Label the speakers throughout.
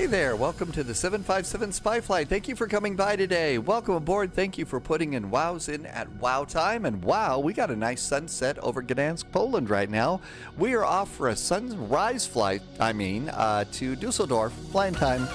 Speaker 1: Hey there, welcome to the 757 Spy Flight. Thank you for coming by today. Welcome aboard. Thank you for putting in wows in at wow time. And wow, we got a nice sunset over Gdańsk, Poland right now. We are off for a sunrise flight, to Düsseldorf. Flying time.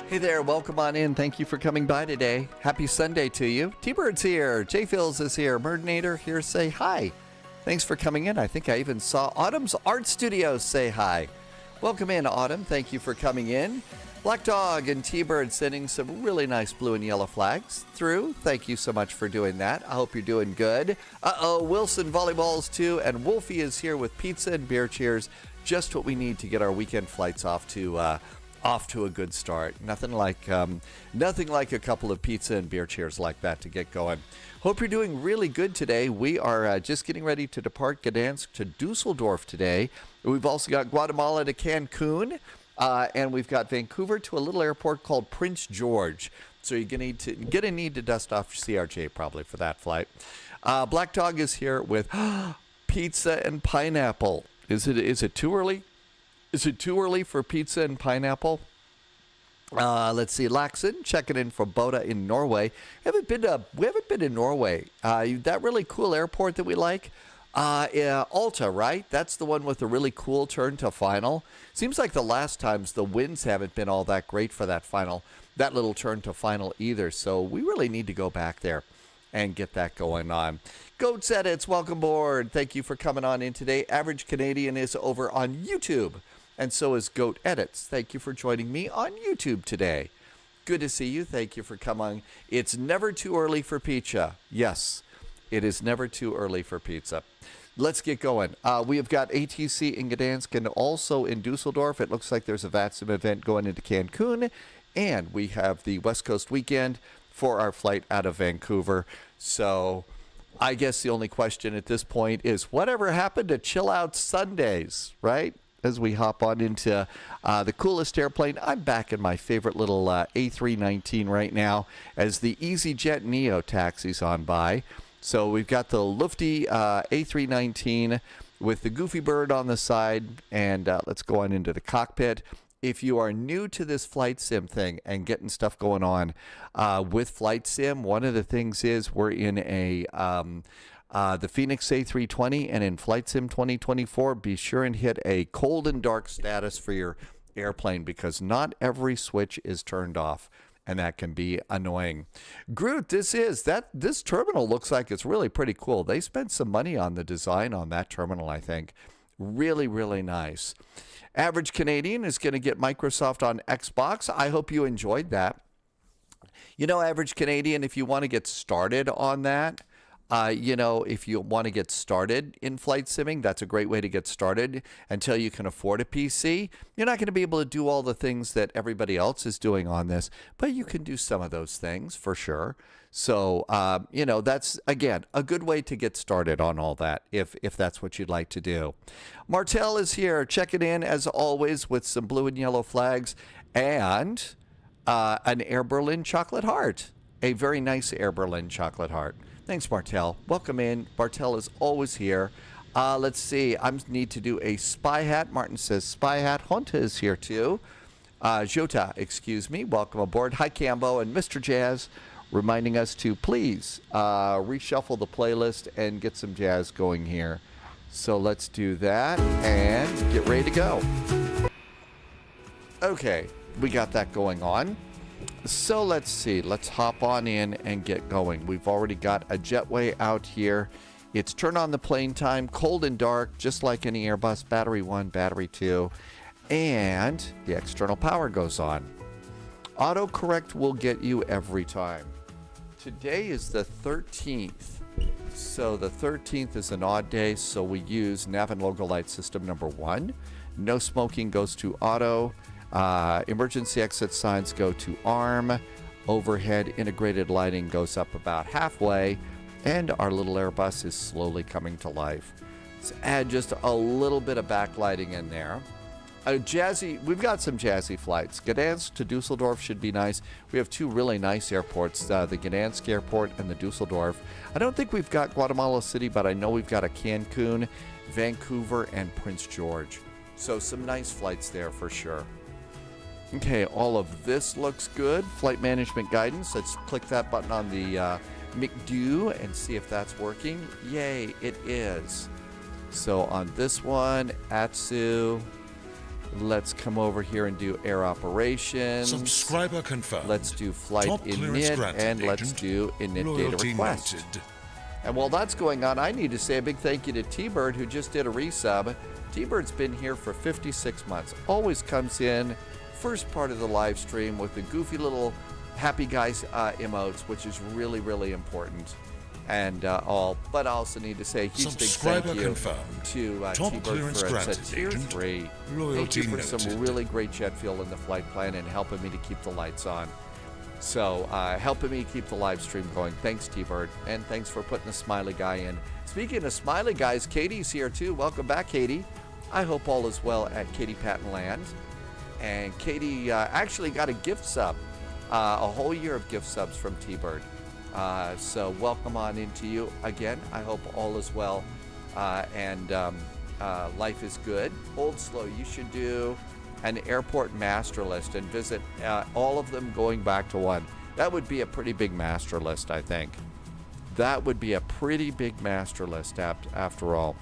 Speaker 1: Hey there, welcome on in. Thank you for coming by today. Happy Sunday to you. T-Bird's here. J-Phils is here. Murdinator here. Say hi. Thanks for coming in. I think I even saw Autumn's Art Studios say hi. Welcome in, Autumn. Thank you for coming in. Black Dog and T-Bird sending some really nice blue and yellow flags through. Thank you so much for doing that. I hope you're doing good. Wilson Volleyballs too. And Wolfie is here with pizza and beer cheers. Just what we need to get our weekend flights off to a good start. Nothing like a couple of pizza and beer cheers like that to get going. Hope you're doing really good today. We are just getting ready to depart Gdańsk to Düsseldorf today. We've also got Guatemala to Cancun, and we've got Vancouver to a little airport called Prince George. So you're gonna need to dust off CRJ probably for that flight. Black Dog is here with pizza and pineapple. Is it too early? Is it too early for pizza and pineapple? Let's see. Laxon checking in from Boda in Norway. We haven't been to Norway. That really cool airport that we like. Alta, right? That's the one with the really cool turn to final. Seems like the last times the winds haven't been all that great for that little turn to final either. So we really need to go back there and get that going on. Goats Edits, welcome aboard. Thank you for coming on in today. Average Canadian is over on YouTube. And so is Goat Edits. Thank you for joining me on YouTube today. Good to see you. Thank you for coming. It's never too early for pizza. Yes, it is never too early for pizza. Let's get going. We have got ATC in Gdańsk and also in Düsseldorf. It looks like there's a VATSIM event going into Cancun. And we have the West Coast weekend for our flight out of Vancouver. So I guess the only question at this point is whatever happened to chill out Sundays, right? As we hop on into the coolest airplane. I'm back in my favorite little A319 right now as the EasyJet Neo taxis on by. So we've got the lufty A319 with the Goofy Bird on the side, and let's go on into the cockpit. If you are new to this flight sim thing and getting stuff going on with flight sim, one of the things is we're in the Phoenix A320 and in Flight Sim 2024, be sure and hit a cold and dark status for your airplane because not every switch is turned off, and that can be annoying. Groot, this terminal looks like it's really pretty cool. They spent some money on the design on that terminal, I think. Really, really nice. Average Canadian is going to get Microsoft on Xbox. I hope you enjoyed that. You know, Average Canadian, if you want to get started on that, if you want to get started in flight simming, that's a great way to get started until you can afford a PC. You're not going to be able to do all the things that everybody else is doing on this, but you can do some of those things for sure. So, that's, again, a good way to get started on all that if that's what you'd like to do. Martel is here checking in, as always, with some blue and yellow flags and an Air Berlin chocolate heart, a very nice Air Berlin chocolate heart. Thanks, Martel. Welcome in. Bartel is always here. Let's see. I need to do a spy hat. Martin says spy hat. Honta is here too. Jota, excuse me. Welcome aboard. Hi, Cambo and Mr. Jazz, reminding us to please reshuffle the playlist and get some jazz going here. So let's do that and get ready to go. Okay, we got that going on. So let's see. Let's hop on in and get going. We've already got a jetway out here. It's turn on the plane time, cold and dark, just like any Airbus. Battery 1, battery 2, and the external power goes on. Autocorrect will get you every time. Today is the 13th So the 13th is an odd day, so we use nav and logo light system number 1. No smoking goes to auto. Emergency exit signs go to arm. Overhead integrated lighting goes up about halfway. And our little Airbus is slowly coming to life. Let's add just a little bit of backlighting in there. We've got some jazzy flights. Gdańsk to Düsseldorf should be nice. We have 2 really nice airports, the Gdańsk airport and the Düsseldorf. I don't think we've got Guatemala City, but I know we've got a Cancun, Vancouver, and Prince George. So some nice flights there for sure. Okay, all of this looks good. Flight management guidance. Let's click that button on the McDo and see if that's working. Yay, it is. So on this one, ATSU. Let's come over here and do air operations.
Speaker 2: Subscriber confirmed.
Speaker 1: Let's do flight init and let's do init data request. Noted. And while that's going on, I need to say a big thank you to T-Bird who just did a resub. T-Bird's been here for 56 months. Always comes in first part of the live stream with the goofy little happy guys emotes, which is really, really important. And but I also need to say a huge big thank you to T-Bird for a tier 3. Thank you for some really great jet fuel in the flight plan and helping me to keep the lights on. So helping me keep the live stream going. Thanks, T-Bird. And thanks for putting a smiley guy in. Speaking of smiley guys, Katie's here too. Welcome back, Katie. I hope all is well at Katie Patton Land. And Katie actually got a gift sub, a whole year of gift subs from T-Bird. So welcome on into you again. I hope all is well and life is good. Hold slow. You should do an airport master list and visit all of them going back to one. That would be a pretty big master list, I think. That would be a pretty big master list after all.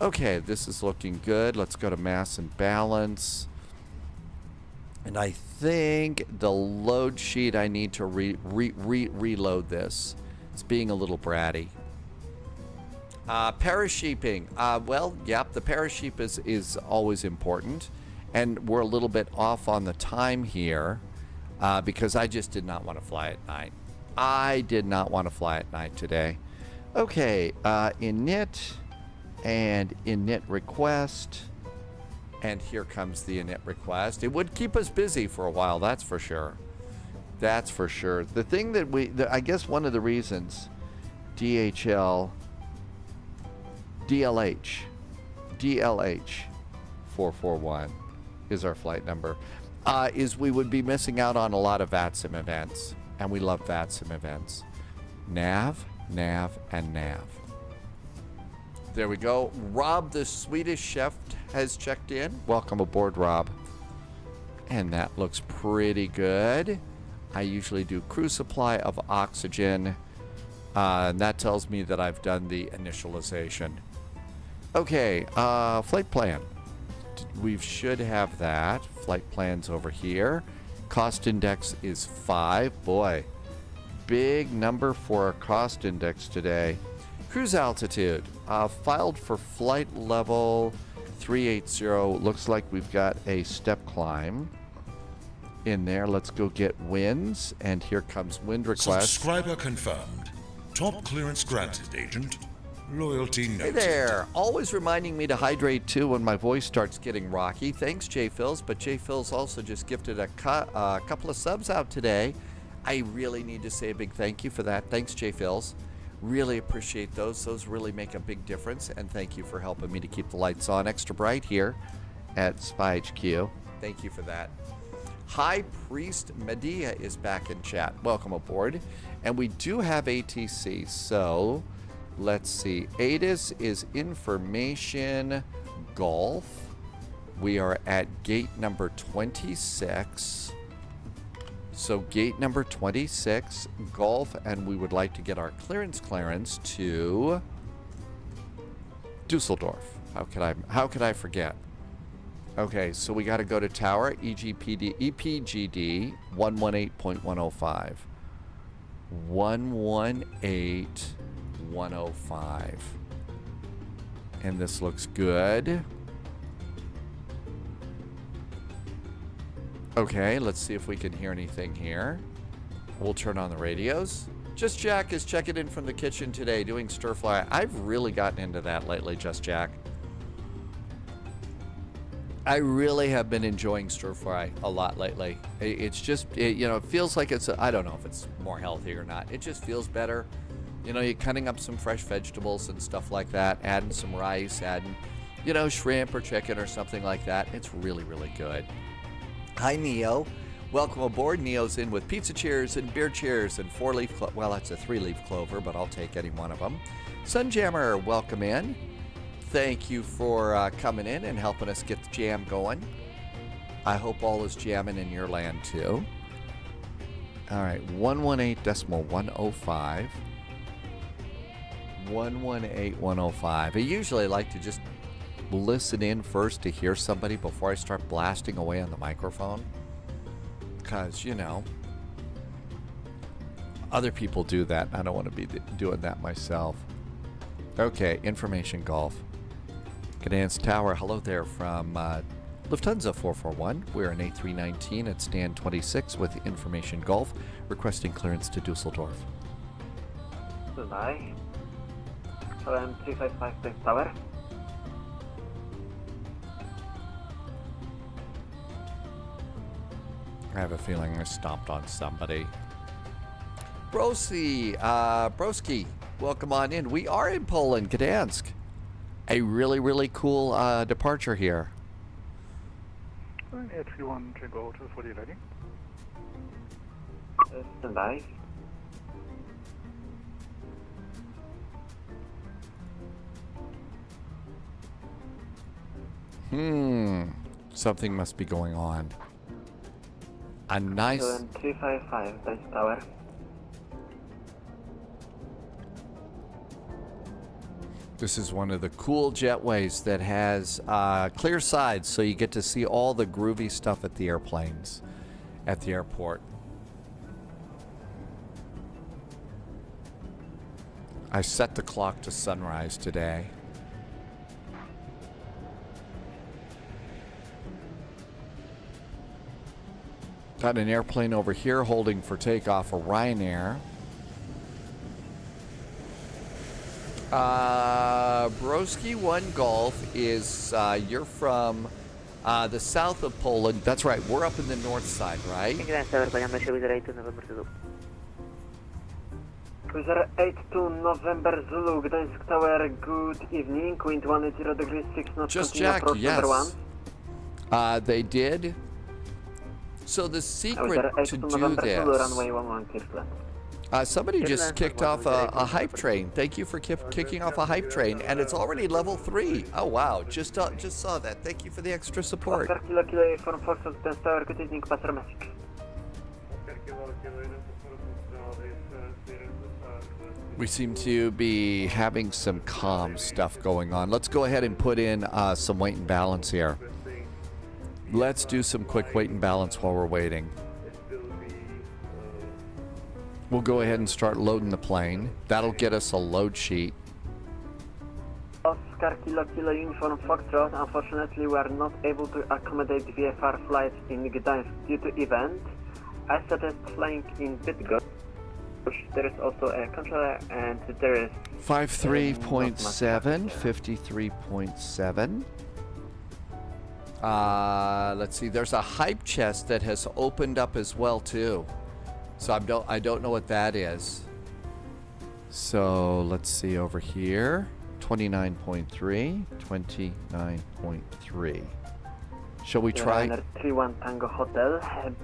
Speaker 1: Okay, this is looking good. Let's go to mass and balance. And I think the load sheet, I need to reload this. It's being a little bratty. Paracheping. Well, yep, the parachute is always important. And we're a little bit off on the time here because I just did not want to fly at night. I did not want to fly at night today. Okay, init and init request. And here comes the init request. It would keep us busy for a while, that's for sure. That's for sure. The thing that I guess one of the reasons DLH 441 is our flight number, is we would be missing out on a lot of VATSIM events. And we love VATSIM events. Nav, nav, and nav. There we go. Rob, the Swedish chef, has checked in. Welcome aboard, Rob. And that looks pretty good. I usually do crew supply of oxygen. And that tells me that I've done the initialization. Okay, flight plan. We should have that. Flight plan's over here. Cost index is 5. Boy, big number for our cost index today. Cruise altitude, filed for flight level 380. Looks like we've got a step climb in there. Let's go get winds, and here comes wind request.
Speaker 2: Subscriber confirmed. Top clearance granted, agent. Loyalty noted.
Speaker 1: Hey there, always reminding me to hydrate too when my voice starts getting rocky. Thanks, J. Phils, but J. Phils also just gifted a couple of subs out today. I really need to say a big thank you for that. Thanks, J. Phils. Really appreciate those. Those really make a big difference. And thank you for helping me to keep the lights on extra bright here at Spy HQ. Thank you for that. High Priest Medea is back in chat. Welcome aboard. And we do have ATC. So let's see. ATIS is information golf. We are at gate number 26. So gate number 26, golf, and we would like to get our clearance to Düsseldorf. How could I forget? Okay, so we got to go to tower EPGD 118.105. 118.105. And this looks good. Okay, let's see if we can hear anything here. We'll turn on the radios. Just Jack is checking in from the kitchen today doing stir fry. I've really gotten into that lately, Just Jack. I really have been enjoying stir fry a lot lately. It's just, it feels like I don't know if it's more healthy or not. It just feels better. You're cutting up some fresh vegetables and stuff like that, adding some rice, adding, shrimp or chicken or something like that. It's really, really good. Hi, Neo. Welcome aboard. Neo's in with pizza cheers and beer cheers and 4-leaf clover. Well, that's a 3-leaf clover, but I'll take any one of them. Sunjammer, welcome in. Thank you for coming in and helping us get the jam going. I hope all is jamming in your land, too. All right, 118.105. 118.105. I usually like to just listen in first to hear somebody before I start blasting away on the microphone. Because, other people do that. I don't want to be doing that myself. Okay, Information Golf. Gdańsk Tower, hello there from Lufthansa 441. We're in A319 at stand 26 with Information Golf, requesting clearance to Düsseldorf.
Speaker 3: Goodbye. I'm 355 Gdańsk Tower.
Speaker 1: I have a feeling I stomped on somebody. Broski, welcome on in. We are in Poland, Gdańsk. A really, really cool departure here.
Speaker 4: H31 Tango Hotel for the ready.
Speaker 3: Standby.
Speaker 1: Something must be going on. A nice...
Speaker 3: 355 Gdańsk Tower.
Speaker 1: This is one of the cool jetways that has clear sides, so you get to see all the groovy stuff at the airplanes at the airport. I set the clock to sunrise today. Got an airplane over here holding for takeoff, a Ryanair. Broski 1 Golf is, you're from the south of Poland. That's right, we're up in the north side, right?
Speaker 3: Cruiser 82 November Zulu, Gdańsk Tower, good evening. Wind 180 degrees 6 knots.
Speaker 1: Just Jack, yes.
Speaker 3: Number 1.
Speaker 1: They did. So the secret to do
Speaker 3: November Zulu,
Speaker 1: this...
Speaker 3: runway 11 clear to land.
Speaker 1: Somebody just kicked off a hype train. Thank you for kicking off a hype train, and it's already level 3. Oh wow, just saw that. Thank you for the extra support.
Speaker 3: Oscar Kilo Kilo Uniform Fox of Gdańsk Tower, good evening, passenger message.
Speaker 1: We seem to be having some calm stuff going on. Let's go ahead and put in some weight and balance here. Let's do some quick weight and balance while we're waiting. We'll go ahead and start loading the plane. That'll get us a load sheet.
Speaker 3: Oscar Kilo Kilo Uniform Foxtrot, unfortunately we are not able to accommodate VFR flights in Gdańsk due to event. I suggest flying in Bydgoszcz. There is also a controller and there is...
Speaker 1: 53.7, 53.7. Let's see, there's a hype chest that has opened up as well too. So I don't know what that is. So let's see over here. 29.3, 29.3. Shall we try?
Speaker 3: 31 Tango Hotel,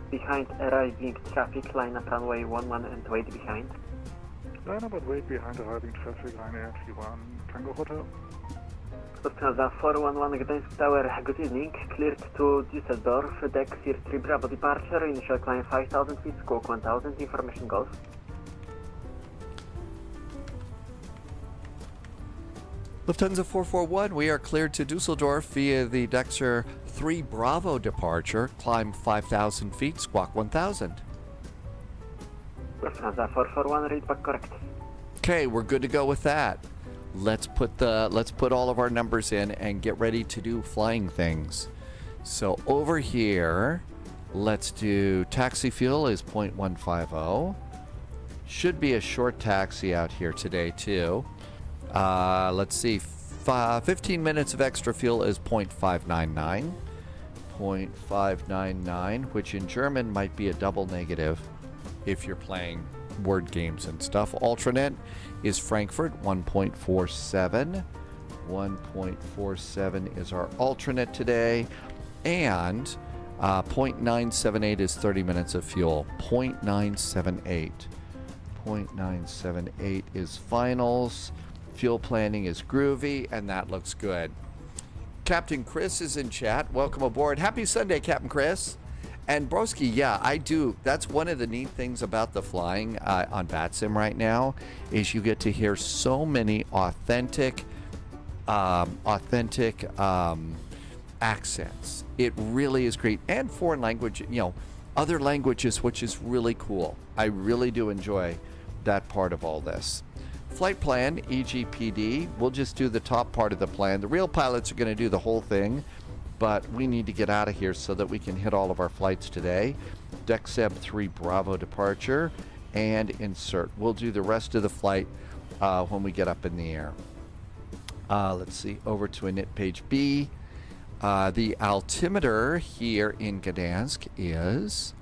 Speaker 3: behind arriving traffic, line up runway 11 and wait behind.
Speaker 4: Line up and wait behind arriving traffic, line 31 Tango Hotel.
Speaker 3: Lufthansa 411 Gdańsk Tower, good evening. Cleared to Düsseldorf, deck Tier 3 Bravo departure, initial climb 5000 feet, squawk 1000, information golf.
Speaker 1: Lufthansa 441, we are cleared to Düsseldorf via the Dexter 3 Bravo departure, climb 5,000 feet, squawk 1,000.
Speaker 3: Lufthansa 441, read back correct.
Speaker 1: Okay, we're good to go with that. Let's put all of our numbers in and get ready to do flying things. So over here, let's do taxi fuel is 0.150. Should be a short taxi out here today too. Let's see, 15 minutes of extra fuel is 0.599. 0.599, which in German might be a double negative if you're playing word games and stuff. Alternate is Frankfurt, 1.47. 1.47 is our alternate today. And 0.978 is 30 minutes of fuel. 0.978. 0.978 is finals. Fuel planning is groovy, and that looks good. Captain Chris is in chat. Welcome aboard. Happy Sunday, Captain Chris. And Broski, yeah, I do. That's one of the neat things about the flying on VATSIM right now is you get to hear so many authentic accents. It really is great. And foreign language, other languages, which is really cool. I really do enjoy that part of all this. Flight plan, EGPD. We'll just do the top part of the plan. The real pilots are going to do the whole thing, but we need to get out of here so that we can hit all of our flights today. DECSEB 3 Bravo departure and insert. We'll do the rest of the flight when we get up in the air. Let's see, over to init page B. The altimeter here in Gdańsk is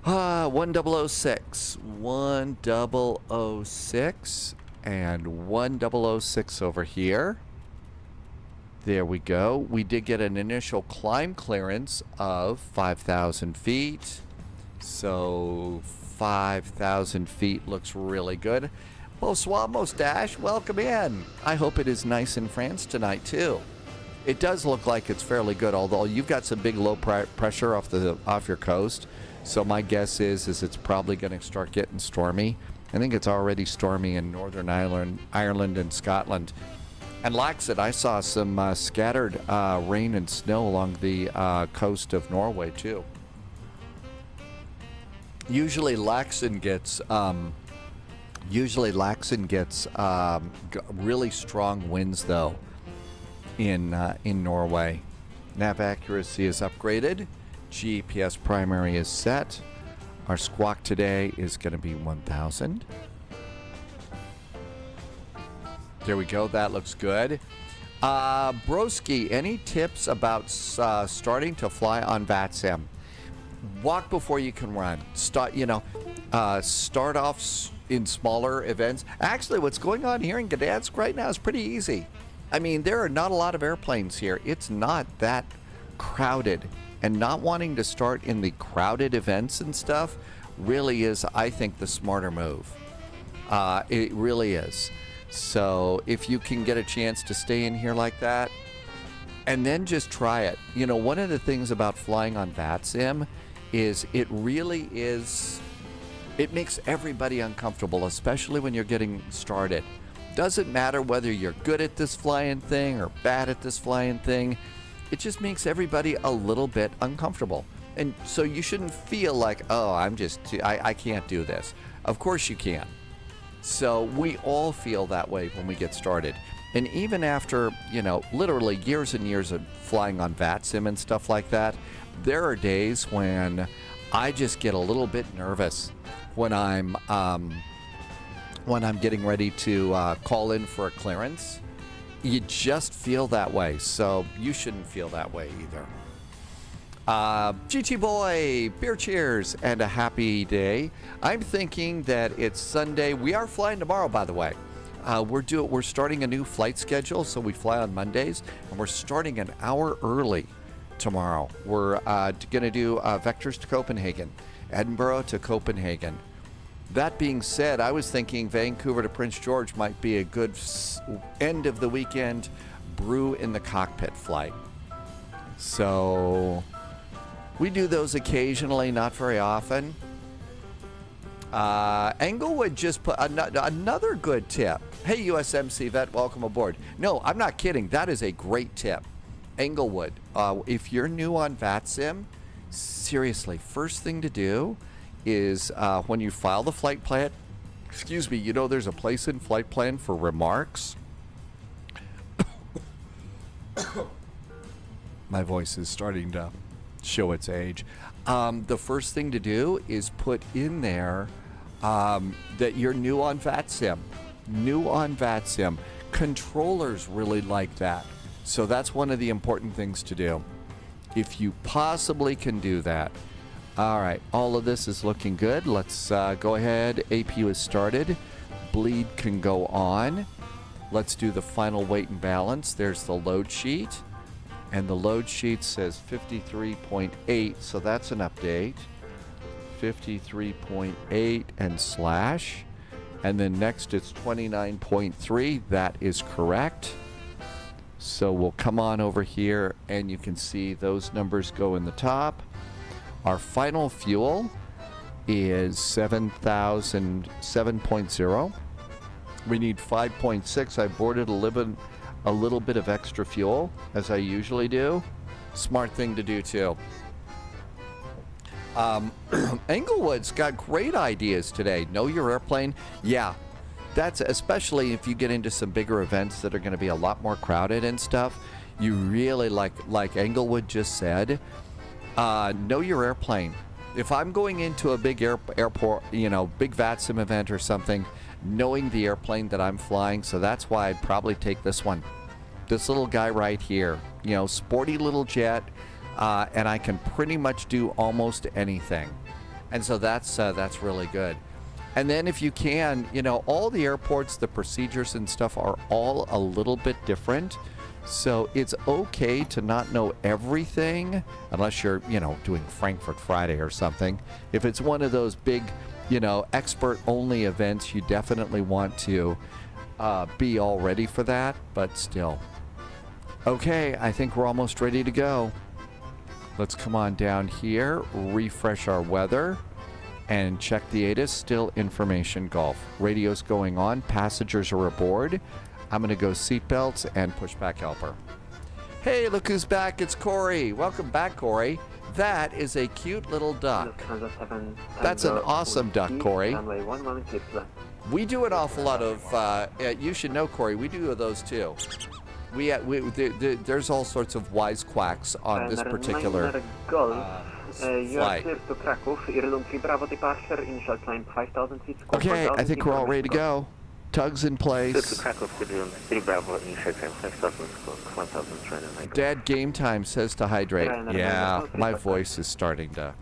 Speaker 1: 1006, 1006, and 1006 over here. There we go. We did get an initial climb clearance of 5,000 feet. So 5,000 feet looks really good. Bonsoir, Moustache. Welcome in. I hope it is nice in France tonight, too. It does look like it's fairly good, although you've got some big low pressure off your coast. So my guess is it's probably going to start getting stormy. I think it's already stormy in Northern Ireland and Scotland. And Laxon, I saw some scattered rain and snow along the coast of Norway too. Usually Laxon gets really strong winds though in Norway. Nav accuracy is upgraded. GPS primary is set. Our squawk today is going to be 1,000. There we go. That looks good. Broski, any tips about starting to fly on VATSIM? Walk before you can run. Start off in smaller events. Actually, what's going on here in Gdańsk right now is pretty easy. I mean, there are not a lot of airplanes here. It's not that crowded. And not wanting to start in the crowded events and stuff really is, I think, the smarter move. It really is. So if you can get a chance to stay in here like that, and then just try it. One of the things about flying on VATSIM is it makes everybody uncomfortable, especially when you're getting started. Doesn't matter whether you're good at this flying thing or bad at this flying thing. It just makes everybody a little bit uncomfortable. And so you shouldn't feel like, oh, I can't do this. Of course you can. So we all feel that way when we get started. And even after, literally years and years of flying on VATSIM and stuff like that, there are days when I just get a little bit nervous when I'm getting ready to call in for a clearance. You just feel that way, so you shouldn't feel that way either. GT Boy, beer cheers, and a happy day. I'm thinking that it's Sunday. We are flying tomorrow, by the way. We're starting a new flight schedule, so we fly on Mondays, and we're starting an hour early tomorrow. We're going to do vectors to Copenhagen, Edinburgh to Copenhagen. That being said, I was thinking Vancouver to Prince George might be a good end of the weekend brew in the cockpit flight. So we do those occasionally, not very often. Englewood just put another good tip. Hey, USMC vet, welcome aboard. No, I'm not kidding. That is a great tip. Englewood, if you're new on VATSIM, seriously, first thing to do is when you file the flight plan, there's a place in flight plan for remarks. My voice is starting to show its age. The first thing to do is put in there that you're new on VATSIM. New on VATSIM. Controllers really like that. So that's one of the important things to do. If you possibly can do that. All right, all of this is looking good. Let's go ahead. APU is started. Bleed can go on. Let's do the final weight and balance. There's the load sheet. And the load sheet says 53.8, so that's an update. 53.8 and slash. And then next it's 29.3. That is correct. So we'll come on over here and you can see those numbers go in the top. Our final fuel is 7,007.0. We need 5.6. I boarded a little bit of extra fuel, as I usually do. Smart thing to do too. Englewood's got great ideas today. Know your airplane. Yeah, that's especially if you get into some bigger events that are going to be a lot more crowded and stuff. You really like Englewood just said, know your airplane. If I'm going into a big airport, you know, big VATSIM event or something, knowing the airplane that I'm flying, so that's why I'd probably take this one. This little guy right here, you know, sporty little jet, and I can pretty much do almost anything. And so that's really good. And then if you can, you know, all the airports, the procedures and stuff are all a little bit different. So it's okay to not know everything unless you're, you know, doing Frankfurt Friday or something. If it's one of those big, you know, expert-only events, you definitely want to be all ready for that, but still. Okay, I think we're almost ready to go. Let's come on down here, refresh our weather, and check the ATIS. Still information Gulf. Radio's going on. Passengers are aboard. I'm going to go seatbelts and pushback helper. Hey, look who's back. It's Corey. Welcome back, Corey. That is a cute little duck. That's an awesome duck, Corey. We do an awful lot of, you should know, Corey, we do those too. There's all sorts of wisecracks on this particular flight. Okay, I think we're all ready to go. Tugs in place. Dad game time says to hydrate. Yeah, my voice is starting to...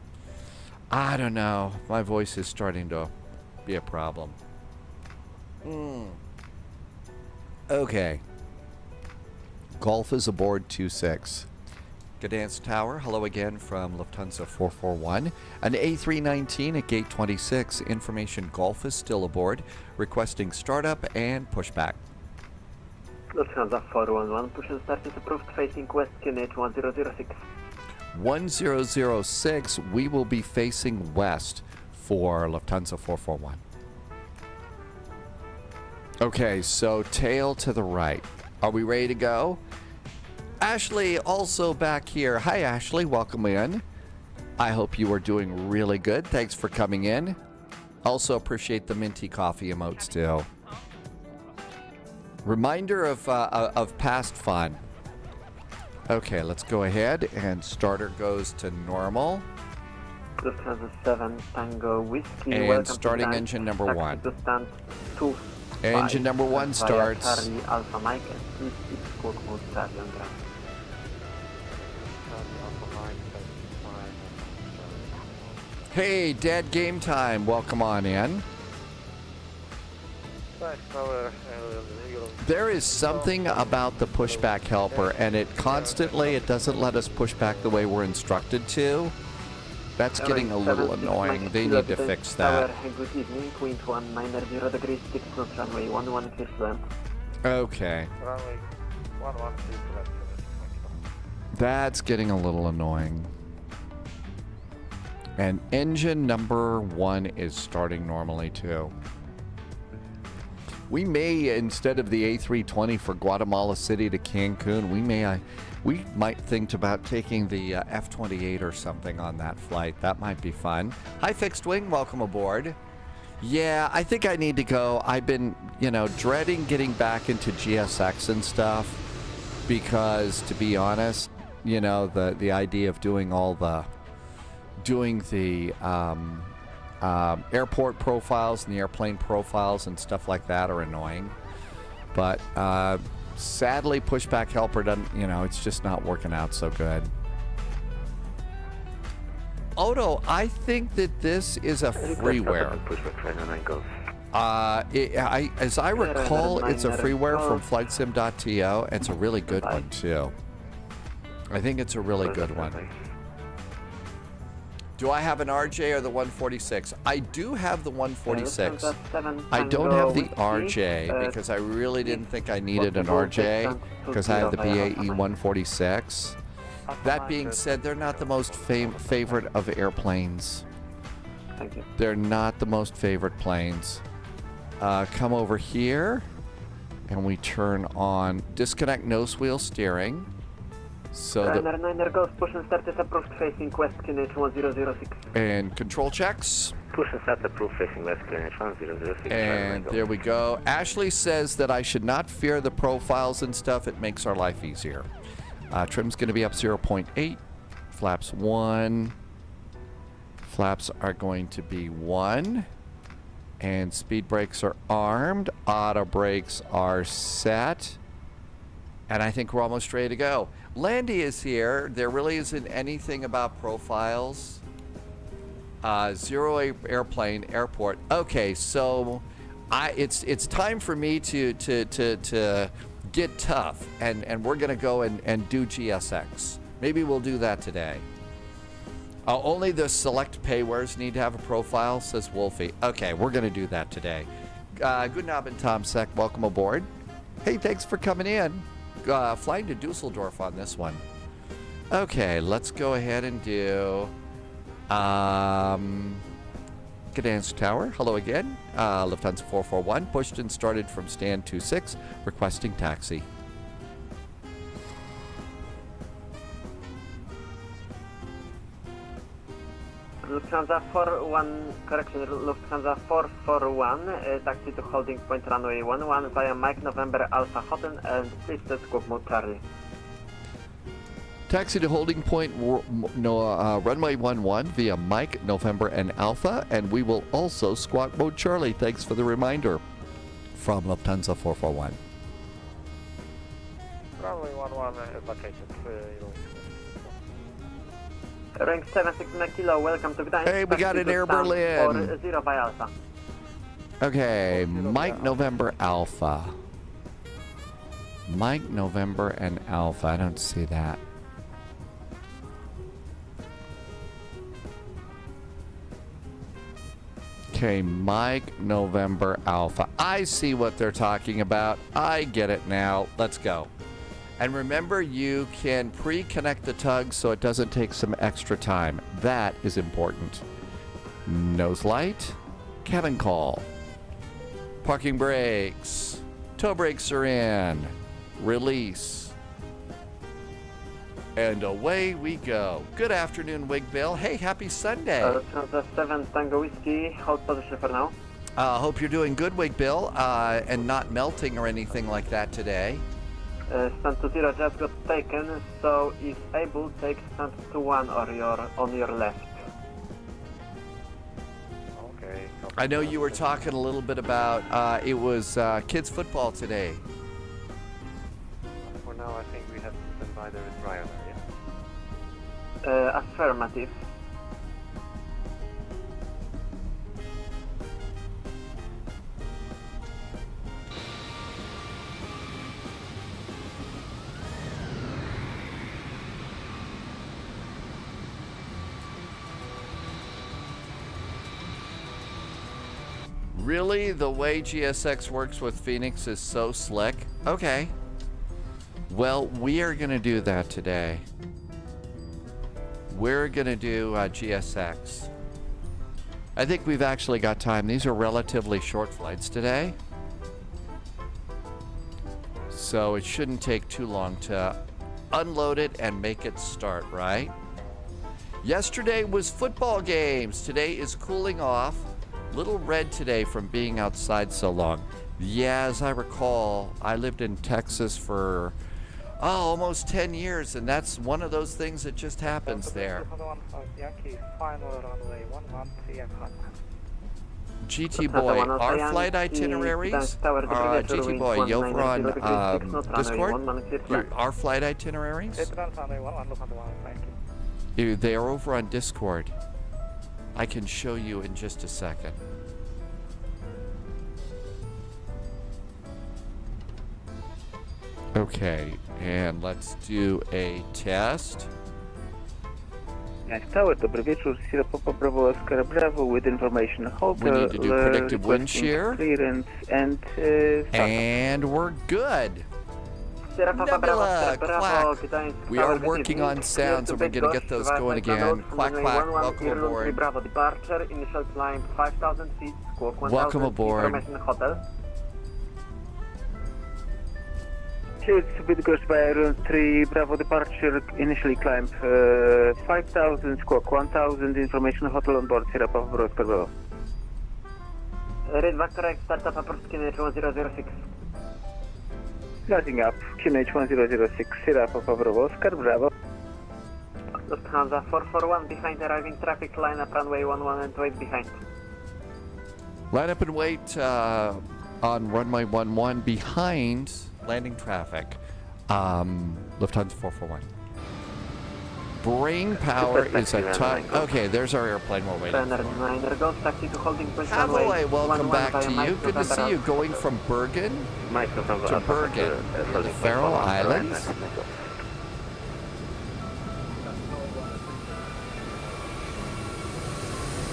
Speaker 1: I don't know. My voice is starting to be a problem. Okay. Golf is aboard 26. Gdańsk Tower, hello again from Lufthansa 441. An A319 at gate 26. Information Golf is still aboard. Requesting startup and pushback.
Speaker 3: Lufthansa 411, push and start is approved facing west, QNH 1006.
Speaker 1: 1006, we will be facing west for Lufthansa 441. Okay, so tail to the right. Are we ready to go? Ashley also back here. Hi, Ashley. Welcome in. I hope you are doing really good. Thanks for coming in. Also appreciate the minty coffee emotes too. Reminder of past fun. Okay, let's go ahead and starter goes to normal.
Speaker 3: Lufthansa 7 Tango Whiskey.
Speaker 1: And starting engine number 1. Engine number 1 starts.
Speaker 3: Charlie Alpha Mike and Squawk Mode Charlie on ground.
Speaker 1: Hey, Dad Game Time, welcome on in. There is something about the pushback helper, and it doesn't let us push back the way we're instructed to. That's getting a little annoying. They need to fix that.
Speaker 3: Good evening, wind 190 degrees, 6 knots, runway 11 clear to land.
Speaker 1: Okay. That's getting a little annoying. And engine number 1 is starting normally too. We may, instead of the A320 for Guatemala City to Cancun, we might think about taking the F-28 or something on that flight. That might be fun. Hi, Fixed Wing. Welcome aboard. Yeah, I think I need to go. I've been, dreading getting back into GSX and stuff because, to be honest, the idea of doing the airport profiles and the airplane profiles and stuff like that are annoying. But sadly, pushback helper doesn't, it's just not working out so good. Odo, I think that this is a freeware. As I recall, it's a freeware from flightsim.to. It's a really good one, too. I think it's a really good one. Do I have an RJ or the 146? I do have the 146. I don't have the RJ because I really didn't think I needed an RJ because I have the BAE 146. That being said, they're not the most favorite of airplanes.
Speaker 3: Thank you.
Speaker 1: They're not the most favorite planes. Come over here and we turn on disconnect nose wheel steering. So
Speaker 3: Niner Golf, push and start is approved facing west, QNH 1006.
Speaker 1: And control checks.
Speaker 3: Push and start approved facing west, QNH 1006.
Speaker 1: And there we go. Ashley says that I should not fear the profiles and stuff. It makes our life easier. Trim's going to be up 0.8. Flaps 1. Flaps are going to be 1. And speed brakes are armed. Auto brakes are set. And I think we're almost ready to go. Landy is here. There really isn't anything about profiles. Zero airplane airport. Okay, so it's time for me to get tough, and we're gonna go and do GSX. Maybe we'll do that today. Only the select paywares need to have a profile, says Wolfie. Okay, we're gonna do that today. Good knob and Tom Sec, welcome aboard. Hey, thanks for coming in. Flying to Düsseldorf on this one. Okay, let's go ahead and do Gdańsk Tower. Hello again. Lufthansa 441 pushed and started from stand 26, requesting taxi.
Speaker 3: Lufthansa 41, correction, Lufthansa 441, taxi to holding point runway 11 via Mike November Alpha Hotel and please set squawk mode Charlie.
Speaker 1: Taxi to holding point runway 11 via Mike November and Alpha, and we will also squawk mode Charlie. Thanks for the reminder from Lufthansa 441.
Speaker 4: Runway 11 is located.
Speaker 3: Rank 76 Kilo, welcome to Gdańsk.
Speaker 1: Hey, we got an Air Berlin.
Speaker 3: 40 by Alpha.
Speaker 1: Okay, Mike November Alpha. Mike November and Alpha. I don't see that. Okay, Mike November Alpha. I see what they're talking about. I get it now. Let's go. And remember, you can pre-connect the tug so it doesn't take some extra time. That is important. Nose light, cabin call, parking brakes, toe brakes are in, release, and away we go. Good afternoon, Wigbill. Hey, happy Sunday.
Speaker 3: Lufthansa 7 Tango Whiskey, hold position for now.
Speaker 1: Hope you're doing good, Wigbill, and not melting or anything like that today.
Speaker 3: Stand 20 just got taken, so if able, take stand 21 or on your left.
Speaker 4: Okay.
Speaker 1: I know you were talking a little bit about it was kids football today.
Speaker 4: For now, I think we have to stand by there with Ryanair, yeah?
Speaker 3: Affirmative.
Speaker 1: Really? The way GSX works with Phoenix is so slick? Okay. Well, we are going to do that today. We're going to do GSX. I think we've actually got time. These are relatively short flights today. So it shouldn't take too long to unload it and make it start, right? Yesterday was football games. Today is cooling off. Little red today from being outside so long. Yeah, as I recall, I lived in Texas for almost 10 years, and that's one of those things that just happens there. GT Boy, our flight itineraries, GT Boy, you're over on Discord? Our flight itineraries? They're over on Discord. I can show you in just a second. Okay, and let's do a test.
Speaker 5: Tower, dobry wieczór, Sierra Papa Bravo Oscar Bravo with information. Hold
Speaker 1: We need to do predictive wind shear.
Speaker 5: Clearance
Speaker 1: And we're good. Nebula, quack. We are working on sounds and we're going to get those going again. Quack, quack, welcome aboard.
Speaker 3: Bravo departure, initial climb 5,000 feet, squawk 1,000
Speaker 1: Welcome aboard.
Speaker 3: information hotel.
Speaker 5: Choose Bydgoszcz via Run 3, Bravo departure, initially climb 5,000, squawk 1,000, information hotel on board, Sierra Papa Bravo Oscar Bravo.
Speaker 3: Read back correct, startup approach QNH 1006.
Speaker 5: Starting up, QNH 1006, Sierra Papa Bravo Oscar Bravo.
Speaker 3: Lufthansa 441 behind arriving traffic, line up runway 11 and wait behind.
Speaker 1: Line up and wait on runway 11 behind landing traffic. Lufthansa 441. Brain power is a ton. Okay, there's our airplane we're waiting for. Hathaway, welcome back to you. Good to see you going from Bergen to Bergen in the Faroe Islands.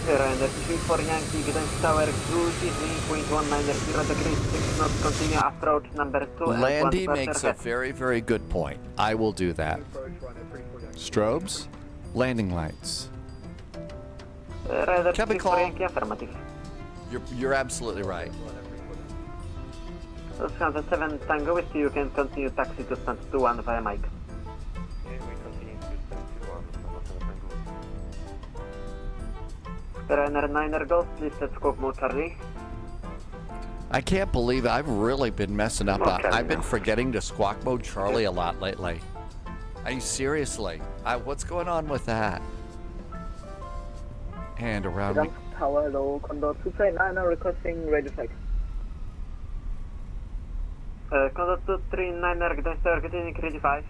Speaker 3: Ryanair 34 Yankee, Gdańsk Tower, cruise evening, point 190 degrees, 6 knots, continue approach number 2.
Speaker 1: Landy makes a very, very good point. I will do that. Strobes, landing lights.
Speaker 3: Ryanair
Speaker 1: Chemical.
Speaker 3: 34 Yankee, affirmative.
Speaker 1: You're absolutely right.
Speaker 3: Lufthansa 7 Tango with you can continue taxi to stand 21 via Mike. Ryanair 9 Golf, please set squawk mode Charlie.
Speaker 1: I can't believe I've really been messing up. I've been forgetting to squawk mode Charlie a lot lately. I mean, seriously. What's going on with that? And around me.
Speaker 5: Tower low, Condor 239 requesting radio flight.
Speaker 3: Condor 239 Gdańsk Tower, continuing ready 5.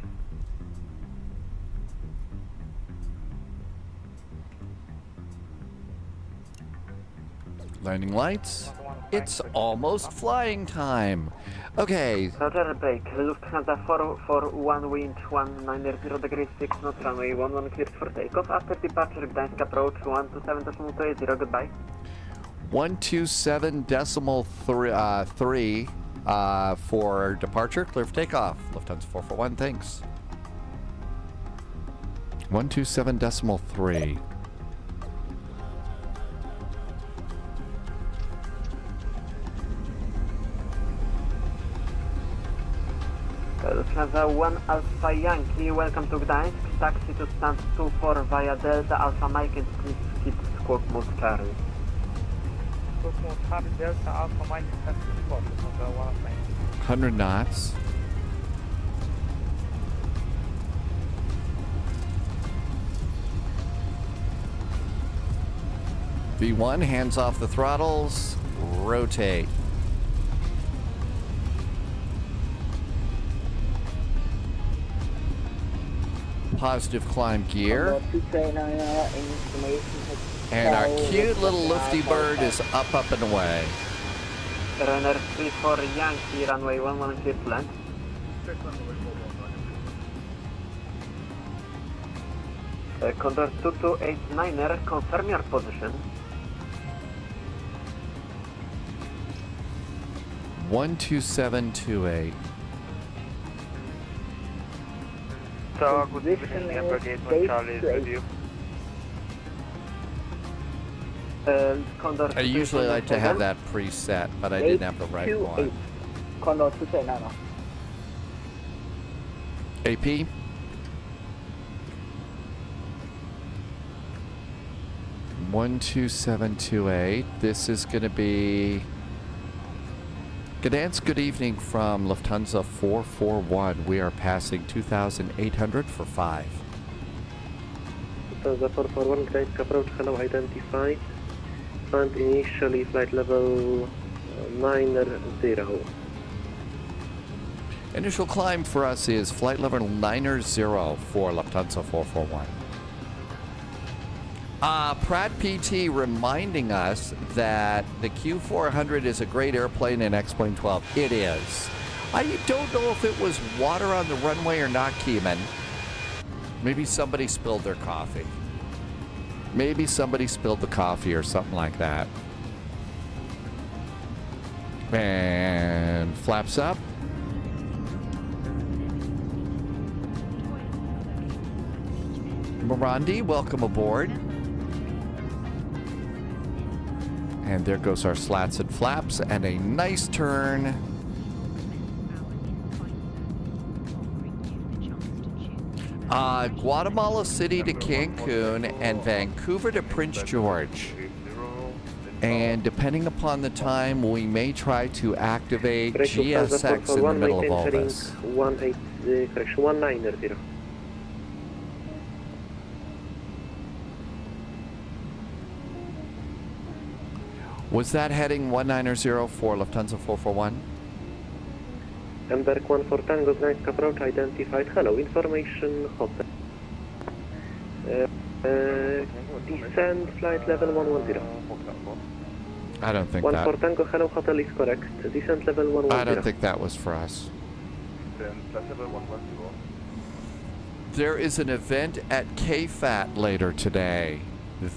Speaker 1: Landing lights. It's almost flying time. Okay.
Speaker 3: Roger, break. Lufthansa 441 wind 190 degrees 6 knots, runway 11 cleared for takeoff. After departure, Gdańsk approach 127.280. Goodbye.
Speaker 1: 127.3 for departure. Clear for takeoff. Lufthansa 441. Thanks. 127.3.
Speaker 3: Lufthansa 1 Alpha Yankee, welcome to Gdańsk. Taxi to stand 24 via Delta Alpha Mike and skip squawk mode Charlie.
Speaker 5: Squawk mode Charlie, Delta Alpha Mike, and squawk mode
Speaker 1: 100 knots. V1, hands off the throttles, rotate. Positive climb gear. And our cute little lufty bird is up and away.
Speaker 3: Ryanair 34 Yankee, runway 11 clear to land. Condor 2289er, confirm your position.
Speaker 1: 12728.
Speaker 5: So, good evening, MGGT, Charlie is with you.
Speaker 3: Condor
Speaker 1: I usually like to have that preset, but I didn't have the right one.
Speaker 5: Condor 239.
Speaker 1: AP? One 22728. This is going to be Gdańsk. Good evening from Lufthansa 441. We are passing 2,800 for 5.
Speaker 5: Lufthansa 441, Gdańsk approach, hello, identify.
Speaker 3: and initially flight level 90.
Speaker 1: Initial climb for us is flight level 90 for Lufthansa 441. Pratt PT reminding us that the Q400 is a great airplane in X-Plane 12. It is. I don't know if it was water on the runway or not, Keeman. Maybe somebody spilled their coffee. Maybe somebody spilled the coffee or something like that. And flaps up. Morandi, welcome aboard. And there goes our slats and flaps and a nice turn. Guatemala City to Cancun and Vancouver to Prince George. And depending upon the time, we may try to activate GSX in the middle of all this.
Speaker 3: 190.
Speaker 1: Was that heading 190 for Lufthansa 441?
Speaker 3: Embark 1 for Tango, Gdańsk approach identified. Hello, information hotel. Descend flight level 110.
Speaker 1: I don't think
Speaker 3: 1
Speaker 1: that.
Speaker 3: for Tango, hello, hotel is correct. Descent level 110.
Speaker 1: I don't think that was for us. There is an event at KFAT later today.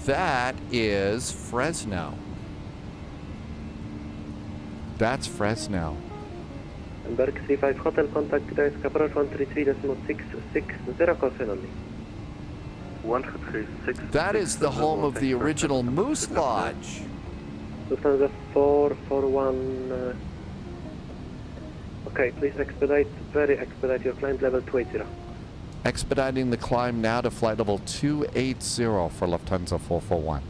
Speaker 1: That is Fresno. That's Fresno.
Speaker 3: Embark 35 hotel, contact Gdańsk approach 133.660, caution only. 136.
Speaker 1: That is the home of the original Moose Lodge.
Speaker 3: Lufthansa 441. Okay, please expedite your climb level 280.
Speaker 1: Expediting the climb now to flight level 280 for Lufthansa 441.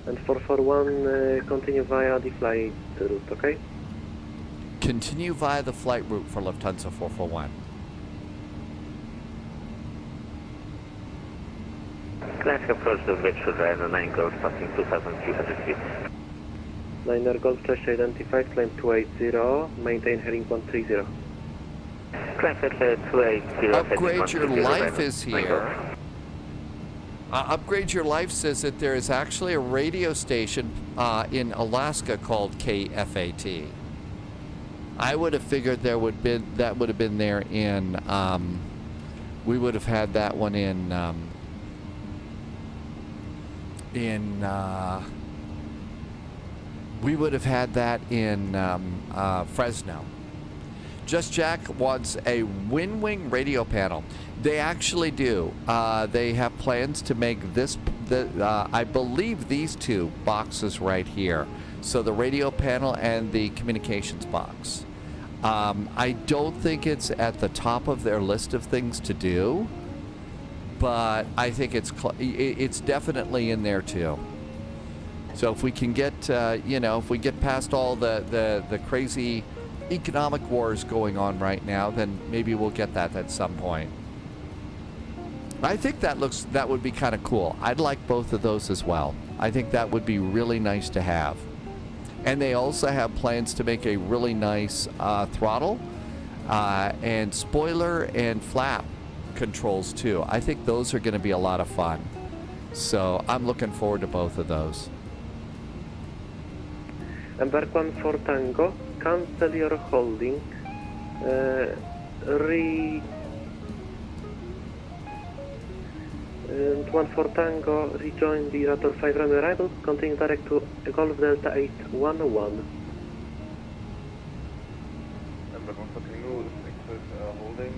Speaker 3: And 441, continue via the flight route, okay?
Speaker 1: Continue via the flight route for Lufthansa 441.
Speaker 3: Gdańsk approach the virtual driver 9 Golf passing 2,300 feet. 9 Golf flash identified, climb 280, maintain heading 130. Climb 280.
Speaker 1: Upgrade Your Life is here. Upgrade Your Life says that there is actually a radio station in Alaska called KFAT. I would have figured that would have been there in. We would have had that one in. We would have had that in Fresno. Just Jack wants a WinWing radio panel. They actually do. They have plans to make this, I believe, these two boxes right here. So the radio panel and the communications box. I don't think it's at the top of their list of things to do, but I think it's definitely in there too. So if we can get, if we get past all the crazy economic wars going on right now, then maybe we'll get that at some point. I think that would be kind of cool. I'd like both of those as well. I think that would be really nice to have. And they also have plans to make a really nice throttle and spoiler and flap controls too. I think those are going to be a lot of fun. So I'm looking forward to both of those.
Speaker 3: Embark 1 for Tango, cancel your holding, and 1 for Tango, rejoin the Raptor 5 runway arrival, continue direct to Golf Delta 811.
Speaker 6: Embark 1 for Tango, exit holding,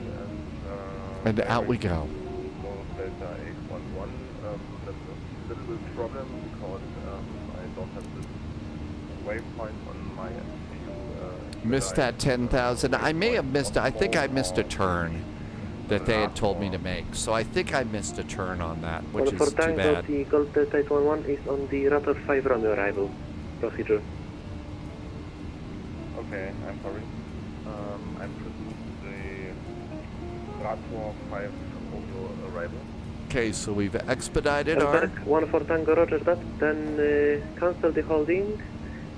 Speaker 1: And out we go.
Speaker 6: Golf Delta 811, that's a little bit problem because I don't have this waypoint on my MCU.
Speaker 1: Missed that 10,000. I may have missed. I think I missed a turn that they had told me to make. So I think I missed a turn on that, which is too bad.
Speaker 3: The Golf Delta 811 is on the Raptor 5 runway arrival procedure.
Speaker 6: Okay, I'm sorry. I'm produced the Raptor 5 auto arrival.
Speaker 1: Okay, so we've expedited our...
Speaker 3: Elberg 1 for Tango, roger that. Then cancel the holding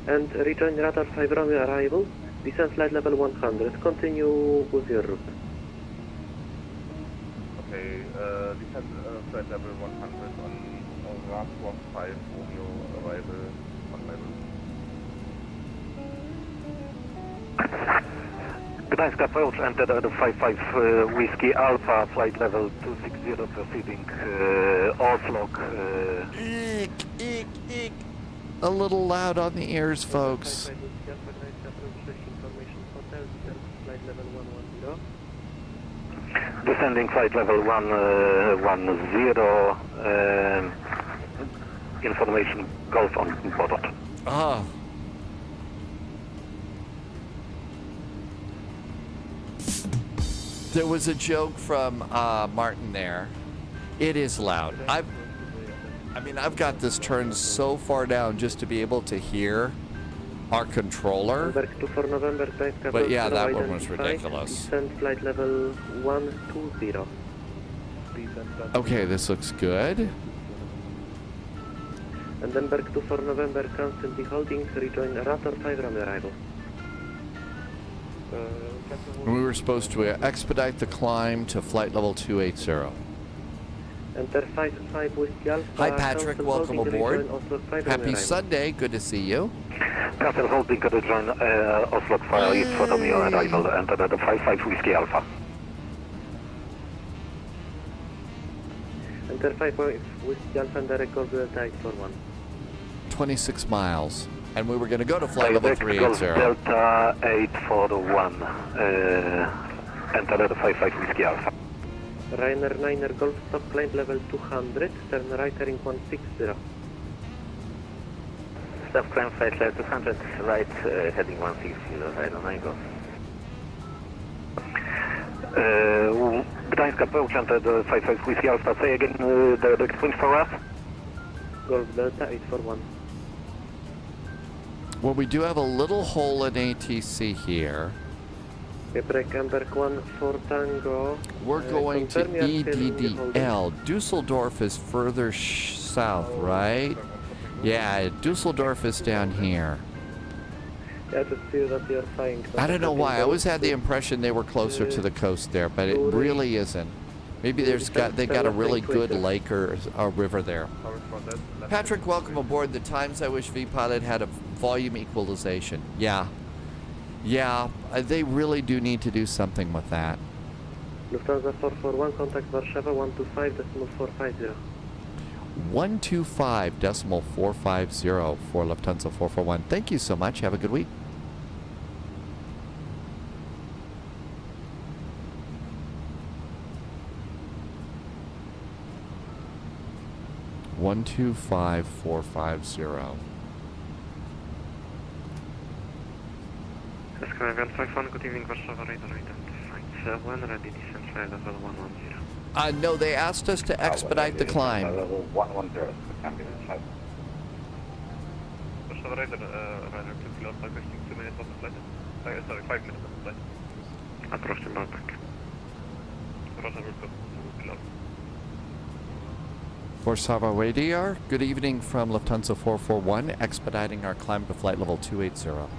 Speaker 3: and rejoin radar 5 Romeo arrival. Descend flight level 100. Continue with your route.
Speaker 6: Okay, descend flight level 100 on radar 5 Romeo arrival on level.
Speaker 5: Gdańsk approach, enter the 55 Whiskey Alpha, flight level 260 proceeding, Oslo.
Speaker 1: Eek, eek, eek. A little loud on the ears, folks.
Speaker 5: Descending flight level 110, information Golf on board.
Speaker 1: Ah. There was a joke from Martin there. It is loud. I mean, I've got this turned so far down just to be able to hear our controller. But yeah, that one was ridiculous.
Speaker 3: Descend flight level 120.
Speaker 1: Okay, this looks good.
Speaker 3: And then Berg 2 for November, cancel the holding, rejoin radar 5 Romeo arrival.
Speaker 1: And we were supposed to expedite the climb to flight level 280.
Speaker 3: Enter 55 Whiskey Alpha.
Speaker 1: Hi, Patrick.
Speaker 3: cancel
Speaker 1: Welcome
Speaker 3: holding,
Speaker 1: aboard.
Speaker 3: rejoin Oslo 5 Romeo
Speaker 1: Happy
Speaker 3: arrival.
Speaker 1: Sunday. Good to see you.
Speaker 5: Cancel holding, rejoin Oslo 5 for Romeo arrival, enter the 55 Whiskey Alpha.
Speaker 3: Enter 5 Whiskey Alpha and record Delta 841.
Speaker 1: 26 miles. And we were going to go to flight level
Speaker 5: Direct Golf
Speaker 1: 380.
Speaker 5: Delta 841, enter the 55 Whiskey Alpha.
Speaker 3: Ryanair 9er Golf stop climb level 200, turn right heading 160.
Speaker 5: Stop climb flight level 200, right heading 160, Ryanair 9 Golf. Gdańsk approach, enter the 55 Whiskey Alpha. Say again the direct wind for us.
Speaker 3: Golf Delta 841.
Speaker 1: Well, we do have a little hole in ATC here.
Speaker 3: Break Amberg 1 for Tango.
Speaker 1: We're going to
Speaker 3: confirm you are still in the holding.
Speaker 1: EDDL. Düsseldorf is further south, right? Yeah, Düsseldorf is down here.
Speaker 3: Yeah, just feel that you're flying.
Speaker 1: I don't know why. I always had the impression they were closer to the coast there, but it really isn't. Maybe they got a really good lake or a river there. Patrick, welcome aboard. The times I wish VPilot had a volume equalization. Yeah, they really do need to do something with that.
Speaker 3: Lufthansa 441, contact Warszawa 125.450.
Speaker 1: 125.450 for Lufthansa 441. Thank you so much. Have a good week. One two five four 450.
Speaker 3: Skyver 51, good evening, Warszawa radar identified. When ready, descent flight level 110.
Speaker 1: No, they asked us to expedite the climb.
Speaker 6: Level 110, camping inside.
Speaker 3: Warszawa radar 2 kilo, requesting 2 minutes of the flight. Sorry, 5 minutes of the flight. Approach to Baltic. Roger, 2 kilo.
Speaker 1: Warszawa radar, good evening from Lufthansa 441, expediting our climb to flight level 280.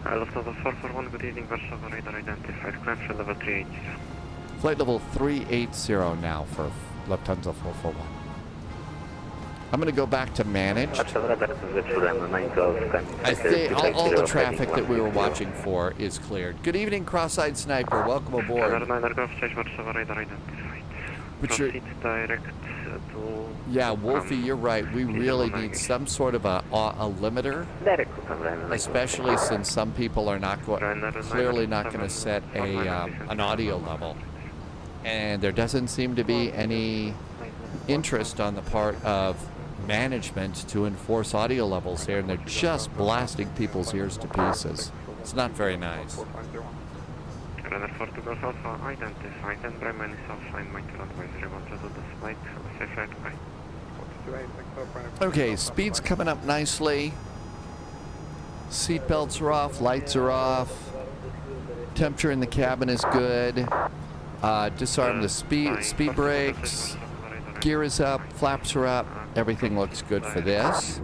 Speaker 3: Lufthansa 441, good evening, Warszawa radar identified, climb to level 380.
Speaker 1: Flight level 380 now for Lufthansa 441. I'm going to go back to managed. I think all the traffic that we were watching for is cleared. Good evening, cross-eyed sniper. Welcome aboard. But you're, yeah, Wolfie, you're right. We really need some sort of a limiter, especially since some people are not clearly not going to set an audio level, and there doesn't seem to be any interest on the part of management to enforce audio levels here, and they're just blasting people's ears to pieces. It's not very nice.
Speaker 3: Runner 4 to Golf Alpha identified and Bremen is offline, Michael advisory 1 to do the flight, safe flight, bye.
Speaker 1: Okay, speed's coming up nicely. Seat belts are off, lights are off. Temperature in the cabin is good. Disarm the speed brakes. Gear is up, flaps are up. Everything looks good for this.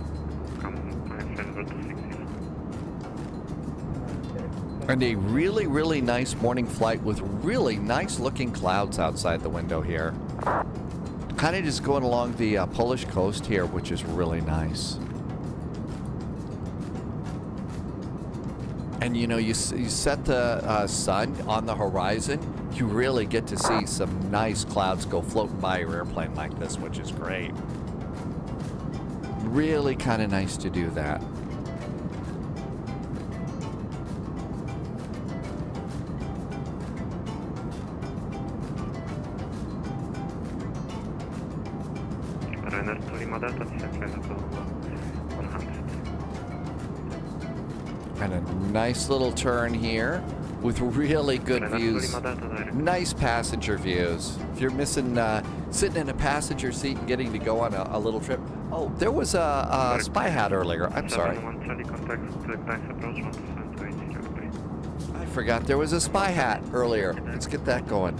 Speaker 1: And a really, really nice morning flight with really nice looking clouds outside the window here. Kind of just going along the Polish coast here, which is really nice. And you know, you set the sun on the horizon, you really get to see some nice clouds go floating by your airplane like this, which is great. Really kind of nice to do that. And a nice little turn here with really good views. Nice passenger views. If you're missing sitting in a passenger seat and getting to go on a little trip. Oh, there was a spy hat earlier. I'm sorry. I forgot there was a spy hat earlier. Let's get that going.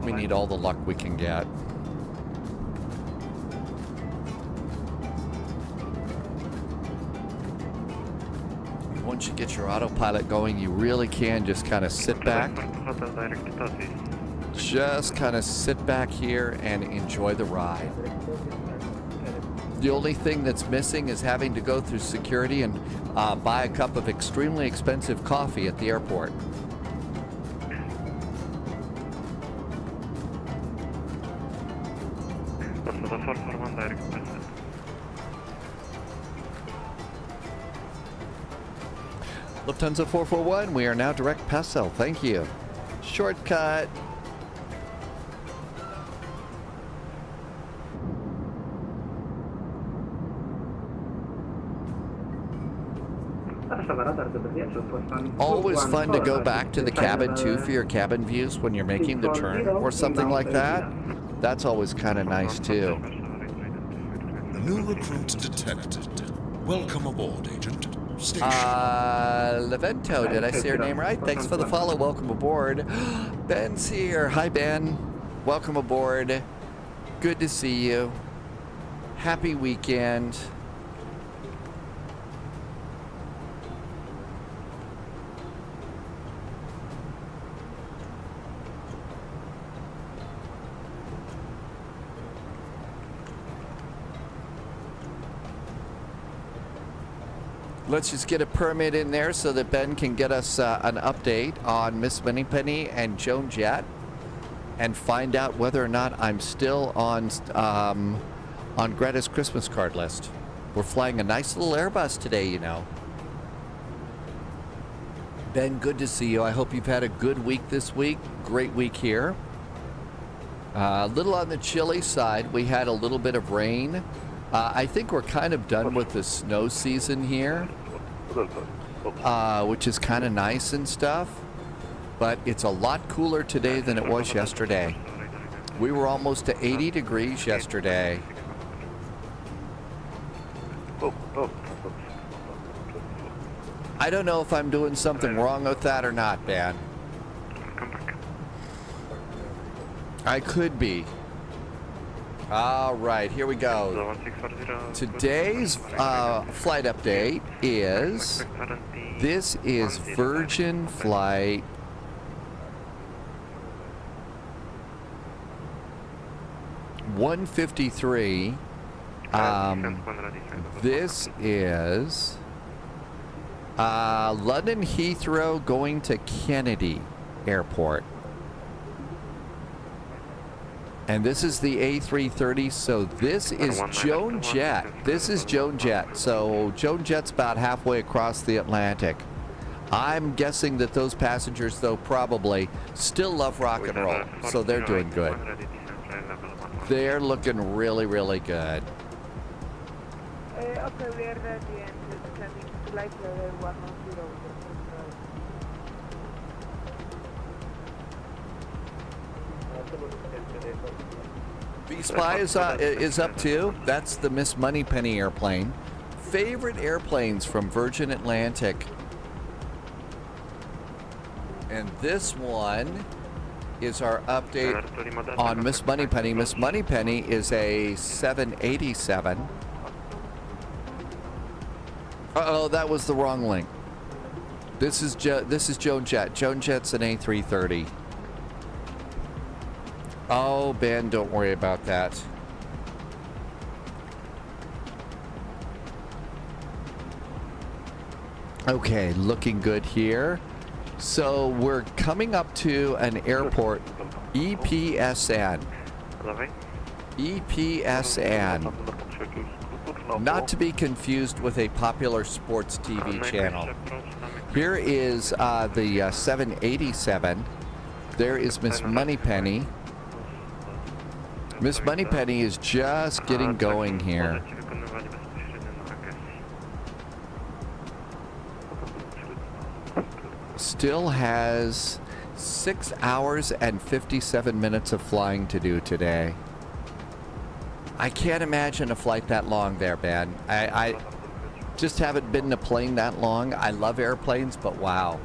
Speaker 1: We need all the luck we can get. Once you get your autopilot going, you really can just kind of sit back. Just kind of sit back here and enjoy the ride. The only thing that's missing is having to go through security and buy a cup of extremely expensive coffee at the airport. Lufthansa 441, we are now direct Passel. Thank you. Shortcut. Always fun to go back to the cabin too for your cabin views when you're making the turn or something like that. That's always kind of nice too.
Speaker 2: A new recruit detected. Welcome aboard, Agent. Station.
Speaker 1: Levento, did I say your name right? Thanks for the follow. Welcome aboard. Ben's here. Hi, Ben. Welcome aboard. Good to see you. Happy weekend. Let's just get a permit in there so that Ben can get us an update on Miss Moneypenny and Joan Jett and find out whether or not I'm still on Greta's Christmas card list. We're flying a nice little Airbus today, you know. Ben, good to see you. I hope you've had a good week this week. Great week here. A little on the chilly side. We had a little bit of rain. I think we're kind of done with the snow season here, which is kind of nice and stuff, but it's a lot cooler today than it was yesterday. We were almost to 80 degrees yesterday. I don't know if I'm doing something wrong with that or not, Dan. I could be. All right, here we go. Today's flight update is, this is Virgin Flight 153. This is London Heathrow going to Kennedy Airport. And this is the A330, so this is Joan Jett. This is Joan Jett. So Joan Jett's about halfway across the Atlantic. I'm guessing that those passengers, though, probably still love rock and roll, so they're doing good. They're looking really, really good.
Speaker 7: Okay, we are ready and descending to flight level 110.
Speaker 1: V-Spy is up too. That's the Miss Moneypenny airplane. Favorite airplanes from Virgin Atlantic. And this one is our update on Miss Moneypenny. Miss Moneypenny is a 787. Uh-oh, that was the wrong link. This is Joan Jett. Joan Jett's an A330. Oh, Ben, don't worry about that. Okay, looking good here. So we're coming up to an airport, EPSN. EPSN. Not to be confused with a popular sports TV channel. Here is the 787. There is Miss Moneypenny. Miss Moneypenny is just getting going here. Still has 6 hours and 57 minutes of flying to do today. I can't imagine a flight that long there, Ben. I just haven't been in a plane that long. I love airplanes, but wow.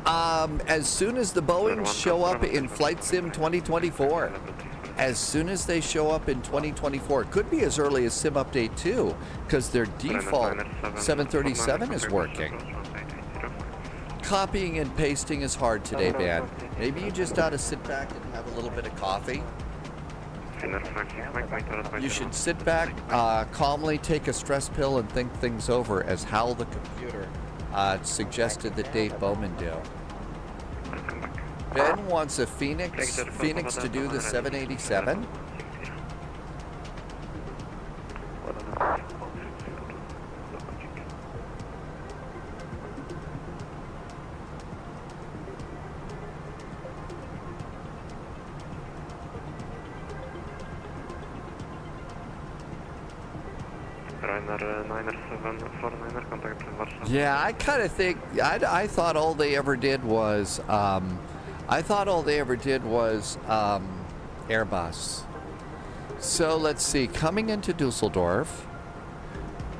Speaker 1: As soon as the Boeings show up in Flight Sim 2024, as soon as they show up in 2024, it could be as early as Sim Update 2, because their default 737 is working. Copying and pasting is hard today, Ben. Maybe you just ought to sit back and have a little bit of coffee. You should sit back, calmly take a stress pill and think things over, as Hal the computer suggested that Dave Bowman do. Ben wants a Phoenix to do the 787. Yeah, I kind of think I thought all they ever did was Airbus. So let's see. Coming into Düsseldorf.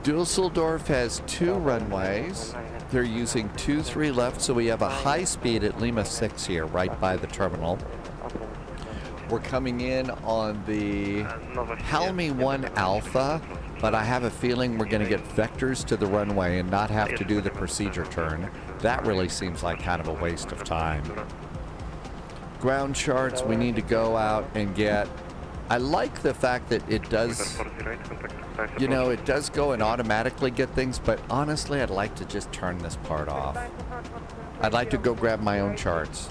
Speaker 1: Düsseldorf has 2 runways. They're using 2-3 left, so we have a high speed at Lima 6 here, right by the terminal. We're coming in on the Halmi 1 Alpha, but I have a feeling we're going to get vectors to the runway and not have to do the procedure turn. That really seems like kind of a waste of time. Ground charts, we need to go out and get. I like the fact that it does, you know, it does go and automatically get things, but honestly, I'd like to just turn this part off. I'd like to go grab my own charts,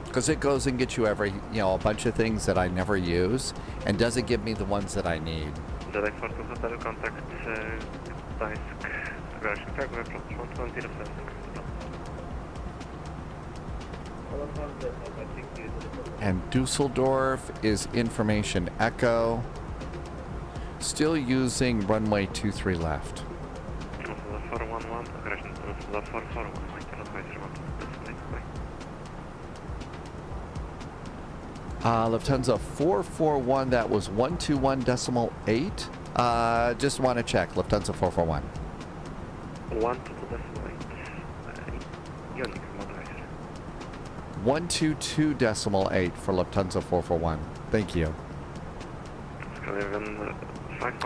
Speaker 1: because it goes and gets you every, you know, a bunch of things that I never use, and doesn't give me the ones that I need. And Düsseldorf is Information Echo. Still using runway 23 left. Lufthansa 441, that was 121.8. Just want to check. Lufthansa 441. 122.8 for Lufthansa 441. Thank you.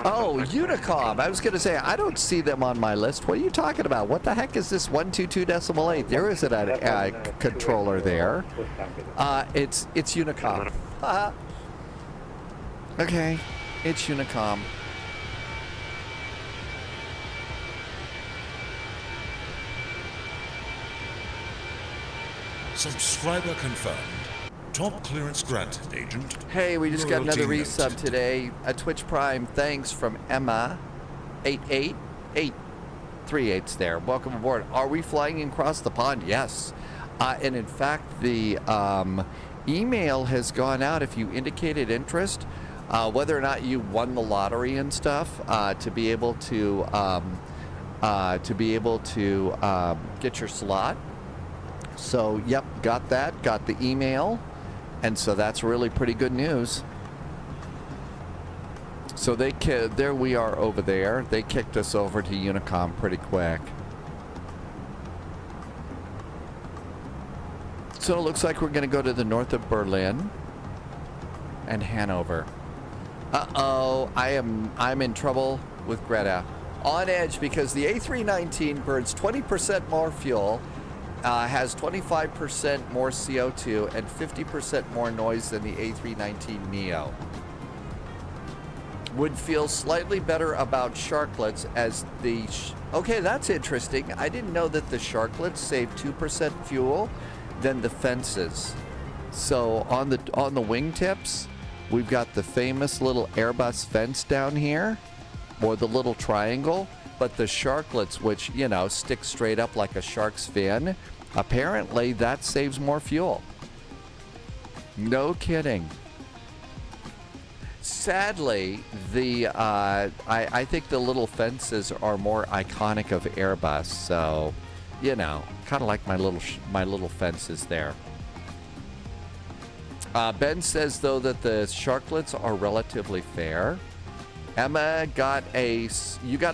Speaker 1: Oh, Unicom. I was going to say, I don't see them on my list. What are you talking about? What the heck is this 122.8? There isn't a controller there. It's Unicom. Okay, it's Unicom.
Speaker 2: Subscriber confirmed. Top clearance granted, Agent.
Speaker 1: Hey, we just got another
Speaker 2: Loyalty
Speaker 1: resub
Speaker 2: noted.
Speaker 1: today. A Twitch Prime, thanks from Emma88838's there. Welcome aboard. Are we flying across the pond? Yes. And in fact, the email has gone out if you indicated interest, whether or not you won the lottery and stuff, to be able to get your slot. So, yep, got that, got the email, and so that's really pretty good news. So there we are over there. They kicked us over to Unicom pretty quick. So it looks like we're going to go to the north of Berlin and Hanover. Uh-oh, I'm in trouble with Greta. On edge because the A319 burns 20% more fuel, has 25% more CO2, and 50% more noise than the A319neo. Would feel slightly better about sharklets as the... okay, that's interesting. I didn't know that the sharklets save 2% fuel than the fences. So on the wingtips, we've got the famous little Airbus fence down here, or the little triangle, but the sharklets, which, you know, stick straight up like a shark's fin, apparently that saves more fuel. No kidding. Sadly, I think the little fences are more iconic of Airbus, so, you know, kind of like my little fences there. Ben says, though, that the sharklets are relatively fair. Emma you got a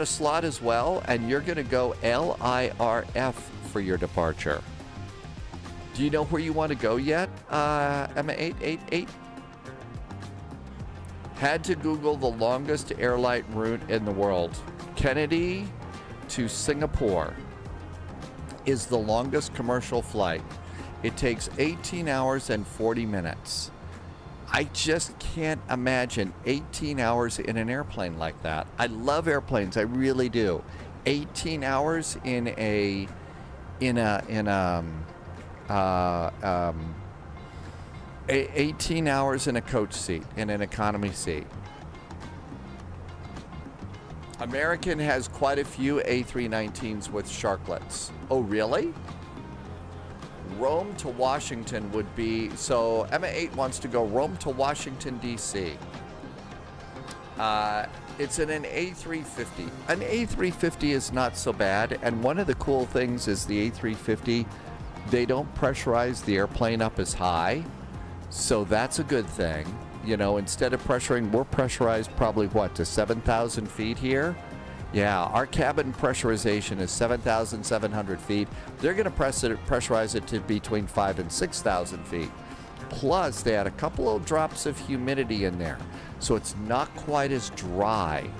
Speaker 1: slot as well, and you're going to go LIRF for your departure. Do you know where you want to go yet, Emma 888? Had to Google the longest airline route in the world. Kennedy to Singapore is the longest commercial flight. It takes 18 hours and 40 minutes. I just can't imagine 18 hours in an airplane like that. I love airplanes, I really do. 18 hours in a 18 hours in a coach seat, in an economy seat. American has quite a few A319s with sharklets. Oh, really? Rome to Washington would be, so Emma 8 wants to go Rome to Washington, D.C. It's in an A350. An A350 is not so bad, and one of the cool things is the A350, they don't pressurize the airplane up as high, so that's a good thing. You know, instead of pressuring, we're pressurized probably, what, to 7,000 feet here? Yeah, our cabin pressurization is 7,700 feet. They're going to pressurize it to between 5,000 and 6,000 feet. Plus, they had a couple of drops of humidity in there, so it's not quite as dry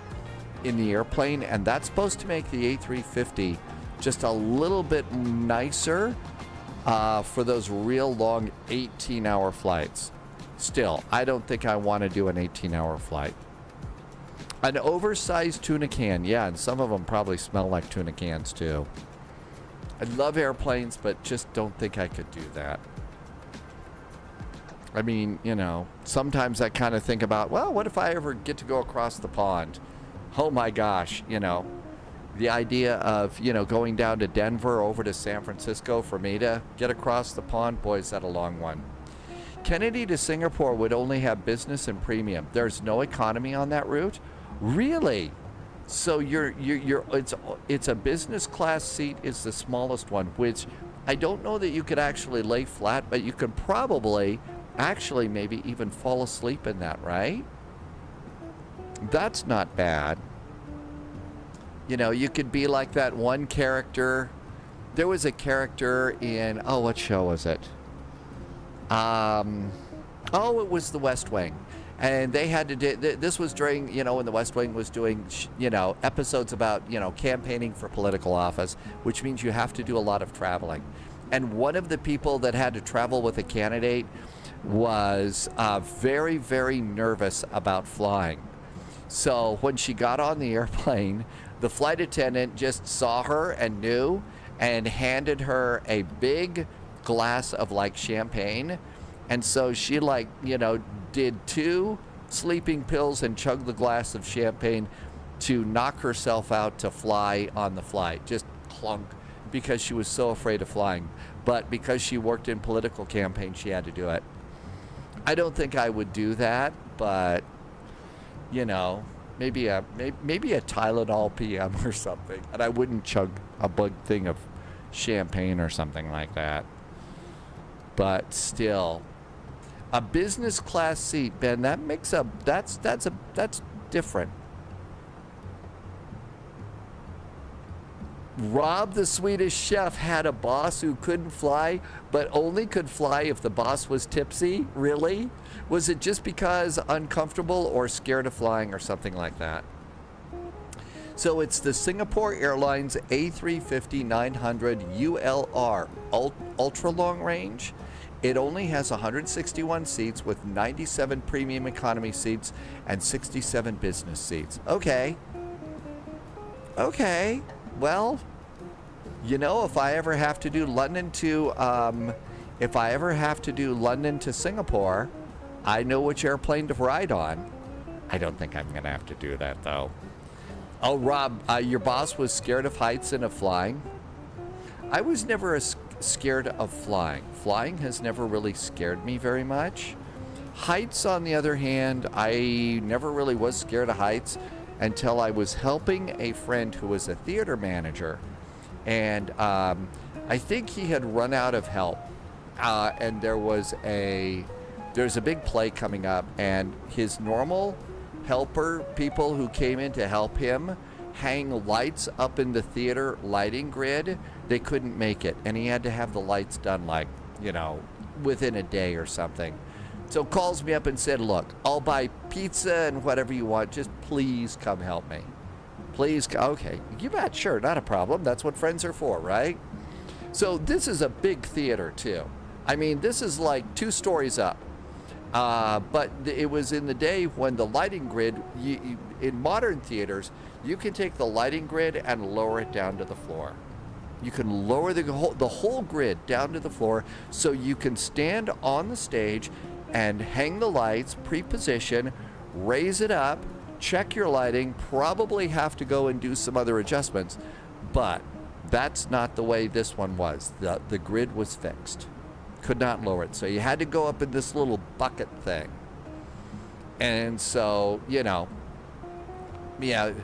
Speaker 1: in the airplane, and that's supposed to make the A350 just a little bit nicer for those real long 18-hour flights. Still, I don't think I want to do an 18-hour flight. An oversized tuna can, yeah, and some of them probably smell like tuna cans too. I love airplanes, but just don't think I could do that. I mean, you know, sometimes I kind of think about, well, what if I ever get to go across the pond? Oh my gosh, you know, the idea of, you know, going down to Denver over to San Francisco for me to get across the pond, boy, is that a long one. Kennedy to Singapore would only have business and premium. There's no economy on that route? Really? So it's a business class seat is the smallest one, which I don't know that you could actually lay flat, but you could probably actually maybe even fall asleep in that, right? That's not bad. You know, you could be like that one character. There was a character in, oh, what show was it? It was The West Wing. And they had to do, this was during, you know, when The West Wing was doing, you know, episodes about, you know, campaigning for political office, which means you have to do a lot of traveling. And one of the people that had to travel with a candidate was very, very nervous about flying. So when she got on the airplane, the flight attendant just saw her and knew and handed her a big glass of like champagne. And so she, like, you know, did 2 sleeping pills and chugged the glass of champagne to knock herself out to fly on the flight. Just clunk, because she was so afraid of flying. But because she worked in political campaign, she had to do it. I don't think I would do that, but, you know, maybe a Tylenol PM or something. And I wouldn't chug a big thing of champagne or something like that. But still, a business class seat, Ben, that's different. Rob, the Swedish chef, had a boss who couldn't fly, but only could fly if the boss was tipsy. Really? Was it just because uncomfortable or scared of flying or something like that? So it's the Singapore Airlines A350-900 ULR, ultra long range. It only has 161 seats with 97 premium economy seats and 67 business seats. Okay. Okay. Well, you know, if I ever have to do London to Singapore, I know which airplane to ride on. I don't think I'm gonna have to do that though. Oh, Rob, your boss was scared of heights and of flying. I was never scared of flying. Flying has never really scared me very much. Heights, on the other hand, I never really was scared of heights until I was helping a friend who was a theater manager. And I think he had run out of help. And there's a big play coming up, and his normal helper, people who came in to help him hang lights up in the theater lighting grid, they couldn't make it. And he had to have the lights done, like, you know, within a day or something. So calls me up and said, look, I'll buy pizza and whatever you want. Just please come help me. Please. Okay. You bet. Sure. Not a problem. That's what friends are for, right? So this is a big theater, too. I mean, this is like 2 stories up. But it was in the day when the lighting grid, in modern theaters, you can take the lighting grid and lower it down to the floor. You can lower the whole grid down to the floor so you can stand on the stage and hang the lights, pre-position, raise it up, check your lighting, probably have to go and do some other adjustments. But that's not the way this one was. The grid was fixed. Could not lower it. So you had to go up in this little bucket thing. And so, you know, yeah,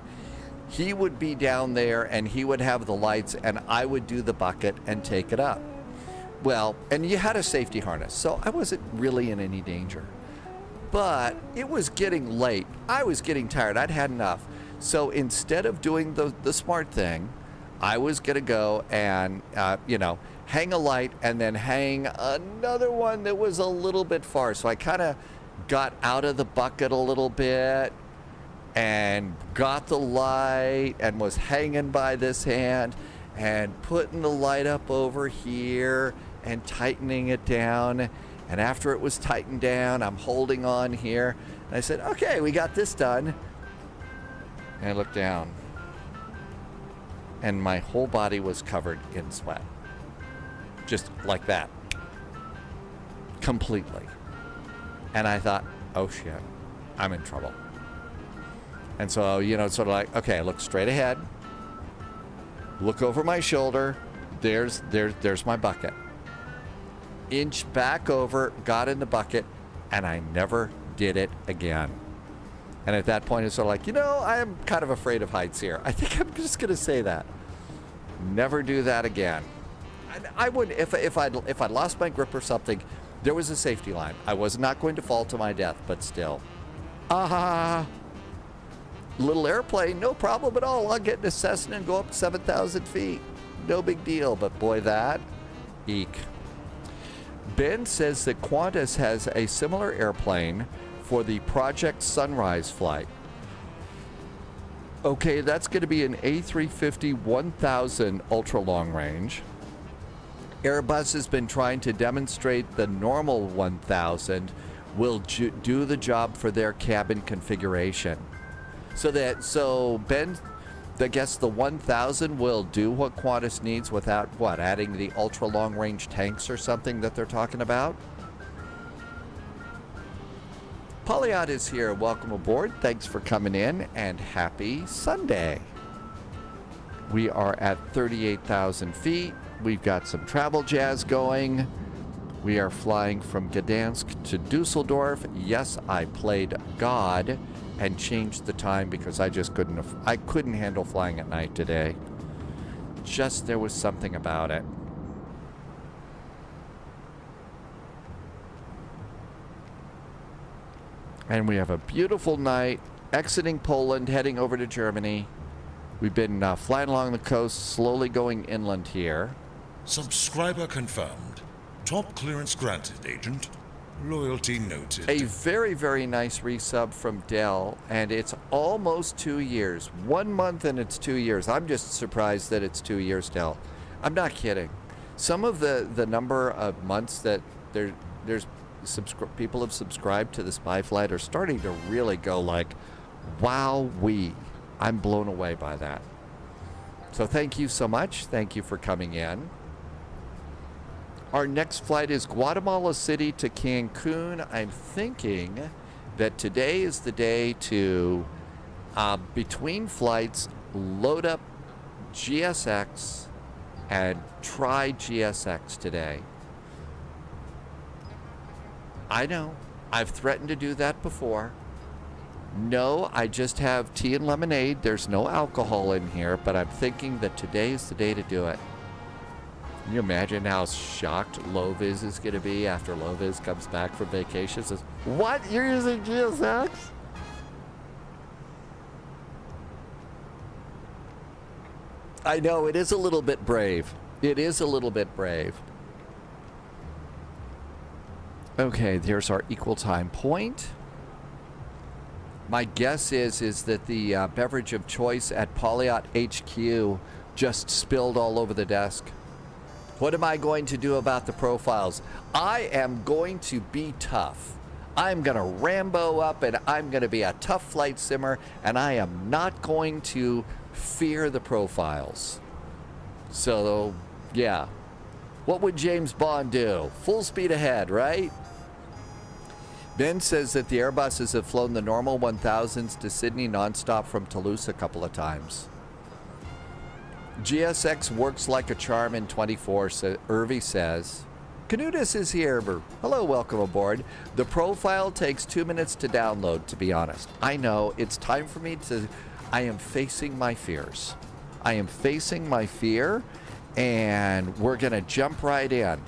Speaker 1: he would be down there and he would have the lights and I would do the bucket and take it up. Well, and you had a safety harness, so I wasn't really in any danger. But it was getting late. I was getting tired. I'd had enough. So instead of doing the smart thing, I was going to go and, you know, hang a light and then hang another one that was a little bit far. So I kind of got out of the bucket a little bit and got the light and was hanging by this hand and putting the light up over here and tightening it down. And after it was tightened down, I'm holding on here. And I said, okay, we got this done. And I looked down. And my whole body was covered in sweat. Just like that. Completely. And I thought, oh shit, I'm in trouble. And so, you know, sort of like, okay, I look straight ahead. Look over my shoulder. There's my bucket. Inch back over, got in the bucket, and I never did it again. And at that point, it's sort of like, you know, I am kind of afraid of heights here. I think I'm just going to say that. Never do that again. I would, if I'd lost my grip or something, there was a safety line. I was not going to fall to my death, but still. Little airplane, no problem at all. I'll get in a Cessna and go up 7,000 feet. No big deal, but boy, that, eek. Ben says that Qantas has a similar airplane for the Project Sunrise flight. Okay, that's going to be an A350-1000 ultra long range. Airbus has been trying to demonstrate the normal 1000 will do the job for their cabin configuration. So Ben, I guess the 1000 will do what Qantas needs without what, adding the ultra long range tanks or something that they're talking about. Polyot is here. Welcome aboard. Thanks for coming in and happy Sunday. We are at 38,000 feet. We've got some travel jazz going. We are flying from Gdańsk to Düsseldorf. Yes, I played God and changed the time because I just couldn't handle flying at night today. Just there was something about it. And we have a beautiful night exiting Poland, heading over to Germany. We've been flying along the coast, slowly going inland here.
Speaker 2: Subscriber confirmed. Top clearance granted, Agent. Loyalty noted.
Speaker 1: A very, very nice resub from Dell, and it's almost 2 years. 1 month and it's 2 years. I'm just surprised that it's 2 years, Dell. I'm not kidding. Some of the number of months that there's people have subscribed to the Spy Flight are starting to really go like, wow-wee. I'm blown away by that. So thank you so much. Thank you for coming in. Our next flight is Guatemala City to Cancun. I'm thinking that today is the day to, between flights, load up GSX and try GSX today. I know. I've threatened to do that before. No, I just have tea and lemonade. There's no alcohol in here, but I'm thinking that today is the day to do it. Can you imagine how shocked Loviz is going to be after Loviz comes back from vacation? Says, what? You're using GSX? I know, it is a little bit brave. It is a little bit brave. Okay, there's our equal time point. My guess is that the beverage of choice at Polyot HQ just spilled all over the desk. What am I going to do about the profiles? I am going to be tough. I'm going to Rambo up, and I'm going to be a tough flight simmer, and I am not going to fear the profiles. So, yeah. What would James Bond do? Full speed ahead, right? Ben says that the Airbuses have flown the normal 1000s to Sydney nonstop from Toulouse a couple of times. GSX works like a charm in 24, Irvi says. Canutus is here. Hello, welcome aboard. The profile takes 2 minutes to download, to be honest. I know, it's time for me to... I am facing my fears. I am facing my fear, and we're going to jump right in.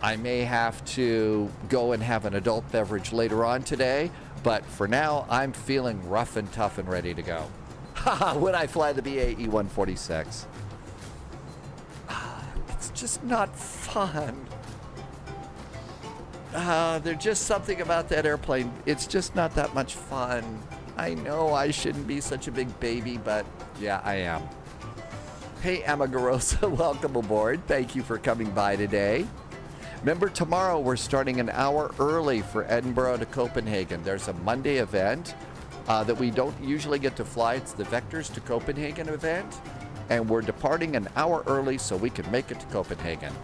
Speaker 1: I may have to go and have an adult beverage later on today, but for now, I'm feeling rough and tough and ready to go. Haha, when I fly the BAE 146. It's just not fun. There's just something about that airplane. It's just not that much fun. I know I shouldn't be such a big baby, but yeah, I am. Hey, Amagarosa, welcome aboard. Thank you for coming by today. Remember, tomorrow we're starting an hour early for Edinburgh to Copenhagen. There's a Monday event that we don't usually get to fly. It's the Vectors to Copenhagen event, and we're departing an hour early so we can make it to Copenhagen.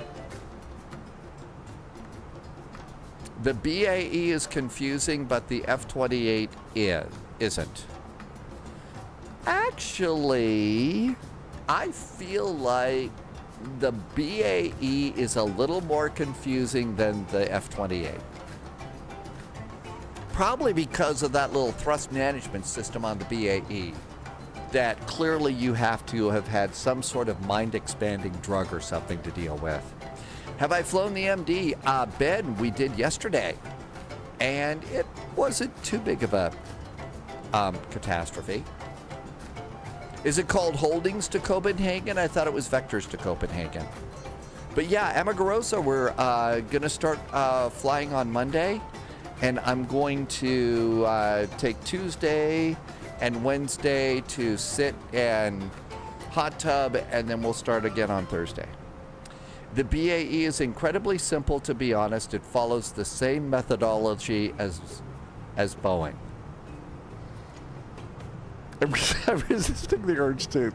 Speaker 1: The BAE is confusing, but the F-28 isn't. Actually, I feel like the BAE is a little more confusing than the F-28. Probably because of that little thrust management system on the BAE. That clearly you have to have had some sort of mind-expanding drug or something to deal with. Have I flown the MD? Ben, we did yesterday. And it wasn't too big of a catastrophe. Is it called Holdings to Copenhagen? I thought it was Vectors to Copenhagen. But yeah, Amagarosa, we're going to start flying on Monday. And I'm going to take Tuesday and Wednesday to sit and hot tub, and then we'll start again on Thursday. The BAE is incredibly simple, to be honest. It follows the same methodology as Boeing. I'm resisting the urge to,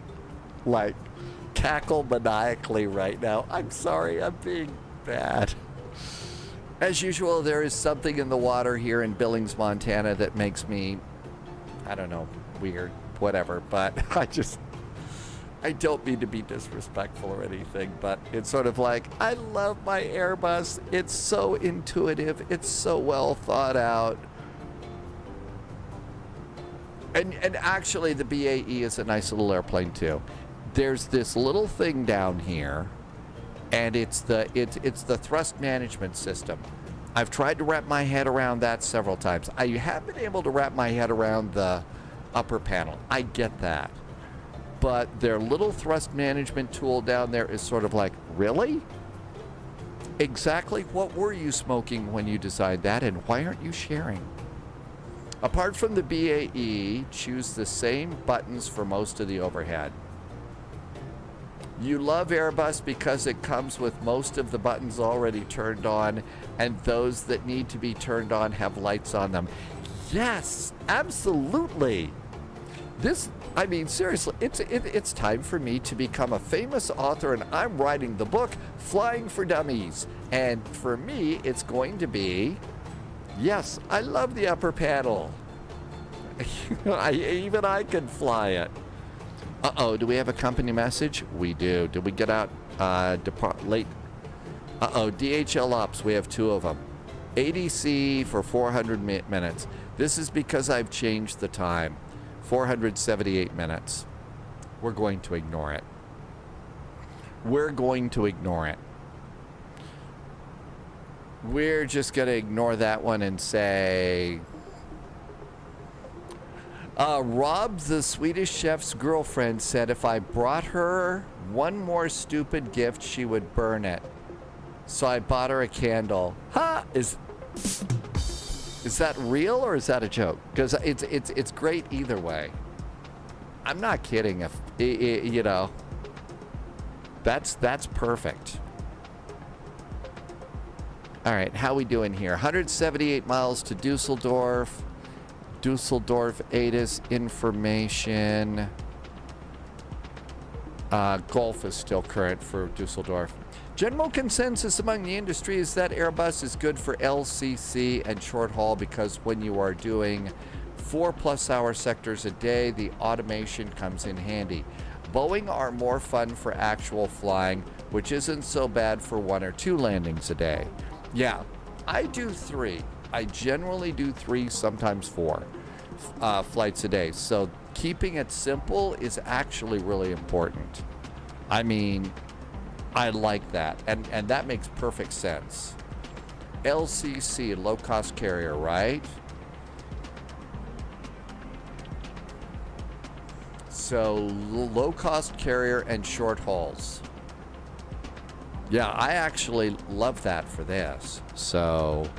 Speaker 1: like, cackle maniacally right now. I'm sorry, I'm being bad. As usual, there is something in the water here in Billings, Montana that makes me, I don't know, weird, whatever, but I don't mean to be disrespectful or anything, but it's sort of like, I love my Airbus. It's so intuitive. It's so well thought out. And actually, the BAE is a nice little airplane, too. There's this little thing down here, and it's the thrust management system. I've tried to wrap my head around that several times. I have been able to wrap my head around the upper panel. I get that. but their little thrust management tool down there is sort of like, really? Exactly what were you smoking when you designed that, and why aren't you sharing? Apart from the BAE, choose the same buttons for most of the overhead. You love Airbus because it comes with most of the buttons already turned on, and those that need to be turned on have lights on them. Yes, absolutely. I mean, seriously, it's time for me to become a famous author, and I'm writing the book, Flying for Dummies. And for me, it's going to be, yes, I love the upper panel. Even I can fly it. Uh-oh, do we have a company message? We do. Did we get out late? Uh-oh, DHL Ops, we have 2 of them. ADC for 400 minutes. This is because I've changed the time. 478 minutes. We're going to ignore it. We're going to ignore it. We're just going to ignore that one and say... Rob, the Swedish chef's girlfriend, said if I brought her one more stupid gift, she would burn it. So I bought her a candle. Ha! Is that real or is that a joke? Because it's great either way. I'm not kidding. If you know, that's perfect. All right, how we doing here? 178 miles to Düsseldorf. Düsseldorf ATIS information. Golf is still current for Düsseldorf. General consensus among the industry is that Airbus is good for LCC and short haul because when you are doing 4+ hour sectors a day, the automation comes in handy. Boeing are more fun for actual flying, which isn't so bad for 1 or 2 landings a day. Yeah, I do 3. I generally do 3, sometimes 4 flights a day. So keeping it simple is actually really important. I mean, I like that. And that makes perfect sense. LCC, low-cost carrier, right? So low-cost carrier and short hauls. Yeah, I actually love that for this. So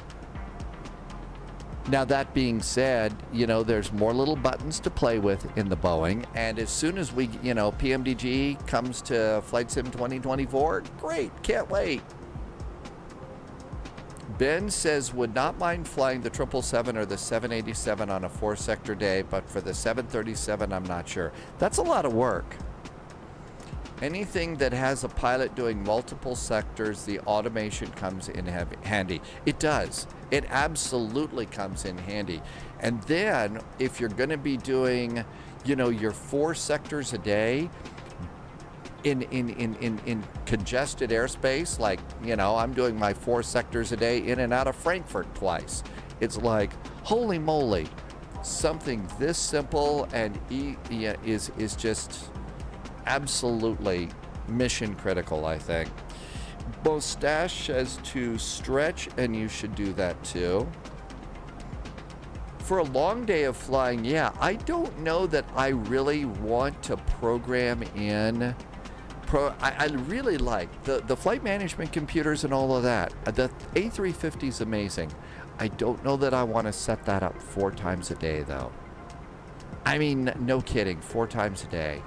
Speaker 1: now that being said, you know, there's more little buttons to play with in the Boeing. And as soon as we, you know, PMDG comes to Flight Sim 2024, great, can't wait. Ben says, would not mind flying the 777 or the 787 on a 4-sector day, but for the 737, I'm not sure. That's a lot of work. Anything that has a pilot doing multiple sectors, the automation comes in handy. It does. It absolutely comes in handy. And then if you're going to be doing, you know, your 4 sectors a day in congested airspace, like, you know, I'm doing my 4 sectors a day in and out of Frankfurt twice. It's like, holy moly, something this simple and is just absolutely mission critical, I think. Mustache says to stretch, and you should do that too. For a long day of flying, yeah, I don't know that I really want to program in. I really like the flight management computers and all of that. The A350 is amazing. I don't know that I want to set that up 4 times a day, though. I mean, no kidding, 4 times a day.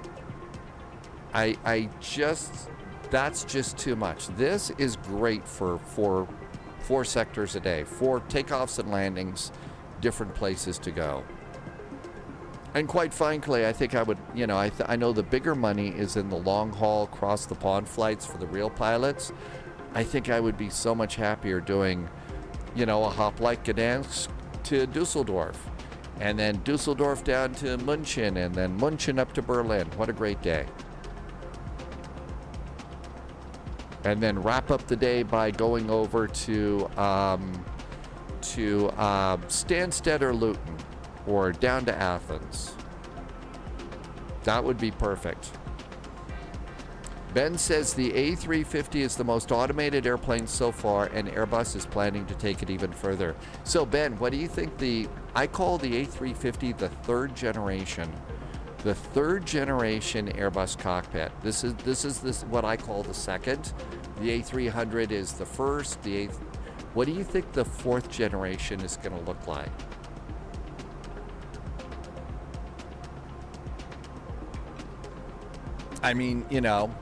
Speaker 1: I just, that's just too much. This is great for 4 sectors a day, 4 takeoffs and landings, different places to go. And quite frankly, I think I would, you know, I know the bigger money is in the long haul cross the pond flights for the real pilots. I think I would be so much happier doing, you know, a hop like Gdańsk to Düsseldorf, and then Düsseldorf down to München, and then München up to Berlin. What a great day. And then wrap up the day by going over to Stansted or Luton, or down to Athens. That would be perfect. Ben says the A350 is the most automated airplane so far, and Airbus is planning to take it even further. So Ben, what do you think I call the A350 the 3rd generation, the third generation Airbus cockpit. This is what I call the second. The A300 is the first. What do you think the fourth generation is going to look like? I mean, you know,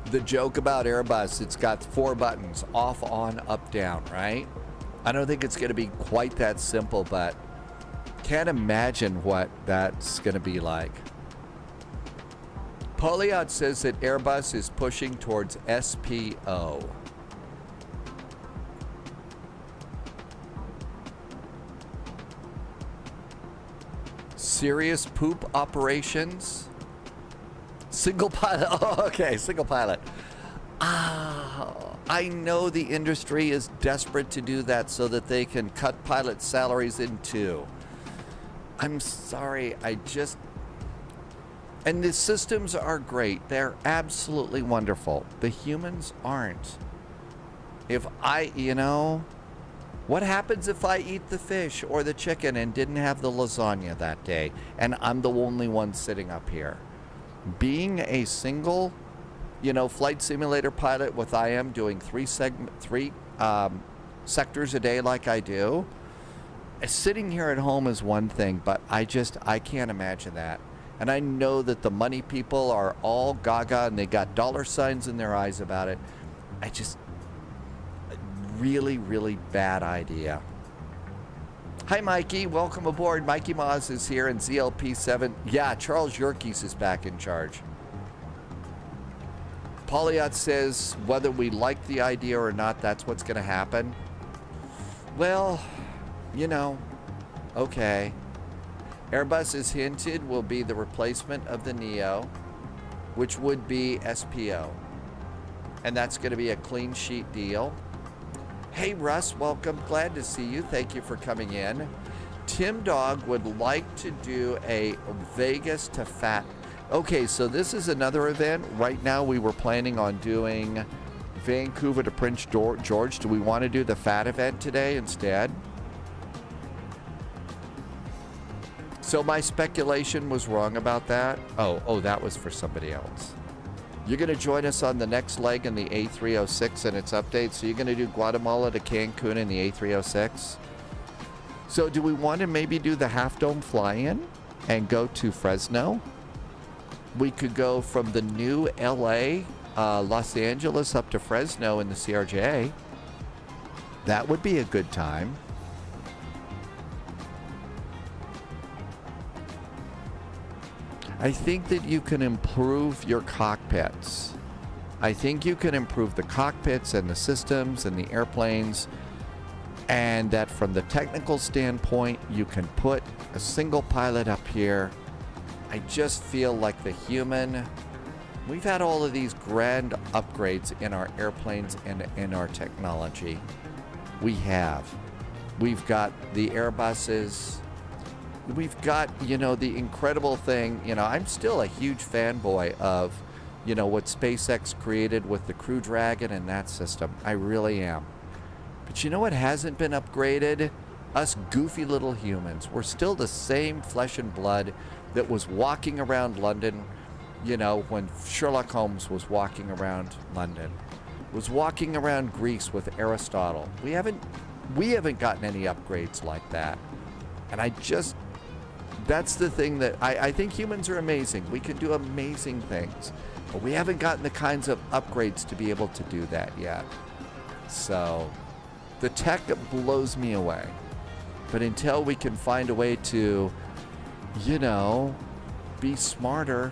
Speaker 1: the joke about Airbus, it's got 4 buttons, off, on, up, down, right? I don't think it's going to be quite that simple, but can't imagine what that's going to be like. Poliot says that Airbus is pushing towards SPO. Serious poop operations? Single pilot. Oh, okay, single pilot. I know the industry is desperate to do that so that they can cut pilot salaries in two. I'm sorry, and the systems are great. They're absolutely wonderful. The humans aren't. If what happens if I eat the fish or the chicken and didn't have the lasagna that day and I'm the only one sitting up here? Being a single, flight simulator pilot with IM doing three sectors a day like I do, sitting here at home is one thing, but I can't imagine that. And I know that the money people are all gaga and they got dollar signs in their eyes about it. Really, really bad idea. Hi, Mikey. Welcome aboard. Mikey Moz is here in ZLP7. Yeah, Charles Yerkes is back in charge. Poliot says whether we like the idea or not, that's what's going to happen. Well, okay. Airbus is hinted will be the replacement of the Neo, which would be SPO. And that's going to be a clean sheet deal. Hey, Russ, welcome. Glad to see you. Thank you for coming in. Tim Dog would like to do a Vegas to FAT. Okay, so this is another event. Right now we were planning on doing Vancouver to Prince George. Do we want to do the FAT event today instead? So my speculation was wrong about that. Oh, that was for somebody else. You're going to join us on the next leg in the A306 and its update. So you're going to do Guatemala to Cancun in the A306. So do we want to maybe do the Half Dome fly-in and go to Fresno? We could go from the new LA, Los Angeles up to Fresno in the CRJ. That would be a good time. I think that you can improve your cockpits. I think you can improve the cockpits and the systems and the airplanes, and that from the technical standpoint, you can put a single pilot up here. I just feel like the human, we've had all of these grand upgrades in our airplanes and in our technology. We have. We've got the Airbuses. We've got, the incredible thing, I'm still a huge fanboy of, what SpaceX created with the Crew Dragon and that system. I really am. But you know what hasn't been upgraded? Us goofy little humans. We're still the same flesh and blood that was walking around London, when Sherlock Holmes was walking around London. Was walking around Greece with Aristotle. We haven't gotten any upgrades like that. And that's the thing that I think humans are amazing. We can do amazing things, but we haven't gotten the kinds of upgrades to be able to do that yet. So the tech blows me away. But until we can find a way to, be smarter,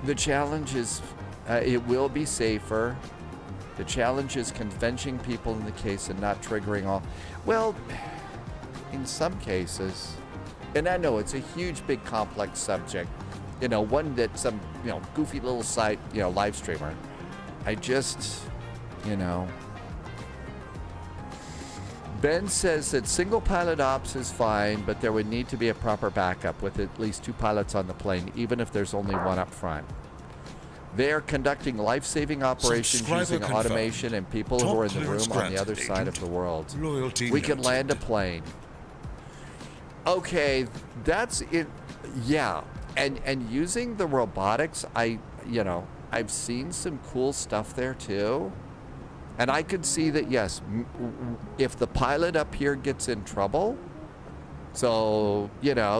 Speaker 1: the challenge is it will be safer. The challenge is convincing people in the case and not triggering all. Well, in some cases, and I know it's a huge, big, complex subject, one that some, goofy little site, live streamer. Ben says that single pilot ops is fine, but there would need to be a proper backup with at least 2 pilots on the plane, even if there's only one up front. They are conducting life-saving operations using automation and people who are in the room on the other side of the world. We can land a plane. Okay, that's it. Yeah, and using the robotics, I've seen some cool stuff there too, and I could see that. Yes, if the pilot up here gets in trouble, so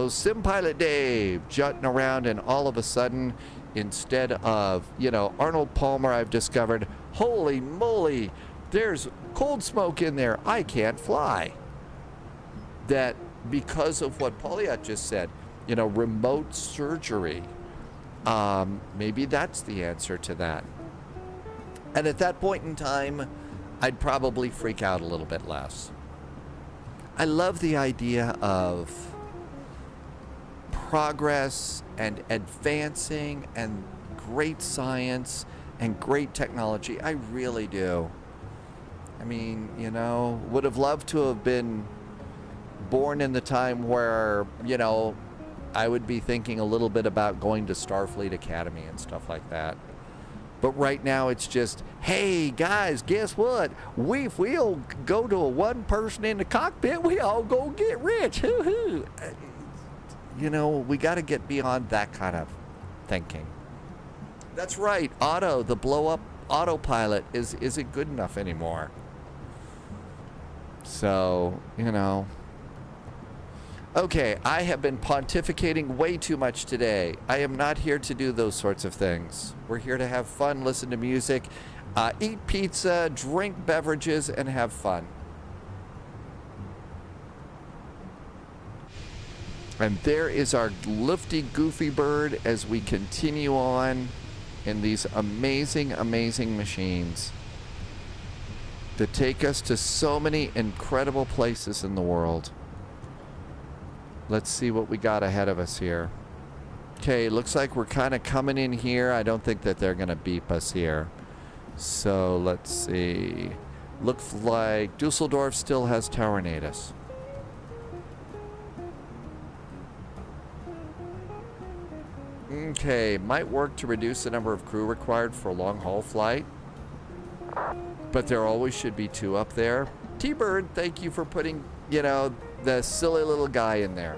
Speaker 1: Sim Pilot Dave jutting around, and all of a sudden, instead of Arnold Palmer, I've discovered, holy moly, there's cold smoke in there. I can't fly. That because of what Polyat just said, remote surgery, maybe that's the answer to that. And at that point in time, I'd probably freak out a little bit less. I love the idea of progress and advancing and great science and great technology. I really do. I mean, would have loved to have been born in the time where, I would be thinking a little bit about going to Starfleet Academy and stuff like that. But right now it's just, hey guys, guess what? If we all go to a one person in the cockpit, we all go get rich. Hoo-hoo. We got to get beyond that kind of thinking. That's right. The blow up autopilot isn't good enough anymore. So, Okay, I have been pontificating way too much today. I am not here to do those sorts of things. We're here to have fun, listen to music, eat pizza, drink beverages, and have fun. And there is our lifty, goofy bird as we continue on in these amazing, amazing machines that take us to so many incredible places in the world. Let's see what we got ahead of us here. Okay, looks like we're kind of coming in here. I don't think that they're going to beep us here. So let's see. Looks like Düsseldorf still has Tauronatus. Okay, might work to reduce the number of crew required for a long-haul flight. But there always should be 2 up there. T-Bird, thank you for putting, the silly little guy in there.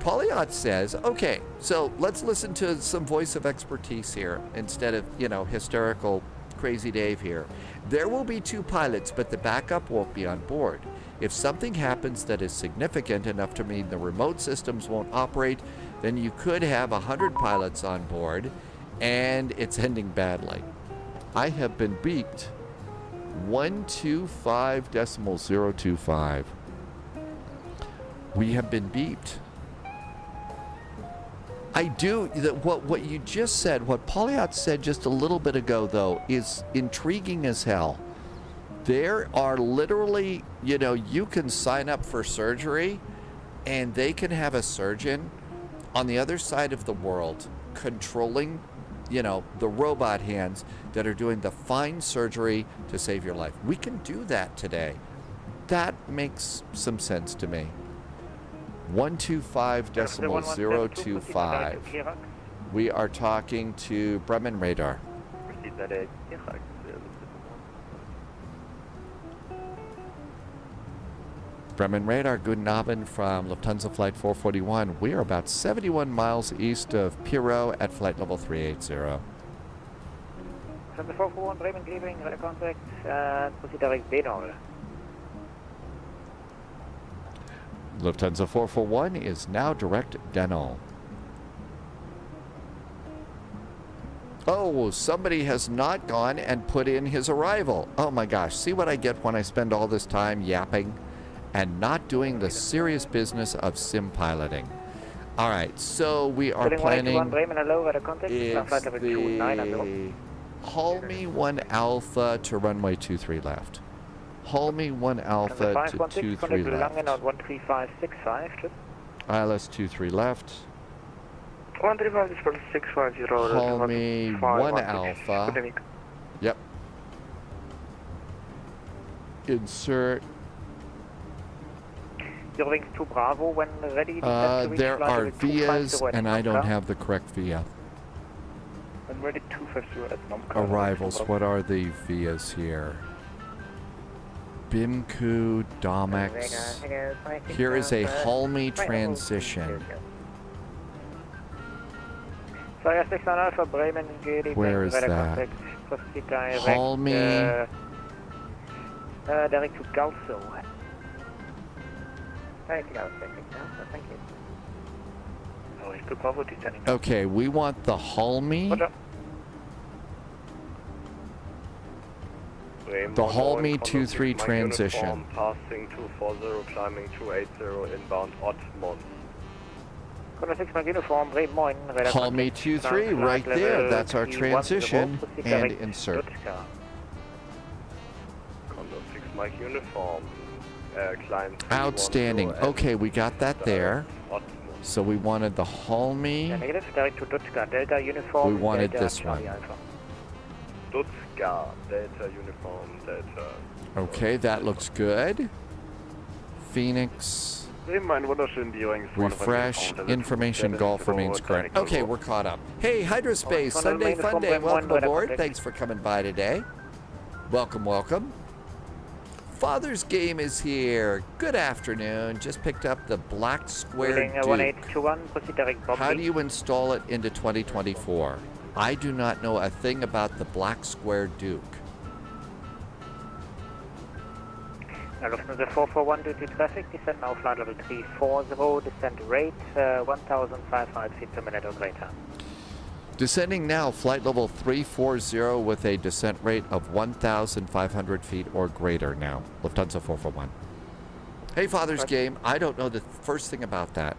Speaker 1: Polyot says, okay, so let's listen to some voice of expertise here instead of, hysterical crazy Dave here. There will be 2 pilots, but the backup won't be on board. If something happens that is significant enough to mean the remote systems won't operate, then you could have 100 pilots on board, and it's ending badly. I have been beeped. 125.025. We have been beeped. I do, what you just said, what Polyot said just a little bit ago, though, is intriguing as hell. There are literally, you can sign up for surgery, and they can have a surgeon on the other side of the world controlling, the robot hands that are doing the fine surgery to save your life. We can do that today. That makes some sense to me. 125.025. We are talking to Bremen Radar. Bremen Radar, guten Abend from Lufthansa Flight 441. We are about 71 miles east of Pirot at flight level 380.
Speaker 5: Lufthansa 441, Bremen clearing, radar contact, proceed direct Denol.
Speaker 1: Lufthansa 441 is now direct Denol. Oh, somebody has not gone and put in his arrival. Oh my gosh, see what I get when I spend all this time yapping and not doing the serious business of sim piloting. All right, so we are planning. It's the Hull Me 1 Alpha to runway 23 left. Hull Me 1 Alpha to 23 left. ILS 23 left.
Speaker 5: 135 is from 650.
Speaker 1: Hull Me 1 Alpha. Yep. Insert.
Speaker 5: Wings 2 Bravo when ready.
Speaker 1: There are VIAs, and I don't have the correct VIA.
Speaker 5: When ready, 250 at
Speaker 1: Arrivals, what are the VIAs here? Bimku Domex. Here is a Halmi transition. Where is that? Halmi.
Speaker 5: Direct to Galso. Thank you.
Speaker 1: Okay, we want the Halmi. The Halmi 23 transition.
Speaker 6: Passing 240, climbing 280, inbound Otmont.
Speaker 1: Halmi 23 right there. That's our transition. And insert.
Speaker 6: Condor 6 Mike uniform. Climb
Speaker 1: Outstanding. Okay, we got that there. So we wanted the Halmi. We wanted this one.
Speaker 6: Stuttgart, Delta uniform, Delta.
Speaker 1: Okay, that looks good. Phoenix. Refresh. Information golf remains correct. Okay, we're caught up. Hey, Hydraspace, Sunday Fun Day. Welcome aboard. Thanks for coming by today. Welcome, welcome. Father's Game is here. Good afternoon. Just picked up the Black Square Duke. How do you install it into 2024? I do not know a thing about the Black Square Duke.
Speaker 5: Lufthansa 441 due to traffic, descent now flight level 340, descent rate 1,500 feet per minute or greater.
Speaker 1: Descending now, flight level 340 with a descent rate of 1,500 feet or greater now. Lufthansa 441. Hey, Father's Game. I don't know the first thing about that.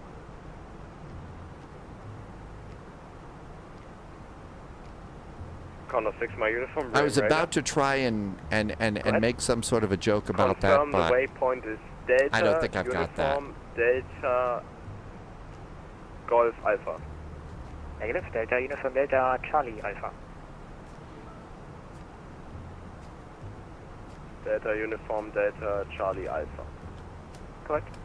Speaker 6: Condor 6 my uniform.
Speaker 1: I was about to try and make some sort of a joke about that,
Speaker 6: Confirm
Speaker 1: but
Speaker 6: the waypoint is Delta,
Speaker 1: I don't think I've got that.
Speaker 6: Delta Golf Alpha.
Speaker 5: Negative, Delta uniform, Delta Charlie Alpha.
Speaker 6: Delta uniform, Delta Charlie Alpha.
Speaker 5: Correct.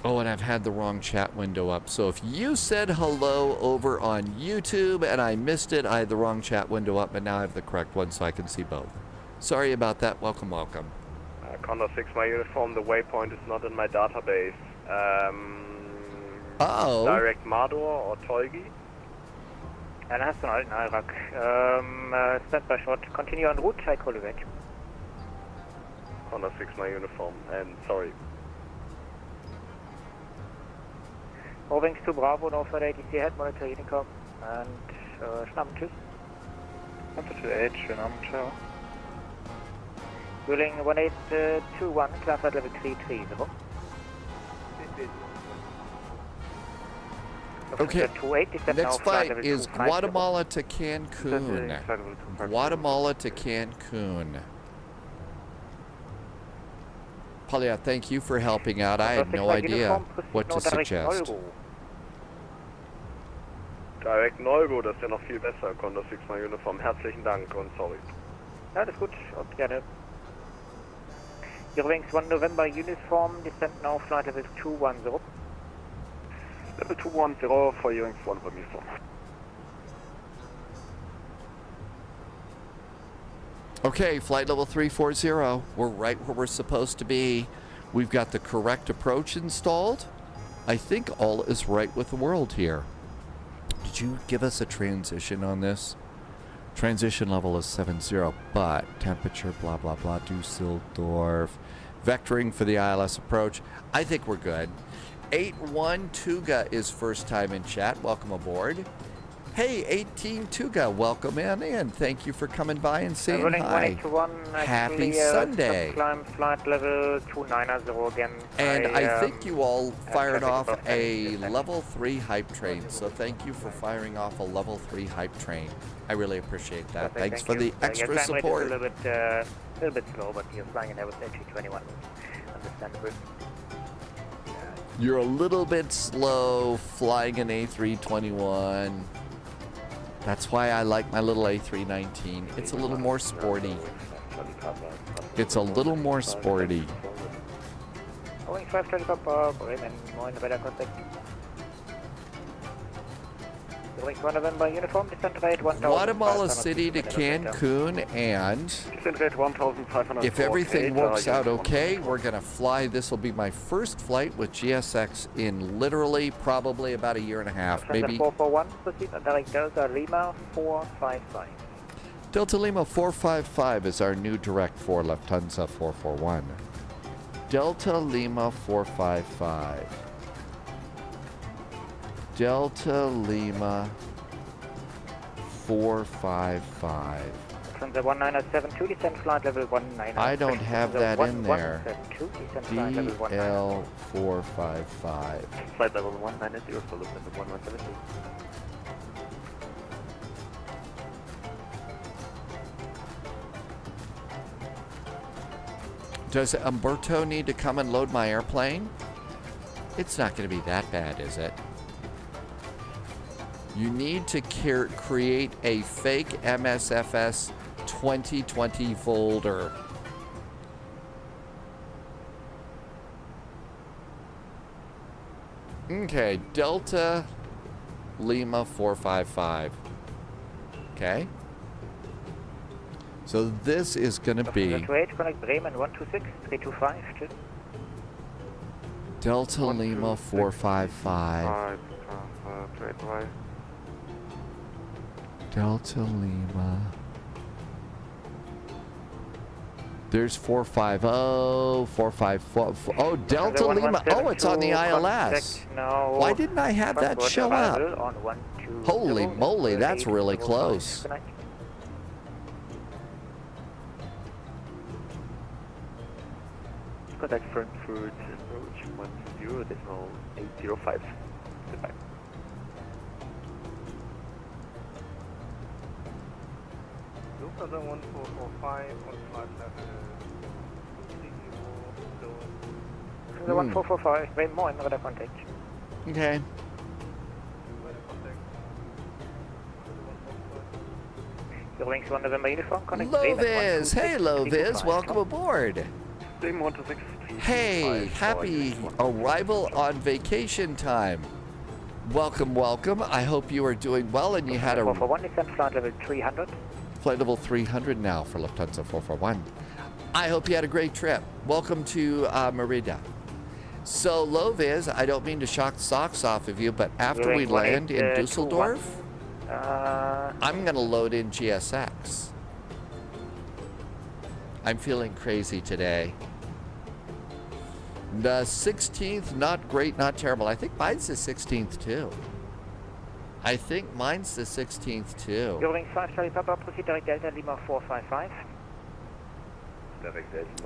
Speaker 1: Oh, and I've had the wrong chat window up. So if you said hello over on YouTube and I missed it, I had the wrong chat window up, but now I have the correct one so I can see both. Sorry about that. Welcome, welcome.
Speaker 6: Condor 6 my uniform, the waypoint is not in my database.
Speaker 1: Uh-oh.
Speaker 6: Direct Mador or Tolgi?
Speaker 5: And hast du einen alten Irak. Stand by short. Continue en route, I call you back.
Speaker 6: Condor 6 my uniform, and sorry.
Speaker 5: Wings to Bravo, no further ATC head, monitor Unicom, and Schnappen, tschüss.
Speaker 4: Number 28, schönen Abend, ciao.
Speaker 5: Ruling 1821, climb flight level 330.
Speaker 1: Okay, next flight is Guatemala to Cancun. Guatemala to Cancun. Palia, thank you for helping out. I had no idea what to suggest.
Speaker 6: Direct Neugo, das ist ja noch viel besser. Condor 6 my uniform. Herzlichen Dank und sorry.
Speaker 5: Ja, das ist gut und gerne. Eurowings 1 November uniform, descent now flight level 210.
Speaker 4: Level 210 for Eurowings 1 November uniform.
Speaker 1: Okay, flight level 340. We're right where we're supposed to be. We've got the correct approach installed. I think all is right with the world here. Did you give us a transition on this? Transition level is 70, but temperature, blah, blah, blah, Düsseldorf. Vectoring for the ILS approach. I think we're good. 81 Tuga is first time in chat. Welcome aboard. Hey, 18 Tuga, welcome in. Thank you for coming by and saying hi. Happy Sunday.
Speaker 5: Climb flight level 290 again.
Speaker 1: And I think you all fired off a level 3 hype train. So thank you for firing off a level 3 hype train. I really appreciate that.
Speaker 5: Okay,
Speaker 1: Thanks for the extra support.
Speaker 5: A little bit slow, but you're flying in there with A321. Understandable.
Speaker 1: You're a little bit slow flying an A321. That's why I like my little A319. It's a little more sporty. It's a little more sporty.
Speaker 5: Going 5 Papa, Bremen, moin, weiter Contact. Wings 1 November uniform, descent rate 1,500.
Speaker 1: Guatemala City to Cancun, and
Speaker 4: Descent rate 1,500.
Speaker 1: if everything works out okay, we're going to fly. This will be my first flight with GSX in literally probably about a year and a half, maybe.
Speaker 5: 441, proceed at direct Delta Lima 455.
Speaker 1: Delta Lima 455 is our new direct for Lufthansa 441. Delta Lima 455. Delta Lima 455.
Speaker 5: From the 1972, descent flight level 19.
Speaker 1: I don't have that in there.
Speaker 5: 1172, descent flight level 19.
Speaker 1: DL 455.
Speaker 5: Flight level 190 for Lufthansa 1172.
Speaker 1: Does Umberto need to come and load my airplane? It's not going to be that bad, is it? You need to create a fake MSFS 2020 folder. Okay, Delta Lima 455. Okay. So this is going to be
Speaker 5: Connect Bremen 126 325.
Speaker 1: Delta Lima 455. Delta Lima. There's 450, 454. Oh, Delta Lima. Oh, it's on the ILS. Why didn't I have that show up? Holy moly, that's really close.
Speaker 5: Contact Frankfurt approach 10.805. Goodbye.
Speaker 6: Lufthansa 1445 on flight level 30.
Speaker 5: The 1445, very more in radar contact.
Speaker 1: Okay.
Speaker 5: Wings 1 November uniform, connect Bremen
Speaker 1: Loviz, hey Loviz, welcome aboard.
Speaker 4: Bremen 126.
Speaker 1: Hey, happy arrival on vacation time. Welcome, welcome. I hope you are doing well and you had a
Speaker 5: 441, descent flight level 300.
Speaker 1: flight level 300 now for Lufthansa 441. I hope you had a great trip. Welcome to Merida. So Loviz, I don't mean to shock the socks off of you, but after we land in Düsseldorf, I'm going to load in GSX. I'm feeling crazy today. The 16th, not great, not terrible. I think mine's the 16th too. I think mine's the 16th too.
Speaker 5: Wings 5 Charlie Papa, proceed direct Delta Lima 455.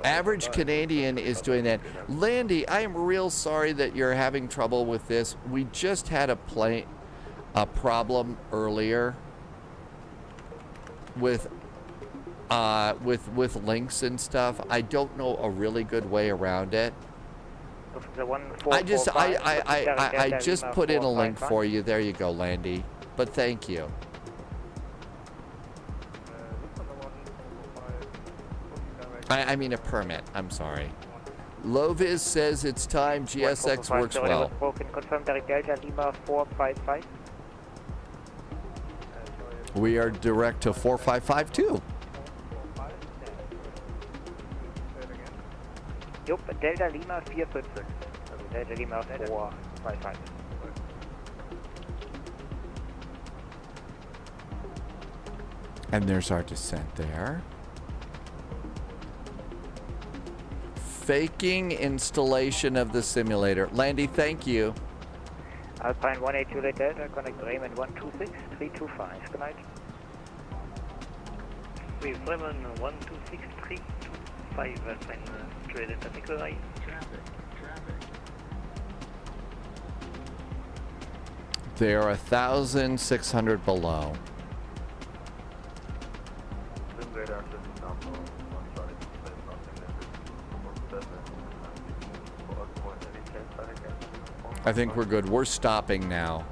Speaker 1: Average Canadian is doing that. Landy, I am real sorry that you're having trouble with this. We just had a problem earlier with links and stuff. I don't know a really good way around it. I just put in a link for you. There you go, Landy. But thank you. I mean a permit. I'm sorry. Loviz says it's time. GSX works well.
Speaker 5: Confirm direct Delta Lima 455.
Speaker 1: We are direct to 455 too.
Speaker 5: Yup, Delta Lima 456. Delta Lima 455.
Speaker 1: And there's our descent there. Faking installation of the simulator. Landy, thank you.
Speaker 5: Alpine 182 late Delta, connect Bremen 126 325. Good night.
Speaker 3: With Bremen 126 325, Alpine straight Delta, Nikolai.
Speaker 1: They are 1,600 below. I think we're good. We're stopping now.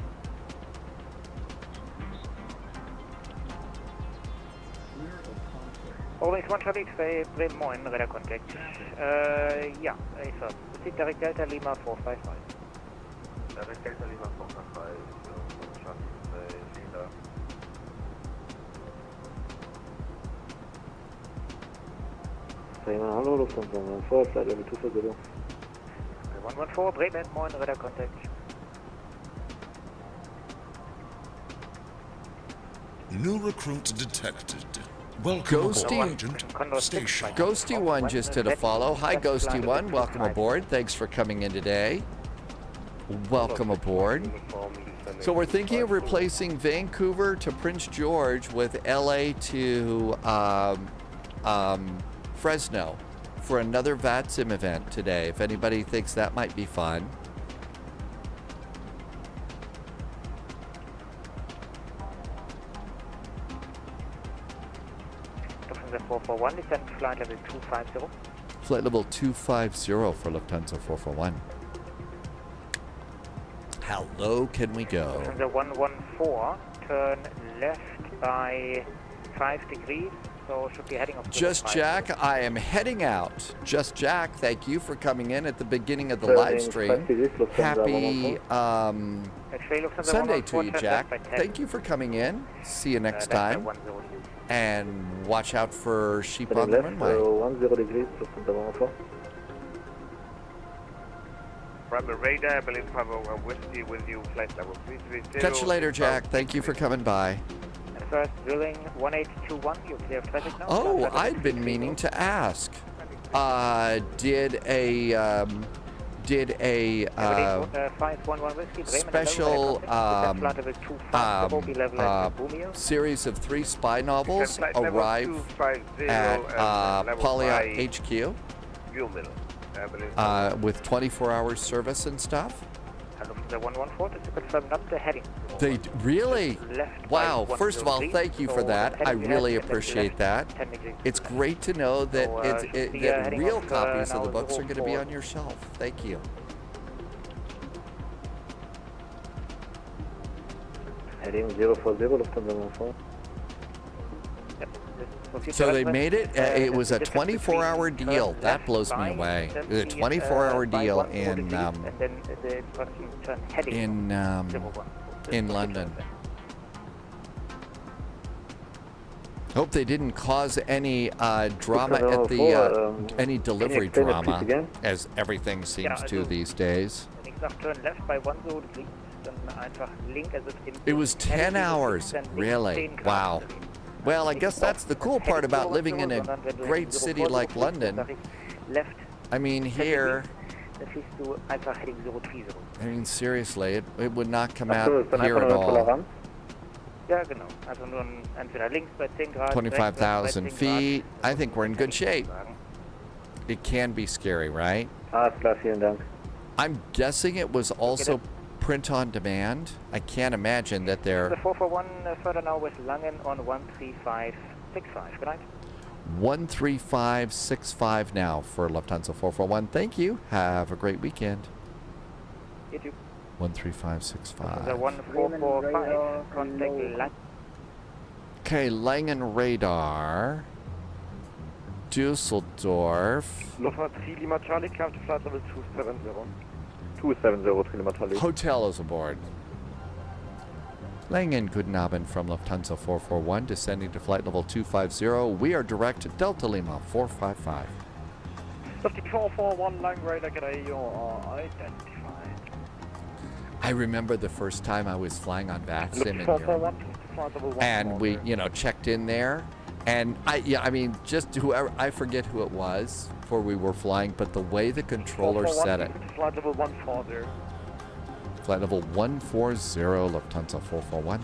Speaker 5: Always 1 Charlie, Bremen in radar contact. Yeah, so proceed direct Delta Lima 455.
Speaker 6: Direct Delta Lima 455,
Speaker 5: Hello, Lufthansa 114, flight level 240.
Speaker 8: 114, Bremen, moin, radar contact.
Speaker 2: New recruit detected. Welcome
Speaker 1: Ghosty.
Speaker 2: aboard, Agent. Stay sharp.
Speaker 1: Ghosty One just did a follow. Hi, Ghosty One. Welcome aboard. Thanks for coming in today. Welcome aboard. So we're thinking of replacing Vancouver to Prince George with LA to Fresno for another VATSIM event today. If anybody thinks that might be fun.
Speaker 8: Lufthansa 441, descend flight level 250.
Speaker 1: Flight level 250 for Lufthansa 441. How low can we go?
Speaker 8: Lufthansa 114, turn left by 5 degrees, so should be heading off.
Speaker 1: Just Jack, I am heading out. Just Jack, thank you for coming in at the beginning of the live stream. Happy Sunday to you, Jack. Thank you for coming in. See you next time. And watch out for sheep on the runway.
Speaker 5: 10 degrees, Lufthansa 114.
Speaker 6: From the radar, I believe Bravo Whiskey with you, flight level 330.
Speaker 1: Catch you later, Jack. Thank you for coming by.
Speaker 8: And first, drilling 1821, you clear traffic now.
Speaker 1: Oh, I'd been meaning to ask. Did a special series of 3 spy novels arrive at Polyot HQ with 24 hours service and stuff?
Speaker 8: The 114 to confirm not the heading.
Speaker 1: They really? Wow. First of all, thank you for that. I really appreciate that. It's great to know that that real copies of the books are going to be on your shelf. Thank you.
Speaker 5: Heading 040, Lufthansa 14.
Speaker 1: So they made it. It was a 24-hour deal. That blows me away. It was a 24-hour deal in London. Hope they didn't cause any drama at the any delivery drama, as everything seems to these days. It was 10 hours. Really? Wow. Well, I guess that's the cool part about living in a great city like London. I mean, here, I mean, seriously, it would not come out here at all. 25,000 feet. I think we're in good shape. It can be scary, right? I'm guessing it was also print on demand. I can't imagine that they're...
Speaker 8: The 441 further now with Langen on 13565. Good night.
Speaker 1: 13565 now for Lufthansa 441. Thank you. Have a great weekend.
Speaker 8: You too.
Speaker 1: 13565.
Speaker 8: The 1445, contact Langen.
Speaker 1: Okay, Langen radar. Düsseldorf.
Speaker 6: Lufthansa 3 Lima Charlie, climb to flight level 270. 270, 3 Lima Charlie.
Speaker 1: Hotel is aboard. Langen, guten Abend from Lufthansa 441, descending to flight level 250. We are direct to Delta Lima 455.
Speaker 6: Lufty 441, Langen radar, g'day, you are identified.
Speaker 1: I remember the first time I was flying on VATSIM in Europe, and we, checked in there, and I mean, just whoever, I forget who it was before we were flying, but the way the controller said it.
Speaker 6: Flight level 140.
Speaker 1: Flight level 140, Lufthansa 441.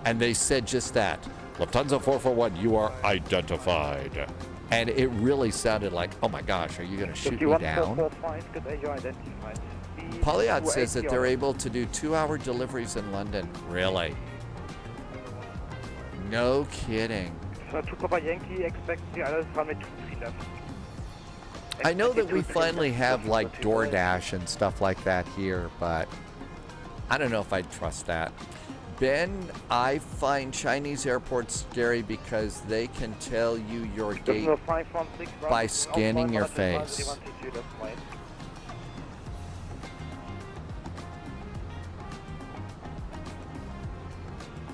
Speaker 1: And they said just that. Lufthansa 441, you are identified. And it really sounded like, oh my gosh, are you going to shoot me down? Polyot says that they're able to do 2-hour deliveries in London. Really? No kidding. I know that we finally have like DoorDash and stuff like that here, but I don't know if I'd trust that. Ben, I find Chinese airports scary because they can tell you your gate by scanning your face.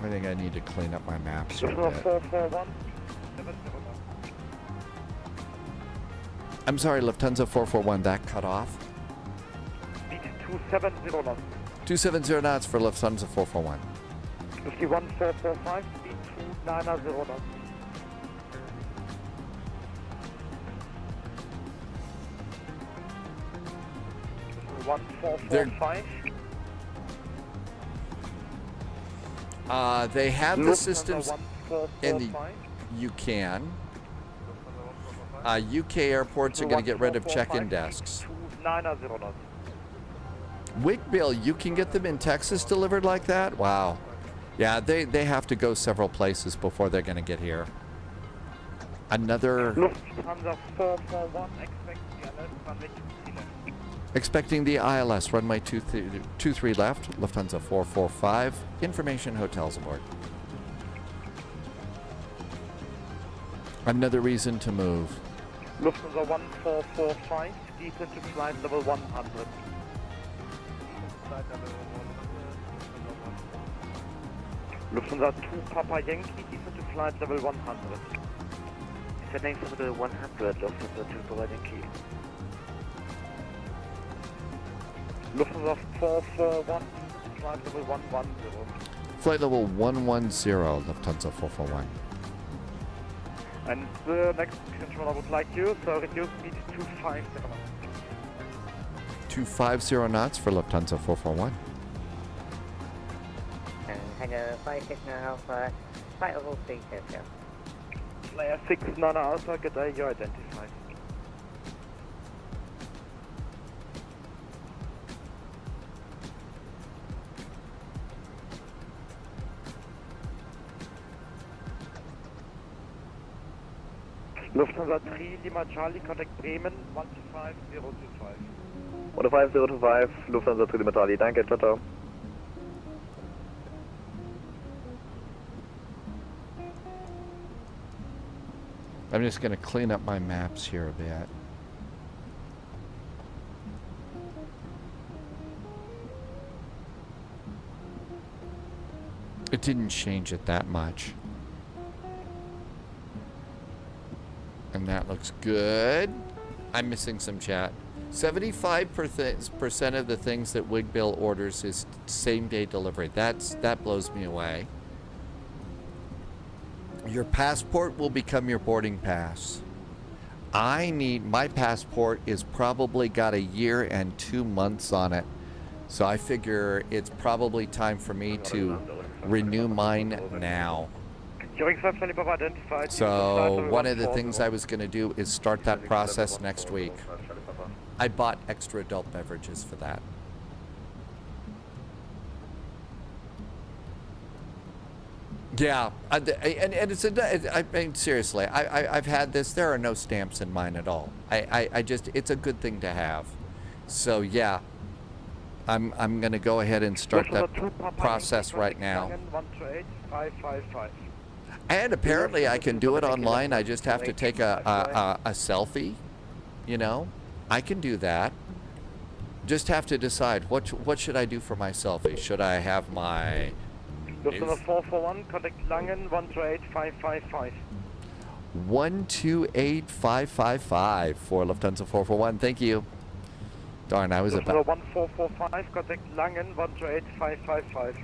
Speaker 1: I think I need to clean up my maps here a
Speaker 8: Lufthansa
Speaker 1: bit.
Speaker 8: 441.
Speaker 1: I'm sorry, Lufthansa 441, that cut off.
Speaker 8: Speed 270 knots.
Speaker 1: 270 knots for Lufthansa 441.
Speaker 8: 51445, speed 290 knots. One four four five.
Speaker 1: They have the systems in the...
Speaker 8: 1445.
Speaker 1: You can. UK airports are going to get rid of check-in desks.
Speaker 8: 290 knots.
Speaker 1: Wickbill, you can get them in Texas delivered like that? Wow. Yeah, they have to go several places before they're going to get here. Another...
Speaker 8: Lufthansa 441, expecting the alert, runway 23 left.
Speaker 1: Expecting the ILS, runway 23 left, Lufthansa 445, information hotels aboard. Another reason to move.
Speaker 8: Lufthansa 1445, descend to flight level 100. Lufthansa 2 Papa Yankee, descend to flight level 100. Descending from the 100, Lufthansa 2 Papa Yankee. Lufthansa 441, flight level 110.
Speaker 1: Flight level 110, Lufthansa 441.
Speaker 8: And the next control I would like you, so reduce speed to 250 knots.
Speaker 1: 250 knots for Lufthansa 441.
Speaker 9: Hangar 56 Alpha, flight level 350.
Speaker 8: Player 6 Nana Alpha, Gdańsk, you're identified. Lufthansa 3 Lima Charlie, contact Bremen 125025.
Speaker 6: 15025, Lufthansa 3 Lima Charlie, danke, ciao, ciao.
Speaker 1: I'm just going to clean up my maps here a bit. It didn't change it that much. And that looks good. I'm missing some chat. 75% of the things that Wigbill orders is same-day delivery. That blows me away. Your passport will become your boarding pass. My passport is probably got a year and 2 months on it. So I figure it's probably time for me to renew mine now. So one of the things I was going to do is start that process next week. I bought extra adult beverages for that. Yeah, and it's I mean, seriously, I've had this. There are no stamps in mine at all. I just, it's a good thing to have. So yeah, I'm gonna go ahead and start that process right now. And apparently I can do it online. I just have to take a selfie. You know, I can do that. Just have to decide what should I do for my selfie. Should I have my
Speaker 8: Lufthansa 441, contact Langen 128555.
Speaker 1: 128555 for Lufthansa 441. Thank you. Darn, I was
Speaker 8: Lufthansa
Speaker 1: about
Speaker 8: 1445, contact Langen 128555.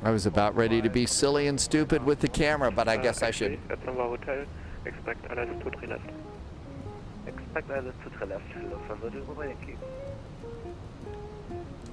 Speaker 1: I was about ready to be silly and stupid with the camera, but I guess I should.
Speaker 6: At Summer Hotel, expect ILS 23 left.
Speaker 5: Expect ILS 23 left, Lufthansa 2 Papa Yankee.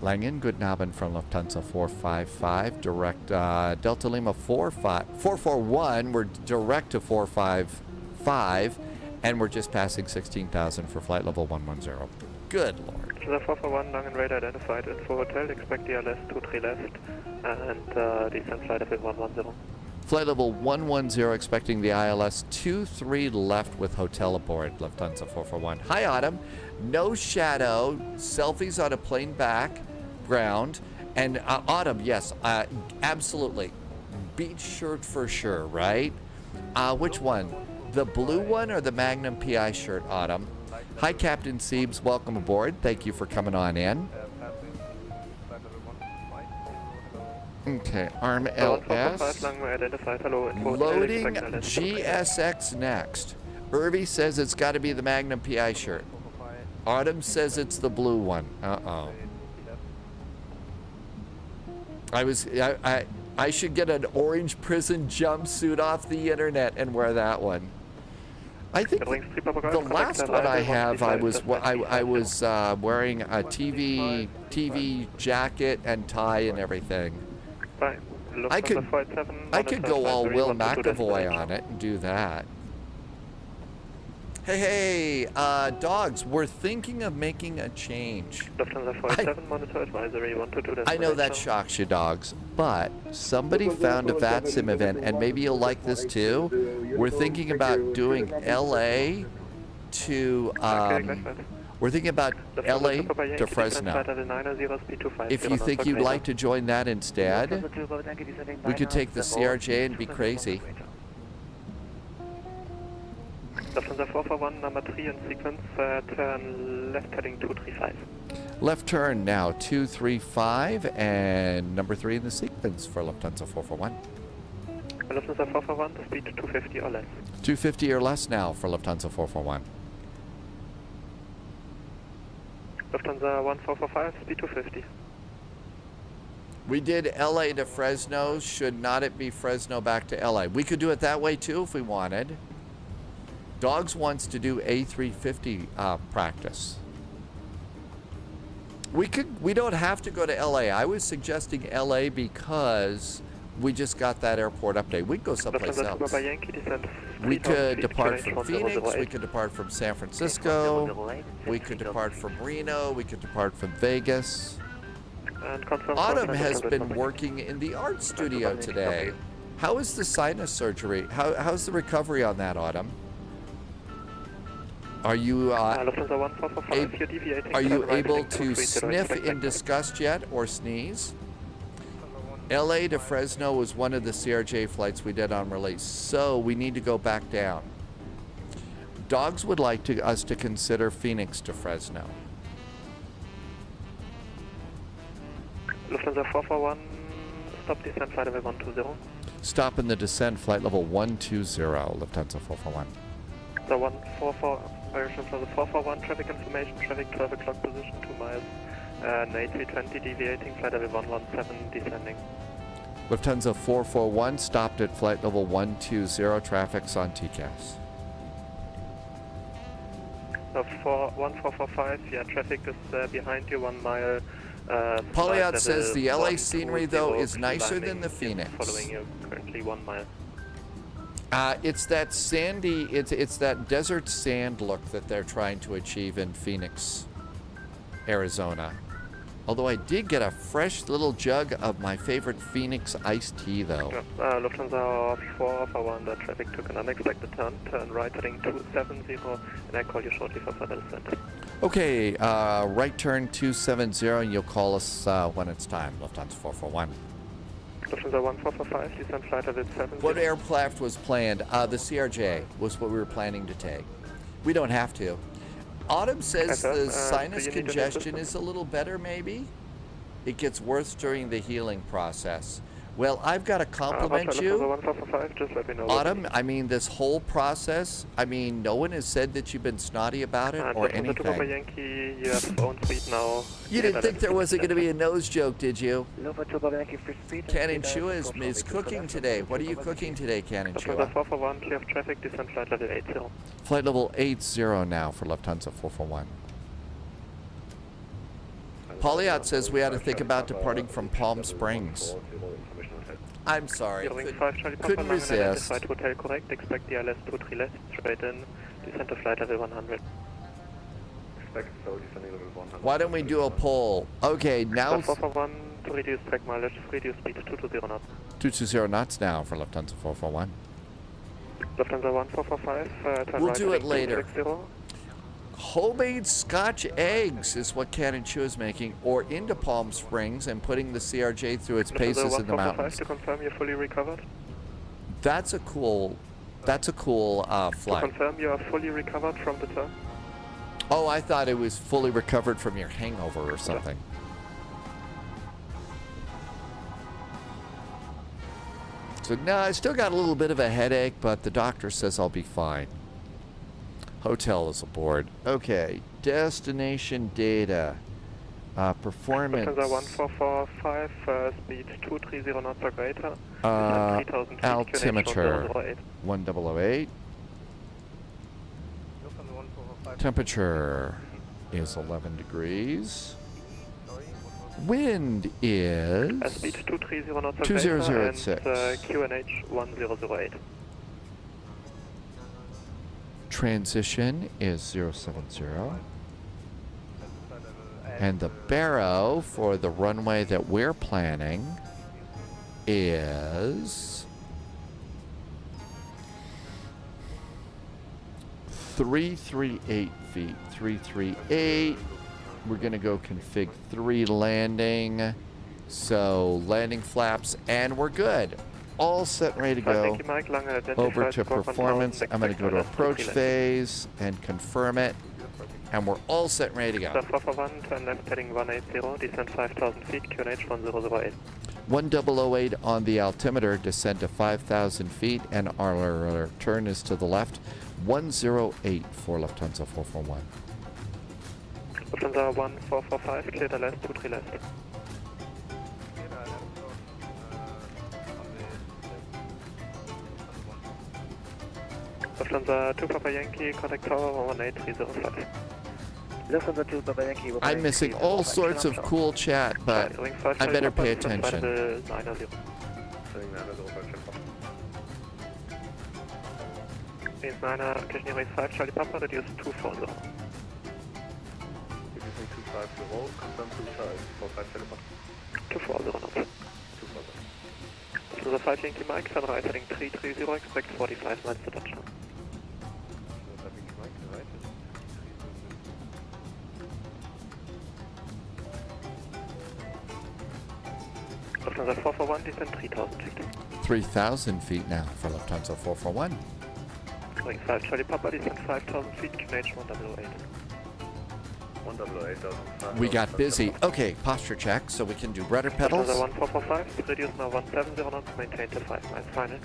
Speaker 1: Langen, guten Abend from Lufthansa 455, direct Delta Lima 441, we're direct to 455, and we're just passing 16,000 for flight level 110. Good Lord.
Speaker 6: The 441, Langen radar identified, info hotel, expect ILS 23 left, and descent flight level 110.
Speaker 1: Flight level 110, expecting the ILS 23 left with hotel aboard, Lufthansa 441. Hi Autumn, no shadow, selfies on a plain background, and Autumn, yes, absolutely, beach shirt for sure, right? Which one? The blue one or the Magnum PI shirt, Autumn? Hi Captain Siebes, welcome aboard, thank you for coming on in. Okay, ARM
Speaker 3: 145
Speaker 1: LS.
Speaker 3: Longway identified. Hello, info,
Speaker 1: Loading
Speaker 3: expect LS.
Speaker 1: GSX next. Irvi says it's got to be the Magnum PI shirt. Autumn says it's the blue one. Uh-oh. I should get an orange prison jumpsuit off the internet and wear that one. I think the last one I have, I was wearing a TV jacket and tie and everything. I could go all Will McAvoy on it and do that. Hey, dogs, we're thinking of making a change. I know that shocks you, dogs, but somebody found a VATSIM event, and maybe you'll like this too. We're thinking about doing LA to, we're thinking about LA to Fresno. If you think you'd like to join that instead, we could take the CRJ and be crazy.
Speaker 3: Lufthansa 441, number 3 in sequence, turn left heading 235.
Speaker 1: Left turn now 235 and number 3 in the sequence for Lufthansa 441.
Speaker 3: Lufthansa 441, the speed 250 or less.
Speaker 1: 250 or less now for Lufthansa 441.
Speaker 3: Lufthansa 1445, speed 250.
Speaker 1: We did LA to Fresno. Should not it be Fresno back to LA? We could do it that way too if we wanted. Dogs wants to do A350 practice. We don't have to go to LA. I was suggesting LA because we just got that airport update. We could go someplace else. We could depart from Phoenix. We could depart from San Francisco. We could depart from Reno. We could depart from Vegas. Autumn has been working in the art studio today. How is the sinus surgery? How's the recovery on that, Autumn? Are you able to sniff in disgust yet or sneeze? LA to Fresno was one of the CRJ flights we did on release, so we need to go back down. Dogs would like us to consider Phoenix to Fresno.
Speaker 3: Lufthansa 441, stop descent flight level 120.
Speaker 1: Stop in the descent flight level 120, Lufthansa 441.
Speaker 3: The 144, version for the 441, traffic information, traffic 12 o'clock position, 2 miles, and A320 deviating, flight level 117 descending.
Speaker 1: Lufthansa 441 stopped at flight level 120, traffic's on TCAS.
Speaker 3: So 1445, yeah, traffic is behind you 1 mile.
Speaker 1: Polyot says the LA scenery though is nicer than the Phoenix.
Speaker 3: Following you currently 1 mile.
Speaker 1: It's that sandy, it's that desert sand look that they're trying to achieve in Phoenix, Arizona. Although I did get a fresh little jug of my favorite Phoenix iced tea though.
Speaker 3: Lufthansa 441, the traffic took an unexpected turn right heading 270, and I call you shortly for further descent.
Speaker 1: Okay, right turn 270, and you'll call us when it's time, Lufthansa 441.
Speaker 3: Lufthansa 1445, descent flight level 70.
Speaker 1: What aircraft was planned? The CRJ was what we were planning to take. We don't have to. Autumn says the sinus congestion is a little better, maybe? It gets worse during the healing process. Well, I've got to compliment you, Autumn. I mean, this whole process, I mean, no one has said that you've been snotty about it or anything. You didn't think there wasn't going to be a nose joke, did you? Cannon Chua is cooking today. What are you cooking today, Cannon Chua? Flight level 80 now for Lufthansa 441. Polyot says we ought to think about departing from Palm Springs. I'm sorry, couldn't resist.
Speaker 3: Hotel correct, expect the ILS 23 left, straight in, descent to flight level 100.
Speaker 1: Why don't we do a poll? Okay, now...
Speaker 3: 441 to reduce track mileage, reduce speed 220 knots.
Speaker 1: 220 knots now for Lufthansa 441.
Speaker 3: Lufthansa 1445, turn
Speaker 1: we'll
Speaker 3: right
Speaker 1: do it later.
Speaker 3: 260.
Speaker 1: Homemade Scotch eggs is what Cannon Chua is making, or into Palm Springs and putting the CRJ through its paces in the mountains.
Speaker 3: To confirm you're fully recovered.
Speaker 1: That's a cool flight.
Speaker 3: To confirm you are fully recovered from the turn.
Speaker 1: Oh, I thought it was fully recovered from your hangover or something. So no, I still got a little bit of a headache, but the doctor says I'll be fine. Hotel is aboard. Okay, destination data. Performance.
Speaker 10: Lufthansa 1445, speed 230 knots or greater. 3000 feet,
Speaker 1: Altimeter 1008. Temperature is 11 degrees. Wind is
Speaker 10: speed 230 knots or
Speaker 1: 2006.
Speaker 10: greater and QNH 1008.
Speaker 1: Transition is 070. And the baro for the runway that we're planning is 338 feet. 338. We're going to go config 3 landing. So landing flaps, and we're good. All set and ready to go. Over to performance. I'm going to go to approach phase and confirm it. And we're all set and ready to go.
Speaker 10: 441, turn left heading 180, descend 5,000 feet, QNH 1008.
Speaker 1: 1008 on the altimeter, descend to 5,000 feet, and our turn is to the left. 108 for Lufthansa 441.
Speaker 10: Lufthansa 1445, clear the left, 23 left. Lufthansa 2 Papa Yankee, contact tower 18305.
Speaker 8: Lufthansa 2 Papa Yankee.
Speaker 1: I'm missing all sorts of cool chat, but I better pay attention.
Speaker 10: Means 9er, Kirchen race 5, Charlie Papa, reduce 240.
Speaker 6: Reducing 250, confirm 25, 45 Charlie Papa.
Speaker 10: 240 knots. 240. Lufthansa 5 Yankee Mike, turn right heading 330, expect 45 miles to touchdown. Lufthansa 441, descend 3,000 feet.
Speaker 1: 3,000 feet now for Lufthansa 441.
Speaker 10: Ring 5 Charlie Papa, descend 5,000 feet, QNH 1008.
Speaker 6: 108.
Speaker 1: We got busy. Okay, posture check, so we can do rudder pedals.
Speaker 10: Lufthansa 1445, reduce now 170 knots, maintain to 5 miles final.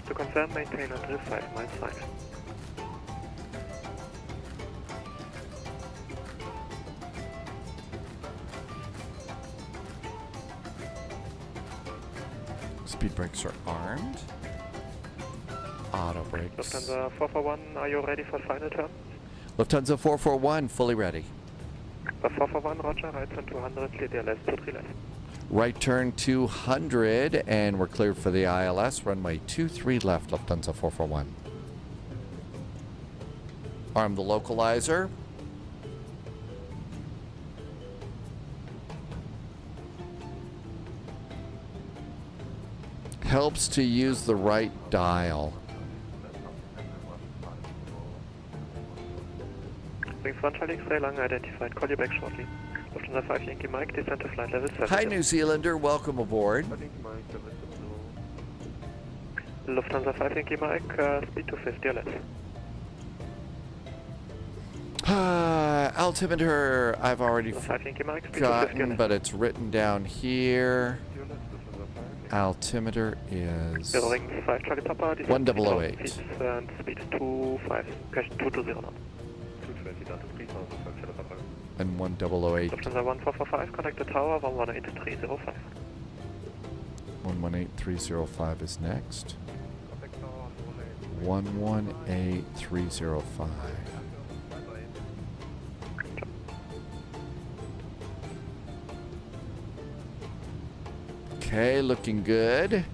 Speaker 10: To confirm, maintain until 5 miles final.
Speaker 1: Speed brakes are armed. Auto brakes.
Speaker 10: Lufthansa 441, are you ready for final turn?
Speaker 1: Lufthansa 441, fully ready.
Speaker 10: 441, roger, right turn 200, clear the ILS 23 left.
Speaker 1: Right turn 200, and we're cleared for the ILS. Runway 23 left, Lufthansa 441. Arm the localizer. Helps to use the right dial.
Speaker 10: Wings 1 Charlie X-ray, long identified, call you back shortly. Lufthansa 5 Yankee Mike, descend to flight level 7.
Speaker 1: Hi, New Zealander. Welcome aboard.
Speaker 10: Lufthansa 5 Yankee Mike, speed 250 or less.
Speaker 1: Altimeter, I've already
Speaker 10: 5 Yankee Mike, speed 250 or
Speaker 1: gotten,
Speaker 10: less.
Speaker 1: but it's written down here. Altimeter is
Speaker 10: Ring 5 Charlie Papa, descend
Speaker 1: 1008.
Speaker 10: feet, and speed 25, question 220 knots.
Speaker 6: 220 down to 3000, Charlie Papa.
Speaker 1: And 1008.
Speaker 10: Lufthansa 1445, contact the tower 118305.
Speaker 1: 118305 is next.
Speaker 6: Contact tower
Speaker 1: 118305. Okay, looking good.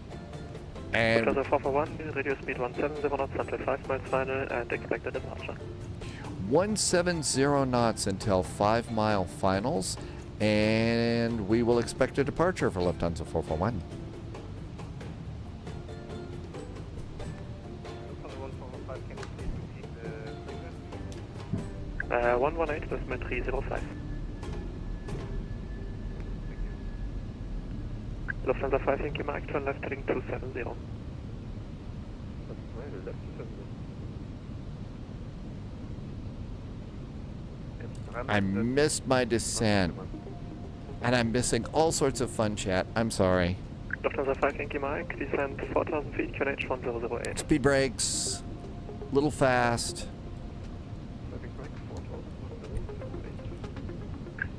Speaker 1: And
Speaker 10: Lufthansa 441, reduce speed 170 knots until 5 miles final and expect a departure.
Speaker 1: 170 knots until 5 mile finals, and we will expect a departure for Lufthansa 441.
Speaker 10: 118, decimal 305. Lufthansa 5 Yankee Mike, turn left heading 270.
Speaker 1: I missed my descent. And I'm missing all sorts of fun chat. I'm sorry.
Speaker 10: Lufthansa 5 Yankee Mike, descent 4,000 feet, QNH 1008.
Speaker 1: Speed brakes. Little fast.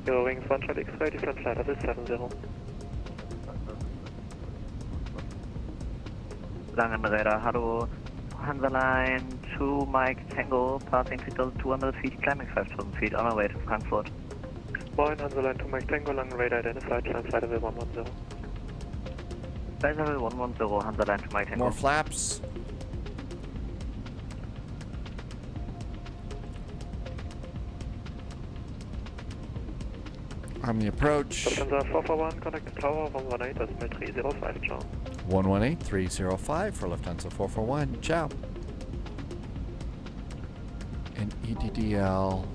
Speaker 10: Euro wings 1 Charlie X-ray, descent flight level 70.
Speaker 8: Langen Radar, hallo. Hansa Line 2 Mike Tango, passing 3,200 feet, climbing 5,000 feet, on our way to Frankfurt.
Speaker 10: Moin, Hansa Line 2 Mike Tango, Langen Radar identified, climb flight level 110.
Speaker 8: Flight level 110, Hansa Line 2 Mike Tango.
Speaker 1: More flaps. On the approach.
Speaker 10: Lufthansa 441, contact the tower 118, decimal 305, ciao.
Speaker 1: 118-305 for Lufthansa 441. Ciao. And EDDL.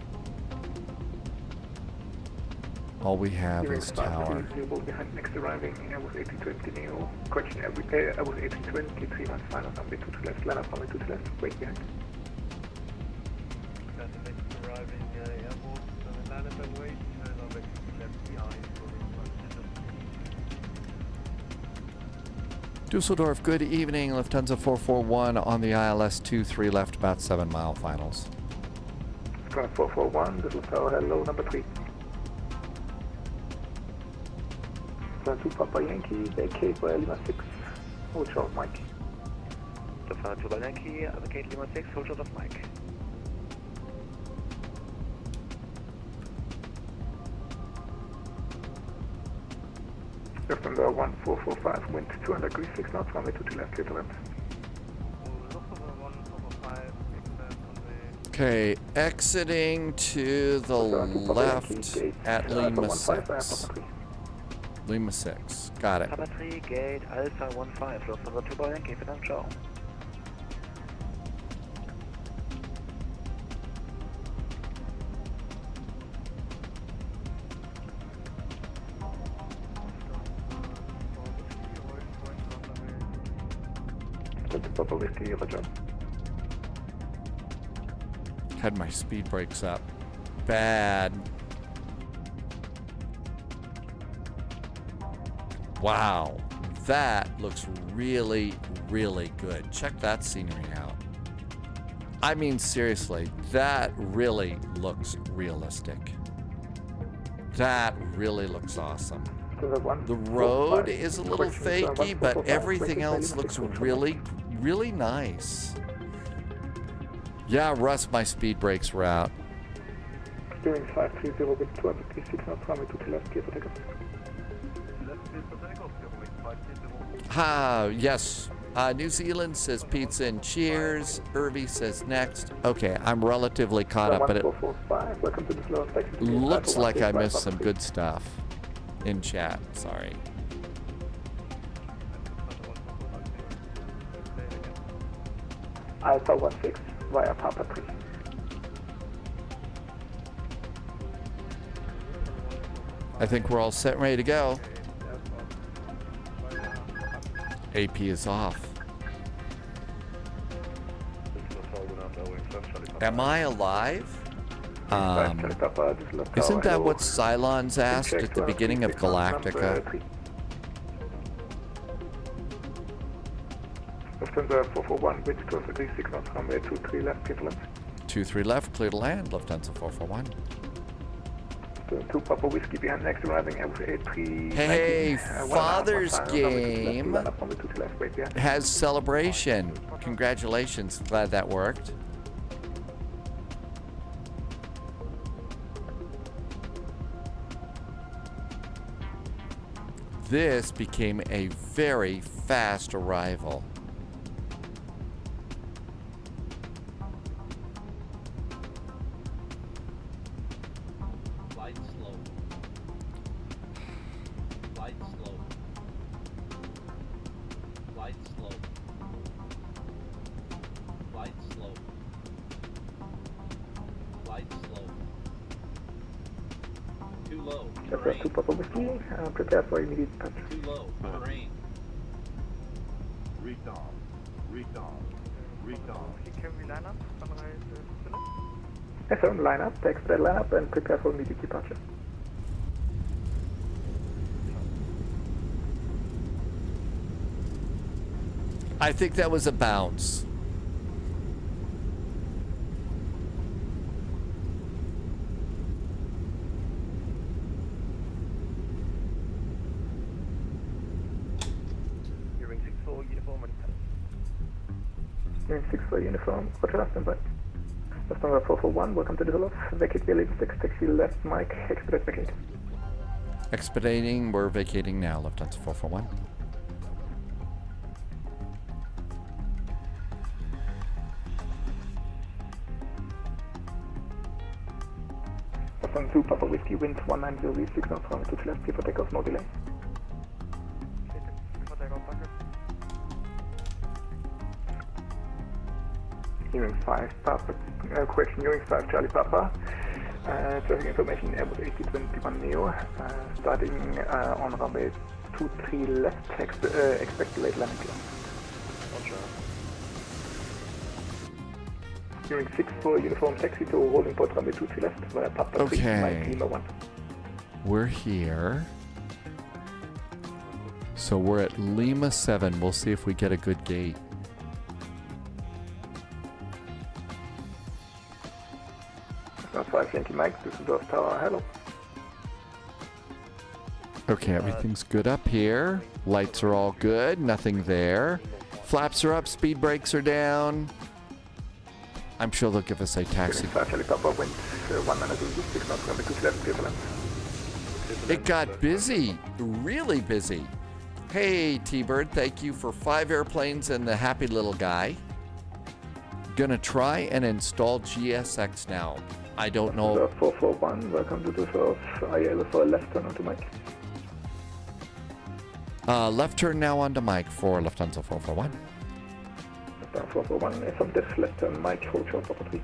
Speaker 1: All we have is tower.
Speaker 4: Behind next arriving, Airbus 1820 Neo. Correction, Airbus 1820, 3 miles final, runway 2 to left, line up runway 2 to left, wait behind.
Speaker 1: Düsseldorf, good evening. Lufthansa 441 on the ILS 23 left, about 7 mile finals.
Speaker 4: Squadron 441, this is tower, hello, number 3. Squadron 2 Papa Yankee, vacate via Lima 6, hold short Mike.
Speaker 8: Lufthansa 2 Yankee, vacate Lima 6, hold short of Mike.
Speaker 4: Lufthansa 1445, wind 200 degrees 6 knots, runway 2 to left, clear to land.
Speaker 1: Okay, exiting to the left at Lima 6. Lima 6, got it.
Speaker 8: Papa 3, gate Alpha 15, Lufthansa 2 Yankee, vielen ciao.
Speaker 4: Papa Whiskey, Roger.
Speaker 1: Had my speed brakes up. Bad. Wow. That looks really, really good. Check that scenery out. I mean, seriously, that really looks realistic. That really looks awesome. The road is a little fakey, but everything else looks really, really nice. Yeah, Russ, my speed brakes were out.
Speaker 4: Steering 530 with 236 knots, runway 2 to left, clear for takeoff.
Speaker 1: Yes. New Zealand says pizza and cheers. Irvi says next. Okay, I'm relatively caught up, but it looks like I missed some good stuff in chat. Sorry.
Speaker 4: Alpha 16 via Papa 3.
Speaker 1: I think we're all set and ready to go. AP is off. Am I alive? Isn't that what Cylons asked at the beginning of Galactica?
Speaker 4: Lufthansa 441, wind 236 knots, runway 23 left, clear to land.
Speaker 1: 23 left, clear to land, Lufthansa 441.
Speaker 4: 2 Papa Whiskey behind next arriving, Airbus 83.
Speaker 1: Hey, Father's Game has celebration. Congratulations, glad that worked. This became a very fast arrival.
Speaker 4: Prepare for immediate touch.
Speaker 11: Too low. Rain. Recon.
Speaker 4: S7, line up, take that line up and prepare for immediate departure.
Speaker 1: I think that was a bounce.
Speaker 6: Hearing 6-4 uniform and
Speaker 4: Hearing 6-4 uniform, roger, stand by. Lufthansa 441, welcome to Düsseldorf. Vacate via lane 6, taxi left, Mike, expedite vacate.
Speaker 1: Expediting, we're vacating now, Lufthansa 441.
Speaker 4: Lufthansa 2, Papa Whiskey, wind 190, 6 knots, runway 2 left, clear for takeoff, no delay. Hearing 5, Papa, correction, hearing 5, Charlie Papa. Traffic information, Airbus A321 Neo, starting on runway 23 left, expect late landing clear. Hearing 6-4, uniform taxi to holding port runway 23 left, via Papa 3, Mike Lima 1.
Speaker 1: We're here. So we're at Lima 7. We'll see if we get a good gate.
Speaker 4: That's 5 Yankee Mike, Düsseldorf Tower, hello.
Speaker 1: Okay, everything's good up here. Lights are all good. Nothing there. Flaps are up. Speed brakes are down. I'm sure they'll give us a taxi. It got busy. Really busy. Hey, T-Bird. Thank you for 5 airplanes and the happy little guy. Gonna try and install GSX now. I don't know.
Speaker 4: 441, welcome to Düsseldorf. Are you able for a left turn onto Mike?
Speaker 1: Left turn now onto Mike for Lufthansa 441.
Speaker 4: Lufthansa 441, from this left turn Mike, hold short Papa 3.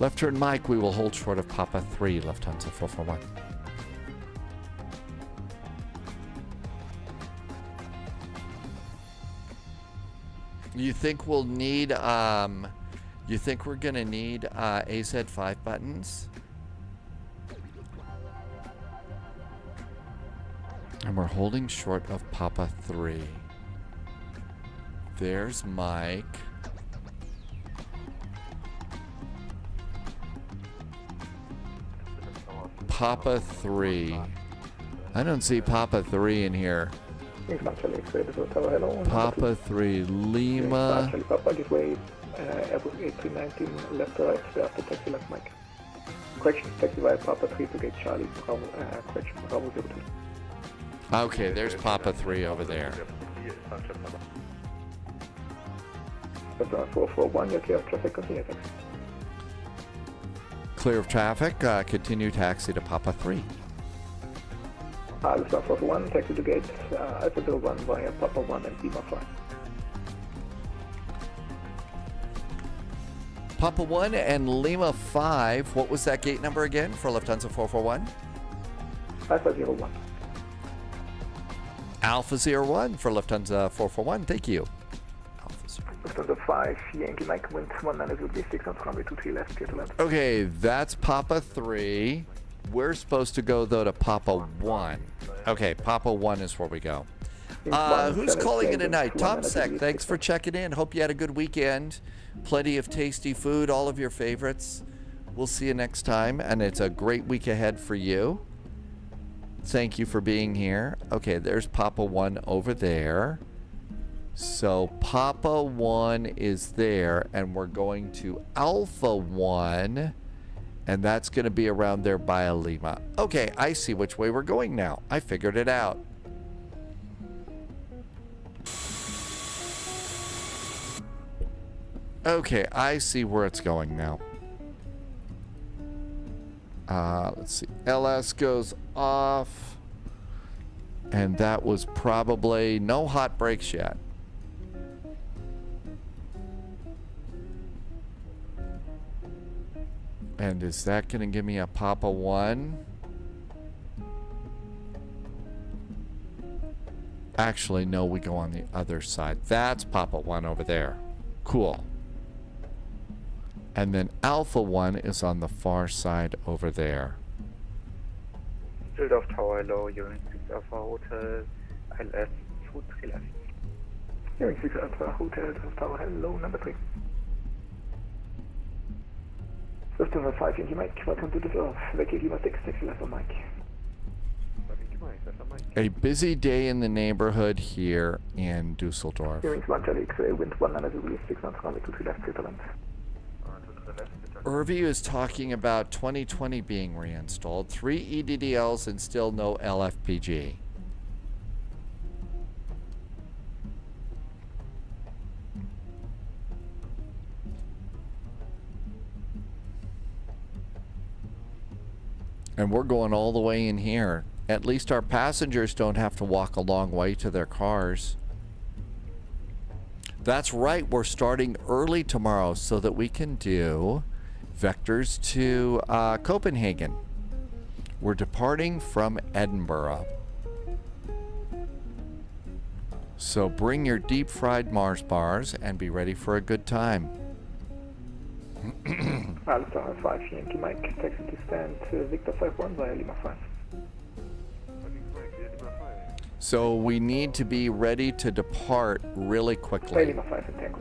Speaker 1: Left turn Mike, we will hold short of Papa 3, Lufthansa 441. You think we'll need, you think we're gonna need AZ5 buttons? And we're holding short of Papa 3. There's Mike. Papa 3. I don't see Papa 3 in here. Papa 3, Lima.
Speaker 4: Papa, this way, Airbus A319, left to right, after taxi left Mike. Correction, taxi via Papa 3 to gate Charlie, correction, Bravo 02.
Speaker 1: Okay, there's Papa 3 over there.
Speaker 4: Lufthansa 441, you're clear of traffic, continue taxi.
Speaker 1: Clear of traffic, continue taxi to Papa 3.
Speaker 4: Lufthansa 441, taxi to gate Alpha 01 via Papa 1 and Lima 5.
Speaker 1: Papa 1 and Lima 5. What was that gate number again for Lufthansa 441?
Speaker 4: Alpha 01.
Speaker 1: Alpha 01 for Lufthansa 441. Thank you.
Speaker 4: Lufthansa 5, Yankee Mike, wind 190, 6 knots, runway 23 left, clear to land.
Speaker 1: Okay, that's Papa 3. We're supposed to go, though, to Papa 1. Okay, Papa 1 is where we go. Who's calling in tonight? Tom Sec, thanks for checking in. Hope you had a good weekend. Plenty of tasty food, all of your favorites. We'll see you next time, and it's a great week ahead for you. Thank you for being here. Okay, there's Papa 1 over there. So Papa 1 is there, and we're going to Alpha 1, and that's going to be around there by Lima. Okay, I see which way we're going now. I figured it out. Okay, I see where it's going now. Let's see. LS goes off, and that was probably no hot brakes yet. And is that going to give me a Papa 1? Actually, no, we go on the other side. That's Papa 1 over there. Cool. And then Alpha 1 is on the far side over there.
Speaker 5: Düsseldorf Tower, hello, Unit 6 Alpha Hotel, ILS 23 left.
Speaker 4: Unit 6 Alpha Hotel, Tower, hello, number 3. System 5 Yankee Mike, welcome to Düsseldorf. Vacate Lima 6, taxi left on Mike.
Speaker 1: A busy day in the neighborhood here in Düsseldorf.
Speaker 4: Unit 1 Charlie X-ray, wind 100 degrees, 6 knots, runway 23 left, clear to land.
Speaker 1: Irvi is talking about 2020 being reinstalled, 3 EDDLs and still no LFPG. And we're going all the way in here. At least our passengers don't have to walk a long way to their cars. That's right, we're starting early tomorrow so that we can do vectors to Copenhagen. We're departing from Edinburgh. So bring your deep fried Mars bars and be ready for a good time.
Speaker 4: Alpha 5 Yankee Mike, taxi to stand Victor 51 via Lima 5.
Speaker 1: So we need to be ready to depart really quickly.
Speaker 4: Lima 5 and Tango.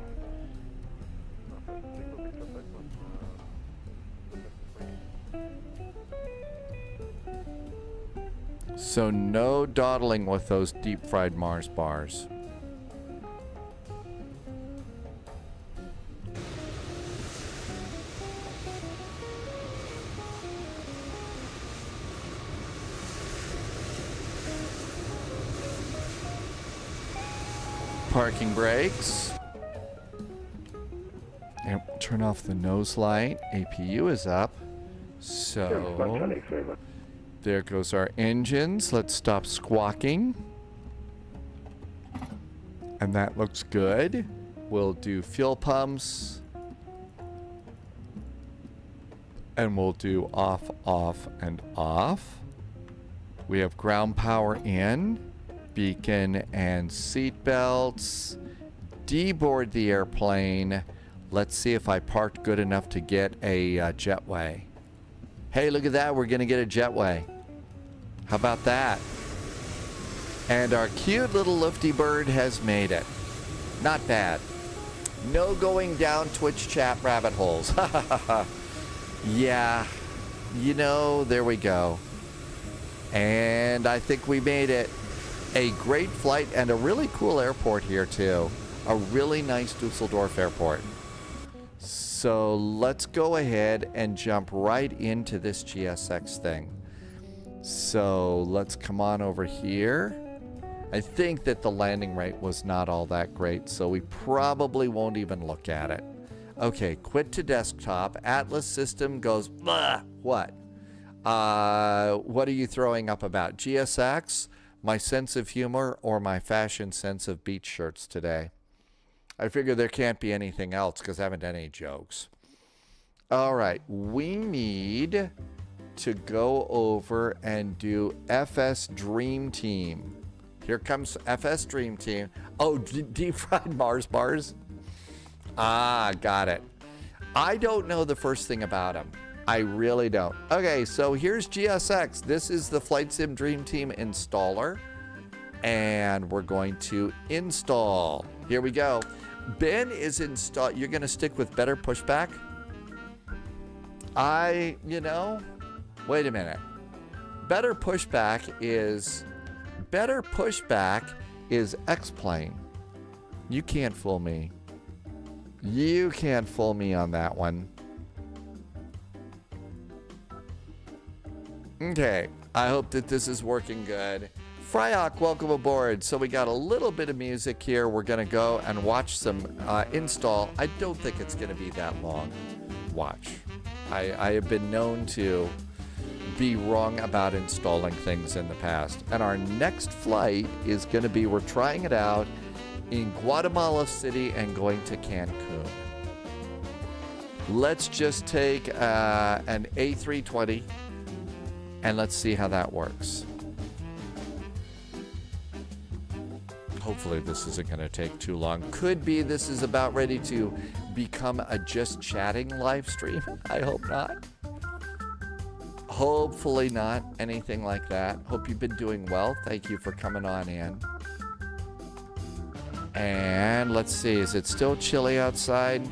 Speaker 1: So no dawdling with those deep fried Mars bars. Parking brakes. And turn off the nose light. APU is up. So there goes our engines. Let's stop squawking. And that looks good. We'll do fuel pumps. And we'll do off, off, and off. We have ground power in. Beacon and seat belts. Deboard the airplane. Let's see if I parked good enough to get a jetway. Hey, look at that. We're going to get a jetway. How about that? And our cute little lifty bird has made it. Not bad. No going down Twitch chat rabbit holes. Yeah. You know, there we go. And I think we made it. A great flight and a really cool airport here too. A really nice Düsseldorf airport. So let's go ahead and jump right into this GSX thing. So let's come on over here. I think that the landing rate was not all that great, so we probably won't even look at it. Okay, quit to desktop. Atlas system goes, blah. What? What are you throwing up about? GSX? My sense of humor, or my fashion sense of beach shirts today? I figure there can't be anything else because I haven't done any jokes. All right, we need to go over and do FS Dream Team. Here comes FS Dream Team. Oh, deep fried Mars bars. Ah, got it. I don't know the first thing about them. I really don't. Okay, so here's GSX. This is the Flight Sim Dream Team installer. And we're going to install. Here we go. Ben is installed. You're going to stick with better pushback? Wait a minute. Better pushback is X-plane. You can't fool me. You can't fool me on that one. Okay, I hope that this is working good. Fryok, welcome aboard. So we got a little bit of music here. We're going to go and watch some install. I don't think it's going to be that long. Watch. I have been known to be wrong about installing things in the past. And our next flight is going to be, we're trying it out in Guatemala City and going to Cancun. Let's just take an A320 and let's see how that works. Hopefully this isn't going to take too long. Could be this is about ready to become a just chatting live stream. I hope not. Hopefully not anything like that. Hope you've been doing well. Thank you for coming on in. And let's see, is it still chilly outside?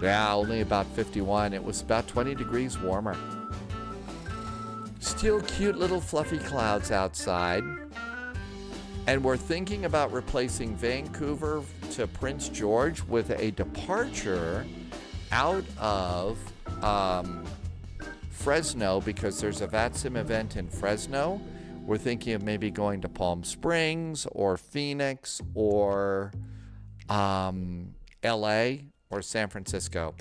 Speaker 1: Yeah, only about 51. It was about 20 degrees warmer. Still cute little fluffy clouds outside. And we're thinking about replacing Vancouver to Prince George with a departure out of Fresno, because there's a VATSIM event in Fresno. We're thinking of maybe going to Palm Springs or Phoenix or LA or San Francisco.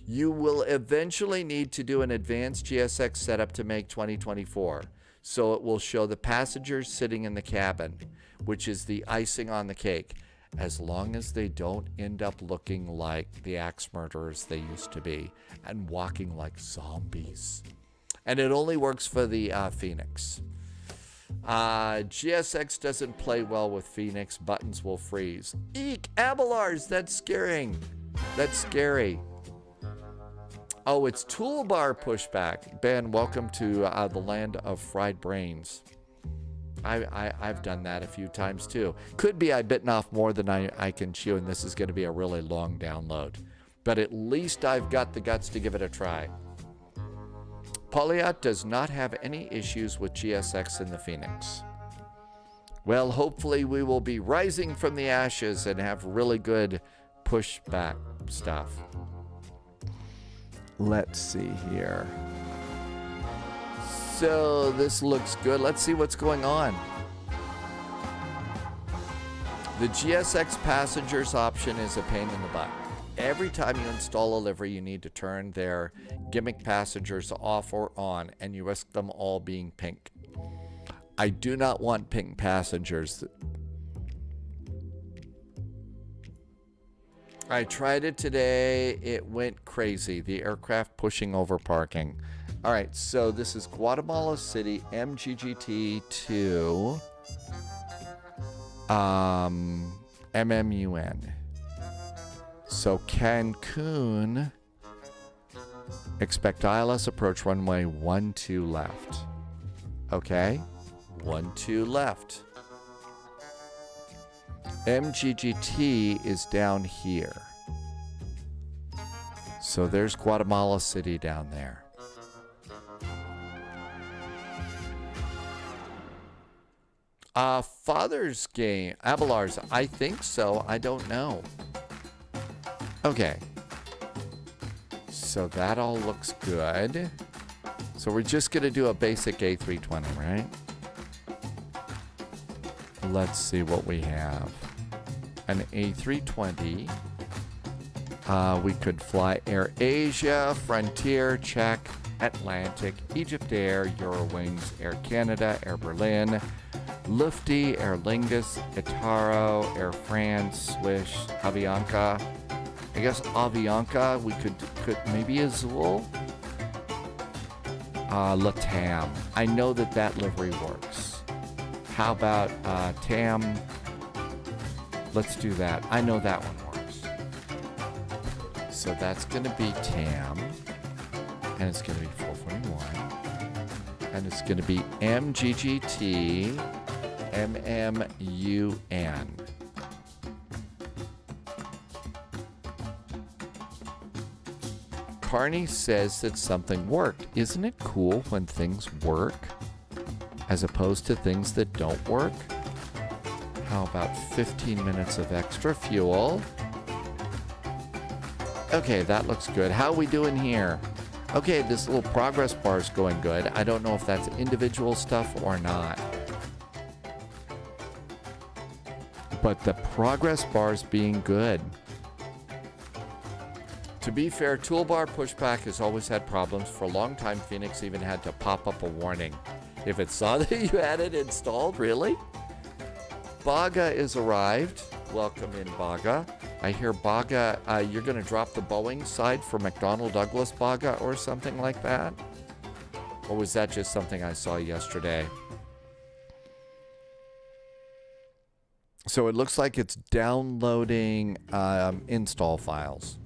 Speaker 1: You will eventually need to do an advanced GSX setup to make 2024. So it will show the passengers sitting in the cabin, which is the icing on the cake, as long as they don't end up looking like the axe murderers they used to be and walking like zombies. And it only works for the Phoenix. GSX doesn't play well with Phoenix. Buttons will freeze. Eek! Abelars! That's scaring. That's scary. Oh, it's toolbar pushback. Ben, welcome to the land of fried brains. I've done that a few times too. Could be I've bitten off more than I can chew, and this is going to be a really long download. But at least I've got the guts to give it a try. Polyat does not have any issues with GSX in the Phoenix. Well, hopefully we will be rising from the ashes and have really good pushback stuff. Let's see here. So this looks good. Let's see what's going on. The GSX passengers option is a pain in the butt. Every time you install a livery, you need to turn their gimmick passengers off or on, and you risk them all being pink. I do not want pink passengers. I tried it today. It went crazy. The aircraft pushing over parking. All right, so this is Guatemala City, MGGT to MMUN. So Cancun, expect ILS approach runway 12 left. Okay, 12 left. MGGT is down here. So there's Guatemala City down there. Father's game, Abelars, I think so. I don't know. Okay. So that all looks good. So we're just going to do a basic A320, right? Let's see what we have. An A320. We could fly Air Asia, Frontier, check, Atlantic, Egypt Air, Eurowings, Air Canada, Air Berlin, Lufty, Aer Lingus, Itaro, Air France, Swiss, Avianca. I guess Avianca, we could maybe Azul. LATAM. I know that livery works. How about TAM? Let's do that. I know that one works. So that's going to be TAM. And it's going to be 441. And it's going to be MGGT MMUN. Carney says that something worked. Isn't it cool when things work as opposed to things that don't work? How about 15 minutes of extra fuel? Okay, that looks good. How are we doing here? Okay, this little progress bar is going good. I don't know if that's individual stuff or not. But the progress bar is being good. To be fair, toolbar pushback has always had problems. For a long time, Phoenix even had to pop up a warning if it saw that you had it installed. Really? Baga is arrived. Welcome in, Baga. I hear Baga, you're going to drop the Boeing side for McDonnell Douglas Baga or something like that? Or was that just something I saw yesterday? So it looks like it's downloading install files.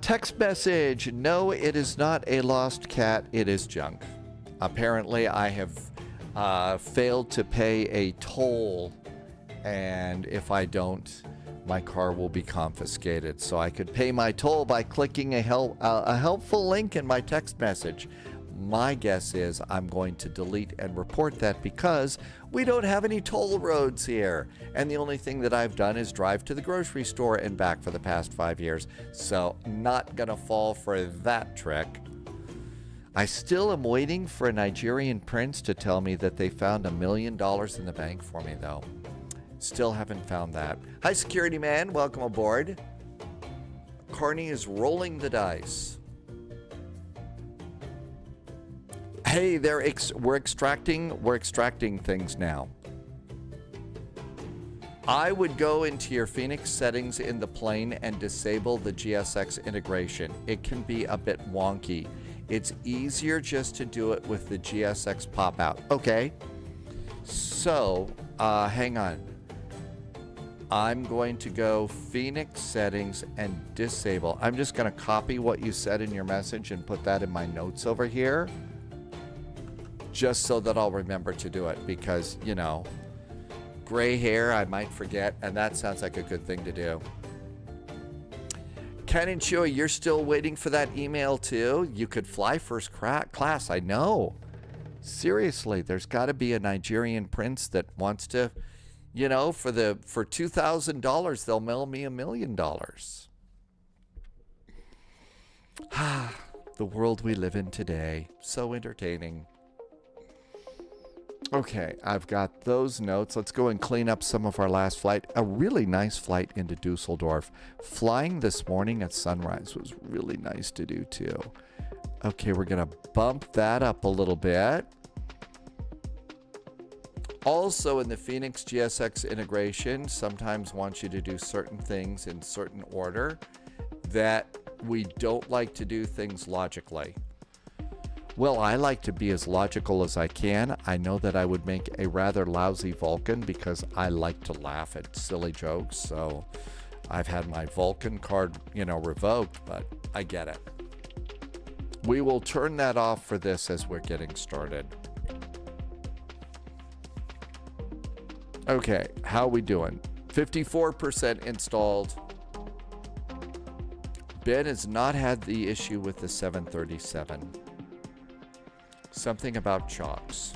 Speaker 1: Text message. No, it is not a lost cat. It is junk. Apparently, I have failed to pay a toll, and if I don't, my car will be confiscated. So I could pay my toll by clicking a helpful link in my text message. My guess is I'm going to delete and report that because we don't have any toll roads here. And the only thing that I've done is drive to the grocery store and back for the past 5 years. So not gonna fall for that trick. I still am waiting for a Nigerian prince to tell me that they found $1 million in the bank for me though. Still haven't found that. Hi, security man, welcome aboard. Carney is rolling the dice. Hey, we're extracting things now. I would go into your Phoenix settings in the plane and disable the GSX integration. It can be a bit wonky. It's easier just to do it with the GSX pop-out. Okay, so hang on. I'm going to go Phoenix settings and disable. I'm just going to copy what you said in your message and put that in my notes over here, just so that I'll remember to do it, because, you know, gray hair, I might forget, and that sounds like a good thing to do. Ken and Chewy, you're still waiting for that email too? You could fly first class, I know. Seriously, there's got to be a Nigerian prince that wants to, you know, for $2,000, they'll mail me $1 million. The world we live in today, so entertaining. Okay, I've got those notes. Let's go and clean up some of our last flight. A really nice flight into Düsseldorf. Flying this morning at sunrise was really nice to do too. Okay, we're going to bump that up a little bit. Also in the Phoenix GSX integration, sometimes wants you to do certain things in certain order that we don't like to do things logically. Well, I like to be as logical as I can. I know that I would make a rather lousy Vulcan because I like to laugh at silly jokes. So I've had my Vulcan card, you know, revoked, but I get it. We will turn that off for this as we're getting started. Okay, how are we doing? 54% installed. Ben has not had the issue with the 737. Something about chocks.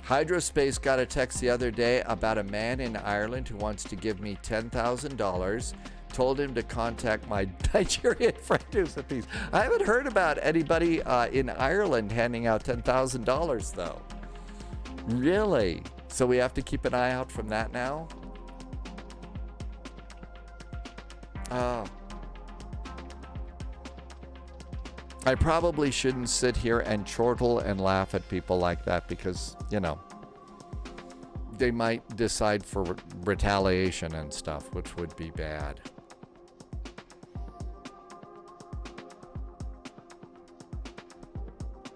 Speaker 1: Hydrospace got a text the other day about a man in Ireland who wants to give me $10,000. Told him to contact my Nigerian friend who's a piece. I haven't heard about anybody in Ireland handing out $10,000 though. Really? So we have to keep an eye out from that now? I probably shouldn't sit here and chortle and laugh at people like that because, you know, they might decide for retaliation and stuff, which would be bad.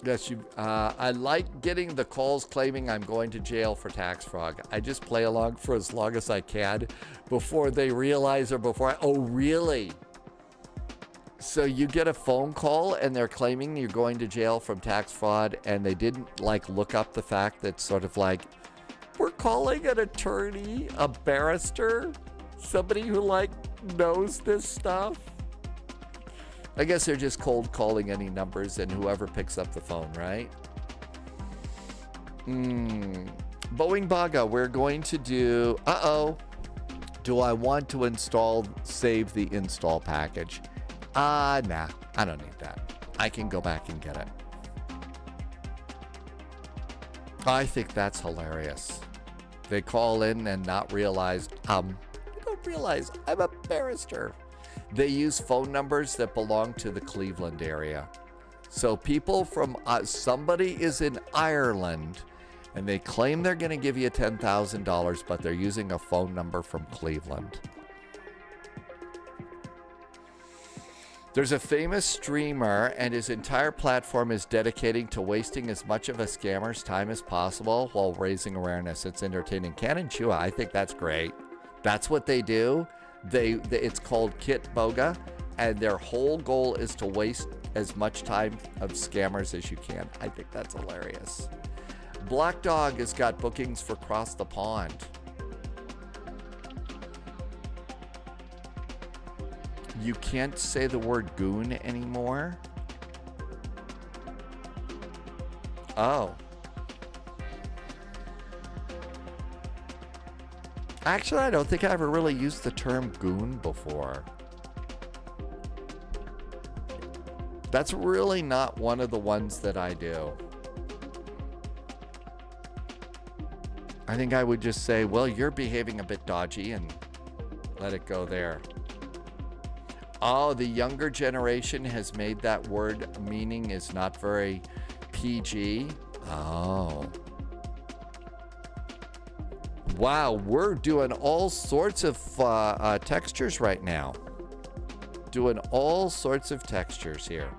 Speaker 1: Yes, I like getting the calls claiming I'm going to jail for tax fraud. I just play along for as long as I can before they realize or before oh, really? So you get a phone call and they're claiming you're going to jail from tax fraud and they didn't like look up the fact that sort of like, we're calling an attorney, a barrister, somebody who like knows this stuff. I guess they're just cold calling any numbers and whoever picks up the phone, right? Boeing Baga, we're going to do, do I want to save the install package? Nah, I don't need that. I can go back and get it. I think that's hilarious. They call in and not realize, I don't realize I'm a barrister. They use phone numbers that belong to the Cleveland area. So people from, somebody is in Ireland and they claim they're going to give you $10,000, but they're using a phone number from Cleveland. There's a famous streamer, and his entire platform is dedicating to wasting as much of a scammer's time as possible while raising awareness. It's entertaining. Canon Chua, I think that's great. That's what they do. It's called Kit Boga, and their whole goal is to waste as much time of scammers as you can. I think that's hilarious. Black Dog has got bookings for Cross the Pond. You can't say the word goon anymore? Oh. Actually, I don't think I ever really used the term goon before. That's really not one of the ones that I do. I think I would just say, well, you're behaving a bit dodgy, and let it go there. Oh, the younger generation has made that word meaning is not very PG. Oh. Wow, we're doing all sorts of textures right now. Doing all sorts of textures here.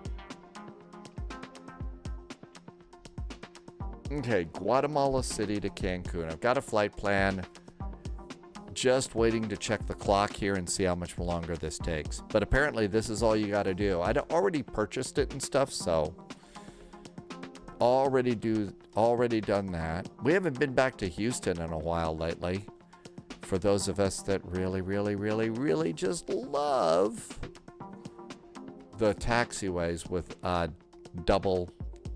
Speaker 1: Okay, Guatemala City to Cancun. I've got a flight plan. Just waiting to check the clock here and see how much longer this takes. But apparently this is all you got to do. I'd already purchased it and stuff, so already done that. We haven't been back to Houston in a while lately. For those of us that really just love the taxiways with double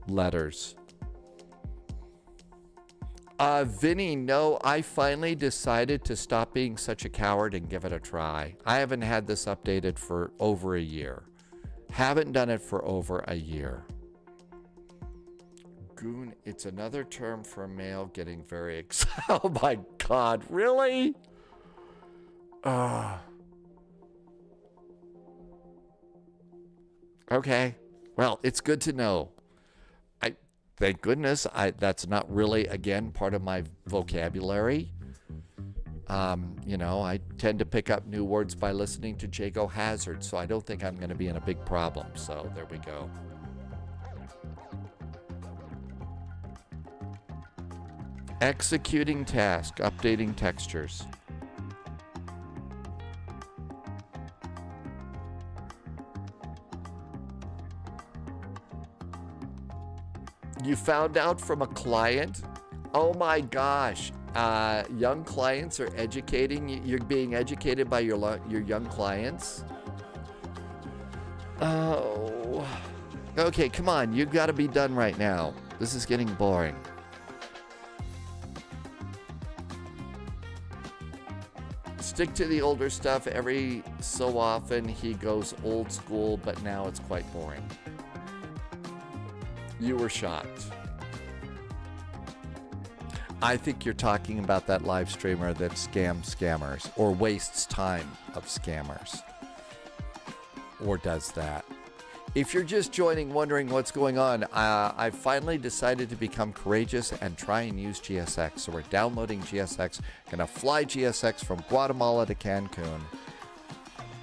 Speaker 1: letters. Vinny, no, I finally decided to stop being such a coward and give it a try. I haven't had this updated for over a year. Haven't done it for over a year. Goon, it's another term for a male getting very excited. Oh my God, really? Okay, well, it's good to know. Thank goodness, that's not really, again, part of my vocabulary. You know, I tend to pick up new words by listening to Jago Hazard, so I don't think I'm going to be in a big problem. So there we go. Executing task, updating textures. You found out from a client? Oh my gosh. Young clients are educating. You're being educated by your young clients? Oh. Okay, come on. You've got to be done right now. This is getting boring. Stick to the older stuff. Every so often he goes old school, but now it's quite boring. You were shocked. I think you're talking about that live streamer that scams scammers or wastes time of scammers or does that. If you're just joining, wondering what's going on, I finally decided to become courageous and try and use GSX. So we're downloading GSX, gonna fly GSX from Guatemala to Cancun.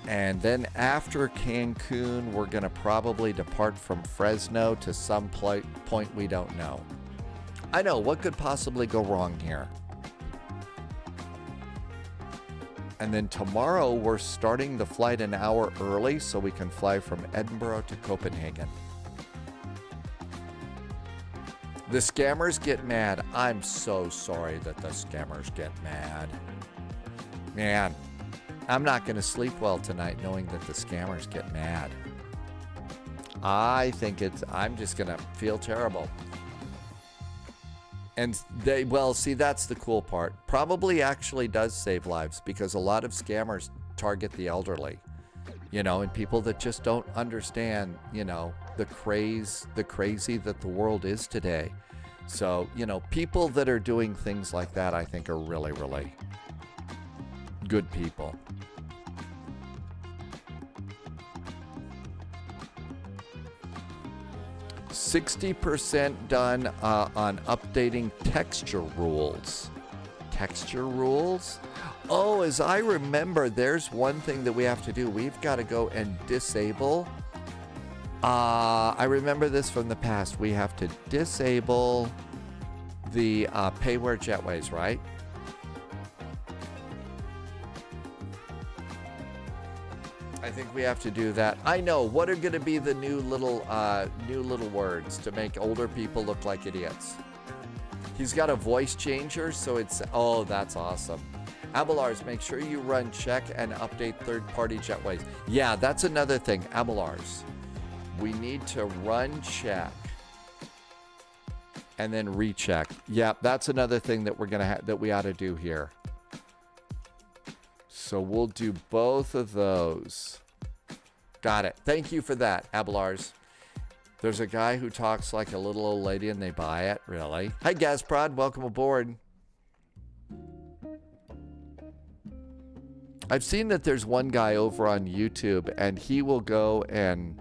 Speaker 1: And then after Cancun, we're going to probably depart from Fresno to some point we don't know. I know, what could possibly go wrong here? And then tomorrow, we're starting the flight an hour early so we can fly from Edinburgh to Copenhagen. The scammers get mad. I'm so sorry that the scammers get mad. Man. I'm not going to sleep well tonight knowing that the scammers get mad. I think I'm just going to feel terrible. And see, that's the cool part. Probably actually does save lives because a lot of scammers target the elderly, you know, and people that just don't understand, you know, the crazy that the world is today. So, you know, people that are doing things like that, I think are really, really good people. 60% done on updating texture rules. Texture rules? Oh, as I remember, there's one thing that we have to do. We've got to go and disable I remember this from the past. We have to disable the payware jetways, right? I think we have to do that. I know. What are going to be the new little words to make older people look like idiots? He's got a voice changer, so it's... Oh, that's awesome. Abelars, make sure you run check and update third-party jetways. Yeah, that's another thing. Abelars, we need to run check and then recheck. Yeah, that's another thing that we're gonna that we ought to do here. So we'll do both of those. Got it. Thank you for that, Abelars. There's a guy who talks like a little old lady and they buy it. Really? Hi, Gazprod. Welcome aboard. I've seen that there's one guy over on YouTube and he will go and,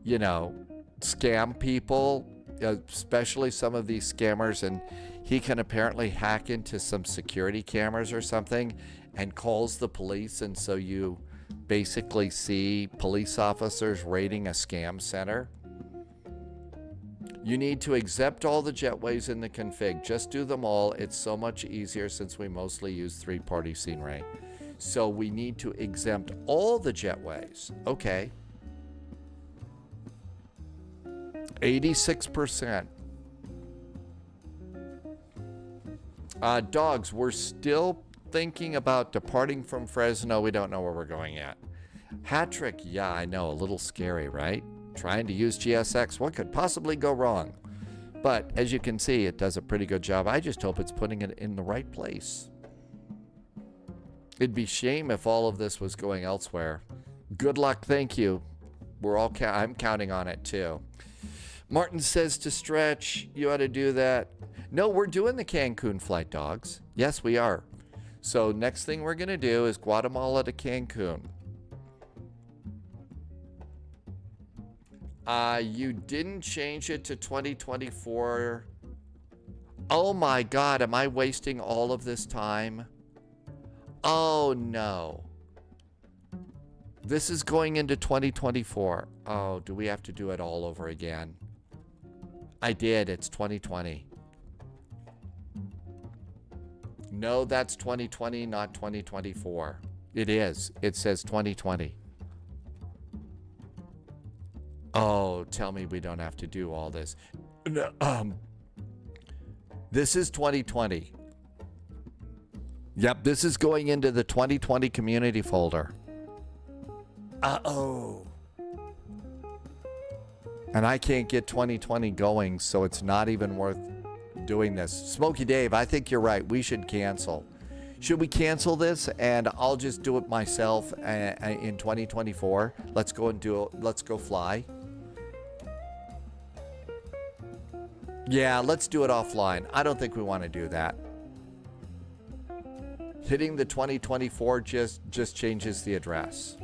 Speaker 1: you know, scam people, especially some of these scammers, and he can apparently hack into some security cameras or something and calls the police, and so you basically see police officers raiding a scam center. You need to exempt all the jetways in the config. Just do them all. It's so much easier since we mostly use three-party scenery. So we need to exempt all the jetways. Okay. 86%. Dogs, we're still thinking about departing from Fresno. We don't know where we're going yet. Hat-trick, yeah, I know, a little scary, right? Trying to use GSX, what could possibly go wrong? But as you can see, it does a pretty good job. I just hope it's putting it in the right place. It'd be a shame if all of this was going elsewhere. Good luck, thank you. We're all I'm counting on it too. Martin says to stretch, you ought to do that. No, we're doing the Cancun flight, dogs. Yes, we are. So next thing we're going to do is Guatemala to Cancun. You didn't change it to 2024. Oh my God, am I wasting all of this time? Oh no. This is going into 2024. Oh, do we have to do it all over again? I did, it's 2020. No, that's 2020, not 2024. It is. It says 2020. Oh, tell me we don't have to do all this. No, this is 2020. Yep, this is going into the 2020 community folder. Uh-oh. And I can't get 2020 going, so it's not even worth doing this. Smokey Dave, I think you're right. We should cancel. Should we cancel this and I'll just do it myself in 2024? Let's go and do it. Let's go fly. Yeah, let's do it offline. I don't think we want to do that. Hitting the 2024 just changes the address.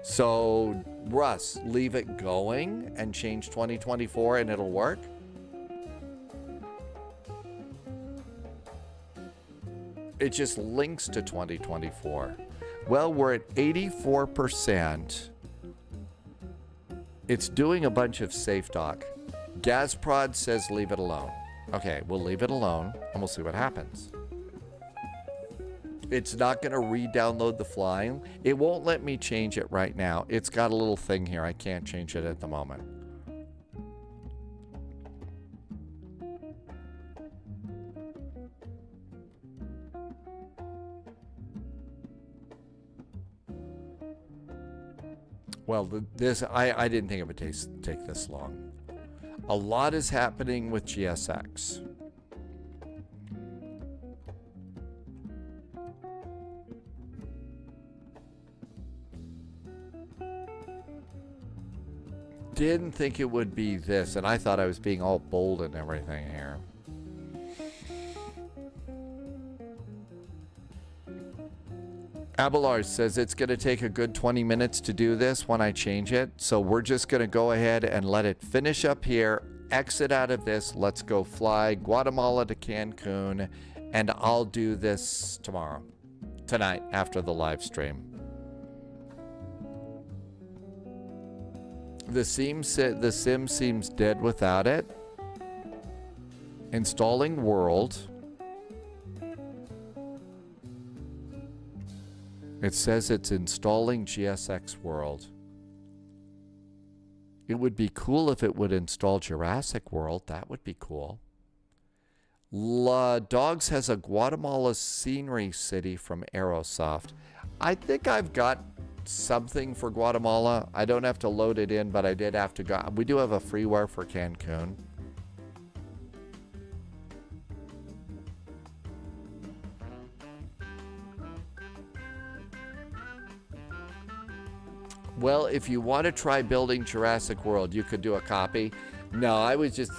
Speaker 1: So, Russ, leave it going and change 2024 and it'll work? It just links to 2024. Well, we're at 84%. It's doing a bunch of safe dock. Gazprod says leave it alone. Okay, we'll leave it alone and we'll see what happens. It's not going to re-download the flying. It won't let me change it right now. It's got a little thing here. I can't change it at the moment. Well, I didn't think it would take this long. A lot is happening with GSX. Didn't think it would be this, and I thought I was being all bold and everything here. Abelard says it's going to take a good 20 minutes to do this when I change it. So we're just going to go ahead and let it finish up here, exit out of this. Let's go fly Guatemala to Cancun, and I'll do this tonight after the live stream. The sim seems dead without it. Installing world. It says it's installing GSX World. It would be cool if it would install Jurassic World. That would be cool. Dogs has a Guatemala scenery city from Aerosoft. I think I've got something for Guatemala. I don't have to load it in, but I did have to go. We do have a freeware for Cancun. Well, if you want to try building Jurassic World, you could do a copy. No, I was just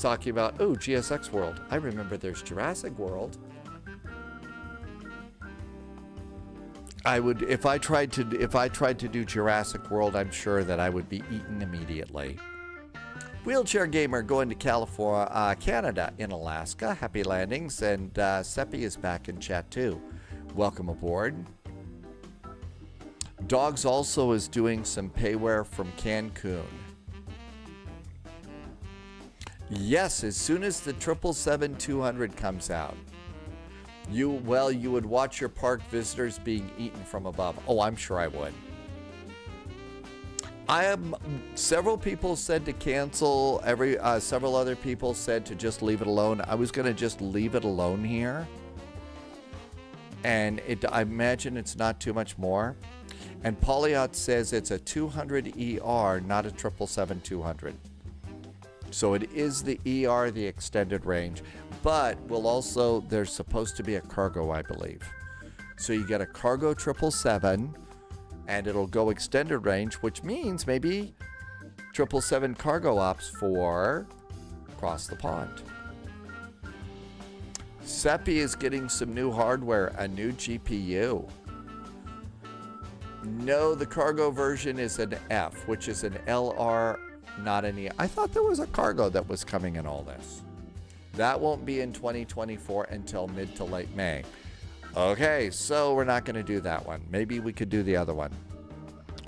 Speaker 1: talking about, oh, GSX World. I remember there's Jurassic World. I would, if I tried to do Jurassic World, I'm sure that I would be eaten immediately. Wheelchair Gamer going to California, Canada in Alaska. Happy landings, and Seppi is back in chat too. Welcome aboard. Dogs also is doing some payware from Cancun. Yes, as soon as the 777-200 comes out, you would watch your park visitors being eaten from above. Oh, I'm sure I would. Several people said to cancel. Several other people said to just leave it alone. I was going to just leave it alone here, and I imagine it's not too much more. And Polyot says it's a 200ER, not a 777-200. So it is the ER, the extended range, but there's supposed to be a cargo, I believe. So you get a cargo 777, and it'll go extended range, which means maybe 777 cargo ops for across the pond. Seppi is getting some new hardware, a new GPU. No, the cargo version is an F, which is an LR, not an E. I thought there was a cargo that was coming in all this. That won't be in 2024 until mid to late May. Okay, so we're not going to do that one. Maybe we could do the other one.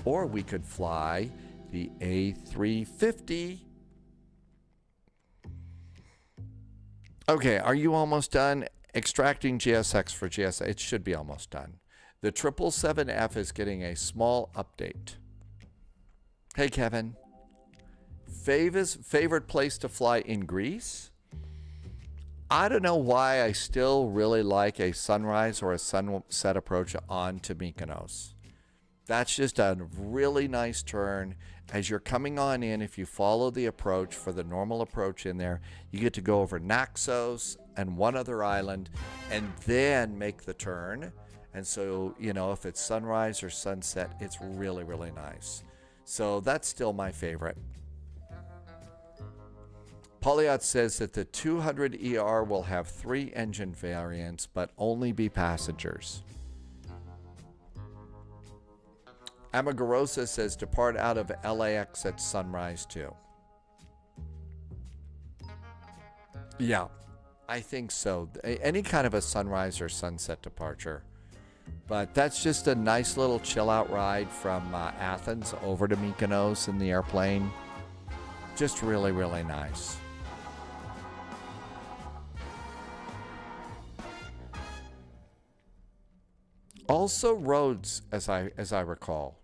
Speaker 1: Or we could fly the A350. Okay, are you almost done? Extracting GSX for GSX. It should be almost done. The 777F is getting a small update. Hey, Kevin. Favorite place to fly in Greece? I don't know why I still really like a sunrise or a sunset approach on to Mykonos. That's just a really nice turn. As you're coming on in, if you follow the approach for the normal approach in there, you get to go over Naxos and one other island and then make the turn. And so, if it's sunrise or sunset, it's really, really nice. So that's still my favorite. Polyot says that the 200ER will have 3 engine variants, but only be passengers. Amagarosa says depart out of LAX at sunrise too. Yeah, I think so. Any kind of a sunrise or sunset departure. But that's just a nice little chill out ride from Athens over to Mykonos in the airplane. Just really, really nice. Also Rhodes, as I recall.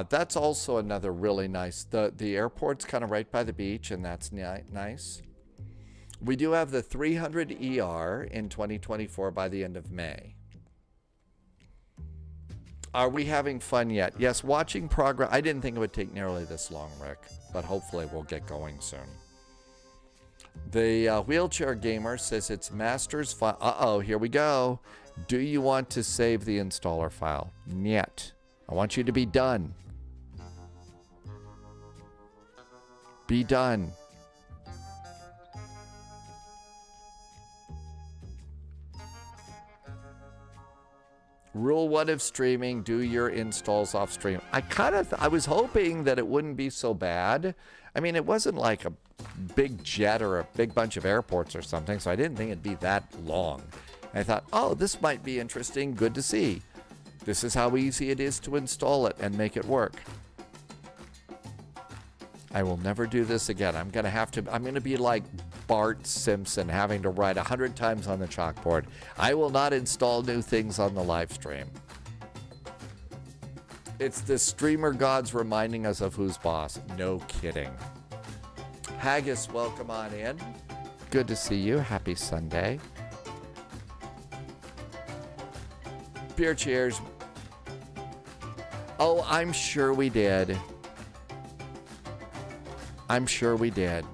Speaker 1: That's also another really nice. The airport's kind of right by the beach, and that's nice. We do have the 300ER in 2024 by the end of May. Are we having fun yet? Yes, watching progress. I didn't think it would take nearly this long, Rick, but hopefully we'll get going soon. The Wheelchair Gamer says it's Masters file. Uh-oh, here we go. Do you want to save the installer file? Niet. I want you to be done. Be done. Rule 1 of streaming, do your installs off stream. I was hoping that it wouldn't be so bad. I mean, it wasn't like a big jet or a big bunch of airports or something, so I didn't think it'd be that long. I thought, oh, this might be interesting, good to see. This is how easy it is to install it and make it work. I will never do this again. I'm going to be like Bart Simpson, having to write 100 times on the chalkboard. I will not install new things on the live stream. It's the streamer gods reminding us of who's boss. No kidding. Haggis, welcome on in. Good to see you. Happy Sunday. Beer cheers. Oh, I'm sure we did. I'm sure we did.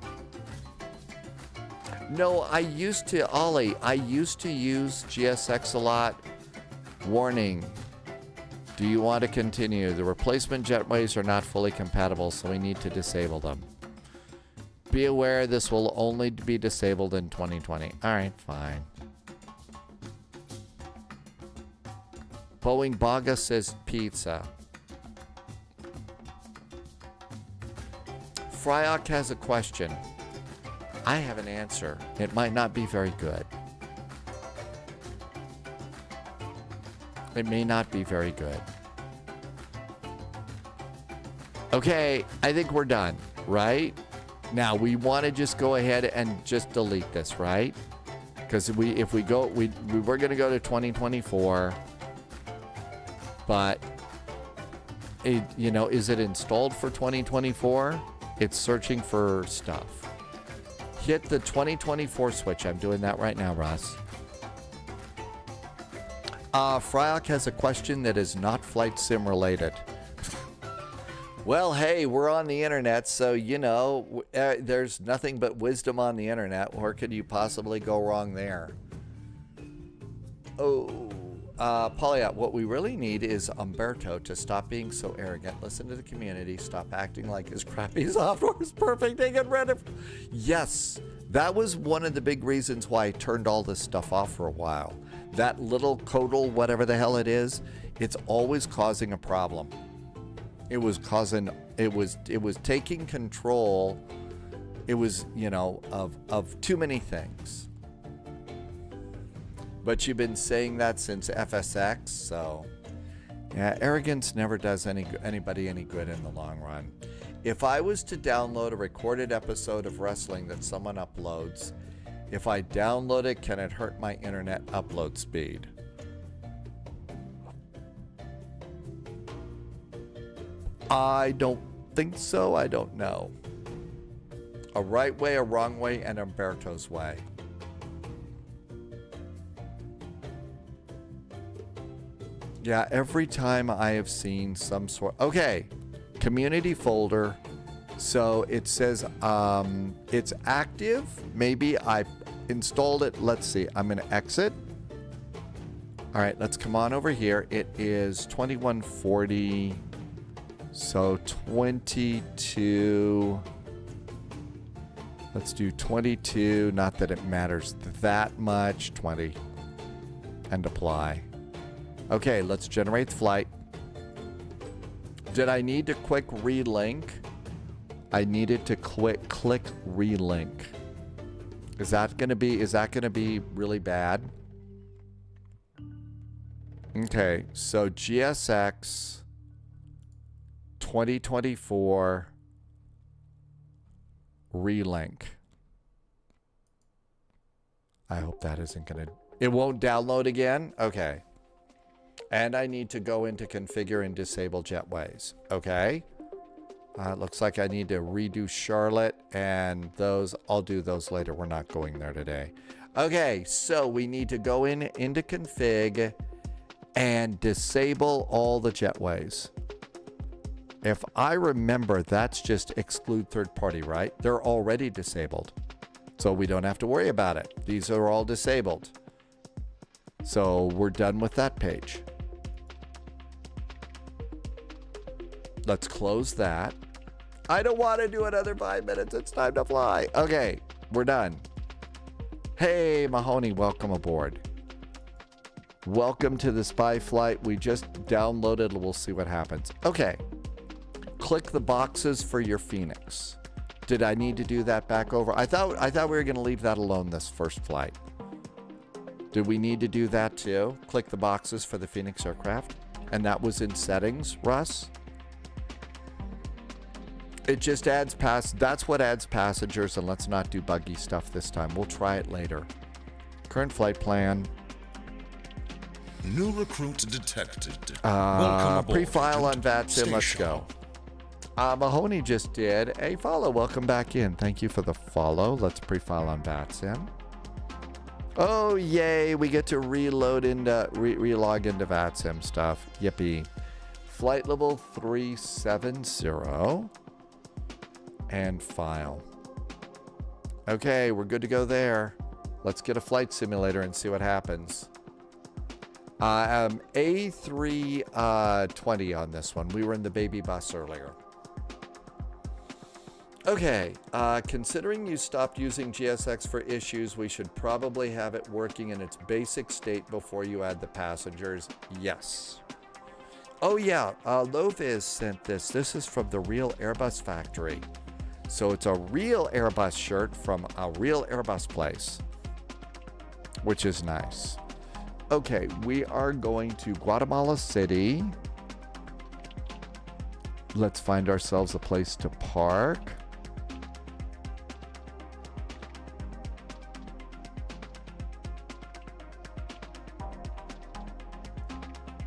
Speaker 1: No, I used to, Ollie, I used to use GSX a lot. Warning. Do you want to continue? The replacement jetways are not fully compatible, so we need to disable them. Be aware this will only be disabled in 2020. All right, fine. Boeing Baga says pizza. Fryok has a question. I have an answer. It might not be very good. It may not be very good. Okay, I think we're done, right? Now, we want to just go ahead and just delete this, right? Because if we go, we're going to go to 2024. But, is it installed for 2024? It's searching for stuff. Hit the 2024 switch. I'm doing that right now, Russ. Fryok has a question that is not flight sim related. Well, hey, we're on the internet, so, there's nothing but wisdom on the internet. Where could you possibly go wrong there? Oh, Polyat, what we really need is Umberto to stop being so arrogant, listen to the community, stop acting like his crappy software is perfect, and get rid of... Yes, that was one of the big reasons why I turned all this stuff off for a while. That little codal, whatever the hell it is, it's always causing a problem. It was taking control. It was, of too many things. But you've been saying that since FSX, so yeah, arrogance never does anybody any good in the long run. If I was to download a recorded episode of wrestling that someone uploads, if I download it, can it hurt my internet upload speed? I don't think so. I don't know. A right way, a wrong way, and Umberto's way. Yeah, every time I have seen some sort... Okay, community folder. So it says it's active. Maybe I installed it. Let's see. I'm going to exit. All right, let's come on over here. It is 2140. So 22. Let's do 22. Not that it matters that much. 20. And apply. Okay, let's generate the flight. Did I need to quick relink? I needed to click relink. Is that gonna be really bad? Okay, so GSX 2024 relink. I hope that isn't gonna... It won't download again? Okay. And I need to go into configure and disable jetways. Okay. Looks like I need to redo Charlotte and those. I'll do those later. We're not going there today. Okay. So we need to go into config and disable all the jetways. If I remember, that's just exclude third party, right? They're already disabled. So we don't have to worry about it. These are all disabled. So we're done with that page. Let's close that. I don't want to do another 5 minutes. It's time to fly. Okay, we're done. Hey, Mahoney, welcome aboard. Welcome to the spy flight. We just downloaded. We'll see what happens. Okay. Click the boxes for your Phoenix. Did I need to do that back over? I thought we were going to leave that alone this first flight. Did we need to do that too? Click the boxes for the Phoenix aircraft? And that was in settings, Russ? It just adds that's what adds passengers, and let's not do buggy stuff this time. We'll try it later. Current flight plan.
Speaker 2: New recruit detected. Welcome aboard.
Speaker 1: Pre-file on
Speaker 2: agent.
Speaker 1: VATSIM,
Speaker 2: Stay
Speaker 1: let's
Speaker 2: sharp.
Speaker 1: go. Mahoney just did a follow. Welcome back in. Thank you for the follow. Let's pre-file on VATSIM. Oh, yay. We get to relog into VATSIM stuff. Yippee. Flight level 370. And file. Okay, we're good to go there. Let's get a flight simulator and see what happens. A320 on this one. We were in the baby bus earlier. Okay, considering you stopped using GSX for issues, we should probably have it working in its basic state before you add the passengers. Yes. Oh yeah, Loviz sent this. This is from the real Airbus factory. So it's a real Airbus shirt from a real Airbus place, which is nice. Okay, we are going to Guatemala City. Let's find ourselves a place to park.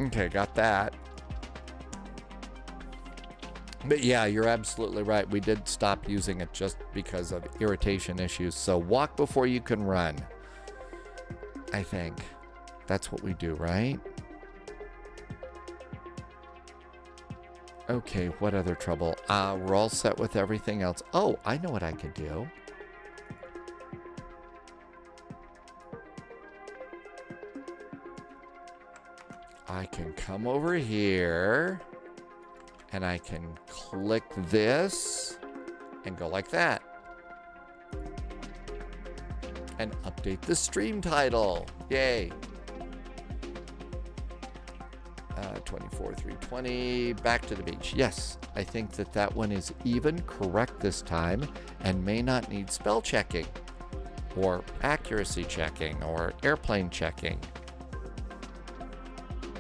Speaker 1: Okay, got that. But yeah, you're absolutely right. We did stop using it just because of irritation issues. So walk before you can run. I think that's what we do, right? Okay, what other trouble? We're all set with everything else. Oh, I know what I could do. I can come over here and I can click this and go like that. And update the stream title. Yay. 24320, back to the beach. Yes, I think that one is even correct this time and may not need spell checking or accuracy checking or airplane checking.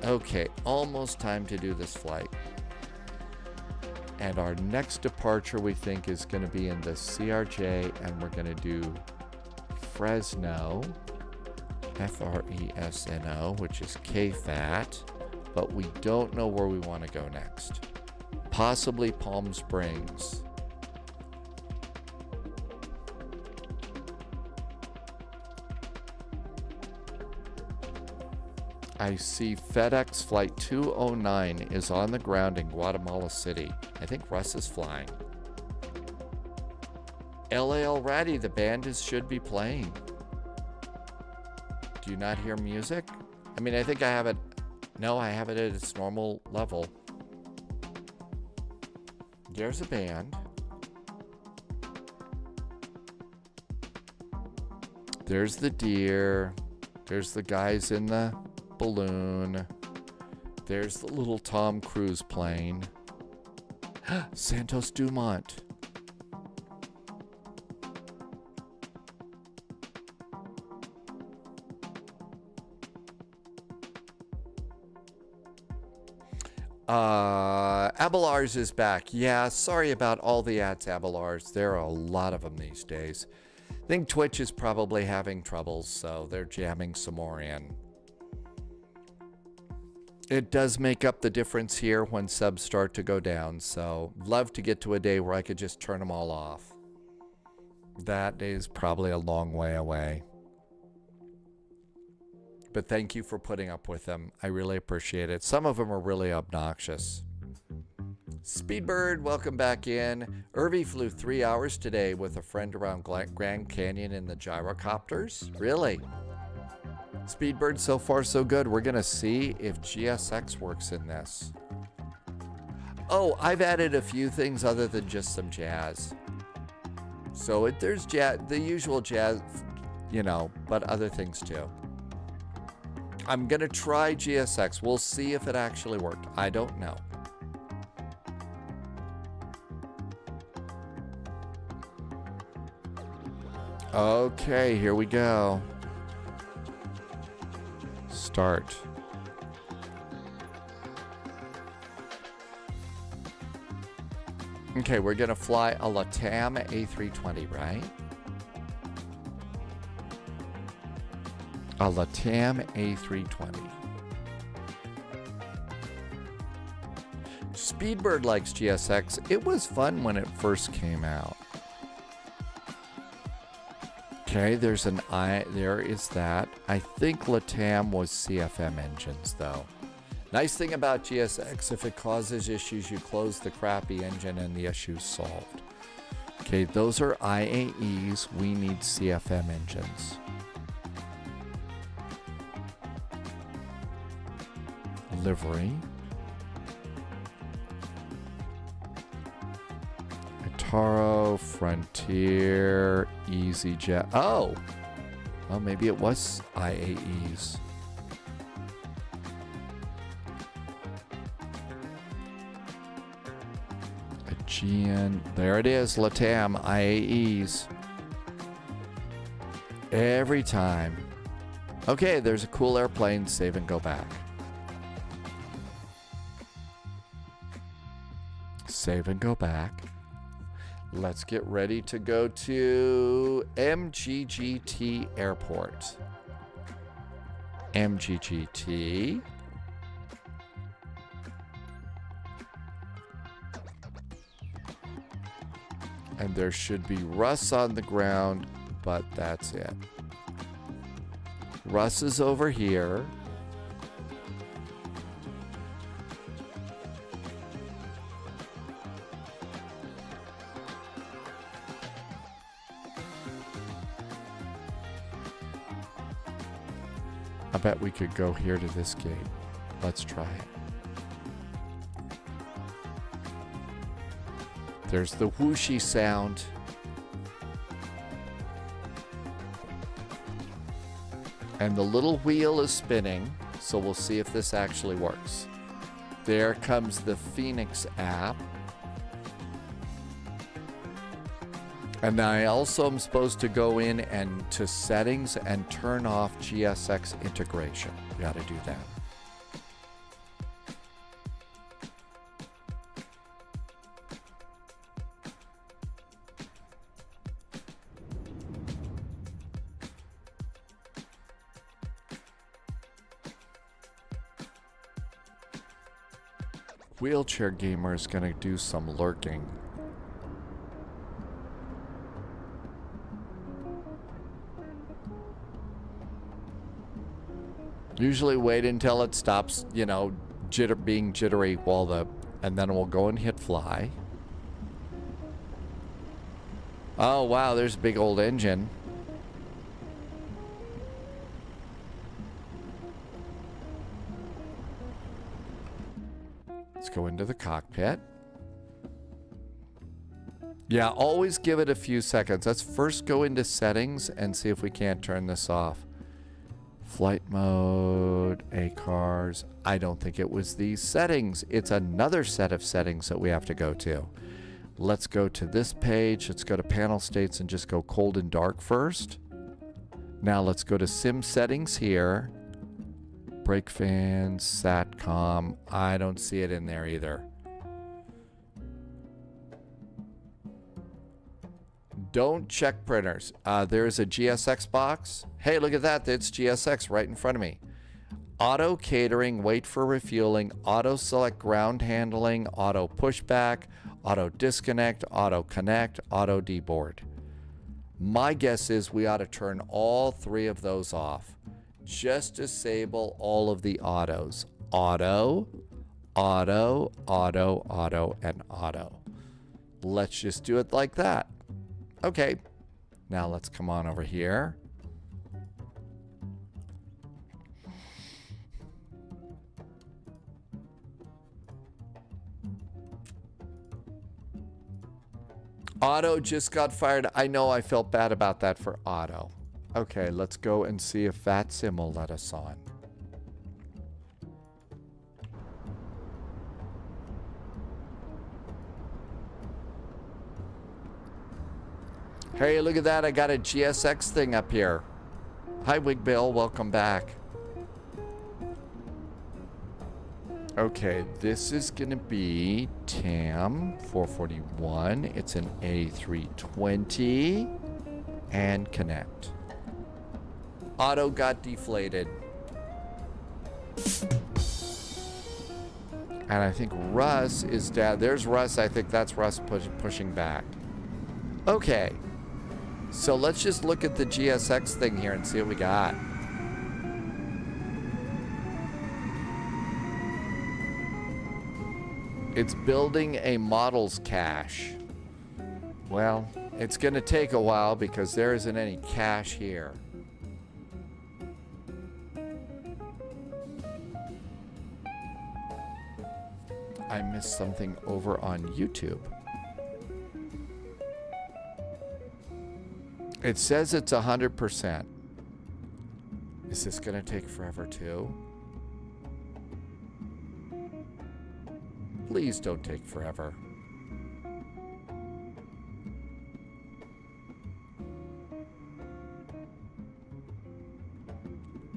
Speaker 1: Okay, almost time to do this flight. And our next departure we think is going to be in the CRJ, and we're going to do Fresno, Fresno, which is KFAT, but we don't know where we want to go next. Possibly Palm Springs. I see FedEx Flight 209 is on the ground in Guatemala City. I think Russ is flying. LAL Ratty, the band should be playing. Do you not hear music? I mean, I think I have it. No, I have it at its normal level. There's a band. There's the deer. There's the guys in the balloon. There's the little Tom Cruise plane. Santos Dumont. Abelar's is back. Yeah, sorry about all the ads, Abelar's. There are a lot of them these days. I think Twitch is probably having troubles, so they're jamming some more in. It does make up the difference here when subs start to go down, so love to get to a day where I could just turn them all off. That day is probably a long way away. But thank you for putting up with them. I really appreciate it. Some of them are really obnoxious. Speedbird, welcome back in. Irvy flew 3 hours today with a friend around Grand Canyon in the gyrocopters. Really? Speedbird, so far so good. We're going to see if GSX works in this. Oh, I've added a few things other than just some jazz. So there's jazz, the usual jazz, you know, but other things too. I'm going to try GSX. We'll see if it actually worked. I don't know. Okay, here we go. Start. Okay, we're going to fly a LATAM A320, right? A LATAM A320. Speedbird likes GSX. It was fun when it first came out. Okay, there's an there is that. I think LATAM was CFM engines, though. Nice thing about GSX, if it causes issues, you close the crappy engine and the issue's solved. Okay, those are IAEs. We need CFM engines. Livery. Taro, Frontier, EasyJet. Oh! Well, maybe it was IAEs. Aegean. There it is, LATAM, IAEs. Every time. Okay, there's a cool airplane. Save and go back. Save and go back. Let's get ready to go to MGGT Airport. MGGT. And there should be Russ on the ground, but that's it. Russ is over here. I bet we could go here to this gate. Let's try it. There's the whooshy sound. And the little wheel is spinning, so we'll see if this actually works. There comes the Phoenix app. And I also am supposed to go in and to settings and turn off GSX integration. Got to do that. Wheelchair Gamer is going to do some lurking. Usually wait until it stops, you know, being jittery while and then we'll go and hit fly. Oh wow, there's a big old engine. Let's go into the cockpit. Yeah, always give it a few seconds. Let's first go into settings and see if we can't turn this off. Flight mode, ACARS. I don't think it was these settings. It's another set of settings that we have to go to. Let's go to this page. Let's go to panel states and just go cold and dark first. Now let's go to sim settings here. Brake fans, SATCOM. I don't see it in there either. Don't check printers. There's a GSX box. Hey, look at that. It's GSX right in front of me. Auto catering, wait for refueling, auto select ground handling, auto pushback, auto disconnect, auto connect, auto deboard. My guess is we ought to turn all three of those off. Just disable all of the autos. Auto, auto, auto, auto, and auto. Let's just do it like that. Okay, now let's come on over here. Auto just got fired. I know, I felt bad about that for Auto. Okay, let's go and see if VATSIM will let us on. Hey, look at that. I got a GSX thing up here. Hi, Wig Bill. Welcome back. Okay, this is going to be TAM 441. It's an A320. And connect. Auto got deflated. And I think Russ is down. There's Russ. I think that's Russ pushing back. Okay. So let's just look at the GSX thing here and see what we got. It's building a models cache. Well, it's going to take a while because there isn't any cache here. I missed something over on YouTube. It says it's 100%. Is this going to take forever too? Please don't take forever.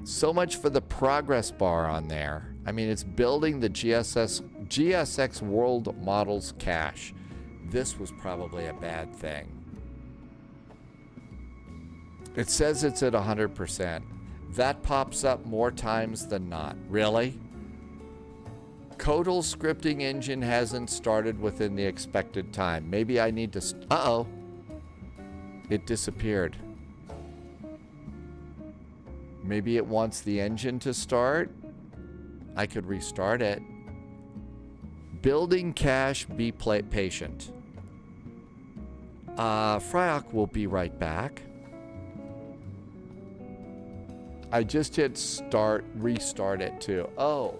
Speaker 1: So much for the progress bar on there. I mean, it's building the GSX World Models cache. This was probably a bad thing. It says it's at 100%. That pops up more times than not. Really? Codal scripting engine hasn't started within the expected time. Maybe I need to... Uh-oh. It disappeared. Maybe it wants the engine to start. I could restart it. Building cache, be patient. Fryok will be right back. I just hit start, restart it too. Oh.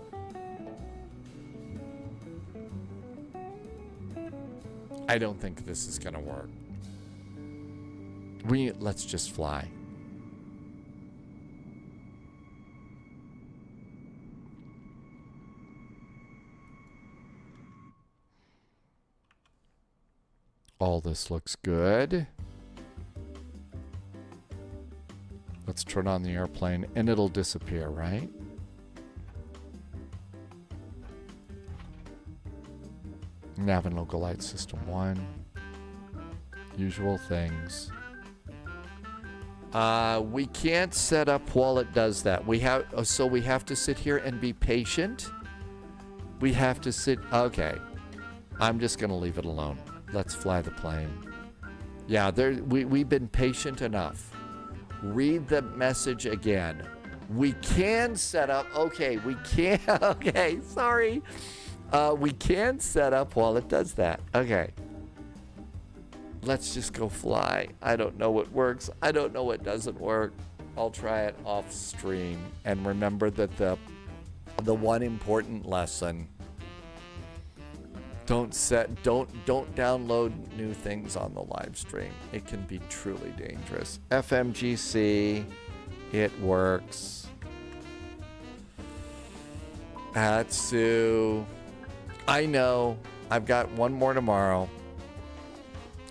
Speaker 1: I don't think this is gonna work. Let's just fly. All this looks good. Let's turn on the airplane and it'll disappear, right? Nav and local light system 1. Usual things. We can't set up while it does that. So we have to sit here and be patient. We have to sit. Okay. I'm just going to leave it alone. Let's fly the plane. Yeah, we've been patient enough. Read the message again. We can set up. Okay, we can. Okay, sorry. We can set up while it does that. Okay. Let's just go fly. I don't know what works. I don't know what doesn't work. I'll try it off stream. And remember that the one important lesson. Don't download new things on the live stream. It can be truly dangerous. FMGC, it works. Atsu, I know. I've got one more tomorrow.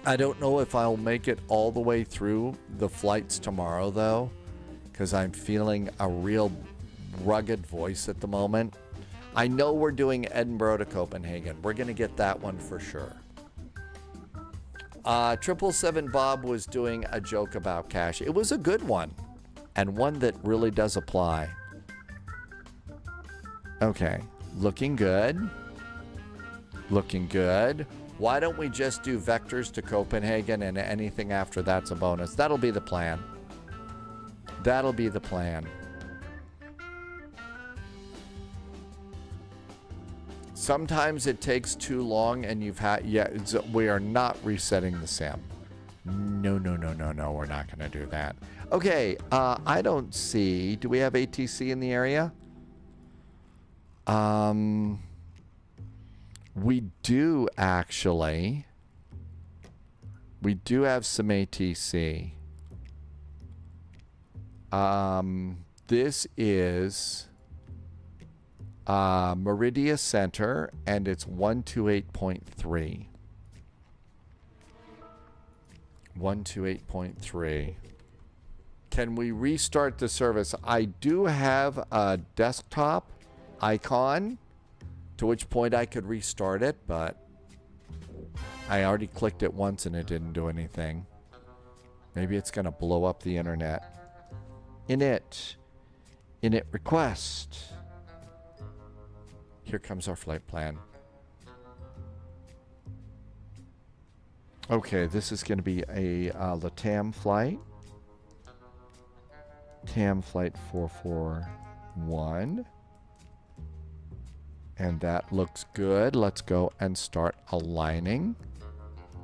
Speaker 1: I don't know if I'll make it all the way through the flights tomorrow, though, because I'm feeling a real rugged voice at the moment. I know we're doing Edinburgh to Copenhagen. We're going to get that one for sure. 777 Bob was doing a joke about cash. It was a good one, and one that really does apply. Okay, looking good. Looking good. Why don't we just do vectors to Copenhagen, and anything after that's a bonus? That'll be the plan. That'll be the plan. Sometimes it takes too long and we are not resetting the sim. No, we're not going to do that. Okay, I don't see, do we have ATC in the area? We do actually. We do have some ATC. This is Meridia Center, and it's 128.3. 128.3. Can we restart the service? I do have a desktop icon to which point I could restart it, but I already clicked it once and it didn't do anything. Maybe it's going to blow up the internet. Init request. Here comes our flight plan. Okay, this is going to be a LATAM flight. TAM flight 441. And that looks good. Let's go and start aligning.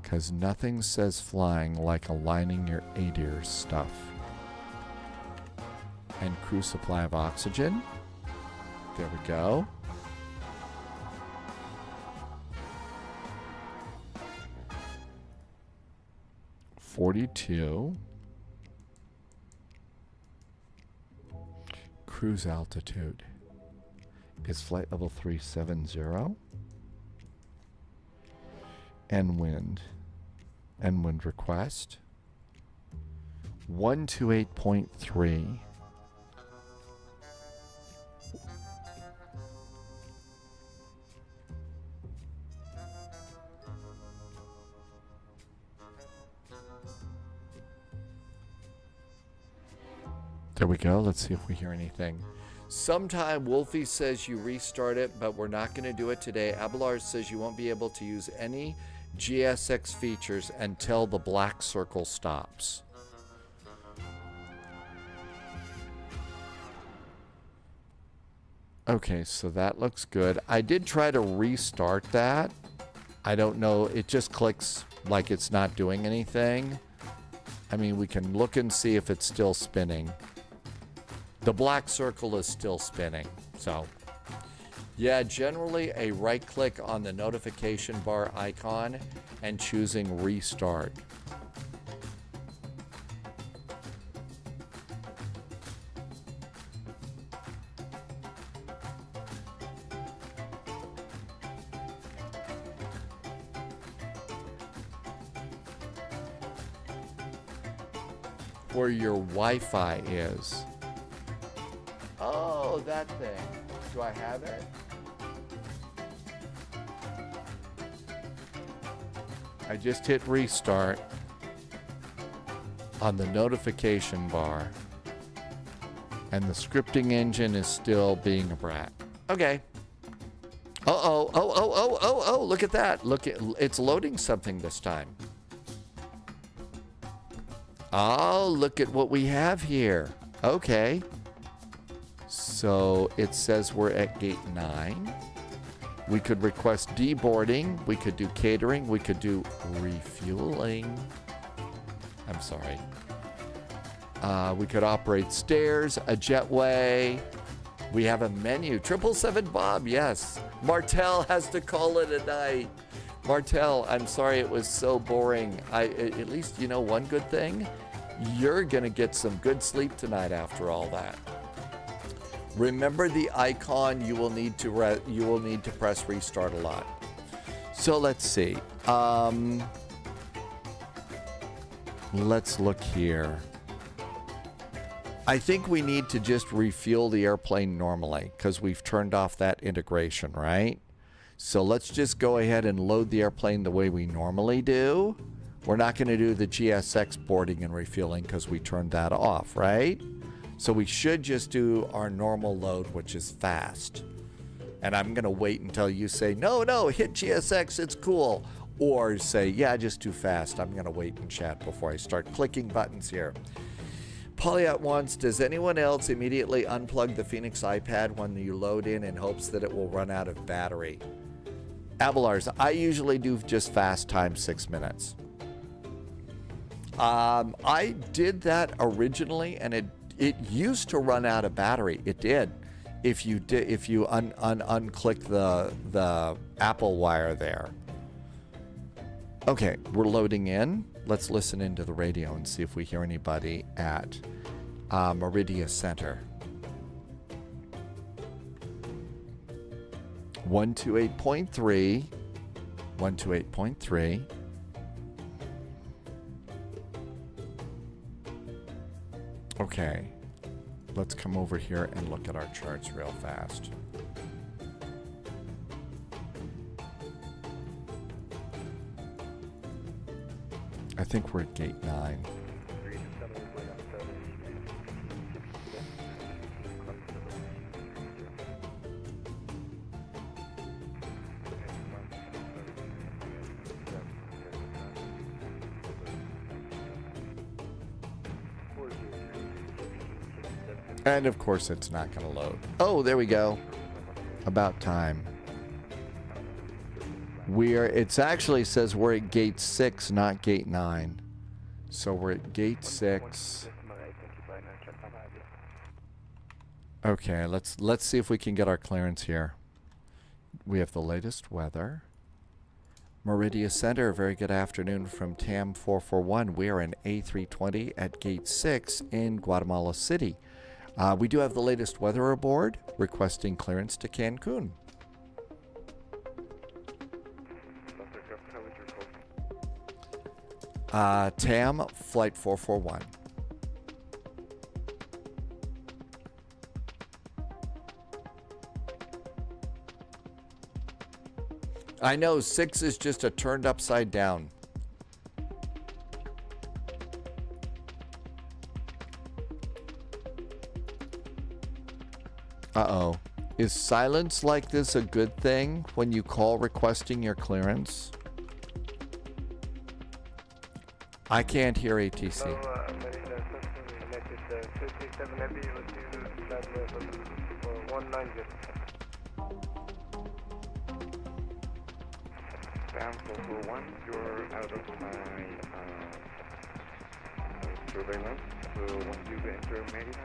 Speaker 1: Because nothing says flying like aligning your ADIR stuff. And crew supply of oxygen. There we go. (42). Cruise altitude is flight level 370. And wind request 128.3. There we go. Let's see if we hear anything. Sometime Wolfie says you restart it, but we're not going to do it today. Abelard says you won't be able to use any GSX features until the black circle stops. Okay, so that looks good. I did try to restart that. I don't know. It just clicks like it's not doing anything. I mean, we can look and see if it's still spinning. The black circle is still spinning. So, yeah, generally a right click on the notification bar icon and choosing restart. Where your Wi-Fi is. Oh, that thing. Do I have it? I just hit restart on the notification bar. And the scripting engine is still being a brat. Okay. Oh, look at that. Look at it's loading something this time. Oh, look at what we have here. Okay. So it says we're at gate 9. We could request deboarding. We could do catering. We could do refueling. I'm sorry. We could operate stairs, a jetway. We have a menu. 777 Bob, yes. Martel has to call it a night. Martel, I'm sorry it was so boring. At least you know one good thing. You're going to get some good sleep tonight after all that. Remember the icon, you will need to press restart a lot. So let's see. Let's look here. I think we need to just refuel the airplane normally because we've turned off that integration, right? So let's just go ahead and load the airplane the way we normally do. We're not going to do the GSX boarding and refueling because we turned that off, right? So we should just do our normal load, which is fast. And I'm going to wait until you say, no, hit GSX, it's cool. Or say, yeah, just too fast. I'm going to wait and chat before I start clicking buttons here. Polyat wants, does anyone else immediately unplug the Phoenix iPad when you load in hopes that it will run out of battery? Avalars, I usually do just fast time 6 minutes. I did that originally, and it used to run out of battery. It did. If you unclick the Apple wire there. Okay, we're loading in. Let's listen into the radio and see if we hear anybody at Meridia Center. 128.3. 128.3. Okay, let's come over here and look at our charts real fast. I think we're at gate 9. And of course it's not going to load. Oh, there we go. About time. It's actually says we're at gate 6, not gate 9. So we're at gate 6. Okay, let's see if we can get our clearance here. We have the latest weather. Meridia Center, very good afternoon from TAM 441. We are in A320 at gate 6 in Guatemala City. We do have the latest weather aboard, requesting clearance to Cancun. TAM Flight 441. I know 6 is just a turned upside down. Uh-oh. Is silence like this a good thing when you call requesting your clearance? I can't hear ATC.
Speaker 6: You're out of my surveillance, so when you enter Maryland,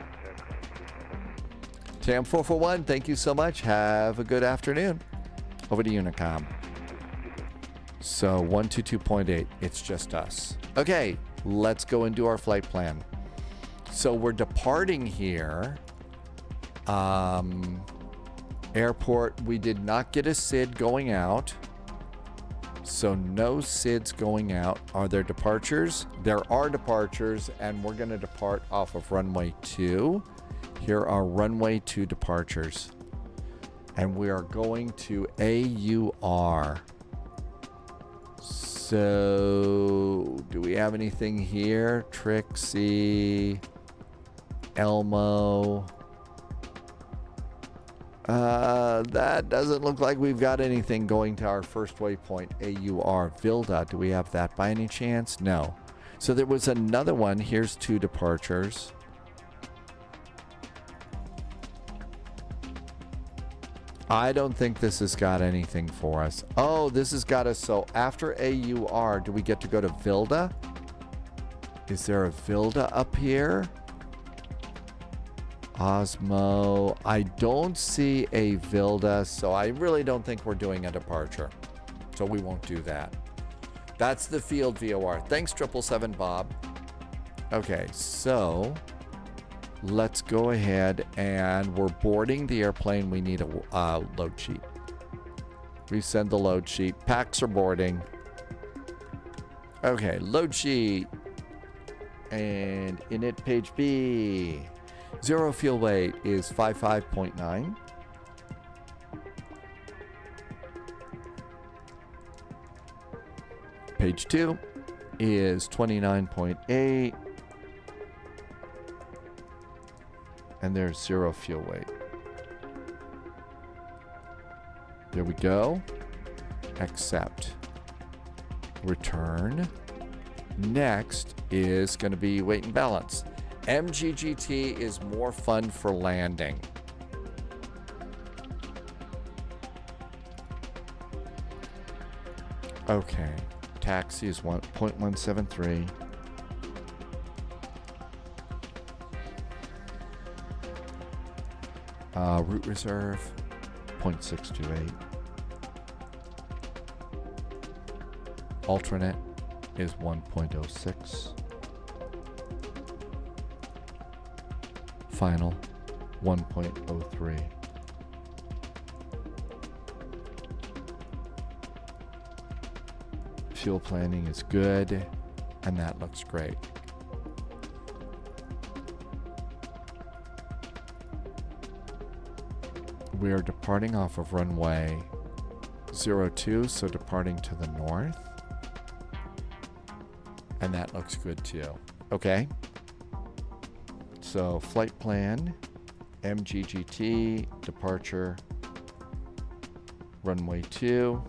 Speaker 1: TAM 441, thank you so much. Have a good afternoon. Over to Unicom. So 122.8, it's just us. Okay, let's go and do our flight plan. So we're departing here. Airport, we did not get a SID going out. So no SIDs going out. Are there departures? There are departures, and we're going to depart off of runway 2. Here are runway 2 departures. And we are going to AUR. So, do we have anything here? Trixie, Elmo. That doesn't look like we've got anything going to our first waypoint, AUR. Vilda, do we have that by any chance? No. So there was another one. Here's 2 departures. I don't think this has got anything for us. Oh, this has got us. So after AUR, do we get to go to Vilda? Is there a Vilda up here? Osmo. I don't see a Vilda, so I really don't think we're doing a departure. So we won't do that. That's the field VOR. Thanks, 777 Bob. Okay, so let's go ahead and we're boarding the airplane. We need a load sheet. We send the load sheet. Packs are boarding. Okay, load sheet. And init page B. 0 fuel weight is 55.9. Page 2 is 29.8. And there's 0 fuel weight. There we go. Accept. Return. Next is going to be weight and balance. MGGT is more fun for landing. Okay. Taxi is 1.173. Route reserve 0.628. Alternate is 1.06. Final 1.03. Fuel planning is good, and that looks great. We are departing off of runway 02, so departing to the north. And that looks good too. Okay. So flight plan, MGGT, departure, runway 2.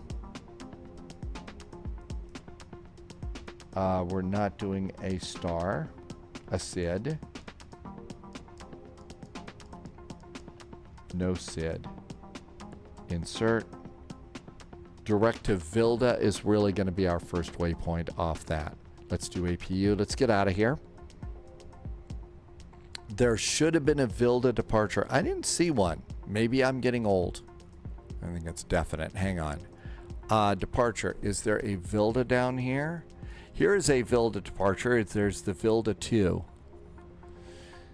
Speaker 1: We're not doing a star, a SID. No SID. Insert. Direct to Vilda is really going to be our first waypoint off that. Let's do APU. Let's get out of here. There should have been a Vilda departure. I didn't see one. Maybe I'm getting old. I think it's definite. Hang on. Departure. Is there a Vilda down here? Here is a Vilda departure. There's the Vilda 2.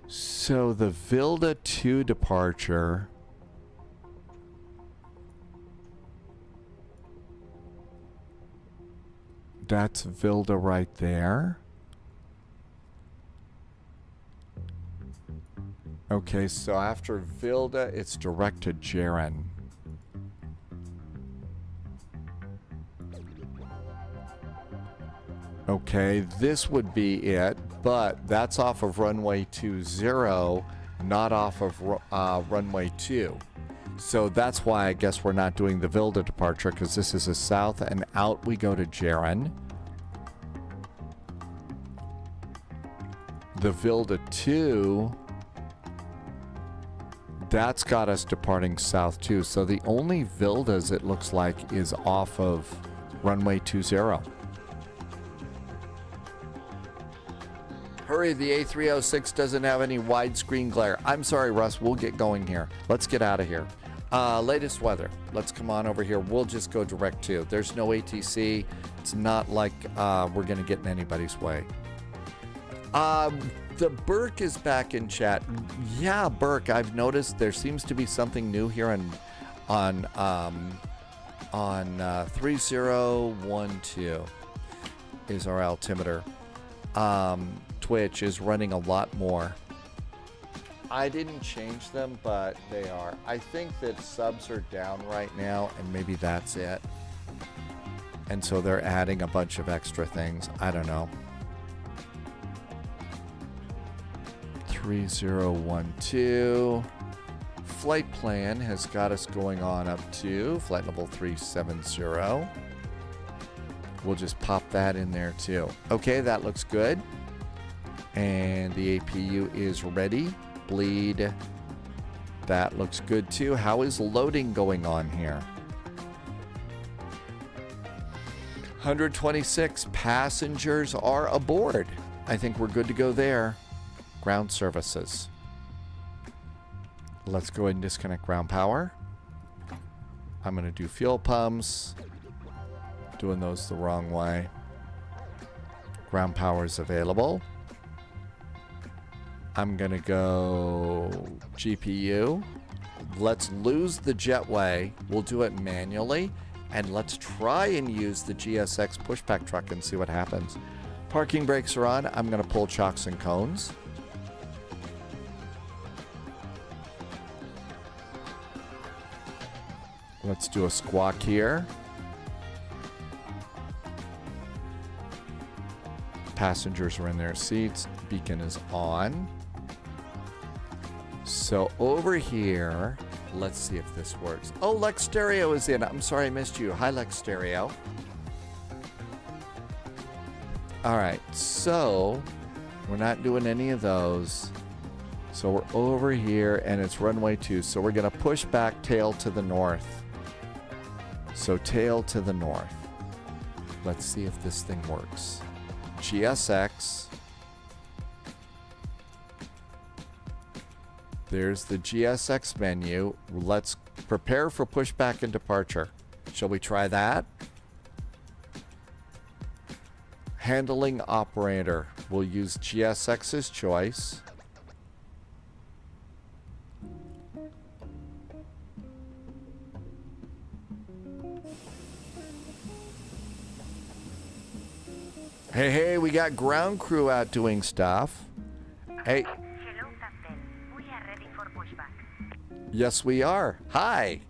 Speaker 1: So the Vilda 2 departure... That's Vilda right there. Okay, so after Vilda, it's direct to Jaren. Okay, this would be it, but that's off of runway 20, not off of runway 2. So that's why I guess we're not doing the Vilda departure, because this is a south, and out we go to Jaren. The Vilda 2, that's got us departing south too. So the only Vildas it looks like is off of runway 20. Hurry, the A306 doesn't have any widescreen glare. I'm sorry, Russ, we'll get going here. Let's get out of here. Latest weather. Let's come on over here. We'll just go direct to. There's no ATC. It's not like we're going to get in anybody's way. The Burke is back in chat. Yeah, Burke, I've noticed there seems to be something new here on 3012 is our altimeter. Twitch is running a lot more. I didn't change them, but they are. I think that subs are down right now, and maybe that's it. And so they're adding a bunch of extra things. I don't know. 3012. Flight plan has got us going on up to flight level 370. We'll just pop that in there too. Okay, that looks good. And the APU is ready. Bleed. That looks good too. How is loading going on here? 126 passengers are aboard. I think we're good to go there. Ground services. Let's go ahead and disconnect ground power. I'm going to do fuel pumps. Doing those the wrong way. Ground power is available. I'm going to go GPU. Let's lose the jetway. We'll do it manually. And let's try and use the GSX pushback truck and see what happens. Parking brakes are on. I'm going to pull chocks and cones. Let's do a squawk here. Passengers are in their seats. Beacon is on. So over here, let's see if this works. Oh, Lex Stereo is in. I'm sorry I missed you. Hi, Lex Stereo. All right, so we're not doing any of those. So we're over here, and it's runway 2. So we're going to push back tail to the north. So tail to the north. Let's see if this thing works. GSX. There's the GSX menu. Let's prepare for pushback and departure. Shall we try that? Handling operator. We'll use GSX's choice. Hey, hey, we got ground crew out doing stuff. Hey.
Speaker 11: Hello, Captain. We are ready for pushback.
Speaker 1: Yes, we are. Hi.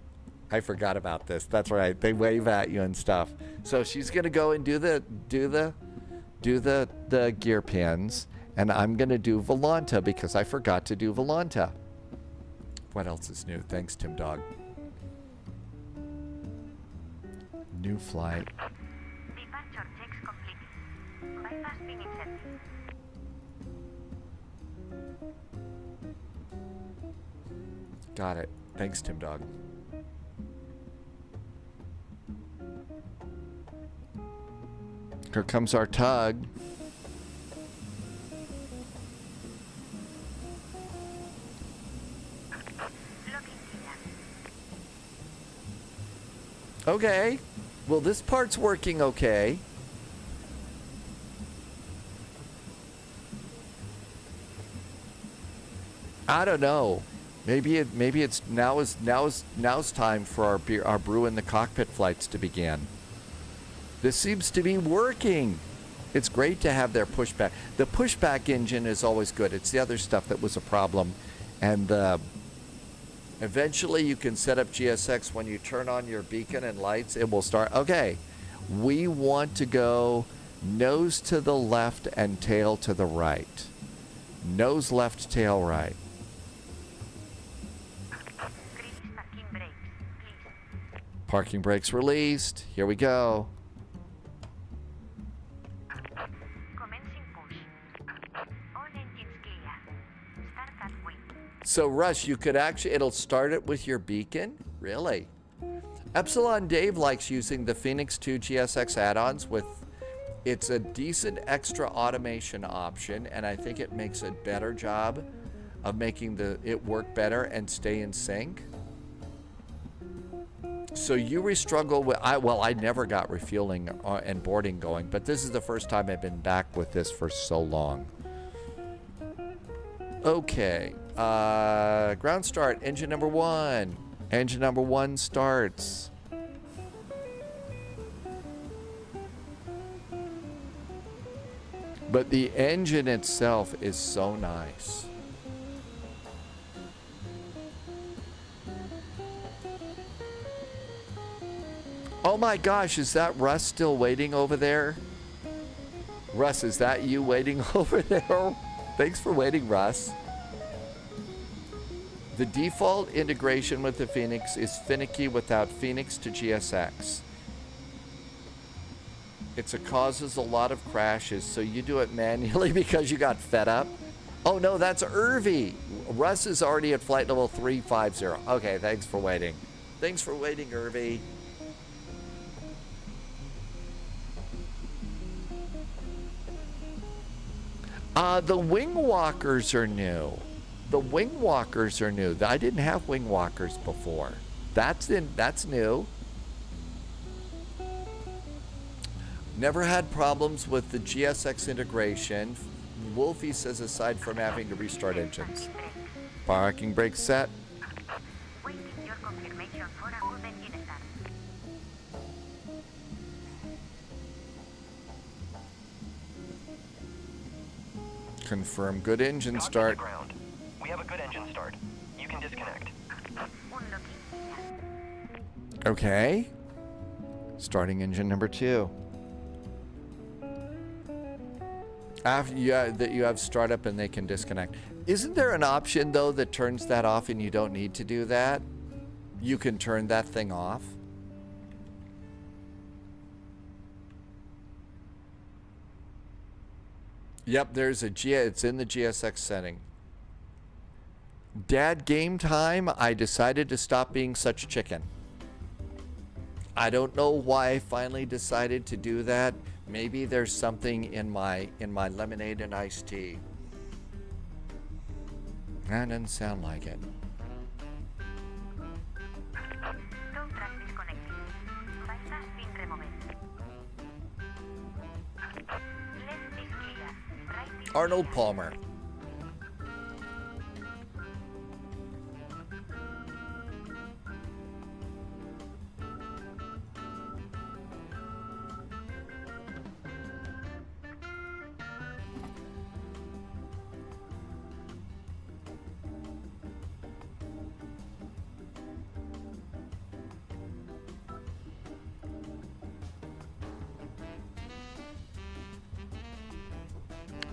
Speaker 1: I forgot about this. That's right. They wave at you and stuff. So she's gonna go and do the do the gear pins, and I'm going to do Volanta because I forgot to do Volanta. What else is new? Thanks, Tim Dog. New flight.
Speaker 11: Departure checks completed. Bypass being inserted.
Speaker 1: Got it. Thanks, Tim Dog. Here comes our tug. Okay. Well, this part's working okay. I don't know. Maybe it's now's time for our brew in the cockpit flights to begin. This seems to be working. It's great to have their pushback. The pushback engine is always good. It's the other stuff that was a problem, and eventually you can set up GSX when you turn on your beacon and lights. It will start. Okay, we want to go nose to the left and tail to the right. Nose left, tail right. Parking brakes released. Here we go.
Speaker 11: Commencing push. All engines clear. Start at wing.
Speaker 1: So Rush, you could actually, it'll start it with your beacon? Really? Epsilon Dave likes using the Phoenix 2 GSX add-ons with, it's a decent extra automation option, and I think it makes a better job of making it work better and stay in sync. So you struggle with, I never got refueling and boarding going, but this is the first time I've been back with this for so long. Okay, ground start, engine number 1. Engine number 1 starts. But the engine itself is so nice. Oh my gosh, is that Russ still waiting over there? Russ, is that you waiting over there? Thanks for waiting, Russ. The default integration with the Phoenix is finicky without Phoenix to GSX. It causes a lot of crashes, so you do it manually because you got fed up. Oh no, that's Irvy. Russ is already at flight level 350. Okay, thanks for waiting. Thanks for waiting, Irvy. The wing walkers are new. The wing walkers are new. I didn't have wing walkers before. That's new. Never had problems with the GSX integration. Wolfie says aside from having to restart engines. Parking brake set.
Speaker 11: Waiting your confirmation for a good engine start.
Speaker 1: Confirm good engine start.
Speaker 12: Ground. We have a good engine start. You can disconnect.
Speaker 1: Okay. Starting engine number 2. After you have startup and they can disconnect. Isn't there an option though that turns that off and you don't need to do that? You can turn that thing off. Yep, there's it's in the GSX setting. Dad, game time, I decided to stop being such chicken. I don't know why I finally decided to do that. Maybe there's something in my lemonade and iced tea. That doesn't sound like it.
Speaker 11: Tow truck disconnected. Bypass pin removed. Left is clear. Right is
Speaker 1: Arnold Palmer.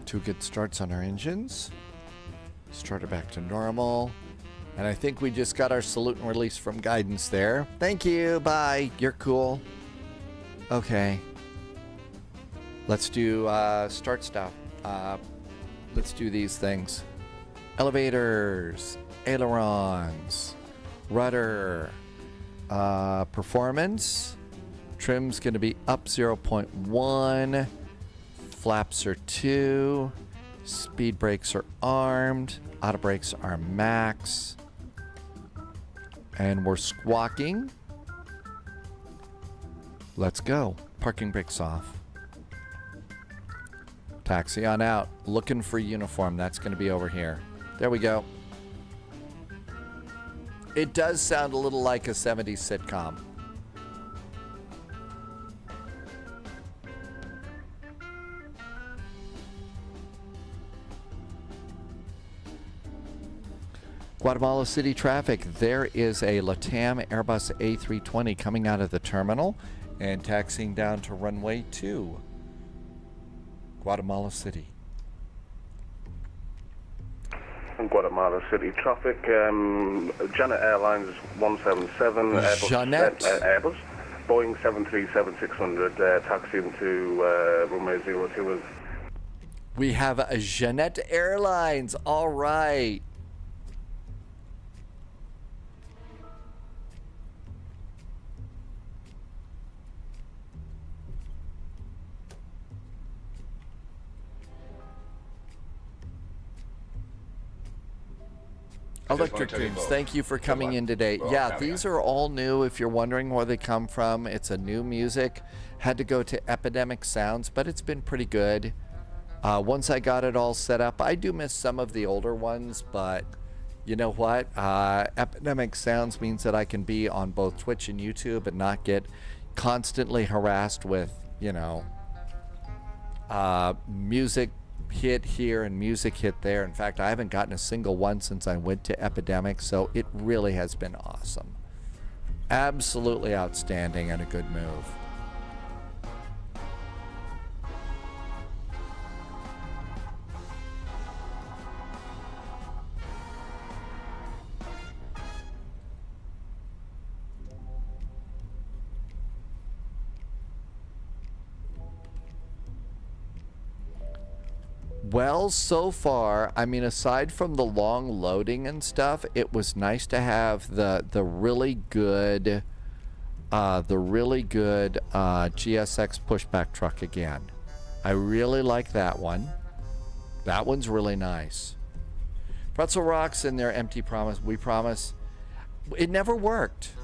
Speaker 1: 2 good starts on our engines. Starter back to normal. And I think we just got our salute and release from guidance there. Thank you. Bye. You're cool. Okay. Let's do start stop. Let's do these things. Elevators, ailerons, rudder, performance. Trim's going to be up 0.1. Flaps are 2. Speed brakes are armed. Auto brakes are max. And we're squawking. Let's go. Parking brakes off. Taxi on out. Looking for uniform. That's going to be over here. There we go. It does sound a little like a 70s sitcom. Guatemala City traffic. There is a LATAM Airbus A320 coming out of the terminal and taxiing down to runway 2. Guatemala City.
Speaker 6: Guatemala City traffic. Janet Airlines 177.
Speaker 1: Janet?
Speaker 6: Airbus. Boeing 737-600 taxiing to runway 02.
Speaker 1: We have a Janet Airlines. All right. Electric Dreams, thank you for coming in today. Yeah, these are all new. If you're wondering where they come from, it's a new music. Had to go to Epidemic Sounds, but it's been pretty good. Once I got it all set up, I do miss some of the older ones, but you know what? Epidemic Sounds means that I can be on both Twitch and YouTube and not get constantly harassed with, you know, music hit here and music hit there. In fact, I haven't gotten a single one since I went to Epidemic, so it really has been awesome. Absolutely outstanding and a good move. Well, so far, I mean, aside from the long loading and stuff, it was nice to have the really good GSX pushback truck again. I really like that one. That one's really nice. Pretzel Rocks and their empty promise. We promise. It never worked.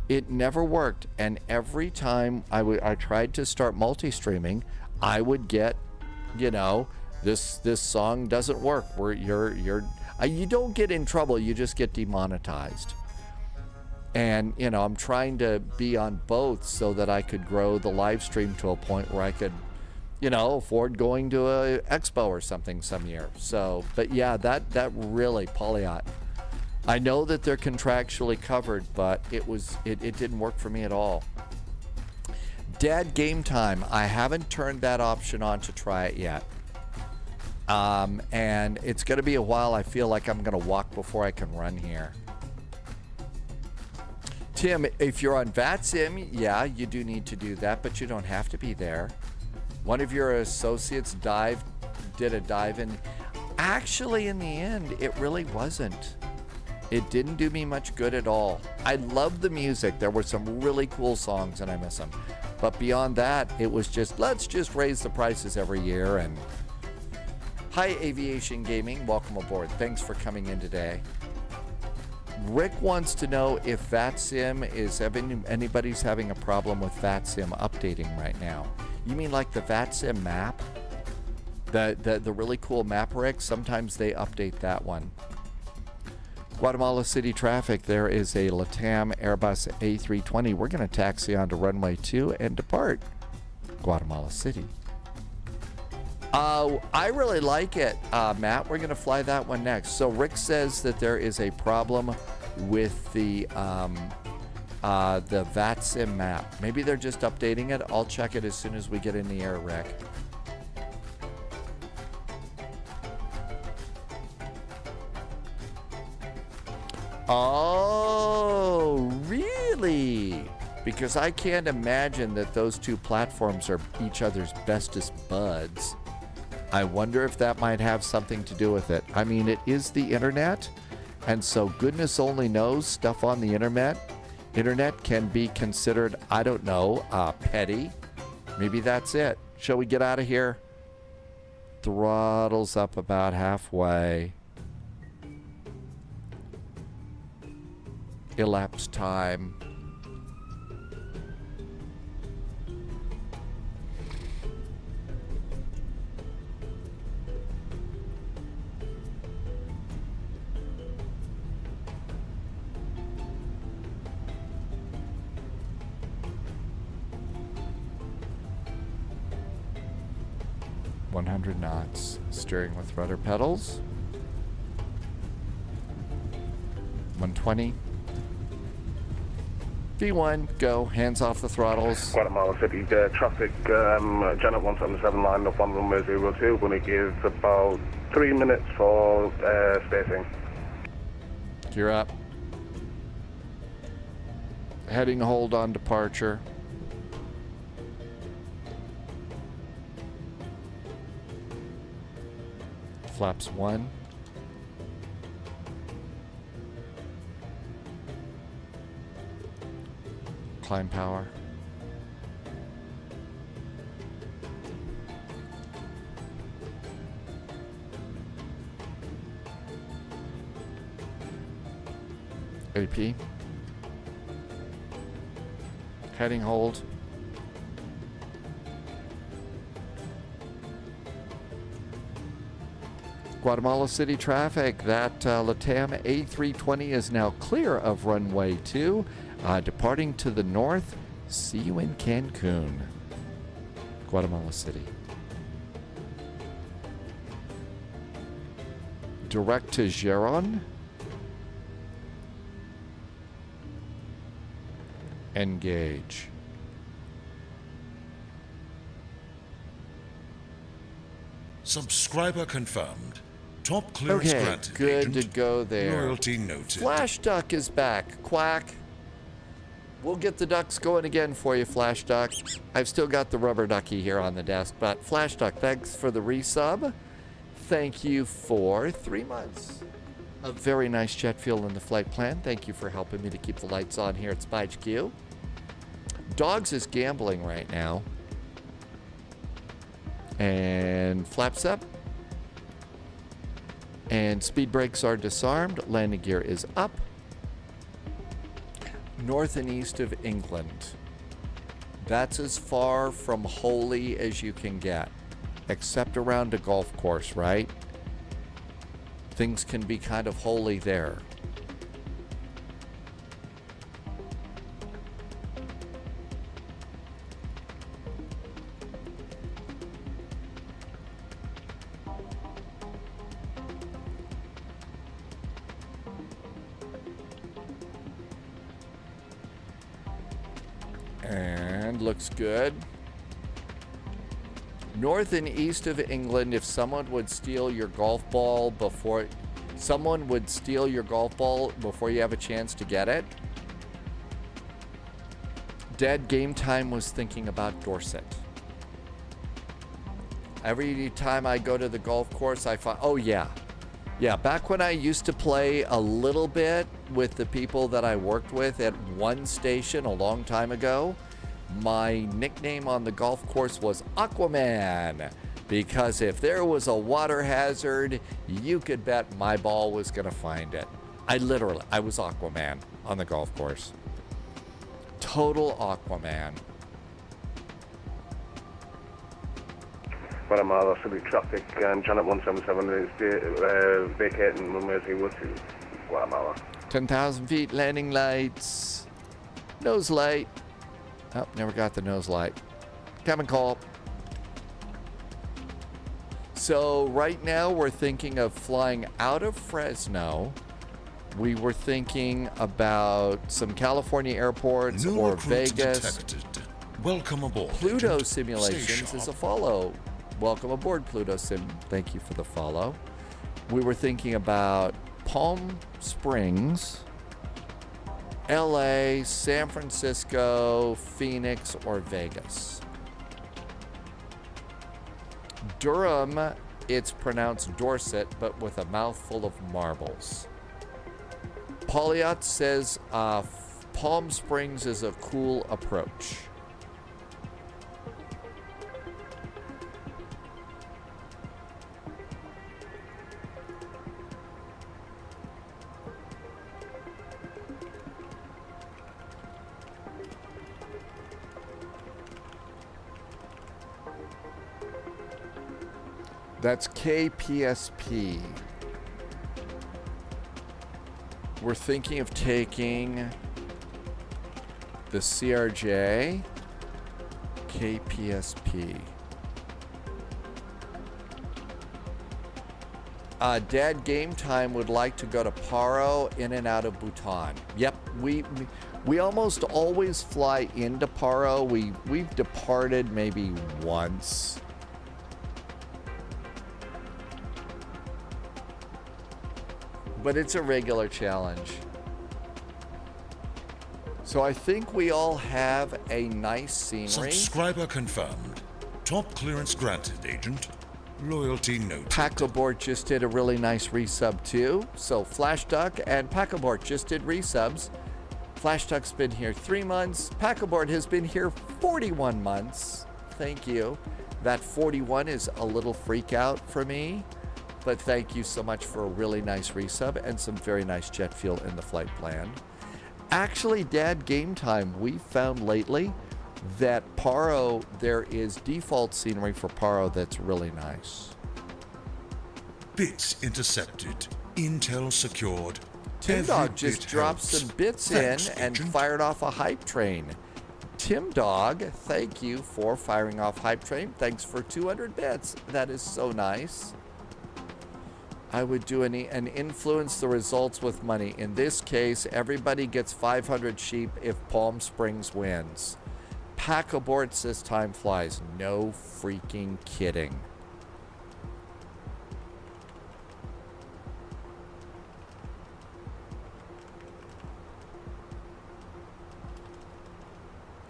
Speaker 1: It never worked. And every time I tried to start multi-streaming, I would get, you know, this song doesn't work. Where you don't get in trouble, you just get demonetized. And you know, I'm trying to be on both so that I could grow the live stream to a point where I could, you know, afford going to a expo or something some year. So, but yeah, that really, Polyot, I know that they're contractually covered, but it didn't work for me at all. Dead Game Time, I haven't turned that option on to try it yet. And it's going to be a while. I feel like I'm going to walk before I can run here. Tim, if you're on VATSIM, yeah, you do need to do that, but you don't have to be there. One of your associates did a dive in. Actually, in the end, it really wasn't. It didn't do me much good at all. I love the music. There were some really cool songs and I miss them. But beyond that, it was just, let's just raise the prices every year. And hi, Aviation Gaming. Welcome aboard. Thanks for coming in today. Rick wants to know if VATSIM is, anybody's having a problem with VATSIM updating right now. You mean like the VATSIM map? The really cool map, Rick? Sometimes they update that one. Guatemala City traffic, there is a LATAM Airbus A320. We're going to taxi onto runway 2 and depart Guatemala City. I really like it, Matt. We're going to fly that one next. So Rick says that there is a problem with the VATSIM map. Maybe they're just updating it. I'll check it as soon as we get in the air, Rick. Oh, really? Because I can't imagine that those two platforms are each other's bestest buds. I wonder if that might have something to do with it. I mean, it is the internet, and so goodness only knows stuff on the internet can be considered, I don't know, petty. Maybe that's it. Shall we get out of here? Throttle's up about halfway. Elapsed time. .100 knots. Steering with rudder pedals. 120. V1, go. Hands off the throttles.
Speaker 6: Guatemala City, traffic, Janet 177 line up on runway 02. Going to give about 3 minutes for spacing.
Speaker 1: Gear up. Heading hold on departure. Flaps 1. Climb power. AP. Heading hold. Guatemala City traffic, that LATAM A320 is now clear of runway 2, departing to the north. See you in Cancun. Guatemala City. Direct to Giron. Engage.
Speaker 2: Subscriber confirmed. Top clearance
Speaker 1: Okay,
Speaker 2: granted.
Speaker 1: good
Speaker 2: agent.
Speaker 1: to go there.
Speaker 2: Loyalty noted.
Speaker 1: Flash Duck is back. Quack. We'll get the ducks going again for you, Flash Duck. I've still got the rubber ducky here on the desk, but Flash Duck, thanks for the resub. Thank you for 3 months of very nice jet fuel in the flight plan. Thank you for helping me to keep the lights on here at Spy HQ. Dogs is gambling right now. And flaps up. And speed brakes are disarmed. Landing gear is up. North and east of England. That's as far from holy as you can get. Except around a golf course, right? Things can be kind of holy there. And looks good. North and east of England, if someone would steal your golf ball before you have a chance to get it. Dead Game Time was thinking about Dorset. Every time I go to the golf course, I find, oh yeah. Yeah, back when I used to play a little bit with the people that I worked with at one station a long time ago, my nickname on the golf course was Aquaman, because if there was a water hazard, you could bet my ball was going to find it. I was Aquaman on the golf course. Total Aquaman.
Speaker 6: Guatemala City traffic, and Janet 177 is vacating runway 02, Guatemala.
Speaker 1: 10,000 feet, landing lights. Nose light. Oh, never got the nose light. Cabin call. So right now we're thinking of flying out of Fresno. We were thinking about some California airports
Speaker 2: No
Speaker 1: or
Speaker 2: recruits
Speaker 1: Vegas.
Speaker 2: detected. Welcome aboard.
Speaker 1: Pluto
Speaker 2: agent.
Speaker 1: Simulations
Speaker 2: Stay
Speaker 1: is a
Speaker 2: sharp.
Speaker 1: follow. Welcome aboard, Pluto Sim. Thank you for the follow. We were thinking about Palm Springs. LA, San Francisco, Phoenix, or Vegas. Durham, it's pronounced Dorset, but with a mouthful of marbles. Pauliot says Palm Springs is a cool approach. That's KPSP. We're thinking of taking the CRJ, KPSP. Dad Game Time would like to go to Paro, in and out of Bhutan. Yep, we almost always fly into Paro. We've departed maybe once. But it's a regular challenge. So I think we all have a nice scenery.
Speaker 2: Subscriber confirmed. Top clearance granted, Agent. Loyalty noted.
Speaker 1: Packabort just did a really nice resub too. So Flash Duck and Packabort just did resubs. Flash Duck's been here 3 months. Packabort has been here 41 months. Thank you. That 41 is a little freak out for me. But thank you so much for a really nice resub and some very nice jet fuel in the flight plan. Actually, Dad Game Time, we found lately that Paro, there is default scenery for Paro that's really nice.
Speaker 2: Bits intercepted. Intel secured.
Speaker 1: Tim
Speaker 2: Every
Speaker 1: Dog just
Speaker 2: bit
Speaker 1: dropped
Speaker 2: helps.
Speaker 1: some bits
Speaker 2: Thanks,
Speaker 1: in and
Speaker 2: Agent.
Speaker 1: fired off a hype train. Tim Dog, thank you for firing off hype train. Thanks for 200 bits. That is so nice. I would do and influence the results with money. In this case, everybody gets 500 sheep if Palm Springs wins. Packabort says time flies. No freaking kidding.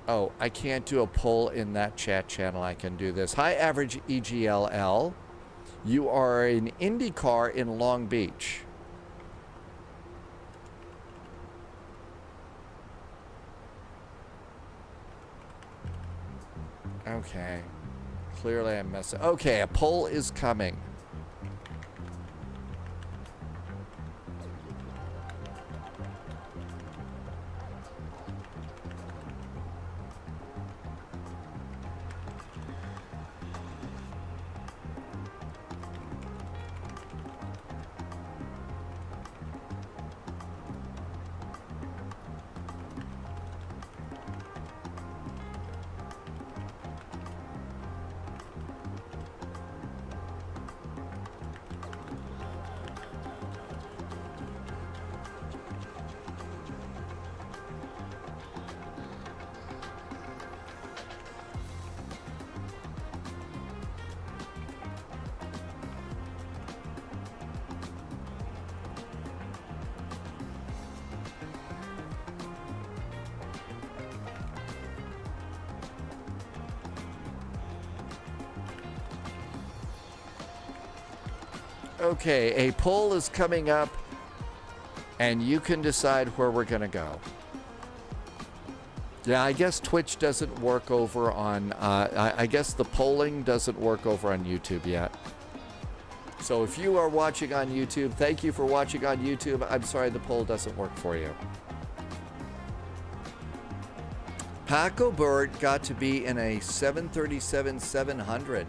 Speaker 1: Oh, I can't do a poll in that chat channel. I can do this. Hi, average EGLL. You are in IndyCar in Long Beach. Okay. Clearly I'm messing. Okay, a poll is coming. Okay, a poll is coming up, and you can decide where we're going to go. Yeah, I guess Twitch doesn't work over on, I guess the polling doesn't work over on YouTube yet. So if you are watching on YouTube, thank you for watching on YouTube. I'm sorry the poll doesn't work for you. Paco Bird got to be in a 737-700.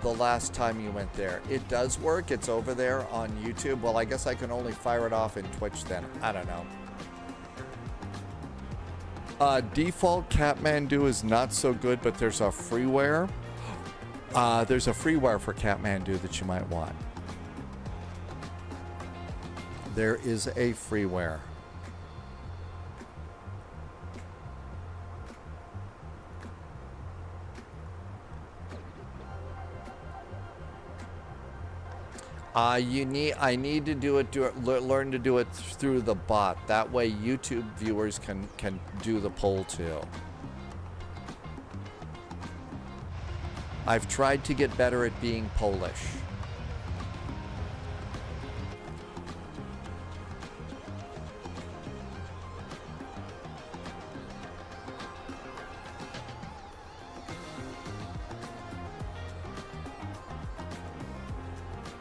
Speaker 1: The last time you went there. It does work. It's over there on YouTube. Well, I guess I can only fire it off in Twitch then. I don't know. Default Kathmandu is not so good, but there's a freeware. There's a freeware for Kathmandu that you might want. There is a freeware. I need to do it. Learn to do it through the bot. That way, YouTube viewers can do the poll too. I've tried to get better at being Polish.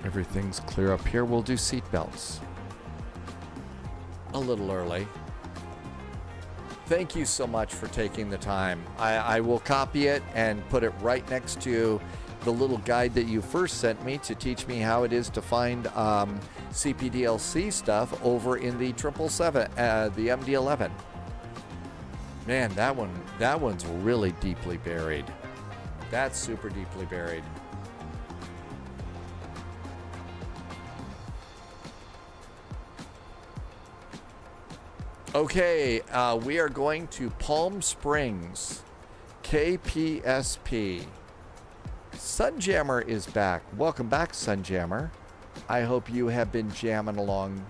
Speaker 1: Everything's clear up here. We'll do seat belts. A little early. Thank you so much for taking the time. I will copy it and put it right next to the little guide that you first sent me to teach me how it is to find CPDLC stuff over in the 777, the MD-11. Man, that one's really deeply buried. That's super deeply buried. Okay, we are going to Palm Springs, KPSP. Sunjammer is back. Welcome back, Sunjammer. I hope you have been jamming along.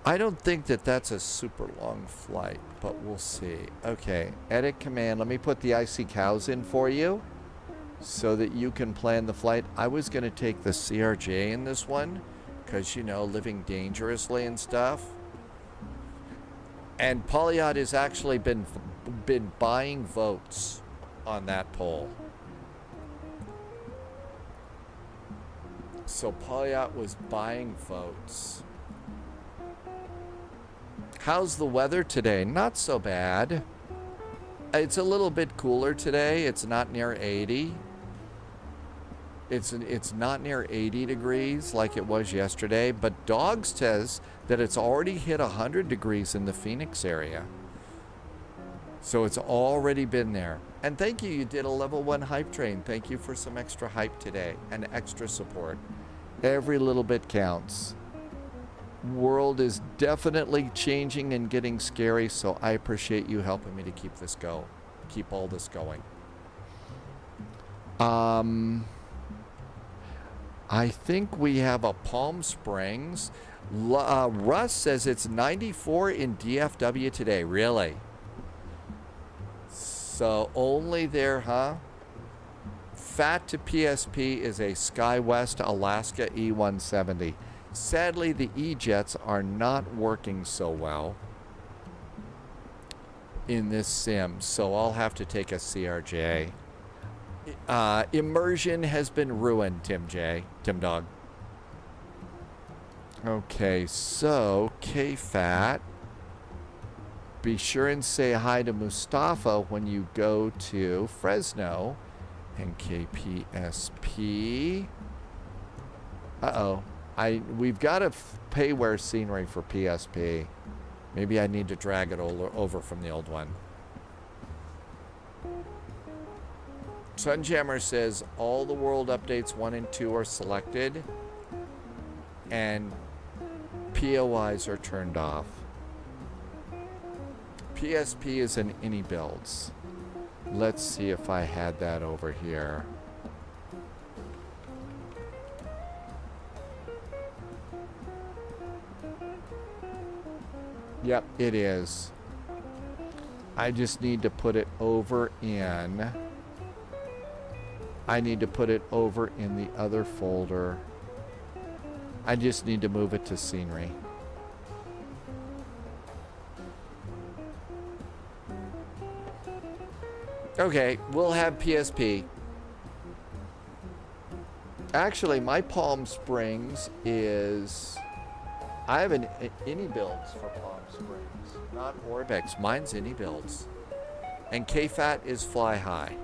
Speaker 1: I don't think that that's a super long flight, but we'll see. Okay, edit command. Let me put the IC cows in for you so that you can plan the flight. I was going to take the CRJ in this one because, you know, living dangerously and stuff. And Polyot has actually been buying votes on that poll. So Polyot was buying votes. How's the weather today? Not so bad. It's a little bit cooler today. It's not near 80. It's not near 80 degrees like it was yesterday, but Dogs says that it's already hit 100 degrees in the Phoenix area. So it's already been there. And thank you, you did a level 1 hype train. Thank you for some extra hype today and extra support. Every little bit counts. World is definitely changing and getting scary, so I appreciate you helping me to keep all this going. I think we have a Palm Springs. Russ says it's 94 in DFW today. Really? So only there, huh? FAT to PSP is a SkyWest Alaska E170. Sadly, the E-Jets are not working so well in this sim, so I'll have to take a CRJ. Immersion has been ruined, Tim Dog. Okay, so KFAT. Be sure and say hi to Mustafa when you go to Fresno. And KPSP. Uh-oh. We've got to pay where scenery for PSP. Maybe I need to drag it over from the old one. Sunjammer says all the world updates 1 and 2 are selected and POIs are turned off. PSP is in any builds. Let's see if I had that over here. Yep, it is. I just need to put it over in... I need to put it over in the other folder. I just need to move it to scenery. Okay, we'll have PSP. Actually, my Palm Springs is... I have any builds for Palm Springs, not Orbex. Mine's any builds. And KFAT is Fly High.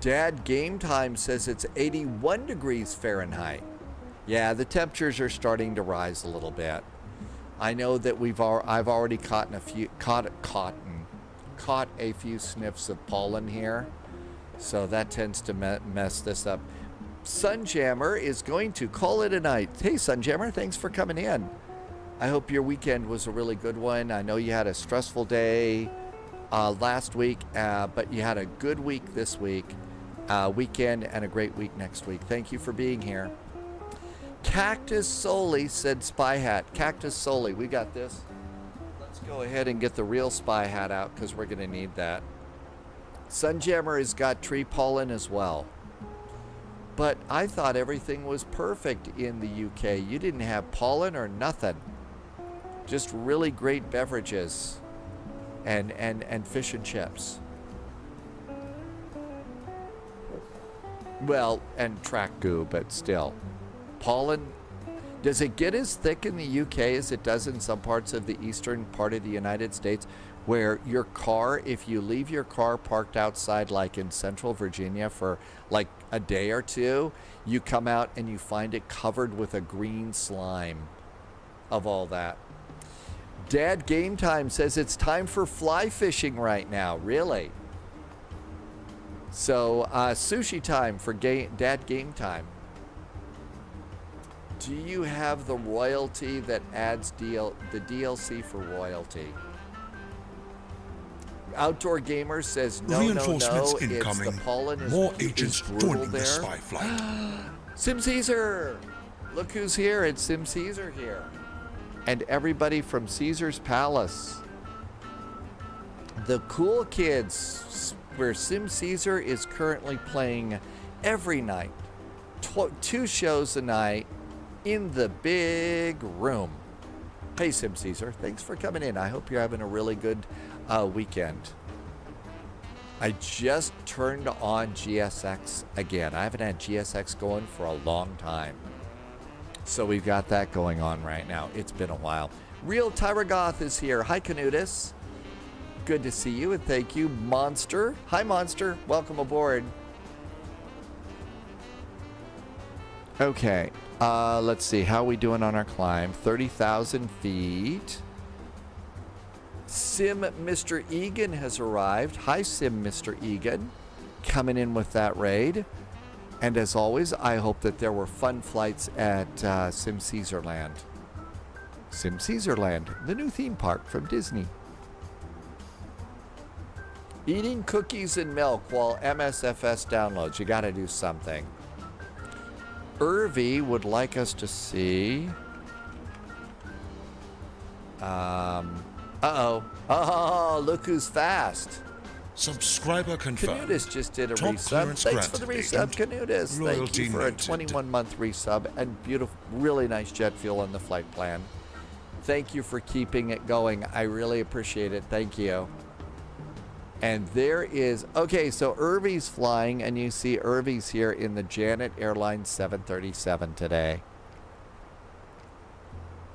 Speaker 1: Dad Game Time says it's 81 degrees Fahrenheit. Yeah, the temperatures are starting to rise a little bit. I know that I've already caught a few sniffs of pollen here, so that tends to mess this up. Sunjammer is going to call it a night. Hey, Sunjammer, thanks for coming in. I hope your weekend was a really good one. I know you had a stressful day last week, but you had a good week this week, weekend, and a great week next week. Thank you for being here. Cactus Soli said spy hat. Cactus Soli, we got this. Let's go ahead and get the real spy hat out because we're going to need that. Sunjammer has got tree pollen as well. But I thought everything was perfect in the UK. You didn't have pollen or nothing. Just really great beverages and fish and chips. Well, and track goo, but still. Pollen, does it get as thick in the UK as it does in some parts of the eastern part of the United States, where your car, if you leave your car parked outside like in Central Virginia for like a day or two, you come out and you find it covered with a green slime of all that? Dad Game Time says it's time for fly fishing right now. Really? So sushi time for Dad Game Time. Do you have the royalty that adds the DLC for royalty? Outdoor Gamer says no,
Speaker 2: Reinforcements
Speaker 1: it's
Speaker 2: incoming.
Speaker 1: the pollen is
Speaker 2: More agents joining
Speaker 1: there.
Speaker 2: the spy flight.
Speaker 1: Sim Caesar! Look who's here. It's Sim Caesar here. And everybody from Caesar's Palace. The cool kids, where Sim Caesar is currently playing every night. 2 shows a night in the big room. Hey, Sim Caesar, thanks for coming in. I hope you're having a really good weekend. I just turned on GSX again. I haven't had GSX going for a long time. So we've got that going on right now. It's been a while. Real Tyragoth is here. Hi, Canutus. Good to see you, and thank you. Monster. Hi, Monster. Welcome aboard. Okay. Let's see. How are we doing on our climb? 30,000 feet. Sim Mr. Egan has arrived. Hi, Sim Mr. Egan. Coming in with that raid. And as always, I hope that there were fun flights at Sim Caesarland. Sim Caesarland, the new theme park from Disney. Eating cookies and milk while MSFS downloads. You got to do something. Irvi would like us to see. Oh, look who's fast.
Speaker 2: Subscriber confirmed.
Speaker 1: Canutus just did a
Speaker 2: Top
Speaker 1: resub. Thanks for the resub,
Speaker 2: agent.
Speaker 1: Canutus. Thank you for a
Speaker 2: Loyalty
Speaker 1: 21-month resub and beautiful, really nice jet fuel on the flight plan. Thank you for keeping it going. I really appreciate it. Thank you. And there is, okay, so Irvy's flying, and you see Irvy's here in the Janet Airlines 737 today.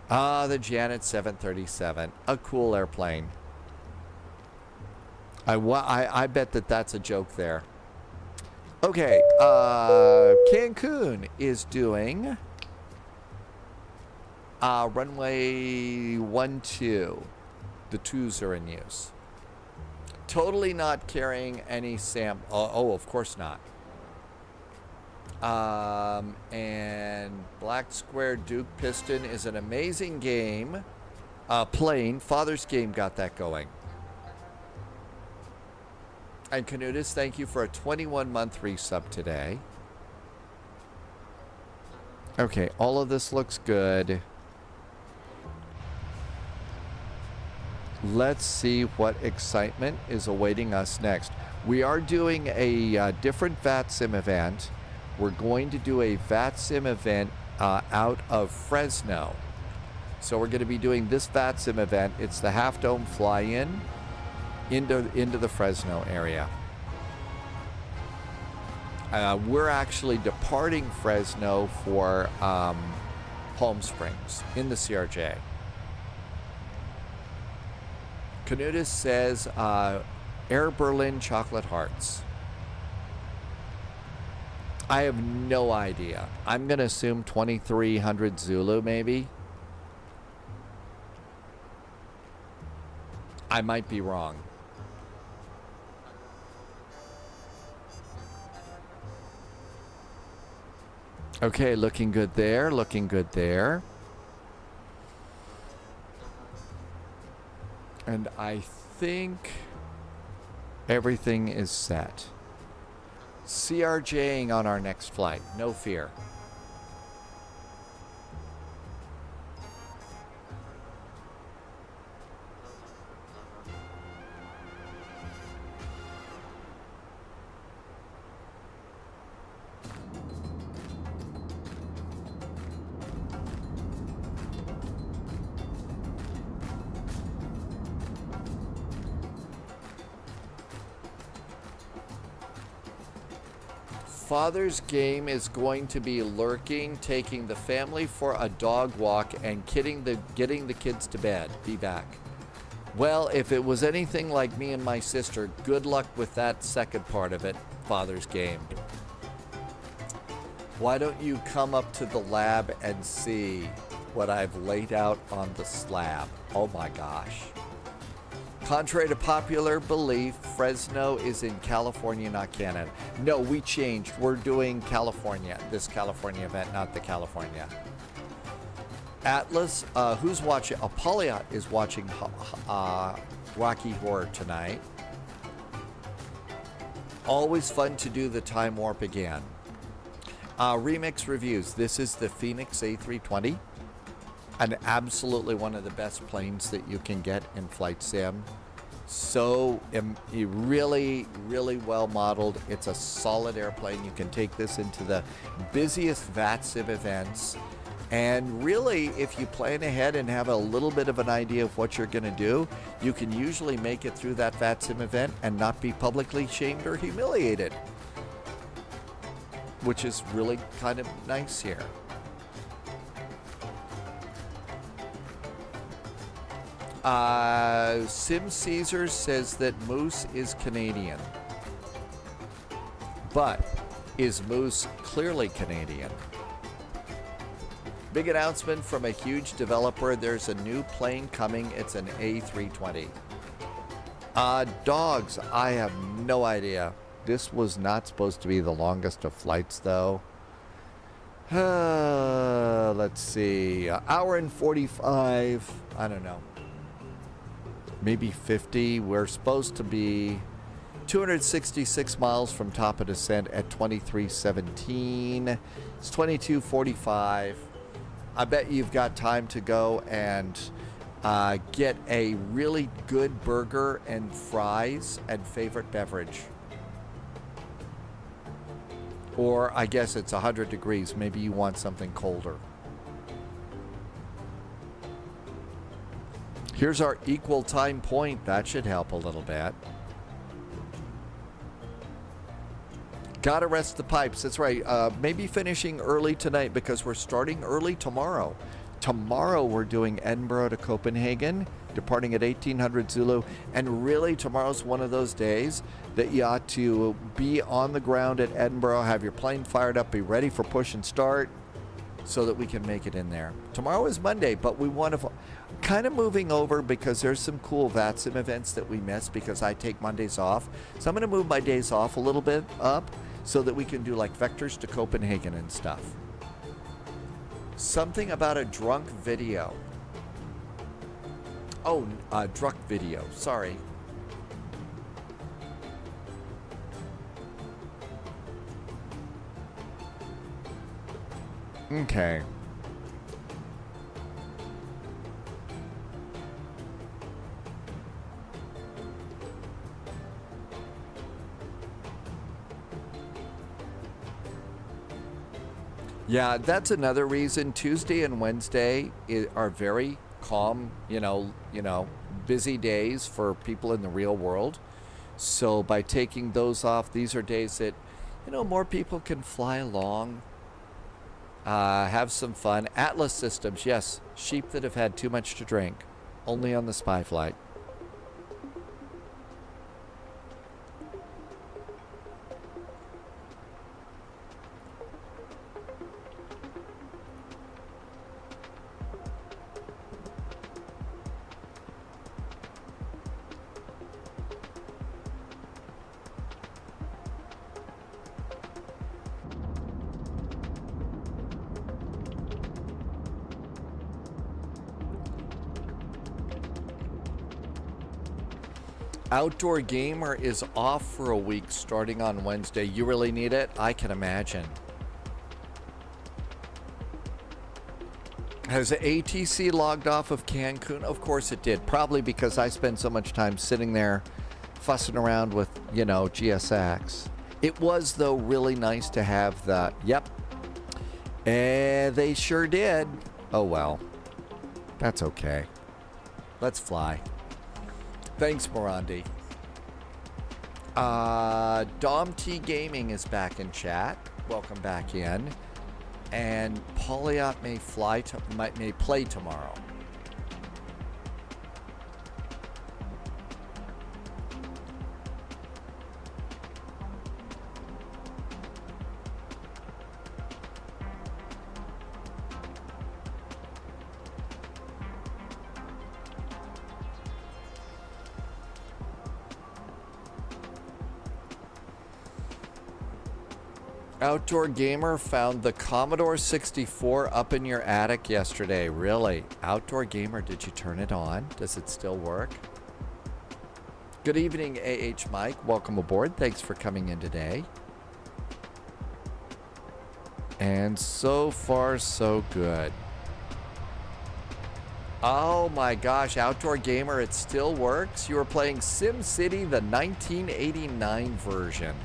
Speaker 1: The Janet 737, a cool airplane. I bet that that's a joke there. Okay, Cancun is doing runway 12. The 2s are in use. Totally not carrying any oh, of course not. And Black Square Duke Piston is an amazing game. Plane. Father's Game got that going. And Canutus, thank you for a 21-month resub today. Okay, all of this looks good. Let's see what excitement is awaiting us next. We are doing a different VATSIM event. We're going to do a VATSIM event out of Fresno. So we're going to be doing this VATSIM event. It's the Half Dome Fly-In into the Fresno area. We're actually departing Fresno for Palm Springs in the CRJ. Canutus says Air Berlin Chocolate Hearts. I have no idea. I'm going to assume 2300 Zulu maybe. I might be wrong. Okay, looking good there, looking good there. And I think Everything is set. CRJing on our next flight. No fear. Father's game is going to be lurking, taking the family for a dog walk, and getting the kids to bed. Be back. Well, if it was anything like me and my sister, good luck with that second part of it, Father's game. Why don't you come up to the lab and see what I've laid out on the slab? Oh my gosh. Contrary to popular belief, Fresno is in California, not Canada. No, we changed. We're doing California, this California event, not the California. Atlas, who's watching? Apolliot is watching Rocky Horror tonight. Always fun to do the time warp again. Remix reviews. This is the Phoenix A320. And absolutely one of the best planes that you can get in flight sim. So really, really well modeled. It's a solid airplane. You can take this into the busiest VATSIM events. And really, if you plan ahead and have a little bit of an idea of what you're going to do, you can usually make it through that VATSIM event and not be publicly shamed or humiliated, which is really kind of nice here. Sim Caesar says that Moose is Canadian. But is Moose clearly Canadian? Big announcement from a huge developer. There's a new plane coming. It's an A320. Dogs, I have no idea. This was not supposed to be the longest of flights, though. Let's see. An hour and 45. I don't know. Maybe 50. We're supposed to be 266 miles from top of descent at 2317. It's 2245. I bet you've got time to go and get a really good burger and fries and favorite beverage. Or I guess it's 100 degrees. Maybe you want something colder. Here's our equal time point. That should help a little bit. Gotta rest the pipes. That's right. Maybe finishing early tonight because we're starting early tomorrow. Tomorrow we're doing Edinburgh to Copenhagen, departing at 1800 Zulu. And really tomorrow's one of those days that you ought to be on the ground at Edinburgh, have your plane fired up, be ready for push and start so that we can make it in there. Tomorrow is Monday, but we want to kind of moving over because there's some cool VATSIM events that we miss because I take Mondays off. So I'm going to move my days off a little bit up so that we can do like vectors to Copenhagen and stuff. Something about a drunk video. Oh, drunk video. Sorry. Okay. Yeah, that's another reason Tuesday and Wednesday are very calm, you know, busy days for people in the real world. So by taking those off, these are days that, more people can fly along, have some fun. Atlas Systems, yes, sheep that have had too much to drink, only on the spy flight. Outdoor Gamer is off for a week starting on Wednesday. You really need it? I can imagine. Has ATC logged off of Cancun? Of course it did. Probably because I spend so much time sitting there fussing around with, you know, GSX. It was, though, really nice to have the, yep. And they sure did. Oh, well. That's okay. Let's fly. Thanks, Morandi. Dom T Gaming is back in chat. Welcome back in. And Polyot may play tomorrow. Outdoor Gamer found the Commodore 64 up in your attic yesterday. Really? Outdoor Gamer, did you turn it on? Does it still work? Good evening, AH Mike. Welcome aboard. Thanks for coming in today. And so far, so good. Oh my gosh, Outdoor Gamer, it still works? You were playing SimCity, the 1989 version.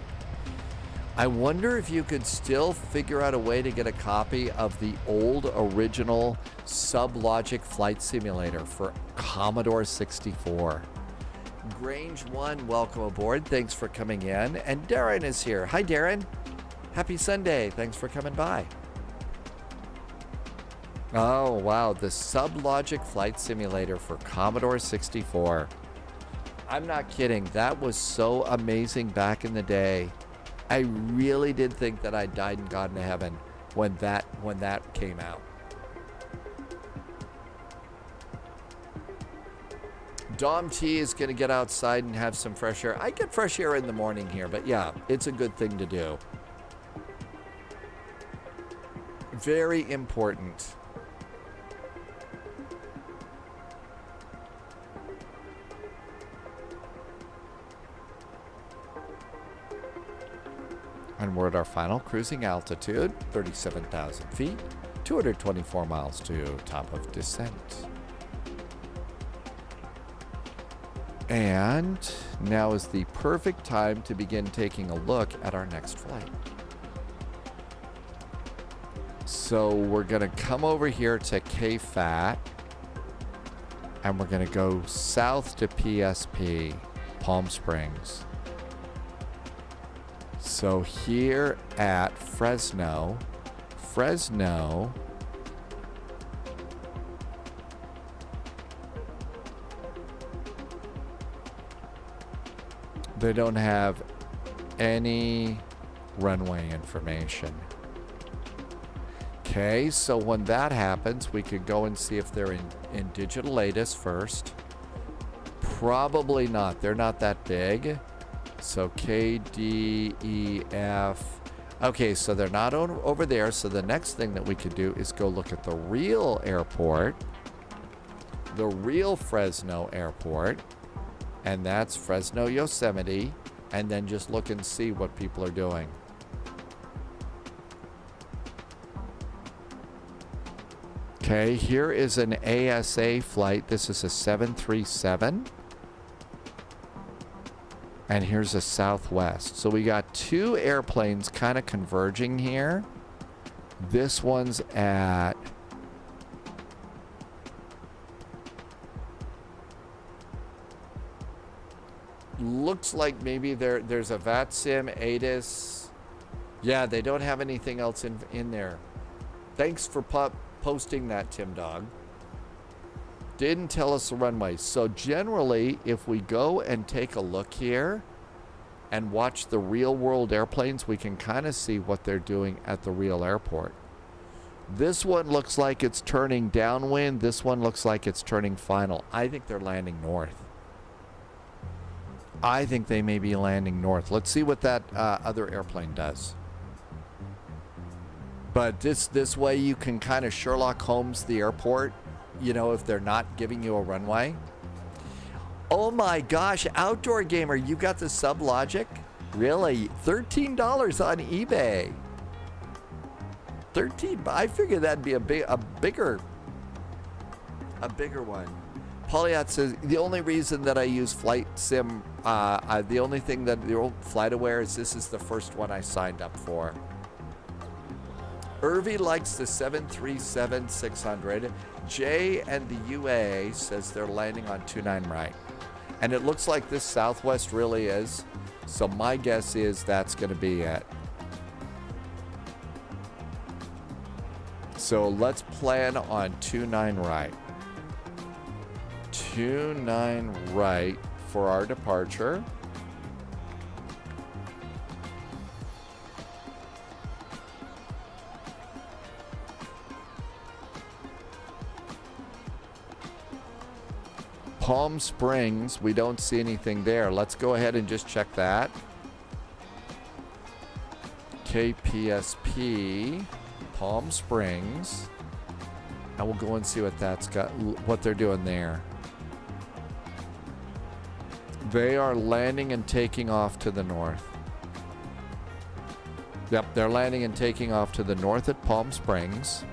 Speaker 1: I wonder if you could still figure out a way to get a copy of the old original Sublogic flight simulator for Commodore 64. Grange 1, welcome aboard. Thanks for coming in. And Darren is here. Hi, Darren. Happy Sunday. Thanks for coming by. Oh, wow. The Sublogic flight simulator for Commodore 64. I'm not kidding. That was so amazing back in the day. I really did think that I died and gone to heaven when that came out. Dom T is going to get outside and have some fresh air. I get fresh air in the morning here, but yeah, it's a good thing to do. Very important. And we're at our final cruising altitude, 37,000 feet, 224 miles to top of descent. And now is the perfect time to begin taking a look at our next flight. So we're going to come over here to KFAT, and we're going to go south to PSP, Palm Springs. So here at Fresno, they don't have any runway information. Okay, so when that happens, we could go and see if they're in digital latest first. Probably not. They're not that big. So K, D, E, F. Okay, so they're not over there. So the next thing that we could do is go look at the real airport, the real Fresno airport, and that's Fresno Yosemite, and then just look and see what people are doing. Okay, here is an ASA flight. This is a 737. And here's a Southwest. So we got two airplanes kind of converging here. This one's at looks like maybe there's a VATSIM, ADIS. Yeah, they don't have anything else in there. Thanks for posting that, Tim Dog. Didn't tell us the runway. So generally, if we go and take a look here and watch the real world airplanes, we can kind of see what they're doing at the real airport. This one looks like it's turning downwind. This one looks like it's turning final. I think they're landing north. I think they may be landing north. Let's see what that other airplane does. But this way you can kind of Sherlock Holmes the airport, you know, if they're not giving you a runway. Oh my gosh, Outdoor Gamer, you got the Sublogic? Really? $13 on eBay. 13. I figured that'd be a bigger one. Polyat says the only reason that I use Flight Sim, the only thing that the old FlightAware is this is the first one I signed up for. Irvi likes the 737-600. Jay and the UA says they're landing on 29 right. And it looks like this Southwest really is. So my guess is that's going to be it. So let's plan on 29 right. 29 right for our departure. Palm Springs, we don't see anything there. Let's go ahead and just check that. KPSP, Palm Springs. And we'll go and see what that's got, what they're doing there. They are landing and taking off to the north. Yep, they're landing and taking off to the north at Palm Springs.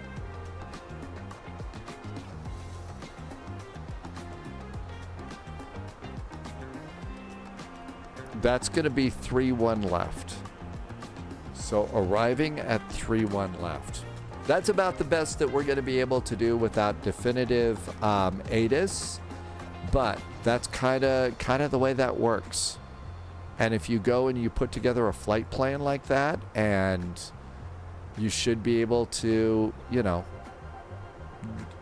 Speaker 1: That's going to be 3-1 left. So arriving at 3-1 left. That's about the best that we're going to be able to do without definitive ATIS. But that's kind of the way that works. And if you go and you put together a flight plan like that, and you should be able to, you know,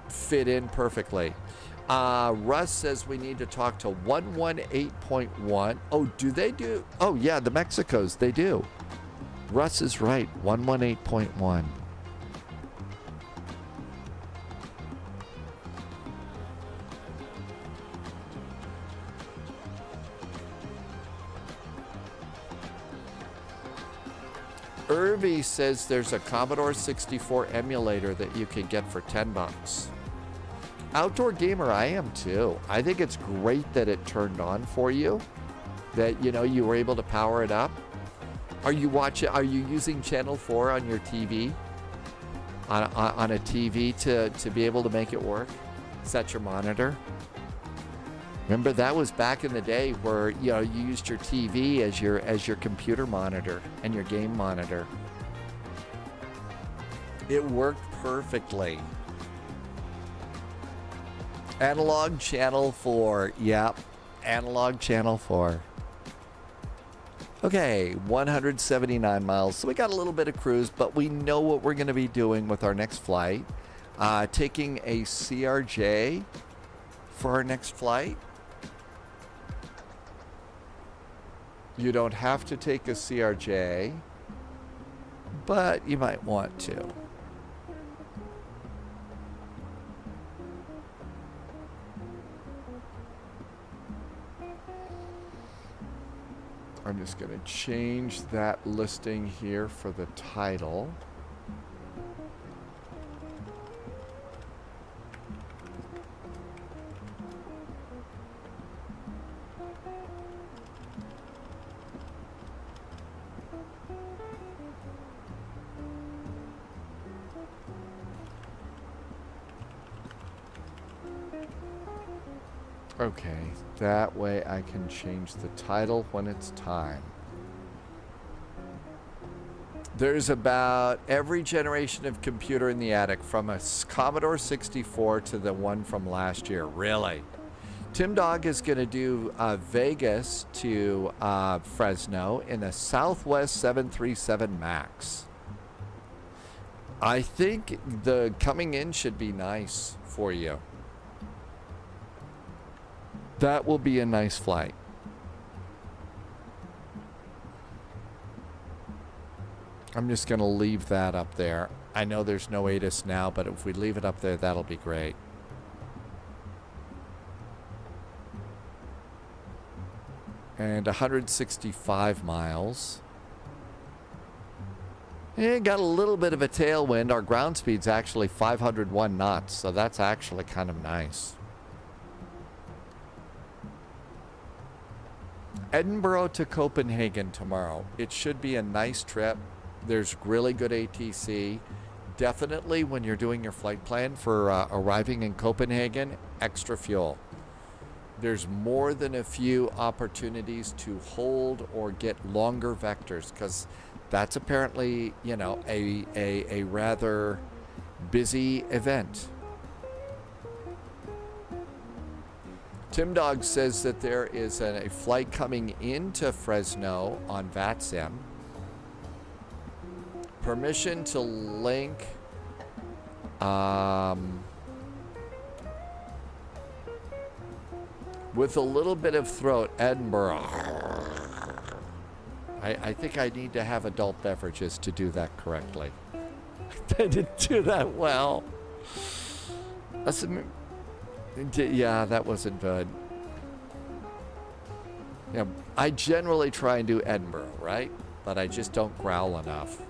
Speaker 1: fit in perfectly. Russ says we need to talk to 118.1. Oh, do they do? Oh, yeah, the Mexicos, they do. Russ is right, 118.1. Irvi says there's a Commodore 64 emulator that you can get for $10. Outdoor Gamer, I am too. I think it's great that it turned on for you, that, you know, you were able to power it up. Are you using channel 4 on your TV? On a TV to be able to make it work? Is that your monitor? Remember, that was back in the day where, you know, you used your TV as your computer monitor and your game monitor. It worked perfectly. Analog channel 4. Yep. Analog channel 4. Okay, 179 miles. So we got a little bit of cruise, but we know what we're going to be doing with our next flight. Taking a CRJ for our next flight. You don't have to take a CRJ, but you might want to. I'm just going to change that listing here for the title. Okay, that way I can change the title when it's time. There's about every generation of computer in the attic, from a Commodore 64 to the one from last year. Really? Tim Dog is going to do Vegas to Fresno in a Southwest 737 MAX. I think the coming in should be nice for you. That will be a nice flight. I'm just going to leave that up there. I know there's no ATIS now, but if we leave it up there, that'll be great. And 165 miles. It got a little bit of a tailwind. Our ground speed's actually 501 knots, so that's actually kind of nice. Edinburgh to Copenhagen tomorrow. It should be a nice trip. There's really good ATC. Definitely when you're doing your flight plan for arriving in Copenhagen, extra fuel. There's more than a few opportunities to hold or get longer vectors because that's apparently, you know, a rather busy event. Tim Dog says that there is a flight coming into Fresno on VATSIM. Permission to link with a little bit of throat, Edinburgh. I think I need to have adult beverages to do that correctly. I didn't do that well. Yeah, that wasn't good. Yeah, I generally try and do Edinburgh, right? But I just don't growl enough.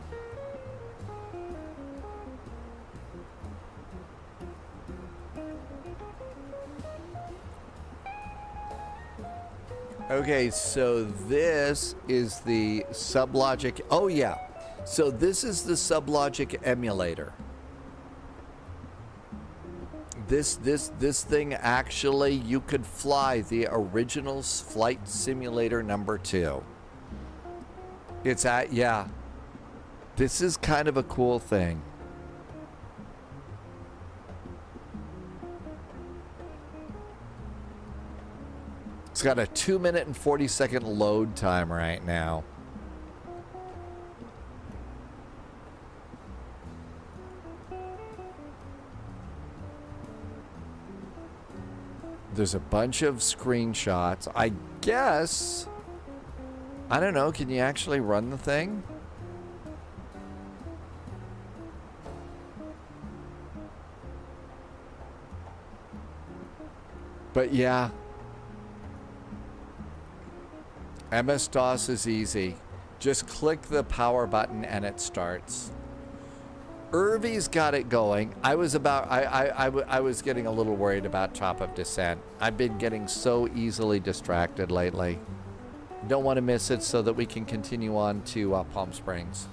Speaker 1: Okay, so this is the Sublogic. Oh yeah, so this is the Sublogic emulator. This thing actually, you could fly the original Flight Simulator number 2. It's at, yeah. This is kind of a cool thing. It's got a 2-minute and 40-second load time right now. There's a bunch of screenshots. I guess, I don't know, can you actually run the thing? But yeah. MS-DOS is easy. Just click the power button and it starts. Irvy's got it going. I was getting a little worried about Top of Descent. I've been getting so easily distracted lately. Don't want to miss it so that we can continue on to Palm Springs.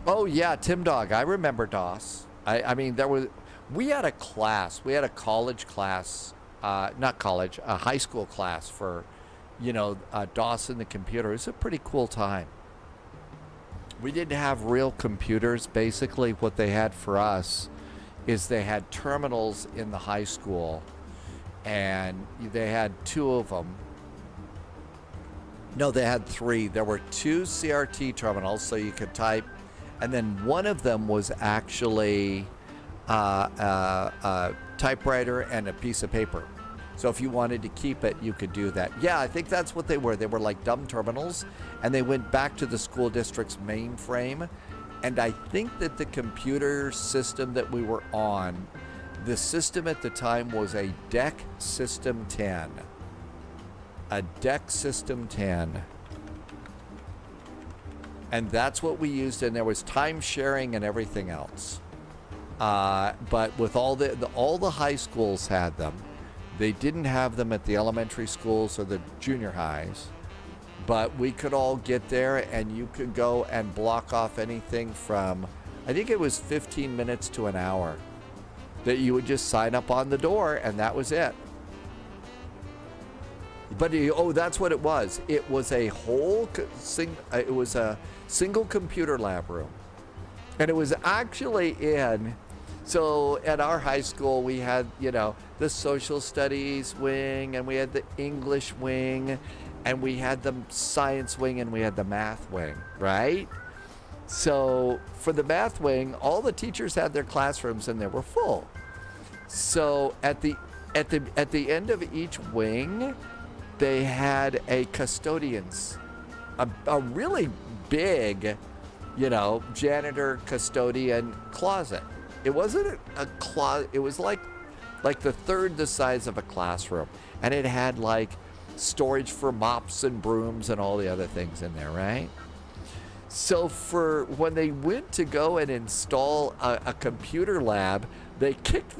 Speaker 1: Oh yeah, Tim Dog. I remember DOS. I mean, we had a class. We had a college class, not college, a high school class for, you know, DOS in the computer. It was a pretty cool time. We didn't have real computers. Basically, what they had for us is they had terminals in the high school, and they had 2 of them. No, they had 3. There were 2 CRT terminals, so you could type, and then one of them was actually a typewriter and a piece of paper. So if you wanted to keep it, you could do that. Yeah, I think that's what they were. They were like dumb terminals, and they went back to the school district's mainframe. And I think that the computer system that we were on, the system at the time was a DEC System 10. A DEC System 10. And that's what we used, and there was time sharing and everything else. But with all the high schools had them. They didn't have them at the elementary schools or the junior highs, but we could all get there, and you could go and block off anything from, I think it was 15 minutes to an hour, that you would just sign up on the door, and that was it. But oh, that's what it was. It was a it was a single computer lab room, and it was actually in. So at our high school, we had, you know, the social studies wing, and we had the English wing, and we had the science wing, and we had the math wing, right? So for the math wing, all the teachers had their classrooms, and they were full. So at the end of each wing, they had a custodians, a really big, you know, janitor custodian closet. It wasn't a closet. It was like the third the size of a classroom, and it had like storage for mops and brooms and all the other things in there, right? So for when they went to go and install a computer lab, they kicked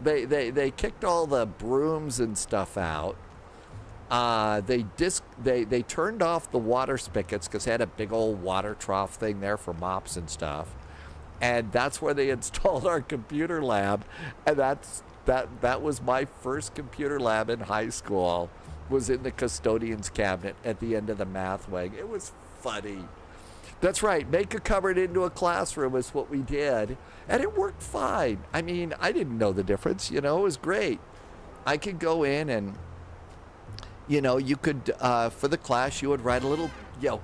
Speaker 1: they kicked all the brooms and stuff out, They turned off the water spigots because they had a big old water trough thing there for mops and stuff, and that's where they installed our computer lab, and that was my first computer lab in high school. Was in the custodian's cabinet at the end of the math wing. It was funny. That's right. Make a cupboard into a classroom is what we did, and it worked fine. I mean, I didn't know the difference. You know, it was great. I could go in and, you know, you could, for the class, you would write a little, you know,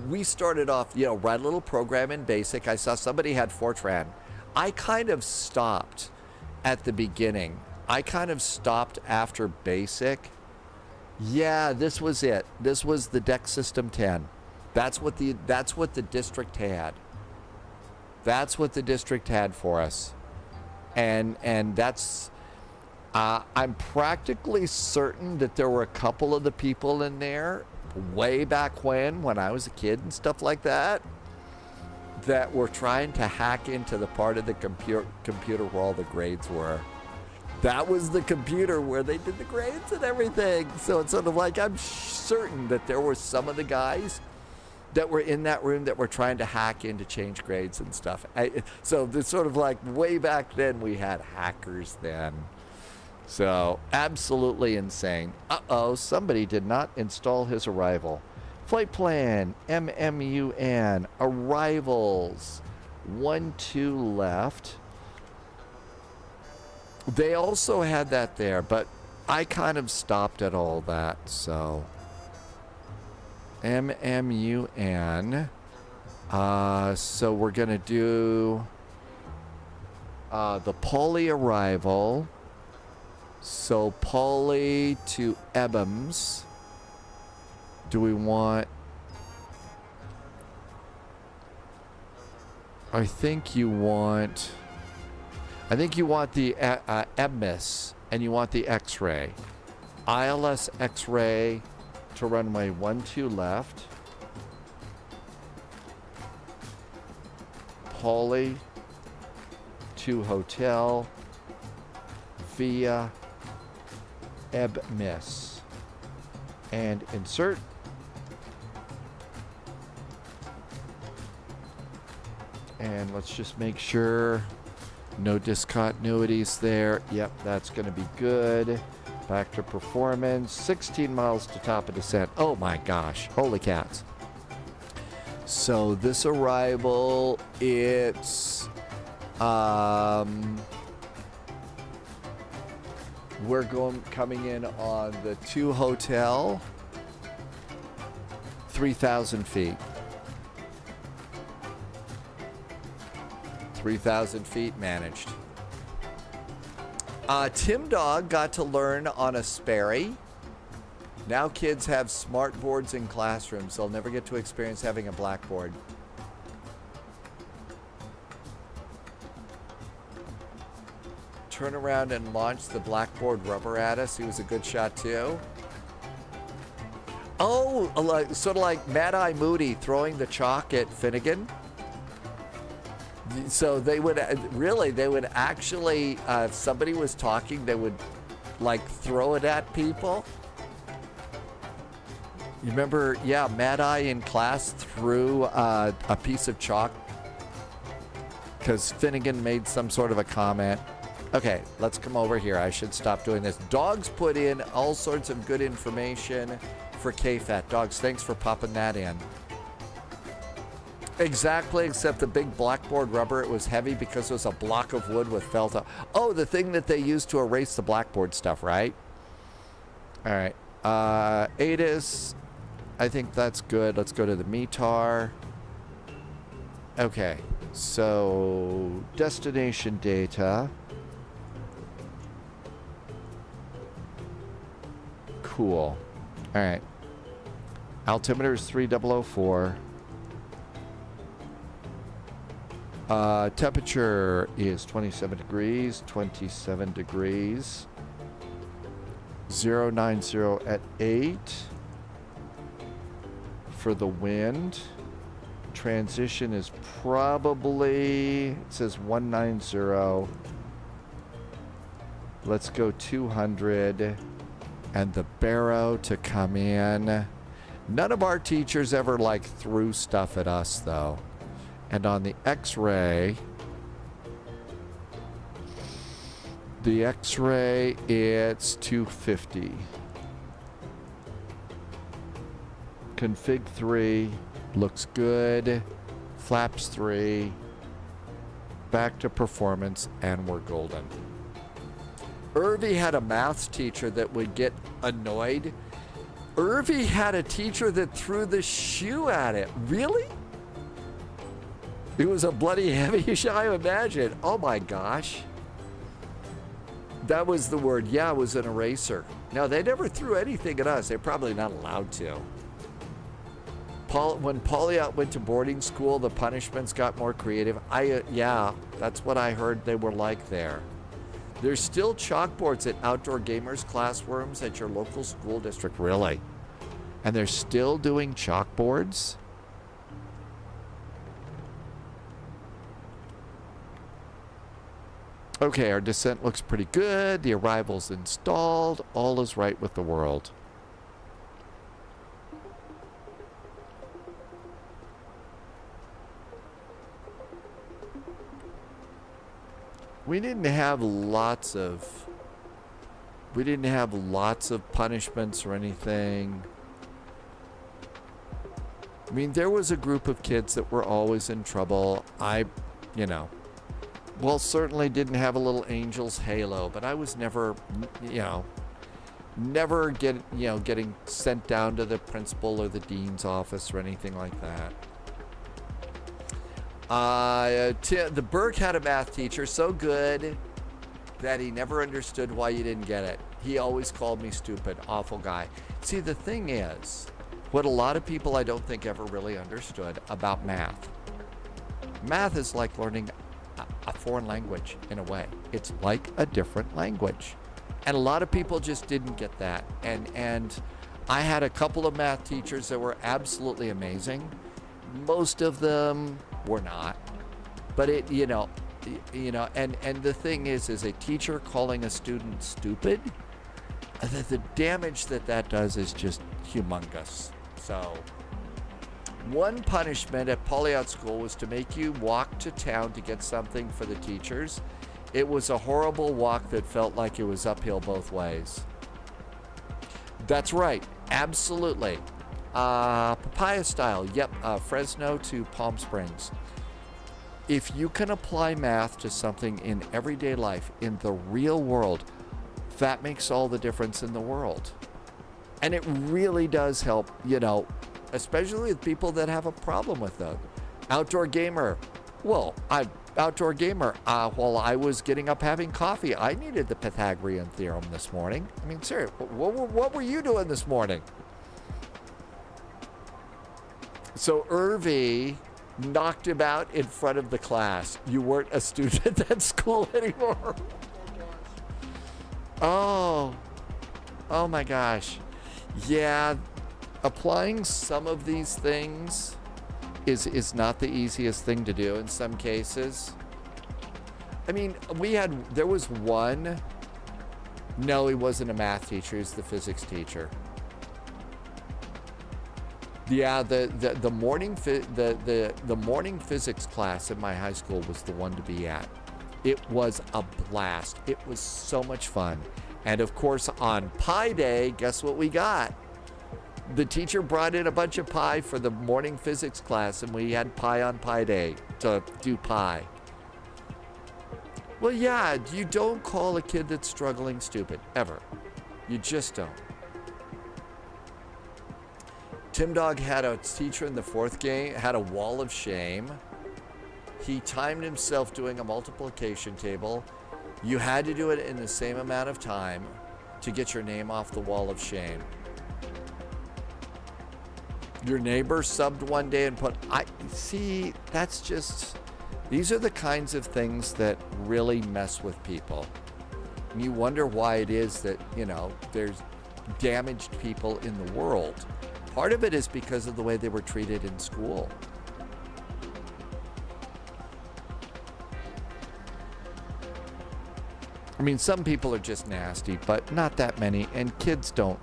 Speaker 1: we started off, you know, write a little program in BASIC. I saw somebody had Fortran. I kind of stopped at the beginning. I kind of stopped after BASIC. Yeah, this was it. This was the DEC System 10. That's what the district had. That's what the district had for us. And that's, I'm practically certain that there were a couple of the people in there way back when I was a kid and stuff like that were trying to hack into the part of the computer where all the grades were. That was the computer where they did the grades and everything. So it's sort of like, I'm certain that there were some of the guys that were in that room that were trying to hack in to change grades and stuff. So it's sort of like way back then we had hackers then. So absolutely insane. Uh-oh, somebody did not install his arrival. Flight plan, MMUN, arrivals, 1-2 left. They also had that there, but I kind of stopped at all that, so. MMUN. So we're going to do the Pauli arrival. So Pauli to Ebams. Do we want... I think you want the EBMIS, and you want the X-ray. ILS X-ray to runway 12 left. Pauli to hotel via EBMIS. And insert. And let's just make sure no discontinuities there. Yep, that's going to be good. Back to performance. 16 miles to top of descent. Oh my gosh. Holy cats. So this arrival, it's... we're coming in on the 2 hotel. 3,000 feet. 3,000 feet managed. Tim Dog got to learn on a Sperry. Now kids have smart boards in classrooms. They'll never get to experience having a blackboard. Turn around and launch the blackboard rubber at us. He was a good shot too. Oh, sort of like Mad Eye Moody throwing the chalk at Finnegan. So they would actually, if somebody was talking, they would like throw it at people. You remember, yeah, Mad Eye in class threw a piece of chalk because Finnegan made some sort of a comment. Okay, let's come over here. I should stop doing this. Dogs put in all sorts of good information for KFAT. Dogs, thanks for popping that in. Exactly, except the big blackboard rubber, it was heavy because it was a block of wood with felt up. Oh, the thing that they used to erase the blackboard stuff, right? All right. ATIS, I think that's good. Let's go to the METAR. Okay, so destination data. Cool. All right. Altimeter is 3004. Temperature is 27 degrees, 27 degrees. 090 at 8 for the wind. Transition is probably, it says 190. Let's go 200. and the Barrow to come in. None of our teachers ever like threw stuff at us though. And on the X-ray, it's 250. Config 3 looks good. Flaps 3. Back to performance, and we're golden. Irvi had a math teacher that would get annoyed. Irvi had a teacher that threw the shoe at it. Really? It was a bloody heavy shoe, I imagine. Oh my gosh. That was the word. Yeah, it was an eraser. No, they never threw anything at us. They're probably not allowed to. When Pauliot went to boarding school, the punishments got more creative. Yeah, that's what I heard they were like there. There's still chalkboards at outdoor gamers classrooms at your local school district, really? And they're still doing chalkboards? Okay, our descent looks pretty good. The arrival's installed. All is right with the world. We didn't have lots of punishments or anything. I mean, there was a group of kids that were always in trouble. Certainly didn't have a little angel's halo, but I was never, getting sent down to the principal or the dean's office or anything like that. The Burke had a math teacher so good that he never understood why you didn't get it. He always called me stupid, awful guy. See, the thing is, what a lot of people I don't think ever really understood about math. Math is like learning a foreign language in a way. It's like a different language. And a lot of people just didn't get that. And I had a couple of math teachers that were absolutely amazing. Most of them were not. But and the thing is a teacher calling a student stupid, the damage that does is just humongous. So one punishment at Pauliot School was to make you walk to town to get something for the teachers. It was a horrible walk that felt like it was uphill both ways. That's right, absolutely. Papaya style, yep, Fresno to Palm Springs. If you can apply math to something in everyday life, in the real world, that makes all the difference in the world. And it really does help, especially with people that have a problem with them. Outdoor gamer. Well, outdoor gamer. While I was getting up having coffee, I needed the Pythagorean theorem this morning. I mean, seriously, what were you doing this morning? So Irvi knocked him out in front of the class. You weren't a student at that school anymore. Oh my gosh. Yeah, applying some of these things is not the easiest thing to do in some cases. I mean, there was one. No, he wasn't a math teacher. He was the physics teacher. Yeah, the morning physics class in my high school was the one to be at. It was a blast. It was so much fun. And of course, on Pi Day, guess what we got? The teacher brought in a bunch of pie for the morning physics class, and we had pie on Pi Day to do pie. Well, yeah, you don't call a kid that's struggling stupid, ever. You just don't. Tim Dog had a teacher in the fourth grade, had a wall of shame. He timed himself doing a multiplication table. You had to do it in the same amount of time to get your name off the wall of shame. Your neighbor subbed one day and that's just, these are the kinds of things that really mess with people. And you wonder why it is that, there's damaged people in the world. Part of it is because of the way they were treated in school. I mean, some people are just nasty, but not that many. And kids don't.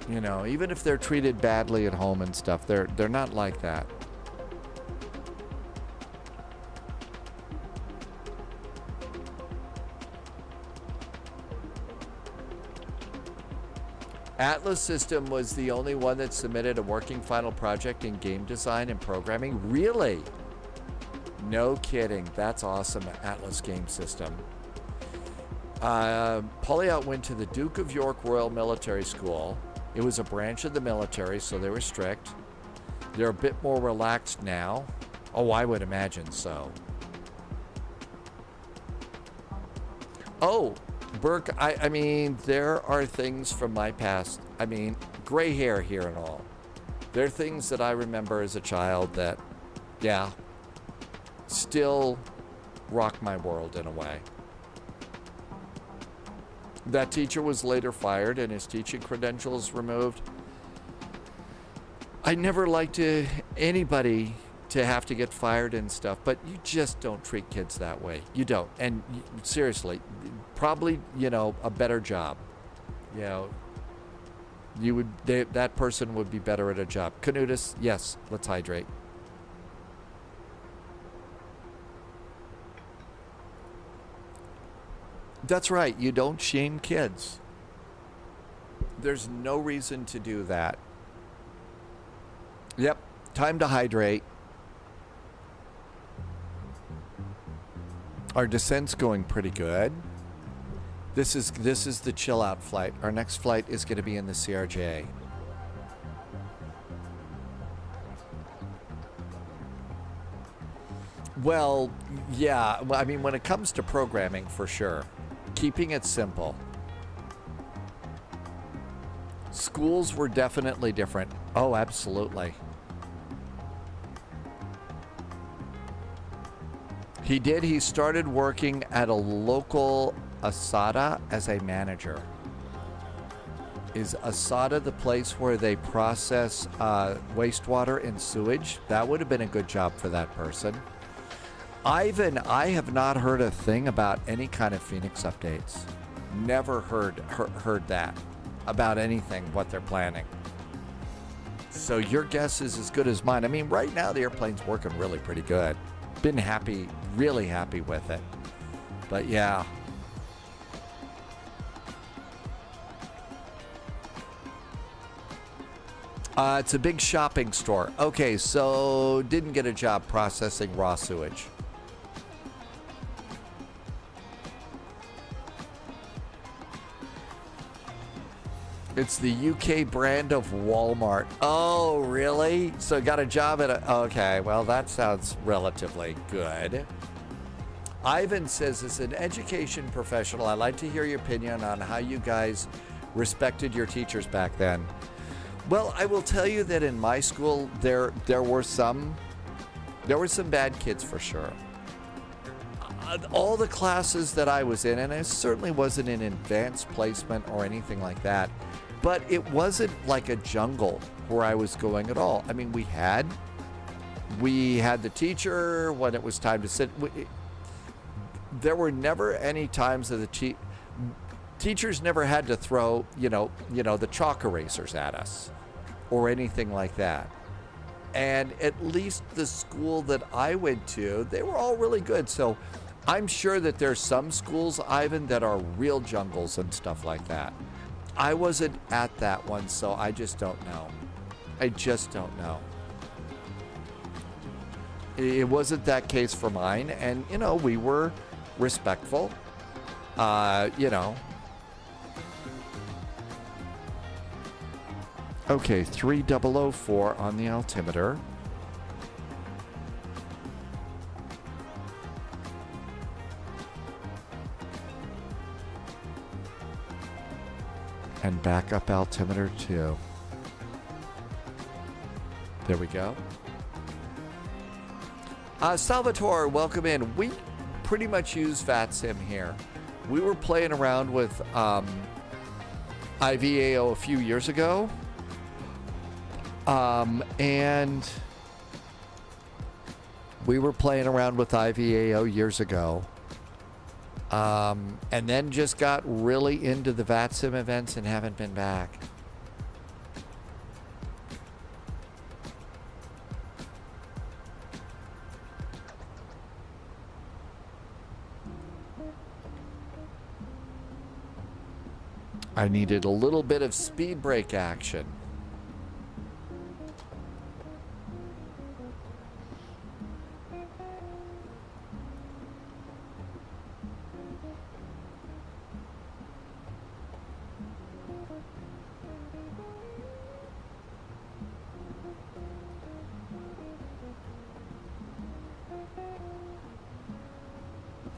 Speaker 1: You know, even if they're treated badly at home and stuff, they're not like that. Atlas System was the only one that submitted a working final project in game design and programming. Really? No kidding. That's awesome, Atlas Game System. Polyout went to the Duke of York Royal Military School. It was a branch of the military, so they were strict. They're a bit more relaxed now. Oh, I would imagine so. Oh, Burke, I mean, there are things from my past. I mean, gray hair here and all. There are things that I remember as a child that, yeah, still rock my world in a way. That teacher was later fired and his teaching credentials removed. I never liked anybody to have to get fired and stuff, but you just don't treat kids that way. You don't. And seriously, probably, you know, a better job. You know, that person would be better at a job. Canutus, yes, let's hydrate. That's right, you don't shame kids. There's no reason to do that. Yep, time to hydrate. Our descent's going pretty good. This is the chill out flight. Our next flight is going to be in the CRJ. Well, yeah, I mean, when it comes to programming, for sure. Keeping it simple. Schools were definitely different. Oh, absolutely. He did. He started working at a local Asada as a manager. Is Asada the place where they process wastewater and sewage? That would have been a good job for that person. Ivan, I have not heard a thing about any kind of Phoenix updates. Never heard that about anything, what they're planning. So your guess is as good as mine. I mean, right now the airplane's working really pretty good. Been happy, really happy with it. But yeah. It's a big shopping store. Okay, so didn't get a job processing raw sewage. It's the UK brand of Walmart. Oh, really? So got a job at a... Okay, well, that sounds relatively good. Ivan says, as an education professional, I'd like to hear your opinion on how you guys respected your teachers back then. Well, I will tell you that in my school, there were some bad kids for sure. All the classes that I was in, and I certainly wasn't in advanced placement or anything like that, but it wasn't like a jungle where I was going at all. I mean, we had the teacher when it was time to sit. There were never any times that the teachers never had to throw, you know, the chalk erasers at us or anything like that. And at least the school that I went to, they were all really good. So I'm sure that there's some schools, Ivan, that are real jungles and stuff like that. I wasn't at that one, so I just don't know. I just don't know. It wasn't that case for mine, and, you know, we were respectful, you know. Okay, 3004 on the altimeter. And back up altimeter 2. There we go. Salvatore, welcome in. We pretty much use VATSIM here. We were playing around with IVAO a few years ago. And we were playing around with IVAO years ago. And then just got really into the VATSIM events and haven't been back. I needed a little bit of speed brake action.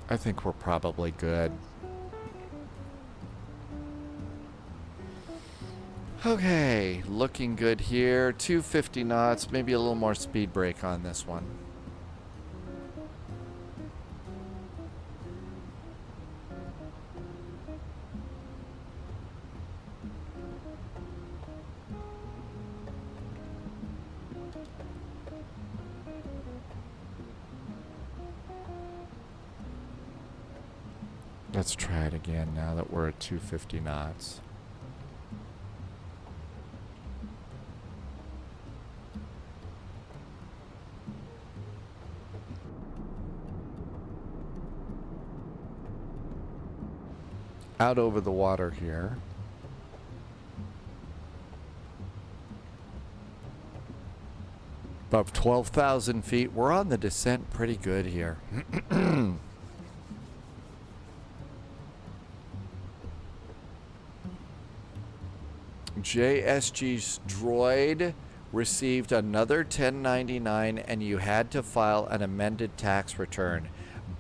Speaker 1: I think we're probably good. Okay, looking good here. 250 knots, maybe a little more speed brake on this one. Let's try it again now that we're at 250 knots. Out over the water here. Above 12,000 feet. We're on the descent pretty good here. JSG's droid received another 1099 and you had to file an amended tax return.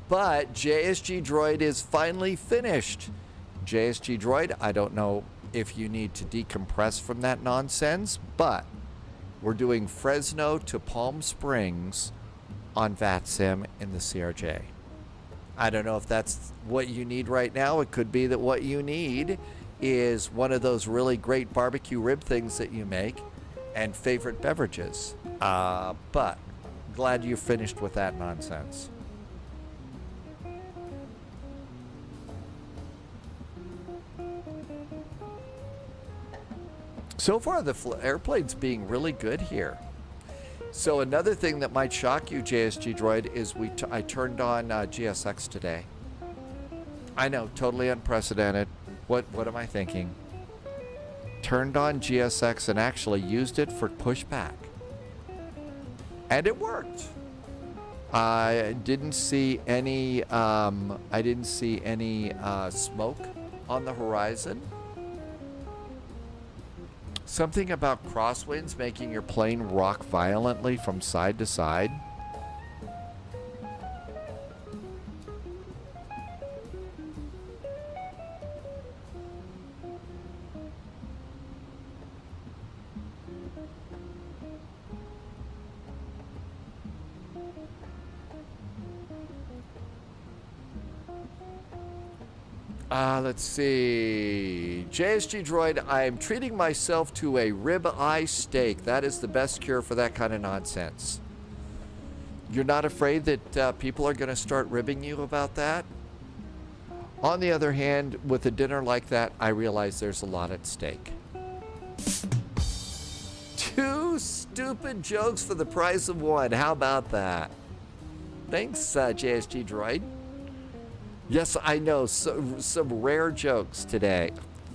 Speaker 1: But JSG droid is finally finished. JSG droid, I don't know if you need to decompress from that nonsense, but we're doing Fresno to Palm Springs on VATSIM in the CRJ. I don't know if that's what you need right now. It could be that what you need is one of those really great barbecue rib things that you make and favorite beverages. But glad you finished with that nonsense. So far, the airplane's being really good here. So another thing that might shock you, JSG droid, is I turned on GSX today. I know, totally unprecedented. What am I thinking? Turned on GSX and actually used it for pushback. And it worked. I didn't see any smoke on the horizon. Something about crosswinds making your plane rock violently from side to side. Let's see. JSG droid, I am treating myself to a rib-eye steak. That is the best cure for that kind of nonsense. You're not afraid that people are going to start ribbing you about that? On the other hand, with a dinner like that, I realize there's a lot at stake. 2 stupid jokes for the price of 1. How about that? Thanks, JSG droid. Yes, I know. Some rare jokes today.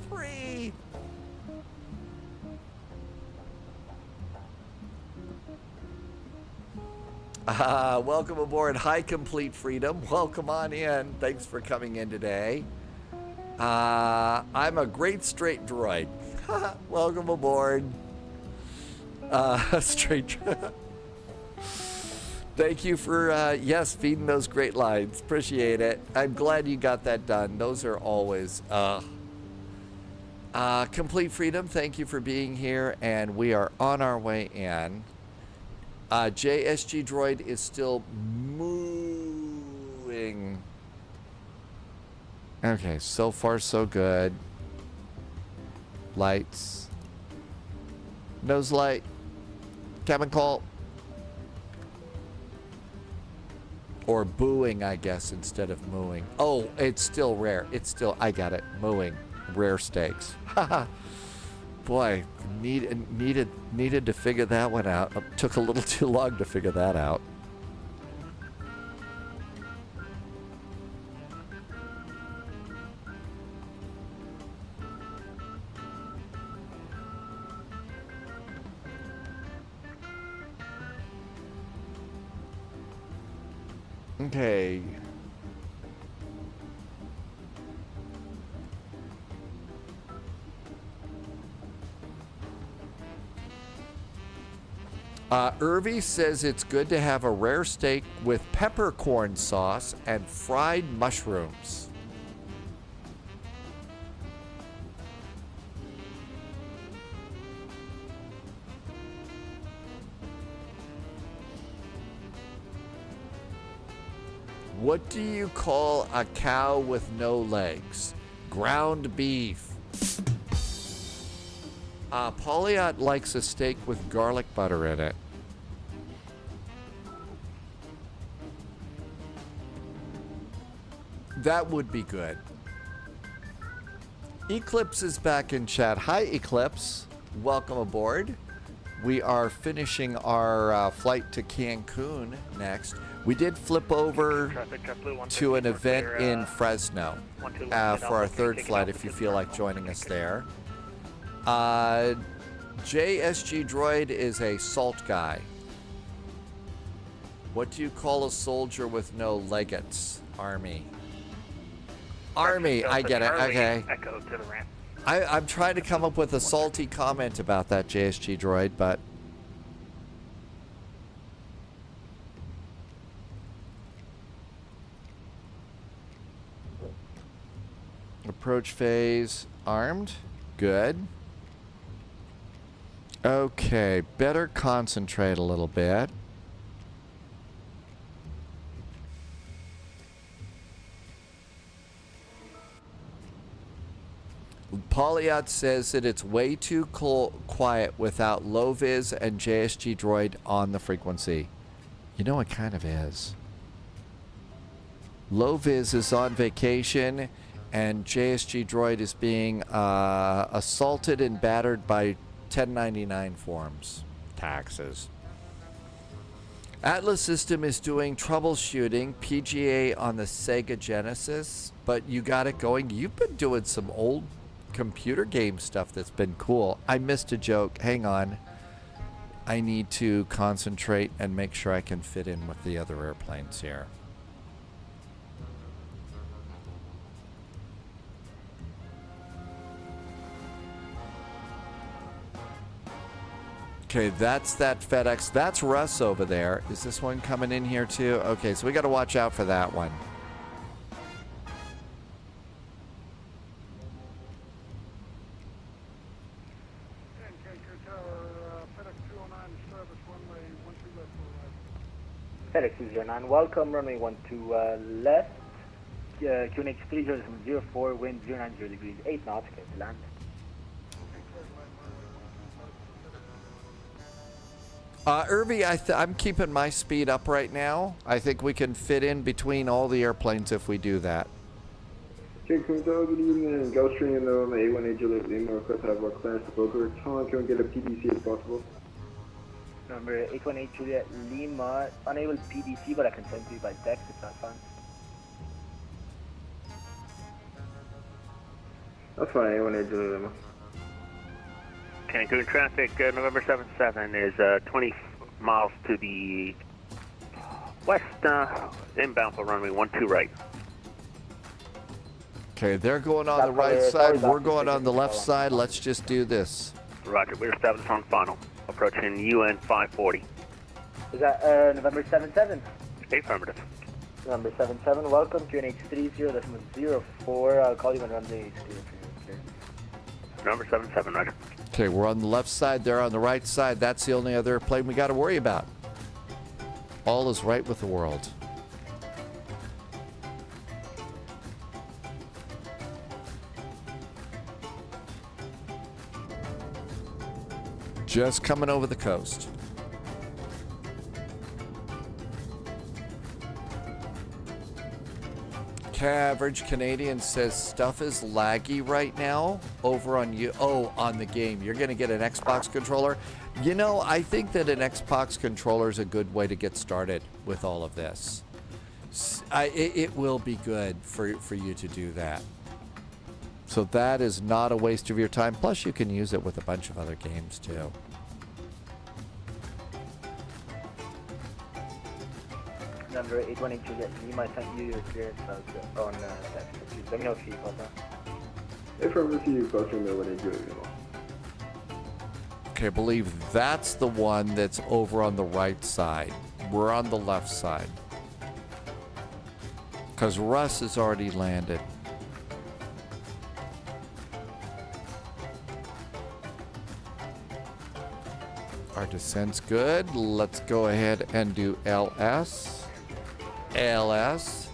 Speaker 1: 3. Welcome aboard. Hi, Complete Freedom. Welcome on in. Thanks for coming in today. I'm a great straight droid. Welcome aboard. Straight Thank you for, yes, feeding those great lines. Appreciate it. I'm glad you got that done. Those are always, Complete Freedom, thank you for being here, and we are on our way in. JSG droid is still moving. Okay, so far so good. Lights. Nose light. Cabin call. Or booing, I guess, instead of mooing. Oh, it's still rare. It's still, I got it, mooing. Rare steaks. Haha. Boy, needed to figure that one out. It took a little too long to figure that out. Okay. Irvy says it's good to have a rare steak with peppercorn sauce and fried mushrooms. What do you call a cow with no legs? Ground beef. Pauliot likes a steak with garlic butter in it. That would be good. Eclipse is back in chat. Hi, Eclipse. Welcome aboard. We are finishing our flight to Cancun next. We did flip over to an event in Fresno for our third flight if you feel like joining us there. JSG Droid is a salt guy. What do you call a soldier with no legates? Army. Army, I get it, okay.
Speaker 10: Echo to the ramp.
Speaker 1: I'm trying to come up with a salty comment about that, JSG Droid, but... Approach phase armed. Good. Okay, better concentrate a little bit. Pauliot says that it's way too quiet without low vis and JSG Droid on the frequency. You know, it kind of is. Low vis is on vacation and JSG Droid is being assaulted and battered by 1099 forms. Taxes. Atlas System is doing troubleshooting PGA on the Sega Genesis, but you got it going. You've been doing some old computer game stuff that's been cool. I missed a joke. Hang on. I need to concentrate and make sure I can fit in with the other airplanes here. Okay, that's that FedEx. That's Russ over there. Is this one coming in here too? Okay, so we got to watch out for that one.
Speaker 13: FedEx 209, welcome, runway 12 left, QNH 3004, wind 090 degrees, 8 knots, clear to land.
Speaker 1: Irby, I'm keeping my speed up right now. I think we can fit in between all the airplanes if we do that.
Speaker 14: Cancun, good evening. Gulfstream and A1A Juliet Lima, request to have our clearance to Boca Raton. Can we get a PDC if possible?
Speaker 13: Number 818 Juliet Lima, unable PDC, but I can send to you by text if that's fine.
Speaker 14: That's fine, A1A Juliet Lima.
Speaker 10: Cancun traffic, November 77 is 20 miles to the west, inbound for runway 12 right.
Speaker 1: Okay, they're going on the right side, we're going on the left side. Let's just do this.
Speaker 10: Roger, we're established on final. Approaching UN 540.
Speaker 13: Is that November 77?
Speaker 10: Affirmative.
Speaker 13: November 77, welcome, QNH 30.04, I'll call you when runway is clear.
Speaker 10: Number 77, roger.
Speaker 1: Okay, we're on the left side, they're on the right side. That's the only other plane we got to worry about. All is right with the world. Just coming over the coast. Average Canadian says stuff is laggy right now over on you. Oh, on the game. You're going to get an Xbox controller. You know, I think that an Xbox controller is a good way to get started with all of this. It will be good for you to do that. So that is not a waste of your time. Plus, you can use it with a bunch of other games too.
Speaker 13: Number 818 Juliet Lima, sent you your clearance on text. Let me know if you got that.
Speaker 14: Affirmative, you Gulfstream 818 Juliet Lima.
Speaker 1: Okay, I believe that's the one that's over on the right side. We're on the left side. Because Russ has already landed. Our descent's good. Let's go ahead and do LS. LS.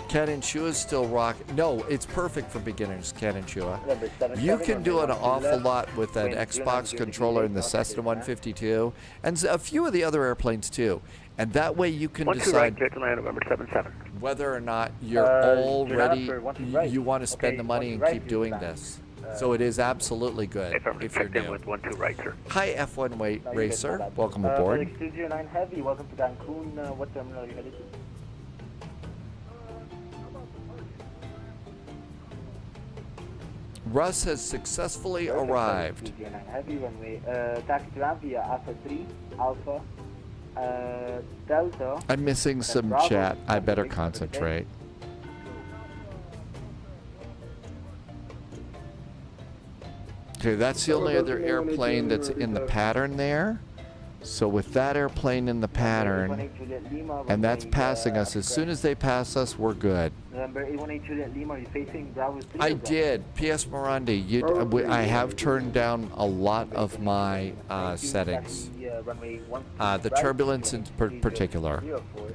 Speaker 1: Cat and Chua is still rocking. No, it's perfect for beginners, Cat and Chua. You can do an awful lot with an Xbox controller in the Cessna 152 and a few of the other airplanes too. And that way you can decide whether or not you're already, you want to spend the money and keep doing this. So it is absolutely good if you're new.
Speaker 10: With 12 right, sir.
Speaker 1: Hi, F1 Racer. Welcome aboard.
Speaker 13: 209 Heavy, welcome to Cancun. What terminal are you headed to?
Speaker 1: Russ has successfully arrived.
Speaker 13: 209 Heavy, runway. Taxi to Avia, Alpha 3, Alpha, Delta.
Speaker 1: I'm missing some chat. I better concentrate. Okay, that's the only other airplane that's in the pattern there. So with that airplane in the pattern, and that's passing us, as soon as they pass us, we're good.
Speaker 13: Number 818 Juliet Lima, are you facing Bravo 3?
Speaker 1: I did. P.S. Morandi, I have turned down a lot of my settings. The turbulence in particular.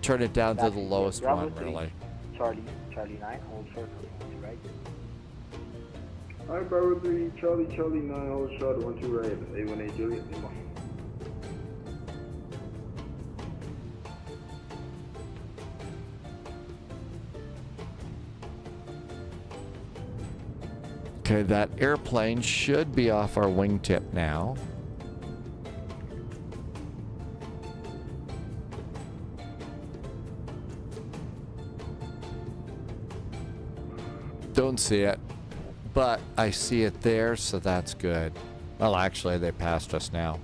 Speaker 1: Turn it down to the lowest one, really.
Speaker 13: Charlie 9, hold short, right.
Speaker 14: Hi, Bravo 3, Charlie 9, hold short, 12 right, 818 Juliet Lima.
Speaker 1: Okay, that airplane should be off our wingtip now. Don't see it, but I see it there, so that's good. Well, actually, they passed us now.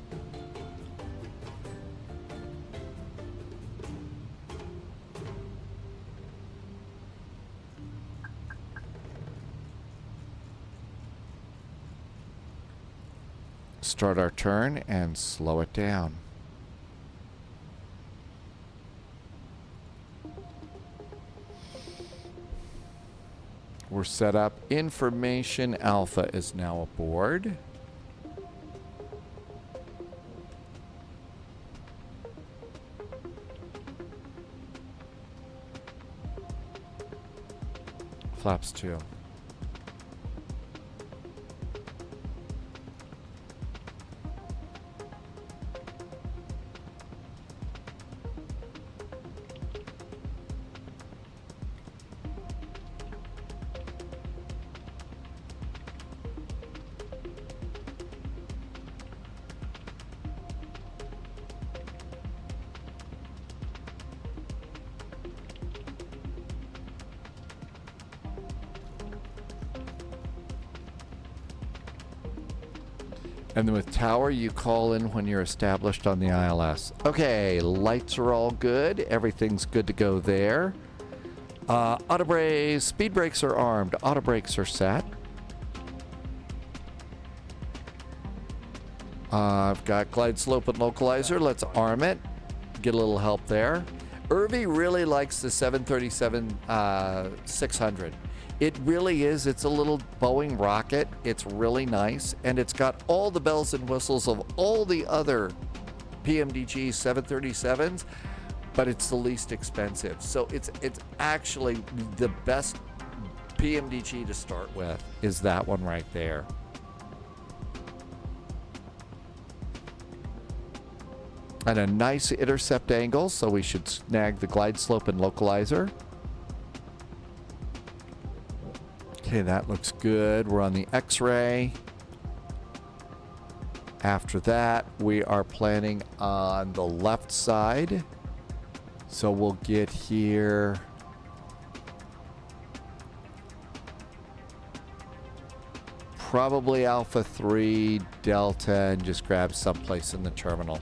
Speaker 1: Start our turn and slow it down. We're set up. Information Alpha is now aboard. Flaps 2. And then with tower, you call in when you're established on the ILS. Okay, lights are all good. Everything's good to go there. Auto brakes, speed brakes are armed. Auto brakes are set. I've got glide slope and localizer. Let's arm it. Get a little help there. Irvi really likes the 737-600. It really is. It's a little Boeing rocket. It's really nice. And it's got all the bells and whistles of all the other PMDG 737s, but it's the least expensive. So it's actually the best PMDG to start with is that one right there. And a nice intercept angle, so we should snag the glide slope and localizer. Okay, that looks good. We're on the X-ray. After that, we are planning on the left side. So we'll get here. Probably Alpha 3, Delta, and just grab someplace in the terminal.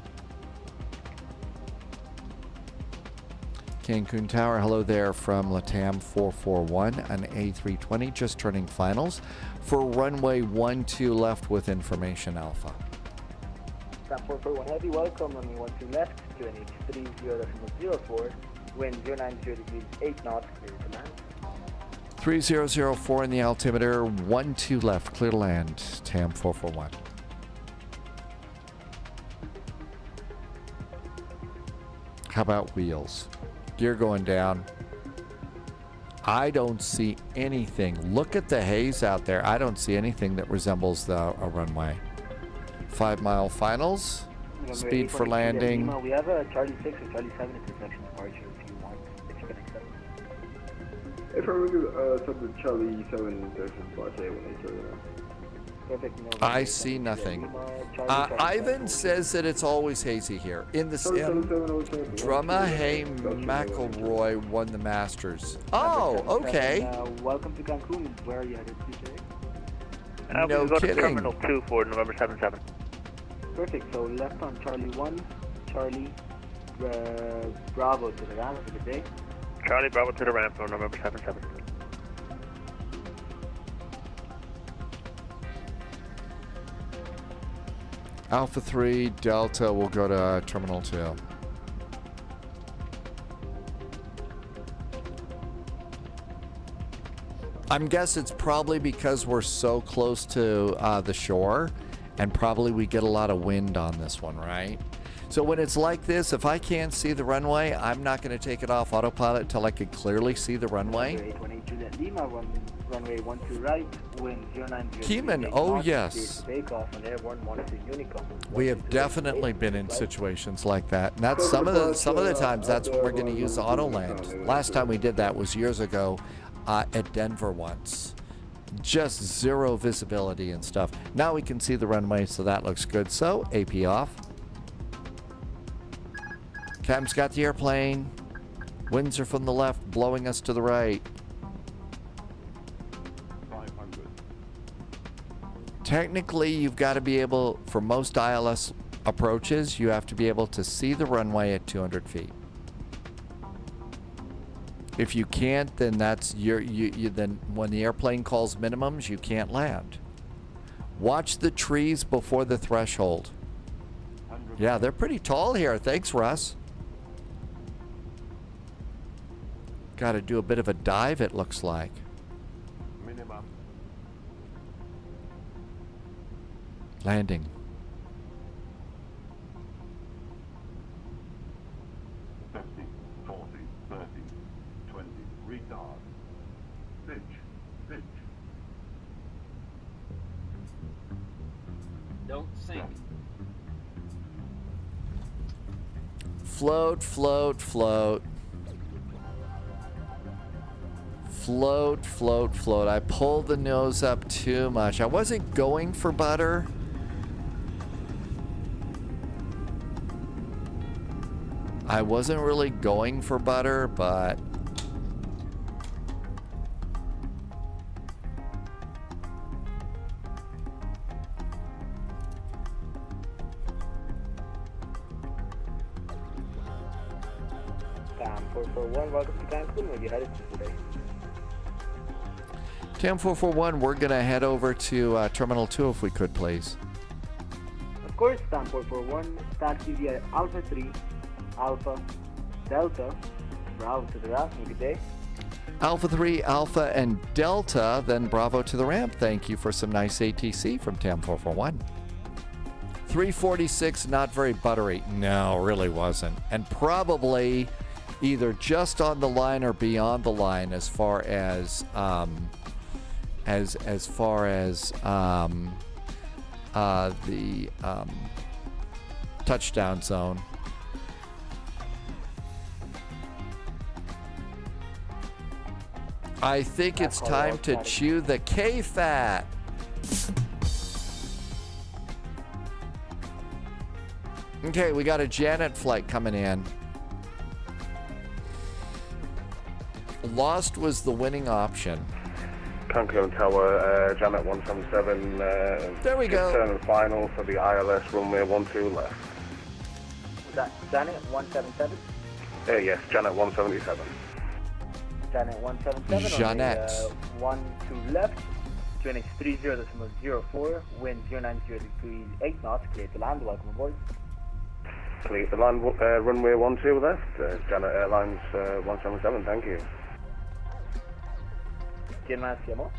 Speaker 1: Cancun Tower, hello there from LATAM 441 on A320, just turning finals for runway 12 left with information Alpha.
Speaker 13: LATAM 441 heavy, welcome, runway 12 left, QNH 30.04, wind 090 degrees, 8 knots, clear to land.
Speaker 1: 3004 in the altimeter, 12 left, clear to land, TAM 441. How about wheels? Gear going down. I don't see anything. Look at the haze out there. I don't see anything that resembles a runway. 5 mile finals. Speed for landing.
Speaker 13: We have a Charlie 6 or Charlie 7 intersection departure if you want, if you can accept.
Speaker 14: If I were to sub the Charlie 7 there's a departure when they turn around.
Speaker 13: Perfect. No,
Speaker 1: I see nothing. Ivan says that it's always hazy here. In the sim, Drumahey McElroy won the Masters. Oh, okay.
Speaker 13: Welcome to Cancun. Where are you headed to today?
Speaker 1: No
Speaker 10: we'll go
Speaker 1: kidding.
Speaker 10: to Terminal 2 for November 77.
Speaker 13: Perfect. So left on Charlie 1, Charlie Bravo to the ramp for the day.
Speaker 10: Charlie Bravo to the ramp for November 77.
Speaker 1: Alpha 3, Delta, we'll go to Terminal 2. I'm guessing it's probably because we're so close to the shore, and probably we get a lot of wind on this one, right? So when it's like this, if I can't see the runway, I'm not going to take it off autopilot until I can clearly see the runway.
Speaker 13: 818 Juliet Lima, runway 12 right, wind 090.
Speaker 1: Keeman, oh yes.
Speaker 13: Takeoff and airborne monitoring Unicom.
Speaker 1: We have definitely been in situations like that. And that's some of the times that's when we're going to use the auto land. Last time we did that was years ago at Denver once. Just zero visibility and stuff. Now we can see the runway, so that looks good. So AP off. Captain's got the airplane. Winds are from the left, blowing us to the right.
Speaker 6: 500.
Speaker 1: Technically, you've got to be able, for most ILS approaches, you have to be able to see the runway at 200 feet. If you can't, then that's then when the airplane calls minimums, you can't land. Watch the trees before the threshold. Yeah, they're pretty tall here. Thanks, Russ. Got to do a bit of a dive, it looks like.
Speaker 6: Minimum.
Speaker 1: Landing.
Speaker 15: Don't sink.
Speaker 1: Float, float, float. Float, float, float. I pulled the nose up too much. I wasn't going for butter. I wasn't really going for butter, but
Speaker 13: TAM 441, welcome to Cancun. Where you headed to today?
Speaker 1: TAM 441, we're going to head over to Terminal 2 if we could, please.
Speaker 13: Of course, TAM 441, taxi via Alpha 3, Alpha, Delta, Bravo to the ramp. Good day.
Speaker 1: Alpha 3, Alpha, and Delta, then Bravo to the ramp. Thank you for some nice ATC from TAM 441. 346, not very buttery. No, really wasn't. And probably either just on the line or beyond the line as far as the touchdown zone. I think it's time to chew the K-fat. Okay, we got a Janet flight coming in. Lost was the winning option.
Speaker 6: Cancun Tower, Janet 177.
Speaker 1: There we go.
Speaker 6: Turn and final for the ILS runway 12 left.
Speaker 13: Was that Janet 177?
Speaker 6: Yes, Janet 177.
Speaker 13: Janet 177.
Speaker 1: Janet.
Speaker 13: 12 left. QNH 30.04. Wind 090 degrees 8 knots. Clear to land. Welcome aboard.
Speaker 6: Clear to land. Runway 12 left. Janet Airlines 177. Thank you.
Speaker 13: ¿Quién más llamó?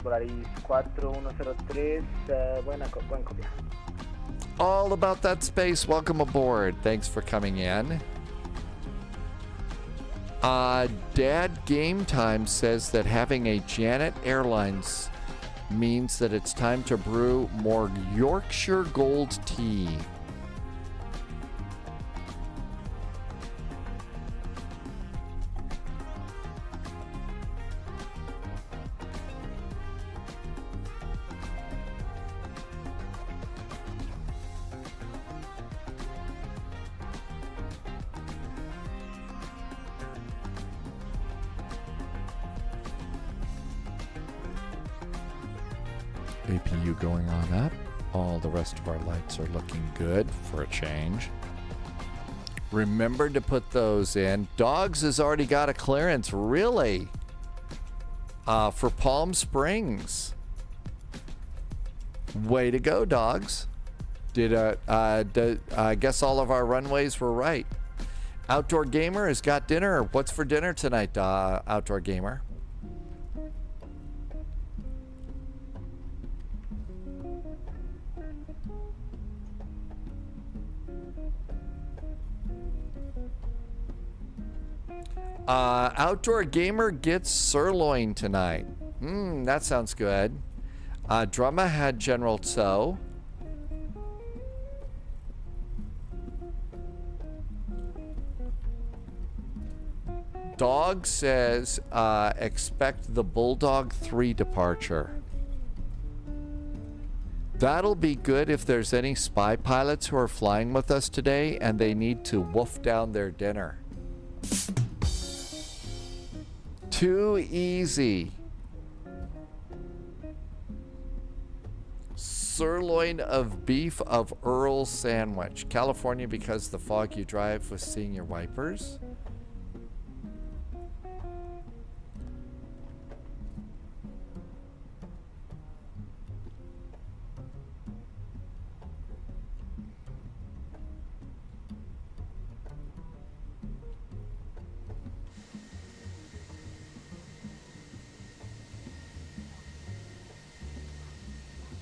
Speaker 13: Volaris 4103, buen copia.
Speaker 1: All about that space. Welcome aboard. Thanks for coming in. Dad Game Time says that having a Janet Airlines means that it's time to brew more Yorkshire Gold tea. APU going on up. All the rest of our lights are looking good for a change. Remember to put those in. Dogs has already got a clearance, really, for Palm Springs. Way to go, Dogs. I guess all of our runways were right. Outdoor Gamer has got dinner. What's for dinner tonight, Outdoor Gamer? Outdoor Gamer gets sirloin tonight. That sounds good. Drama had General Tso. Dog says expect the Bulldog 3 departure. That'll be good if there's any spy pilots who are flying with us today and they need to wolf down their dinner. Too easy. Sirloin of beef of Earl sandwich. California because the fog you drive with seeing your wipers.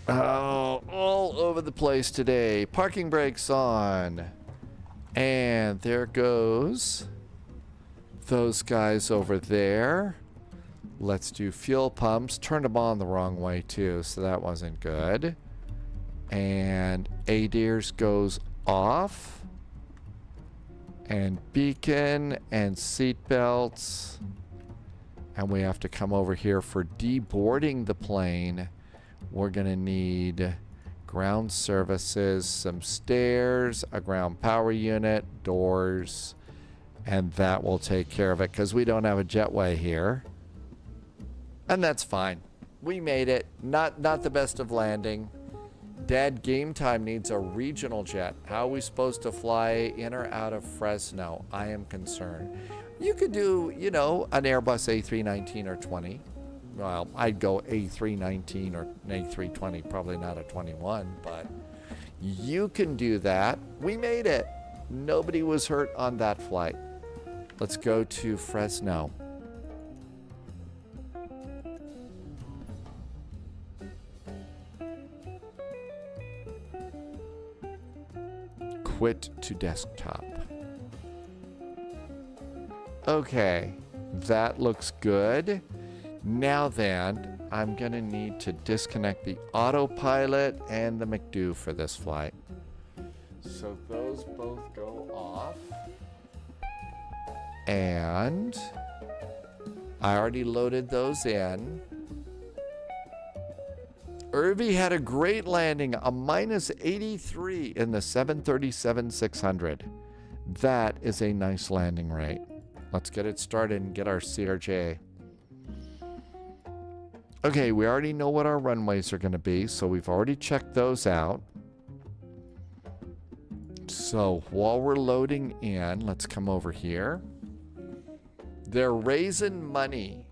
Speaker 1: Oh, all over the place today. Parking brakes on. And there goes those guys over there. Let's do fuel pumps. Turned them on the wrong way too, so that wasn't good. And ADIRS goes off. And beacon and seat belts. And we have to come over here for deboarding the plane. We're going to need ground services, some stairs, a ground power unit, doors, and that will take care of it because we don't have a jetway here. And that's fine. We made it. Not the best of landing. Dad Game Time needs a regional jet. How are we supposed to fly in or out of Fresno? I am concerned. You could do, you know, an Airbus A319 or 20. Well, I'd go A319 or an A320, probably not a 21, but you can do that. We made it. Nobody was hurt on that flight. Let's go to Fresno. Quit to desktop. Okay, that looks good. Now then, I'm going to need to disconnect the autopilot and the McDo for this flight. So those those both go off. And I already loaded those in. Irvi had a great landing, a minus 83 in the 737-600. That is a nice landing rate. Let's get it started and get our CRJ. Okay, we already know what our runways are going to be, so we've already checked those out. So while we're loading in, let's come over here. They're raising money.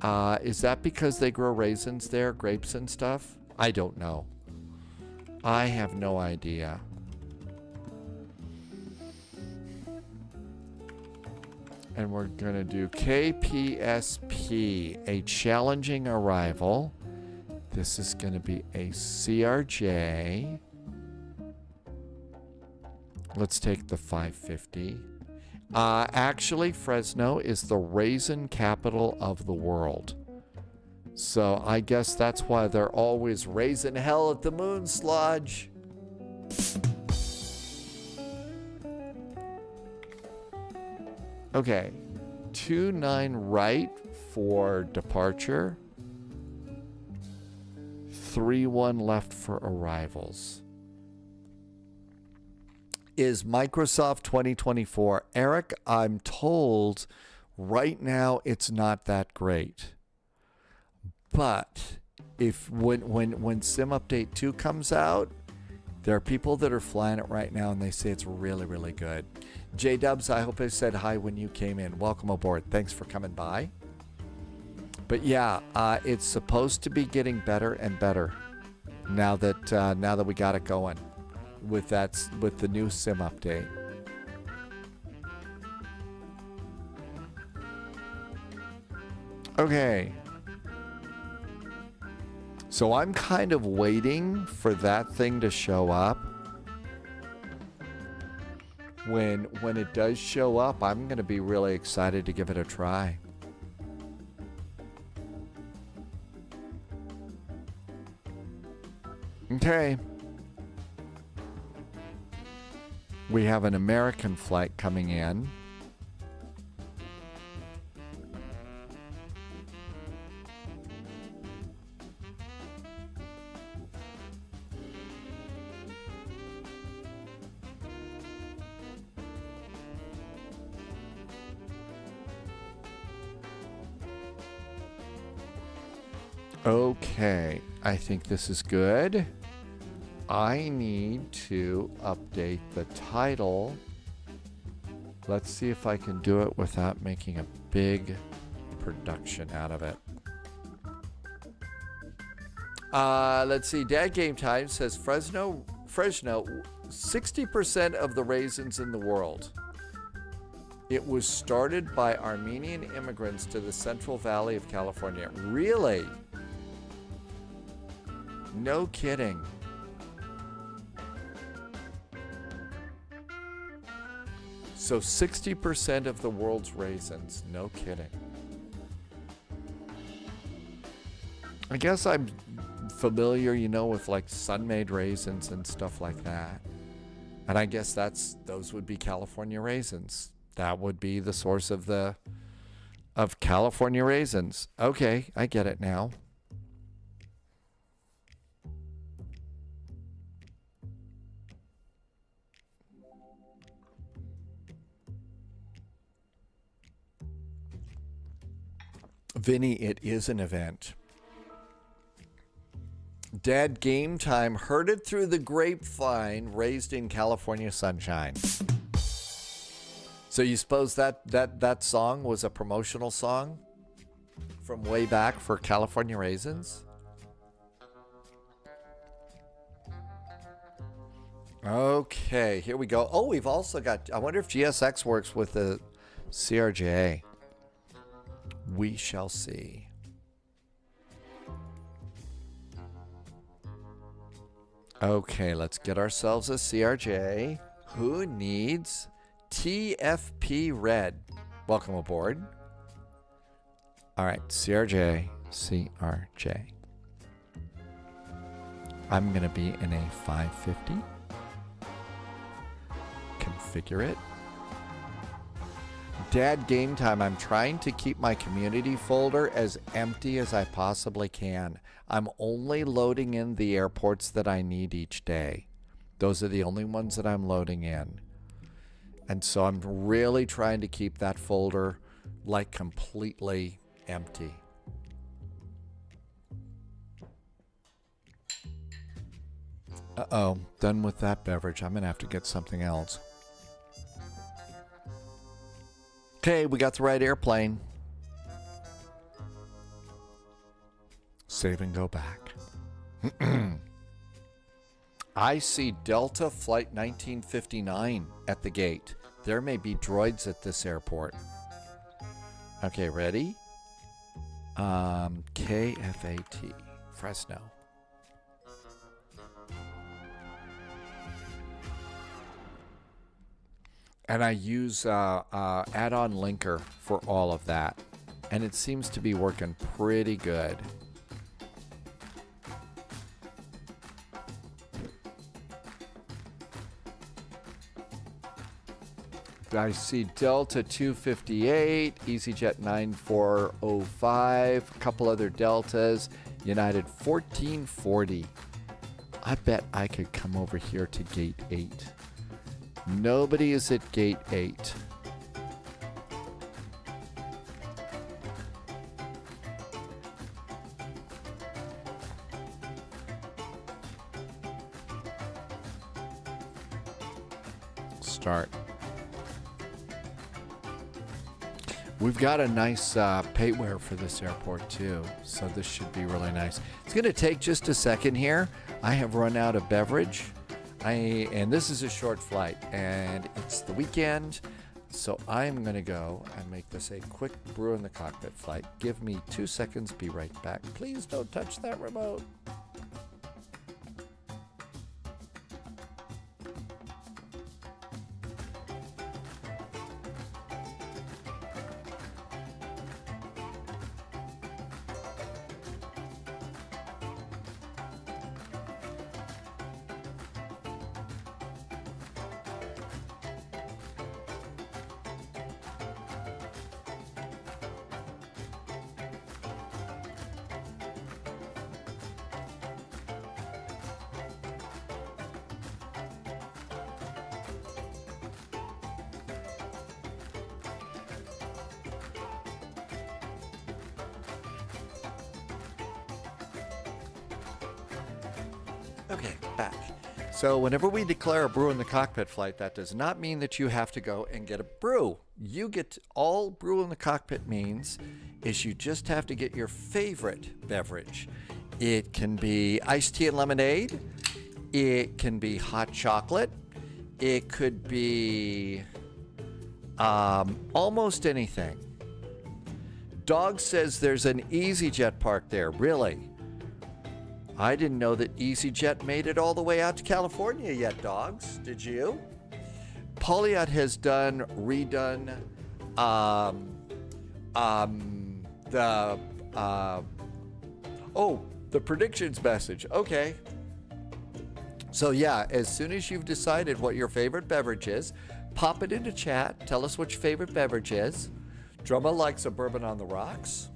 Speaker 1: Is that because they grow raisins there, grapes and stuff? I don't know. I have no idea. And we're going to do KPSP, a challenging arrival. This is going to be a CRJ. Let's take the 550. Actually, Fresno is the raisin capital of the world. So I guess that's why they're always raising hell at the moon, Sludge. Okay, 29 right for departure, 31 left for arrivals. Is Microsoft 2024. Eric, I'm told right now it's not that great. But if when Sim Update 2 comes out, there are people that are flying it right now and they say it's really, really good. J-Dubs, I hope I said hi when you came in. Welcome aboard. Thanks for coming by. But yeah, it's supposed to be getting better and better now that we got it going with the new Sim Update. Okay. So I'm kind of waiting for that thing to show up. When it does show up, I'm going to be really excited to give it a try. Okay. We have an American flight coming in. Okay, I think this is good. I need to update the title. Let's see if I can do it without making a big production out of it. Let's see. Dad Game Time says Fresno, 60% of the raisins in the world. It was started by Armenian immigrants to the Central Valley of California. Really? No kidding. So 60% of the world's raisins. No kidding. I guess I'm familiar, with like sun-made raisins and stuff like that. And I guess those would be California raisins. That would be the source of California raisins. Okay, I get it now. Vinny, it is an event. Dad Game Time heard it through the grapevine, raised in California sunshine. So you suppose that song was a promotional song from way back for California raisins? Okay, here we go. Oh, we've also got, I wonder if GSX works with the CRJ. We shall see. Okay, let's get ourselves a CRJ. Who needs TFP Red? Welcome aboard. All right, CRJ. I'm going to be in a 550. configure it. Dad game time. I'm trying to keep my community folder as empty as I possibly can. I'm only loading in the airports that I need each day. Those are the only ones that I'm loading in. And so I'm really trying to keep that folder like completely empty. Uh-oh, done with that beverage. I'm gonna have to get something else. Okay, we got the right airplane. Save and go back. I see Delta Flight 1959 at the gate. There may be droids at this airport. Okay, ready? KFAT, Fresno. And I use add-on linker for all of that. And it seems to be working pretty good. I see Delta 258, EasyJet 9405, a couple other Deltas, United 1440. I bet I could come over here to Gate 8. Nobody is at Gate 8. Start. We've got a nice payware for this airport too, so this should be really nice. It's going to take just a second here. I have run out of beverage. And this is a short flight, and it's the weekend, so I'm going to go and make this a quick brew in the cockpit flight. Give me 2 seconds, be right back. Please don't touch that remote. Okay, back. So whenever we declare a brew in the cockpit flight, that does not mean that you have to go and get a brew. You get all brew in the cockpit means is you just have to get your favorite beverage. It can be iced tea and lemonade. It can be hot chocolate. It could be almost anything. Dog says there's an EasyJet park there. Really? I didn't know that EasyJet made it all the way out to California yet, Dogs. Did you? Poliat has redone the predictions message. Okay. So yeah, as soon as you've decided what your favorite beverage is, pop it into chat. Tell us what your favorite beverage is. Drumma likes a bourbon on the rocks.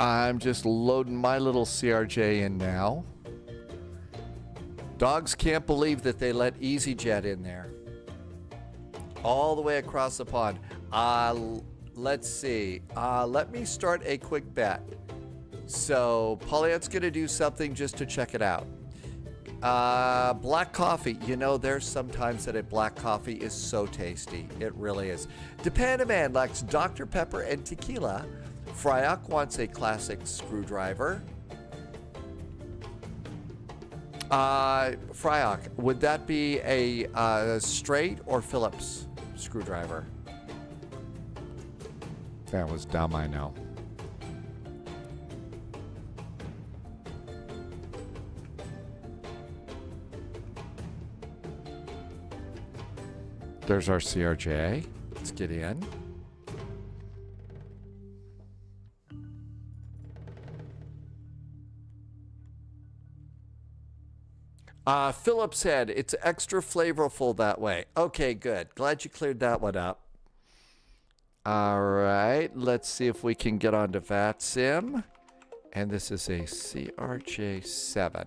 Speaker 1: I'm just loading my little CRJ in now. Dogs can't believe that they let EasyJet in there. All the way across the pond. Let's see. Let me start a quick bet. So Pauliette's going to do something just to check it out. Black coffee. You know, there's sometimes that a black coffee is so tasty. It really is. Depanaman likes Dr. Pepper and tequila. Fryock wants a classic screwdriver. Fryock, would that be a straight or Phillips screwdriver? That was dumb, I know. There's our CRJ. Let's get in. Phillips Head, it's extra flavorful that way. Okay, good. Glad you cleared that one up. All right, let's see if we can get on to VATSIM. And this is a CRJ7.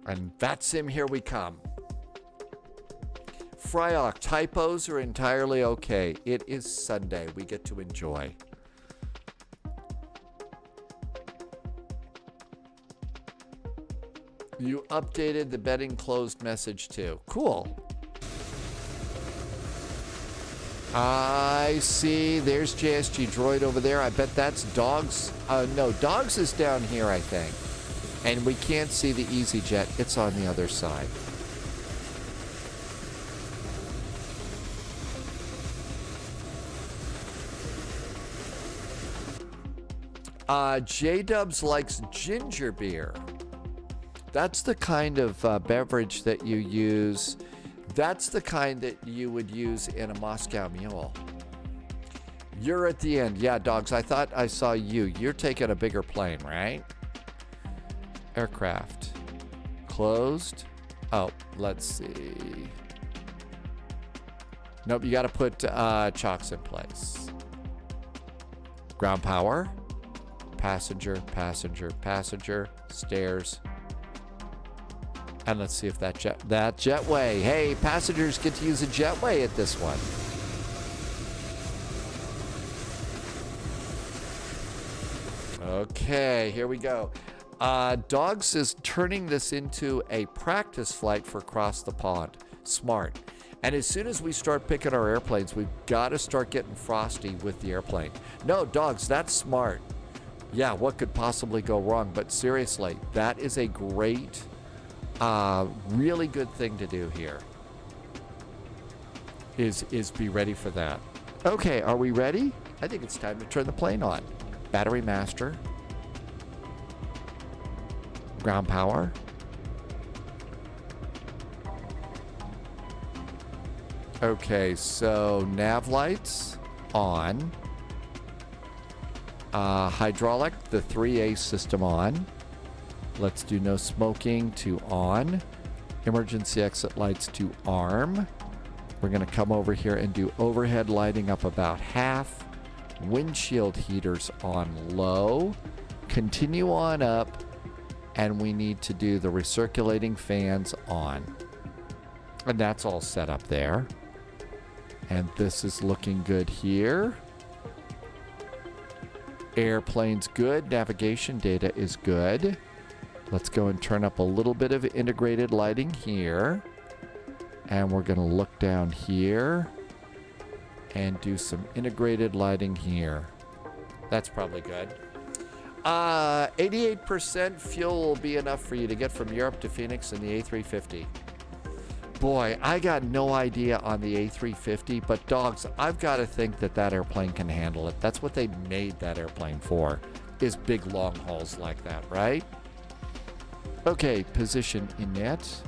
Speaker 1: And VATSIM, here we come. Fryock, typos are entirely okay. It is Sunday. We get to enjoy. You updated the bedding closed message too. Cool. I see. There's JSG Droid over there. I bet that's Dogs. No, Dogs is down here, I think. And we can't see the EasyJet. It's on the other side. J-Dubs likes ginger beer. That's the kind of beverage that you use. That's the kind that you would use in a Moscow Mule. You're at the end. Yeah, Dogs, I thought I saw you. You're taking a bigger plane, right? Aircraft. Closed. Oh, let's see. Nope, you got to put chocks in place. Ground power. Passenger, passenger, passenger. Stairs. And let's see if that jetway. Hey, passengers get to use a jetway at this one. Okay, here we go. Dogs is turning this into a practice flight for across the pond. Smart. And as soon as we start picking our airplanes, we've got to start getting frosty with the airplane. No, Dogs, that's smart. Yeah, what could possibly go wrong? But seriously, that is a great... really good thing to do here is be ready for that. Okay, are we ready? I think it's time to turn the plane on. Battery master. Ground power. Okay, so nav lights on. Hydraulic, the 3A system on. Let's do no smoking to on. Emergency exit lights to arm. We're going to come over here and do overhead lighting up about half. Windshield heaters on low. Continue on up. And we need to do the recirculating fans on. And that's all set up there. And this is looking good here. Airplane's good. Navigation data is good. Let's go and turn up a little bit of integrated lighting here. And we're going to look down here and do some integrated lighting here. That's probably good. 88% fuel will be enough for you to get from Europe to Phoenix in the A350. Boy, I got no idea on the A350, but Dogs, I've got to think that that airplane can handle it. That's what they made that airplane for, is big long hauls like that, right? Okay, position init.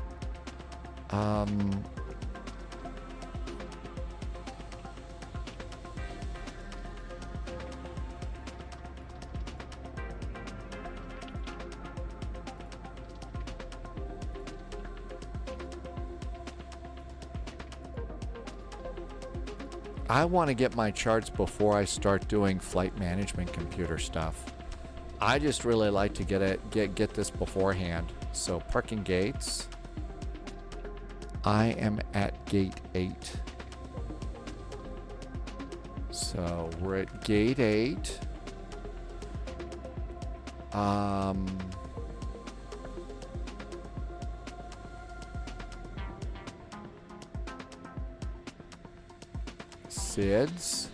Speaker 1: I want to get my charts before I start doing flight management computer stuff. I just really like to get this beforehand. So parking gates. I am at gate 8. So we're at gate 8. SIDS.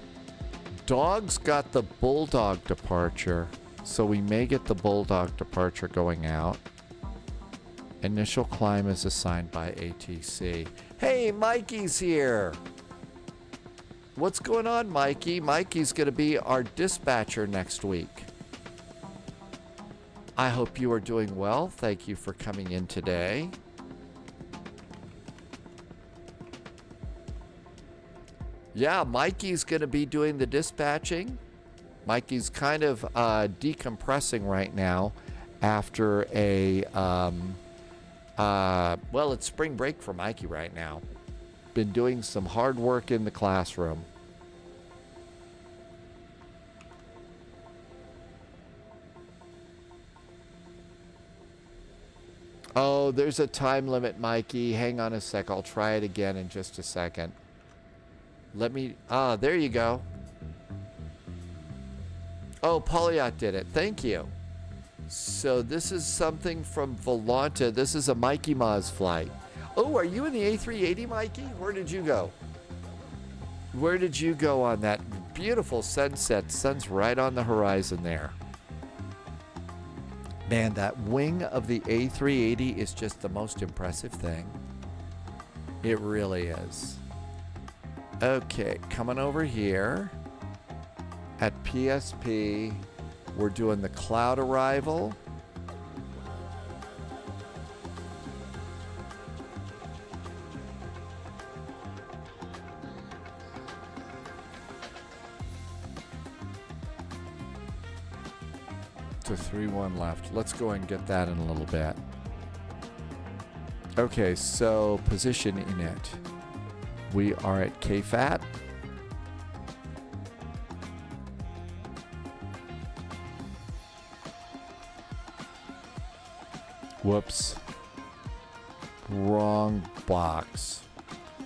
Speaker 1: Dogs got the Bulldog departure. So we may get the Bulldog departure going out. Initial climb is assigned by ATC. Hey, Mikey's here. What's going on, Mikey? Mikey's going to be our dispatcher next week. I hope you are doing well. Thank you for coming in today. Yeah, Mikey's going to be doing the dispatching. Mikey's kind of decompressing right now after a, well, it's spring break for Mikey right now. Been doing some hard work in the classroom. Oh, there's a time limit, Mikey. Hang on a sec. I'll try it again in just a second. Let me... Ah, there you go. Oh, Polyot did it. Thank you. So this is something from Volanta. This is a Mikey Maz flight. Oh, are you in the A380, Mikey? Where did you go? Where did you go on that beautiful sunset? Sun's right on the horizon there. Man, that wing of the A380 is just the most impressive thing. It really is. Okay, coming over here at PSP, we're doing the cloud arrival. To 3-1 left. Let's go and get that in a little bit. Okay, so position in it. We are at KFAT. Whoops. Wrong box.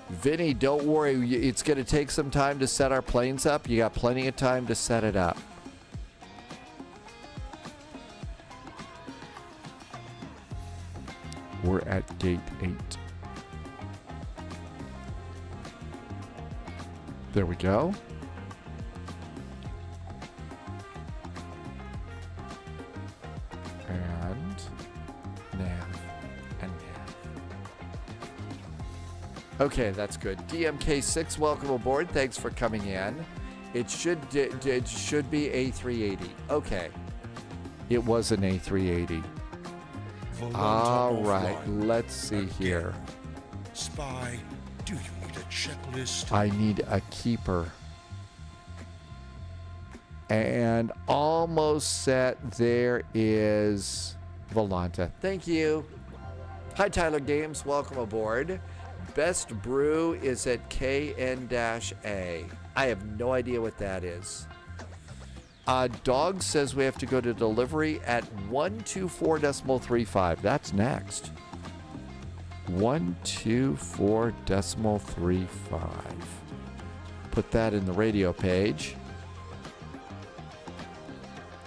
Speaker 1: Vinny, don't worry. It's going to take some time to set our planes up. You got plenty of time to set it up. We're at gate 8. There we go. And nav and nav. Okay, that's good. DMK6, welcome aboard. Thanks for coming in. It should be A380. Okay. It was an A380. All right, let's see here.
Speaker 2: Spy, do you need a checklist?
Speaker 1: I need a keeper. And almost set. There is Volanta. Thank you. Hi, Tyler Games. Welcome aboard. Best brew is at KN-A. I have no idea what that is. Dog says we have to go to delivery at 124.35. That's next. 124.35. Put that in the radio page.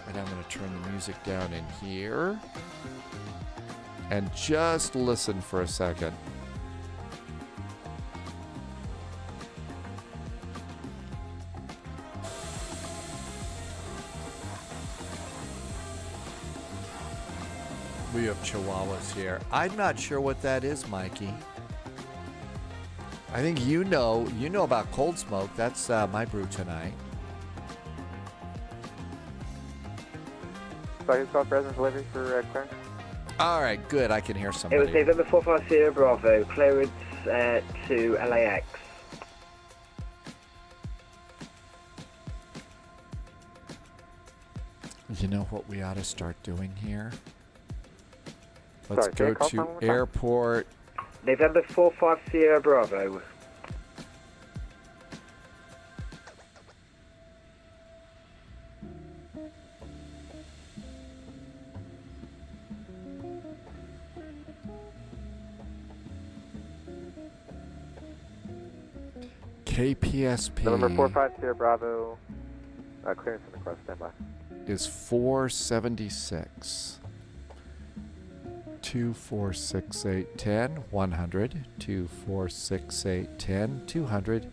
Speaker 1: And I'm going to turn the music down in here. And just listen for a second. We have Chihuahuas here. I'm not sure what that is, Mikey. I think you know about cold smoke. That's my brew tonight.
Speaker 5: Sorry, call present delivery for clearance.
Speaker 1: All right, good. I can hear somebody.
Speaker 3: It was November 450 Bravo, clearance to LAX.
Speaker 1: You know what we ought to start doing here? Let's go to airport.
Speaker 3: November 450 Bravo.
Speaker 1: KPSP.
Speaker 5: November 450 Bravo. Clearance and request standby.
Speaker 1: Is 476. 246810 100 246810 200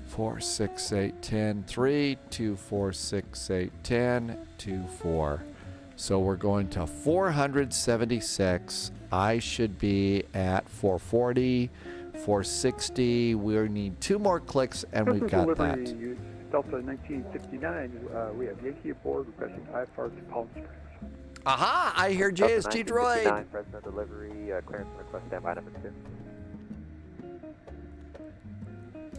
Speaker 1: 46810 3 246810 24. So we're going to 476. I should be at 440, 460. We need 2 more clicks and we've got that.
Speaker 4: Delta 1969, we have Yankee aboard requesting IFR to Palm Springs.
Speaker 1: Aha! I hear JSG droid.
Speaker 5: Fresno delivery, clearance and request standby number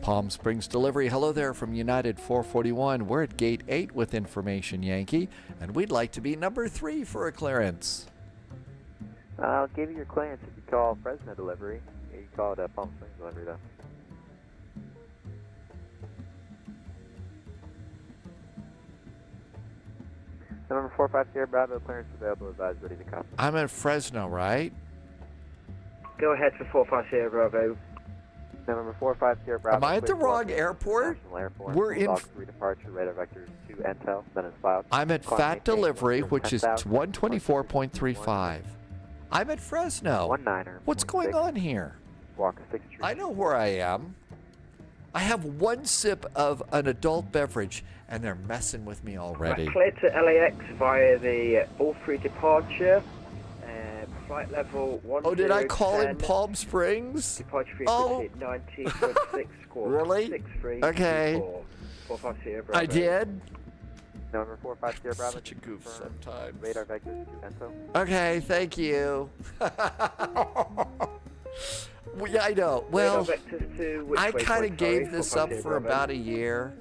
Speaker 5: 2.
Speaker 1: Palm Springs delivery. Hello there from United 441. We're at gate 8 with information, Yankee, and we'd like to be number 3 for a clearance.
Speaker 15: I'll give you your clearance if you call Fresno delivery. You call it a Palm Springs delivery, though. Number 45 Sierra Bravo, clearance available, advised, ready to copy.
Speaker 1: I'm at Fresno, right?
Speaker 13: Go ahead for 45 Sierra Bravo.
Speaker 15: Number 45 Sierra Bravo.
Speaker 1: Am I at the wrong airport? We're in.
Speaker 15: Departure, radar vectors to Intel, then it's filed.
Speaker 1: I'm at FAT delivery, which is 124.35. I'm at Fresno. What's going on here? I know where I am. I have one sip of an adult beverage, and they're messing with me already.
Speaker 13: Clear to LAX via the all free departure. Flight level 10.
Speaker 1: Oh, did I call in Palm Springs?
Speaker 13: Departure frequency 19.6 score.
Speaker 1: Really?
Speaker 13: 63.
Speaker 1: Okay.
Speaker 13: 45 Sierra Bravo.
Speaker 1: I did?
Speaker 15: Number 45 Sierra Bravo.
Speaker 1: Such a goof sometimes.
Speaker 15: Radar vectors to Intel.
Speaker 1: Okay, thank you. Yeah, I know. Well, I kind of gave this up for about a year.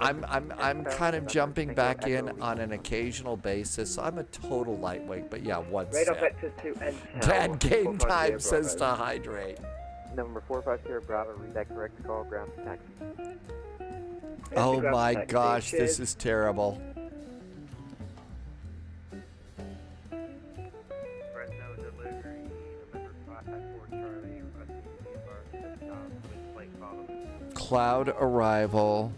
Speaker 1: I'm kind of jumping back in on an occasional basis. I'm a total lightweight, but yeah, one
Speaker 13: Radar
Speaker 1: set.
Speaker 13: vectors to Intel.
Speaker 1: Dad game time says to hydrate.
Speaker 15: Number 45 Sierra Bravo, read that correct, call ground for taxi.
Speaker 1: Oh my gosh, this is terrible.
Speaker 15: Fresno delivery, November 554 Charlie, CYVR,
Speaker 1: Cloud arrival.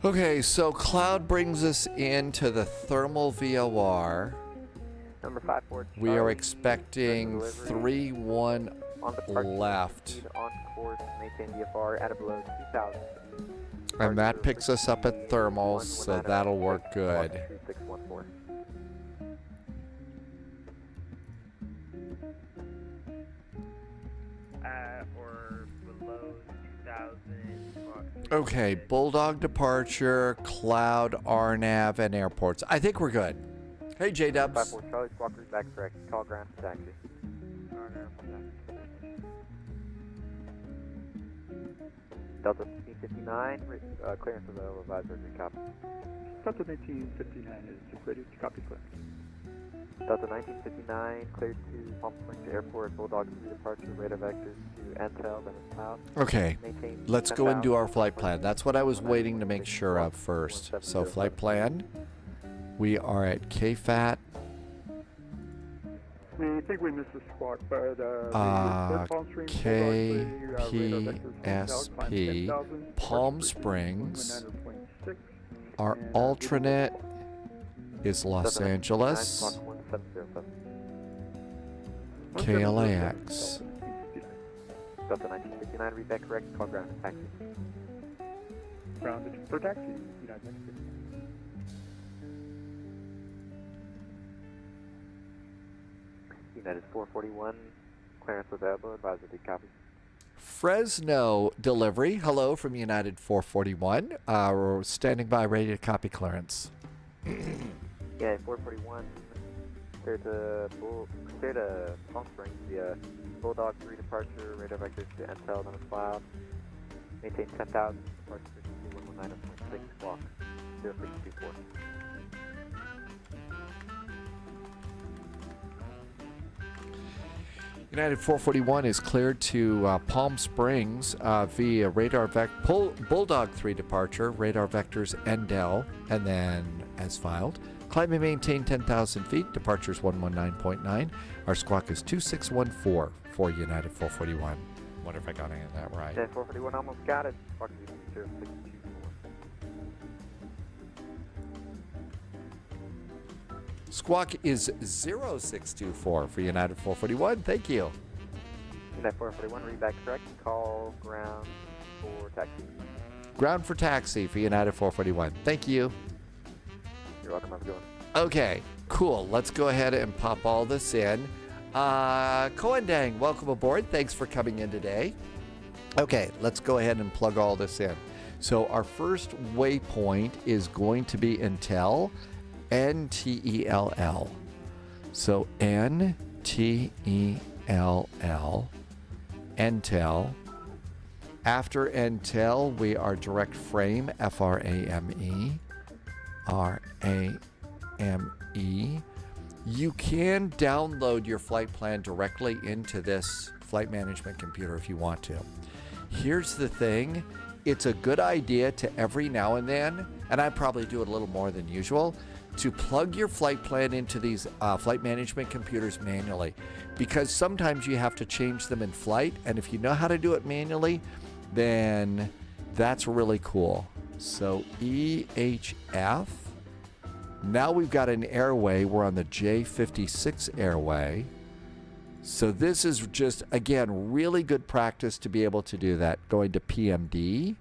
Speaker 1: Okay, so cloud brings us into the thermal VOR.
Speaker 15: Number 54
Speaker 1: We are expecting 3-1 left.
Speaker 15: On course, maintain VFR at or below 2,000.
Speaker 1: And that picks us up at thermals, so that'll work good.
Speaker 15: 3614. Or below 2,000.
Speaker 1: Okay, Bulldog departure, cloud, RNAV, and airports. I think we're good. Hey, J-Dubs.
Speaker 15: 54 Charlie, squawk route back correct. Call ground for taxi. Delta 1959, clearance available, advisor, copy.
Speaker 4: Delta 1959 is ready to copy, clear.
Speaker 15: Delta 1959, cleared to Palm Springs Airport, Bulldog 3 departure, radar vectors to Intel, then it's cloud.
Speaker 1: Okay, let's go and do our flight plan. That's what I was waiting to make sure of first. So flight plan, we are at KFAT.
Speaker 4: We think we missed the squawk, but
Speaker 1: KPSP, Palm Springs. Our alternate is Los Angeles. KLAX.
Speaker 15: Delta 1959, read that correct, call ground for taxi.
Speaker 4: Grounded for taxi, United Mexico.
Speaker 15: United 441, clearance available, advisor, copy.
Speaker 1: Fresno delivery, hello from United 441. We're standing by, ready to copy clearance.
Speaker 15: Yeah, 441, clear to Palm Springs via Bulldog 3 departure, radar vectors to Intel, then a cloud. Maintain 10,000, departure frequency 119.6, squawk 0624.
Speaker 1: United 441 is cleared to Palm Springs via Bulldog 3 departure, radar vectors Endel, and then as filed. Climb and maintain 10,000 feet, departures 119.9. Our squawk is 2614 for United 441. Wonder if I got any of that right.
Speaker 15: United 441 almost got it. Squawk 0624.
Speaker 1: Squawk is 0624 for United 441. Thank you.
Speaker 15: United 441, read back correct. Call ground for taxi.
Speaker 1: Ground for taxi for United 441. Thank you.
Speaker 15: You're welcome. Have a good one.
Speaker 1: Okay, cool. Let's go ahead and pop all this in. Koendang, welcome aboard. Thanks for coming in today. Okay, let's go ahead and plug all this in. So our first waypoint is going to be Intel. NTELL. So NTELL, Intel, After Intel, we are direct frame, F-R-A-M-E, R-A-M-E. You can download your flight plan directly into this flight management computer if you want to. Here's the thing. It's a good idea to every now and then, and I probably do it a little more than usual, to plug your flight plan into these flight management computers manually, because sometimes you have to change them in flight, and if you know how to do it manually, then that's really cool. So EHF. Now we've got an airway. We're on the J56 airway. So this is just, again, really good practice to be able to do that. Going to PMD.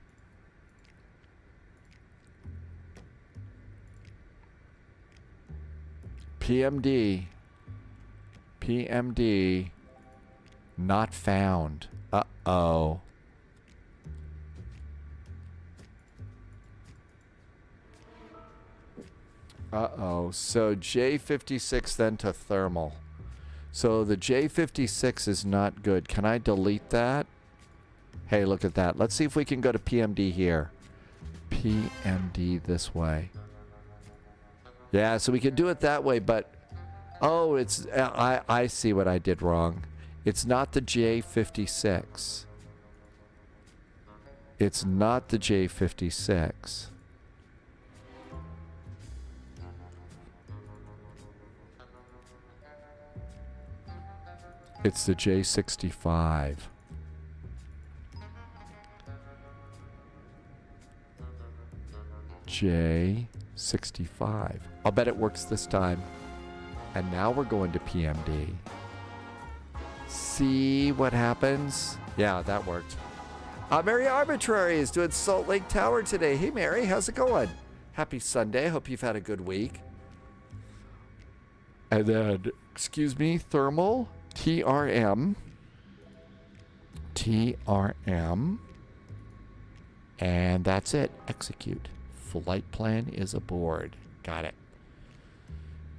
Speaker 1: PMD. PMD. Not found. Uh-oh. Uh-oh. So J56 then to thermal. So the J56 is not good. Can I delete that? Hey, look at that. Let's see if we can go to PMD here. PMD this way. Yeah, so we can do it that way, but... Oh, it's... I see what I did wrong. It's not the J56. It's not the J56. It's the J65. J65. I'll bet it works this time. And now we're going to PMD. See what happens? Yeah, that worked. Mary Arbitrary is doing Salt Lake Tower today. Hey, Mary, how's it going? Happy Sunday. Hope you've had a good week. And then, excuse me, thermal. TRM. TRM. And that's it. Execute. Flight plan is aboard. Got it.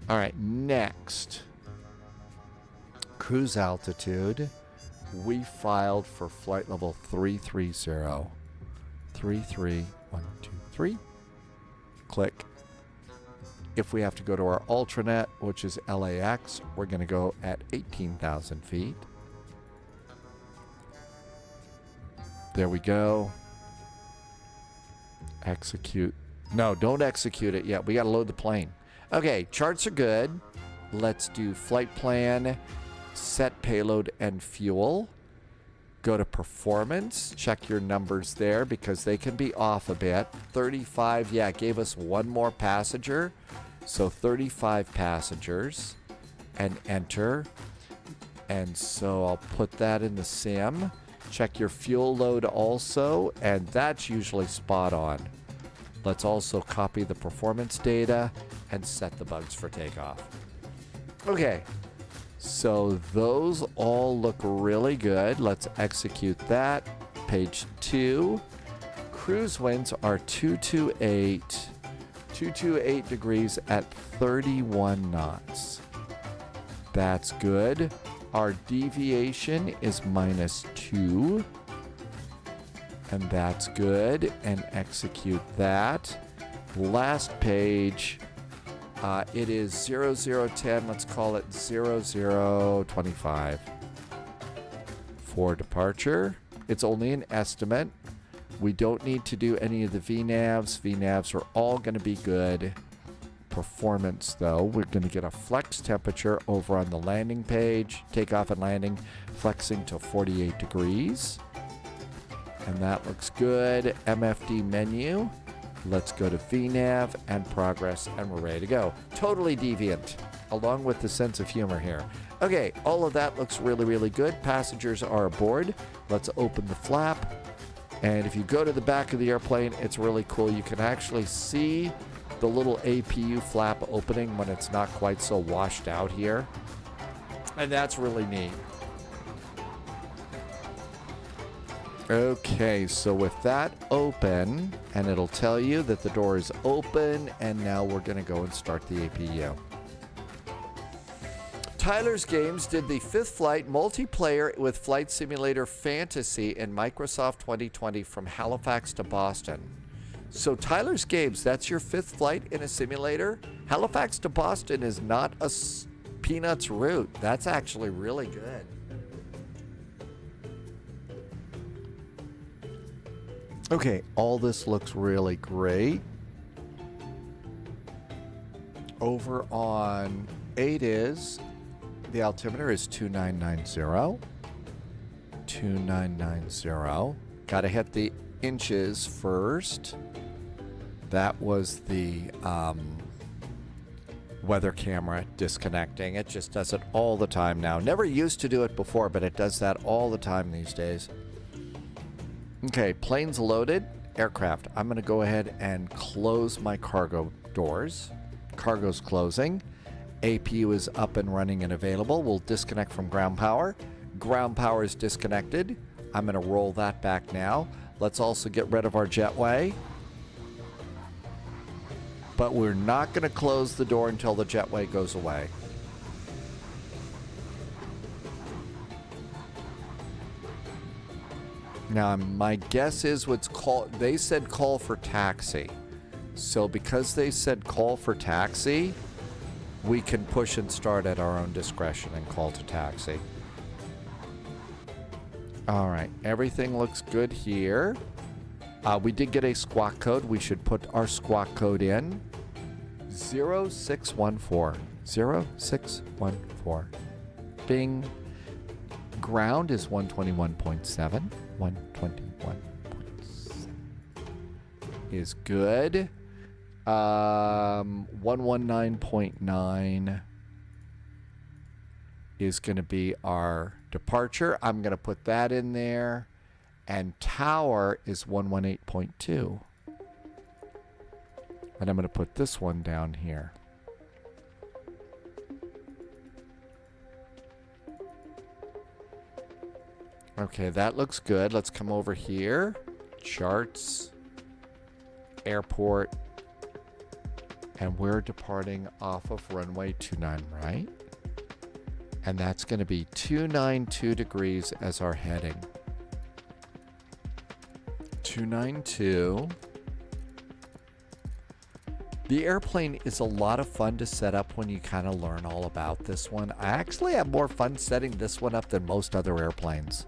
Speaker 1: All right, next. Cruise altitude. We filed for flight level 330. 33123. Click. If we have to go to our Ultranet, which is LAX, we're going to go at 18,000 feet. There we go. Execute. No, don't execute it yet. We got to load the plane. Okay, charts are good. Let's do flight plan, set payload and fuel. Go to performance. Check your numbers there because they can be off a bit. 35, yeah, it gave us one more passenger. So 35 passengers. And enter. And so I'll put that in the sim. Check your fuel load also. And that's usually spot on. Let's also copy the performance data and set the bugs for takeoff. Okay. So those all look really good. Let's execute that. Page 2. Cruise winds are 228 degrees at 31 knots. That's good. Our deviation is -2. And that's good. And execute that. Last page. It is 0010. Let's call it 0025 for departure. It's only an estimate. We don't need to do any of the VNAVs. VNAVs are all going to be good. Performance, though, we're going to get a flex temperature over on the landing page. Takeoff and landing, flexing to 48 degrees. And that looks good. MFD menu. Let's go to VNAV and progress, and we're ready to go. Totally deviant, along with the sense of humor here. Okay, all of that looks really, really good. Passengers are aboard. Let's open the flap. And if you go to the back of the airplane, it's really cool. You can actually see the little APU flap opening when it's not quite so washed out here. And that's really neat. Okay, so with that open, and it'll tell you that the door is open, and now we're going to go and start the APU. Tyler's Games did the 5th flight multiplayer with Flight Simulator Fantasy in Microsoft 2020 from Halifax to Boston. So Tyler's Games, that's your 5th flight in a simulator? Halifax to Boston is not a peanuts route. That's actually really good. Okay, all this looks really great. Over on 8 is, the altimeter is 2990. 2990. Got to hit the inches first. That was the weather camera disconnecting. It just does it all the time now. Never used to do it before, but it does that all the time these days. Okay, planes loaded. Aircraft. I'm going to go ahead and close my cargo doors. Cargo's closing. APU is up and running and available. We'll disconnect from ground power. Ground power is disconnected. I'm going to roll that back now. Let's also get rid of our jetway. But we're not going to close the door until the jetway goes away. Now, my guess is what's called, they said call for taxi. So because they said call for taxi, we can push and start at our own discretion and call to taxi. All right, everything looks good here. We did get a squawk code. We should put our squawk code in. 0614. 0614. Bing. Ground is 121.7. 121.7 is good. 119.9 is going to be our departure. I'm going to put that in there. And tower is 118.2. And I'm going to put this one down here. Okay, that looks good. Let's come over here. Charts. Airport. And we're departing off of runway 29, right? And that's going to be 292 degrees as our heading. 292. The airplane is a lot of fun to set up when you kind of learn all about this one. I actually have more fun setting this one up than most other airplanes.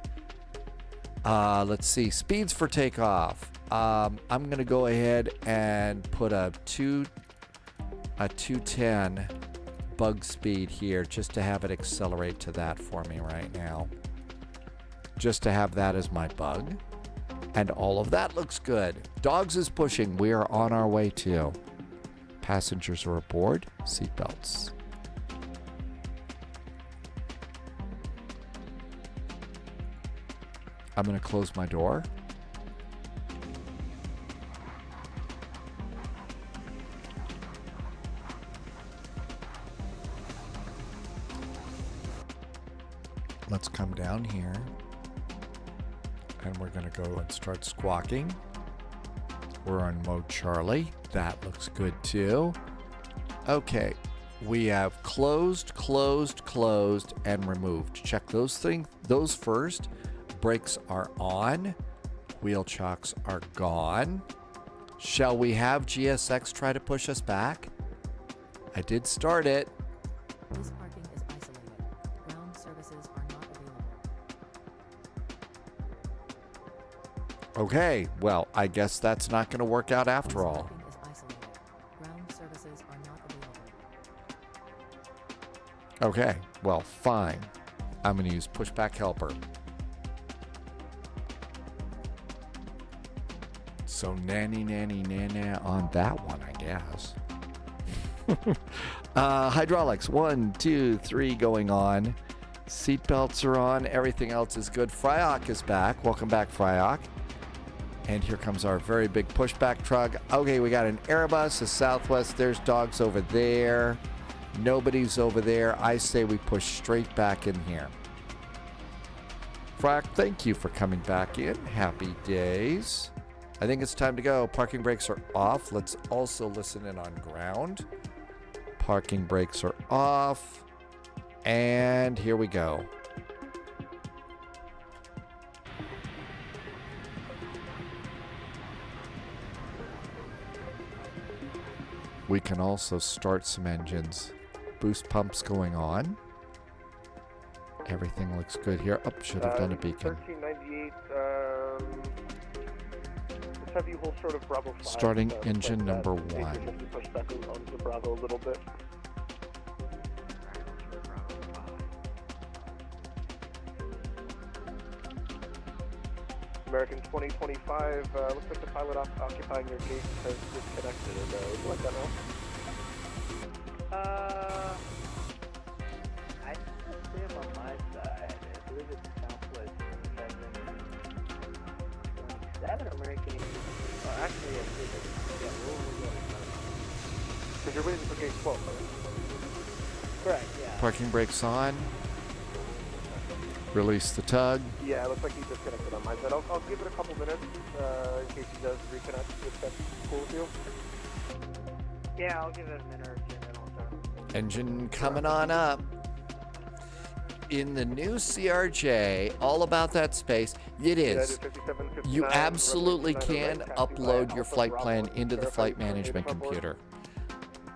Speaker 1: Let's see. Speeds for takeoff. I'm going to go ahead and put a 210 bug speed here just to have it accelerate to that for me right now. Just to have that as my bug. And all of that looks good. Dogs is pushing. We are on our way too. Passengers are aboard. Seatbelts. I'm going to close my door. Let's come down here. And we're going to go and start squawking. We're on mode Charlie. That looks good too. Okay. We have closed, closed, closed, and removed. Check those first. Brakes are on. Wheel chocks are gone. Shall we have GSX try to push us back? I did start it.
Speaker 16: This parking is isolated. Ground services are not available.
Speaker 1: Okay, well, I guess that's not going to work out after all.
Speaker 16: Parking is isolated. Ground services are not available.
Speaker 1: Okay, well, fine. I'm going to use pushback helper. So nanny, nanny, nana on that one, I guess. Hydraulics, 1, 2, 3 going on. Seatbelts are on. Everything else is good. Fryok is back. Welcome back, Fryok. And here comes our very big pushback truck. Okay, we got an Airbus, a Southwest. There's dogs over there. Nobody's over there. I say we push straight back in here. Fryok, thank you for coming back in. Happy days. I think it's time to go. Parking brakes are off. Let's also listen in on ground. Parking brakes are off. And here we go. We can also start some engines. Boost pumps going on. Everything looks good here. Oh, should have done a beacon.
Speaker 6: 1398, let's have you hold short of Bravo 5.
Speaker 1: Starting engine number 1.
Speaker 6: Just to push back onto Bravo a little bit. American 2025, looks like the pilot occupying your gate has disconnected. Would you like that now?
Speaker 13: I see him on my side. I believe it's Southwest 727 American. Oh, actually, I see it. Yeah, we'll go.
Speaker 6: Because you're waiting for gate 12, right?
Speaker 13: Correct, yeah.
Speaker 1: Parking brakes on. Release the tug.
Speaker 6: Yeah, it looks like he disconnected on my side. I'll give it a couple minutes in case he does reconnect, if that's cool with you.
Speaker 13: Yeah, I'll give it a minute or two, then I'll start.
Speaker 1: Engine coming on up. In the new CRJ, all about that space, it is. You absolutely can upload your flight plan into the flight management computer.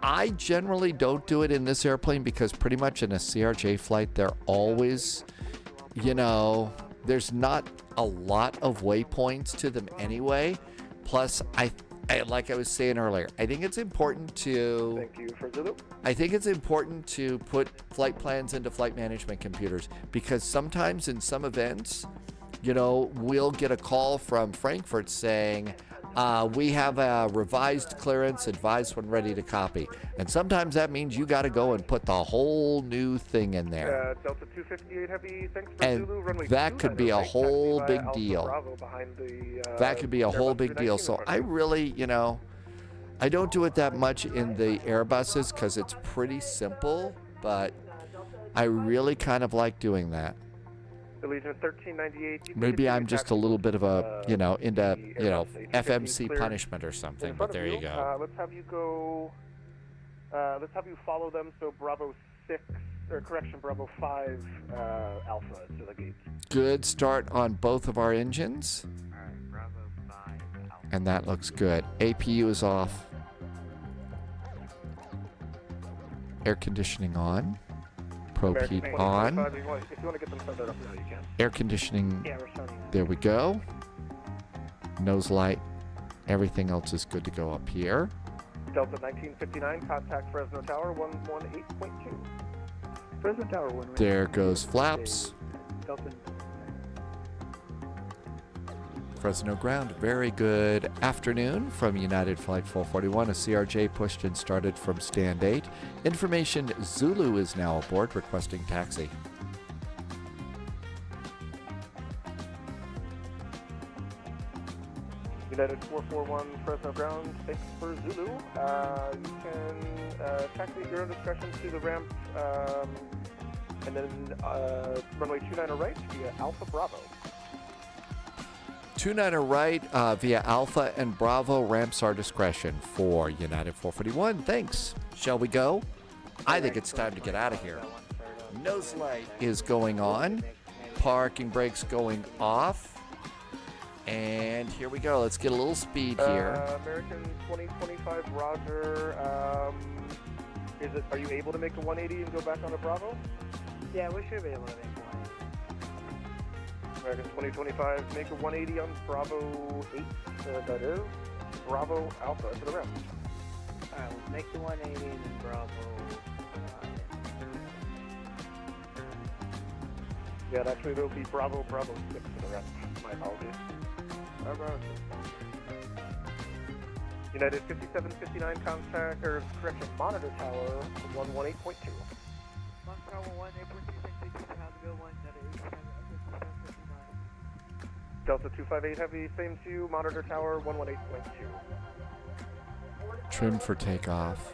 Speaker 1: I generally don't do it in this airplane because pretty much in a CRJ flight, they're always, you know, there's not a lot of waypoints to them anyway. Plus, I like I was saying earlier, I think it's important to.
Speaker 6: Thank you for Zulu.
Speaker 1: I think it's important to put flight plans into flight management computers because sometimes in some events, you know, we'll get a call from Frankfurt saying, we have a revised clearance, advised when ready to copy. And sometimes that means you got to go and put the whole new thing in there.
Speaker 6: Delta 258 Heavy, thanks for
Speaker 1: and
Speaker 6: Zulu. Runway
Speaker 1: that could be a whole big deal. That could be a whole big deal. So I really, you know, I don't do it that much in the Airbuses because it's pretty simple, but I really kind of like doing that.
Speaker 6: Allegiant 1398.
Speaker 1: Maybe I'm just a little bit of a, you know, into, you know, FMC punishment or something, but there you go.
Speaker 6: Let's have you go, let's have you follow them, so Bravo 6, or correction, Bravo 5 Alpha to the gate.
Speaker 1: Good start on both of our engines.
Speaker 15: Alright, Bravo 5 Alpha.
Speaker 1: And that looks good. APU is off. Air conditioning on. Probe heat on.
Speaker 6: If you want to get them set up now, you can.
Speaker 1: Air conditioning. There we go. Nose light. Everything else is good to go up here.
Speaker 6: Delta 1959, contact Fresno Tower 118.2.
Speaker 4: Fresno Tower 1.
Speaker 1: There goes flaps.
Speaker 4: Delta.
Speaker 1: Fresno ground. Very good afternoon from United Flight 441. A CRJ pushed and started from stand 8. Information Zulu is now aboard requesting taxi.
Speaker 6: United 441 Fresno ground, thanks for Zulu. You can taxi at your own discretion to the ramp and then runway 29 right via Alpha Bravo.
Speaker 1: 29 right via Alpha and Bravo, ramps our discretion for United 441. Thanks. Shall we go? I think it's time to get out of here. Nose light is going on. Parking brakes going off. And here we go. Let's get a little speed here.
Speaker 6: American 2025 Roger. Are you able to make a 180 and go back on to Bravo?
Speaker 13: Yeah, we should be able to make one.
Speaker 6: American 2025, make a 180 on Bravo 8, that is. Bravo Alpha to the ramp.
Speaker 13: Alright, we'll make the 180 and then Bravo.
Speaker 6: Yeah, actually there'll be Bravo 6 to the ramp. My apologies. United 5759, contact, or correction, monitor tower 118.2.
Speaker 7: Monitor tower 118.2, how's it going?
Speaker 6: Delta 258 Heavy, same to you, monitor tower 118.2.
Speaker 1: Trim for takeoff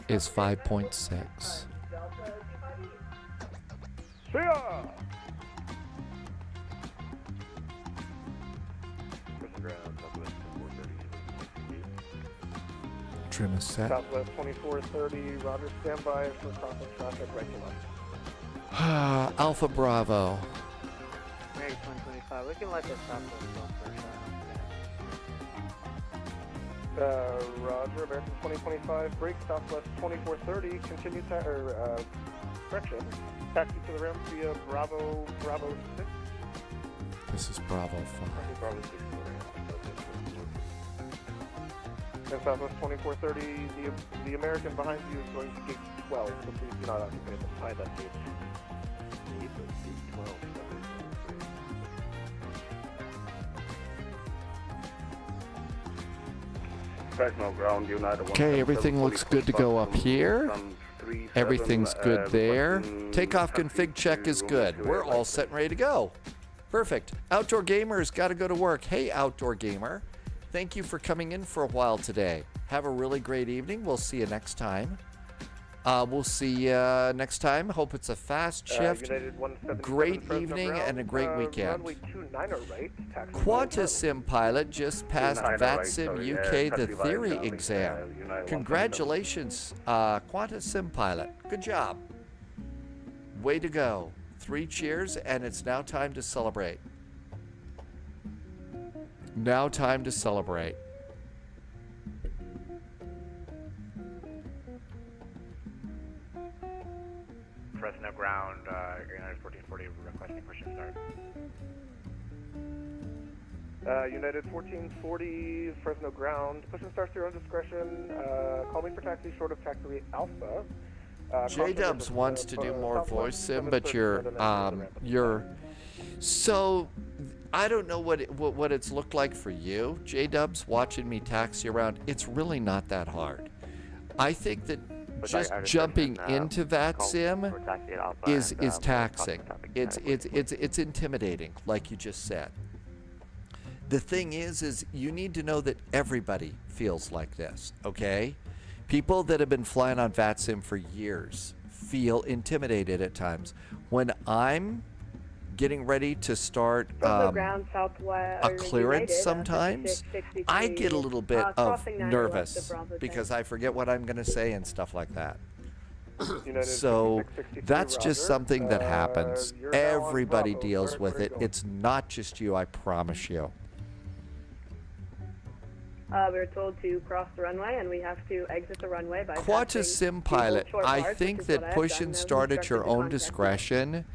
Speaker 1: is 5.6.
Speaker 6: See ya!
Speaker 1: Trim is set.
Speaker 6: Southwest 2430, roger, standby for crossing traffic right to left.
Speaker 1: Alpha Bravo.
Speaker 15: American 125, we can let this stop for
Speaker 6: Roger, American 2025, break Southwest 2430, continue correction, taxi to the ramp via Bravo 6.
Speaker 1: This is Bravo 5.
Speaker 6: Bravo 6 to the ramp. And Southwest 2430, the American behind you is going to gate 12, so please do not occupy that gate. Gate 12.
Speaker 1: Okay, everything looks good to go up here. Everything's good there. Takeoff config check is good. We're all set and ready to go. Perfect. Outdoor Gamer's got to go to work. Hey, Outdoor Gamer. Thank you for coming in for a while today. Have a really great evening. We'll see you next time. We'll see you next time. Hope it's a fast shift. Great evening and a great weekend. QuantaSim pilot just passed VATSIM UK the theory exam. Congratulations, QuantaSim pilot. Good job. Way to go. 3 cheers, and it's now time to celebrate. Now time to celebrate.
Speaker 17: Fresno ground, United 1440 requesting push and start.
Speaker 6: United 1440, Fresno ground, push and start to your own discretion. Call me for taxi short of taxiway Alpha.
Speaker 1: J-Dubs wants to do more voice sim, but you're so I don't know what it's looked like for you. J-Dubs watching me taxi around, it's really not that hard. I think that just jumping into VATSIM is taxing. It's intimidating, like you just said. The thing is you need to know that everybody feels like this, okay? People that have been flying on VATSIM for years feel intimidated at times. When I'm getting ready to start a clearance sometimes, I get a little bit of nervous because I forget what I'm going to say and stuff like that. So that's just something that happens. Everybody deals with it. It's not just you, I promise you.
Speaker 18: We were told to cross the runway, and we have to exit the runway by
Speaker 1: QuantaSim pilot, I think that push and start at your own discretion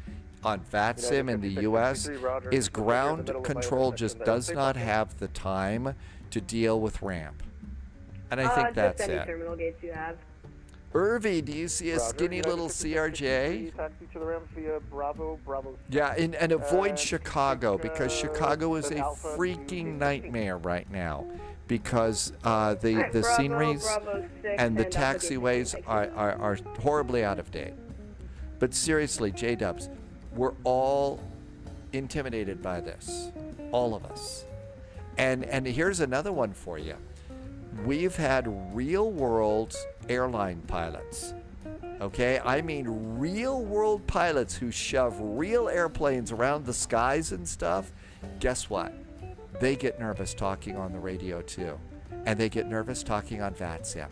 Speaker 1: on VATSIM in the US is ground control just does not have the time to deal with ramp. And I think that's
Speaker 18: just any
Speaker 1: it.
Speaker 18: terminal gates you have.
Speaker 1: Irvi, do you see a skinny little CRJ?
Speaker 6: Taxi to the ramp via Bravo 6.
Speaker 1: Yeah, and avoid Chicago, because Chicago is a freaking nightmare right now. Because the sceneries and the taxiways are horribly out of date. But seriously, J-Dubs, we're all intimidated by this. All of us. And here's another one for you. We've had real-world airline pilots. Okay? I mean real-world pilots who shove real airplanes around the skies and stuff. Guess what? They get nervous talking on the radio too. And they get nervous talking on VATSIM.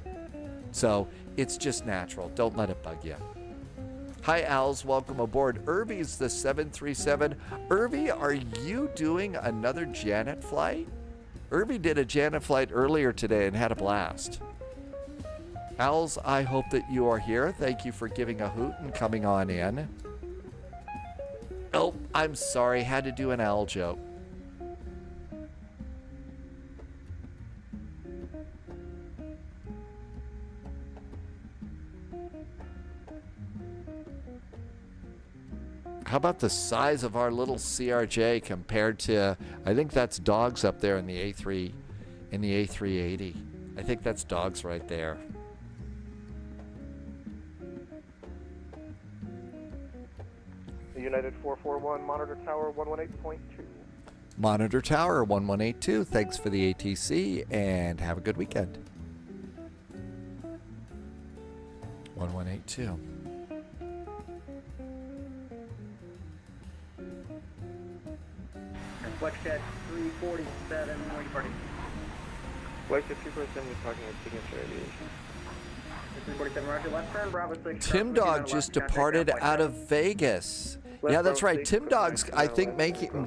Speaker 1: So it's just natural. Don't let it bug you. Hi, Als. Welcome aboard. Irvy's the 737. Irvy, are you doing another Janet flight? Irvy did a Janet flight earlier today and had a blast. Als, I hope that you are here. Thank you for giving a hoot and coming on in. Oh, I'm sorry. Had to do an Al joke. How about the size of our little CRJ compared to, I think that's dogs up there in the A380. I think that's dogs right there.
Speaker 6: United 441, Monitor Tower 118.2.
Speaker 1: Monitor Tower 1182, thanks for the ATC and have a good weekend. 1182.
Speaker 13: Flexjet 347, where you party?
Speaker 6: Flight 247 is talking with Signature Aviation.
Speaker 13: 347 Roger, left turn, Bravo 6.
Speaker 1: Tim Dog just departed out of Vegas. Yeah, that's right. Tim Dog's, I think,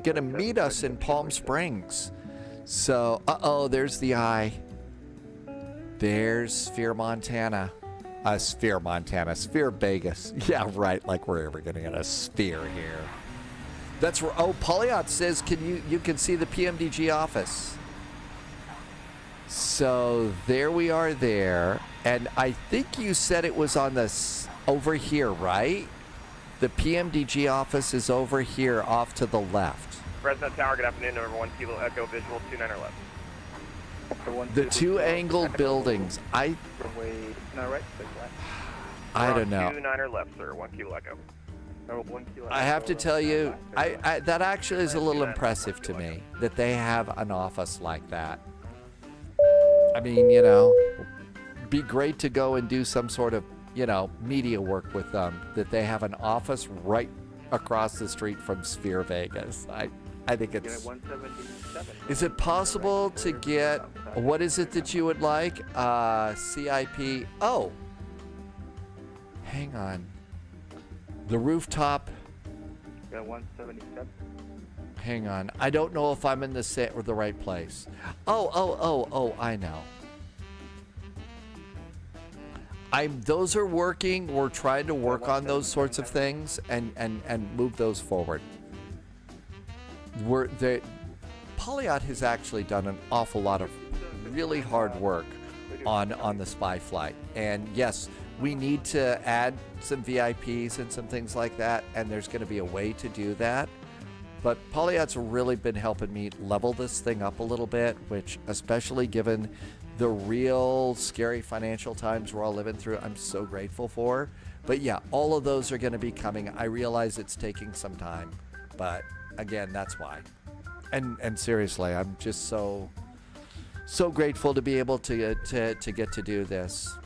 Speaker 1: gonna meet us in Palm Springs. So, there's the eye. There's Sphere, Montana. Sphere Vegas. Yeah, right. Like we're ever gonna get a sphere here. That's where. Oh, Polyot says, you can see the PMDG office. So there we are there, and I think you said it was on this over here, right? The PMDG office is over here, off to the left.
Speaker 17: Fresno Tower, good afternoon. Number 1 Kilo Echo visual 29 or left.
Speaker 1: The two angled buildings. I don't know.
Speaker 17: 29 or left, sir. 1 Kilo Echo.
Speaker 1: I have to tell you, that actually is a little impressive to me that they have an office like that. I mean, be great to go and do some sort of, media work with them, that they have an office right across the street from Sphere Vegas. I think it's... Is it possible to get, what is it that you would like? CIP, hang on. The rooftop.
Speaker 6: Yeah, 177.
Speaker 1: Hang on. I don't know if I'm in the right place. I know. Those are working. We're trying to work on those sorts of things and move those forward. Polyot has actually done an awful lot of really hard work on the spy flight. And yes, we need to add some VIPs and some things like that, and there's going to be a way to do that. But Polyot's really been helping me level this thing up a little bit, which, especially given the real scary financial times we're all living through, I'm so grateful for. But yeah, all of those are going to be coming. I realize it's taking some time, but again, that's why. And seriously, I'm just so grateful to be able to get to do this,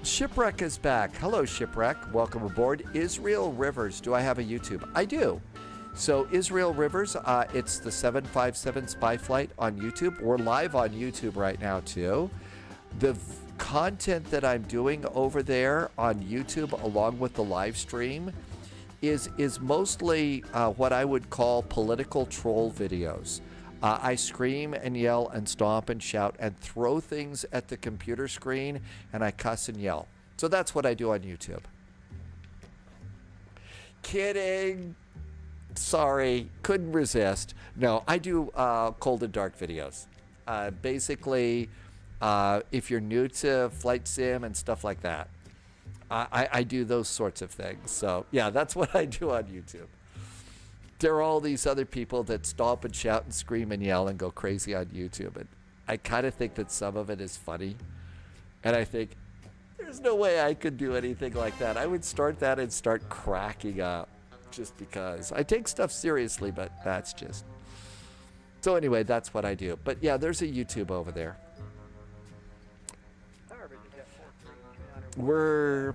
Speaker 1: Shipwreck is back. Hello, Shipwreck. Welcome aboard. Israel Rivers. Do I have a YouTube? I do. So Israel Rivers, it's the 757 spy flight on YouTube. We're live on YouTube right now, too. The content that I'm doing over there on YouTube, along with the live stream, is mostly what I would call political troll videos. I scream and yell and stomp and shout and throw things at the computer screen, and I cuss and yell. So that's what I do on YouTube. Kidding. Sorry. Couldn't resist. No, I do cold and dark videos. Basically, if you're new to flight sim and stuff like that, I do those sorts of things. So, yeah, that's what I do on YouTube. There are all these other people that stomp and shout and scream and yell and go crazy on YouTube. And I kind of think that some of it is funny. And I think, there's no way I could do anything like that. I would start that and start cracking up just because. I take stuff seriously, but that's just... So anyway, that's what I do. But yeah, there's a YouTube over there. We're...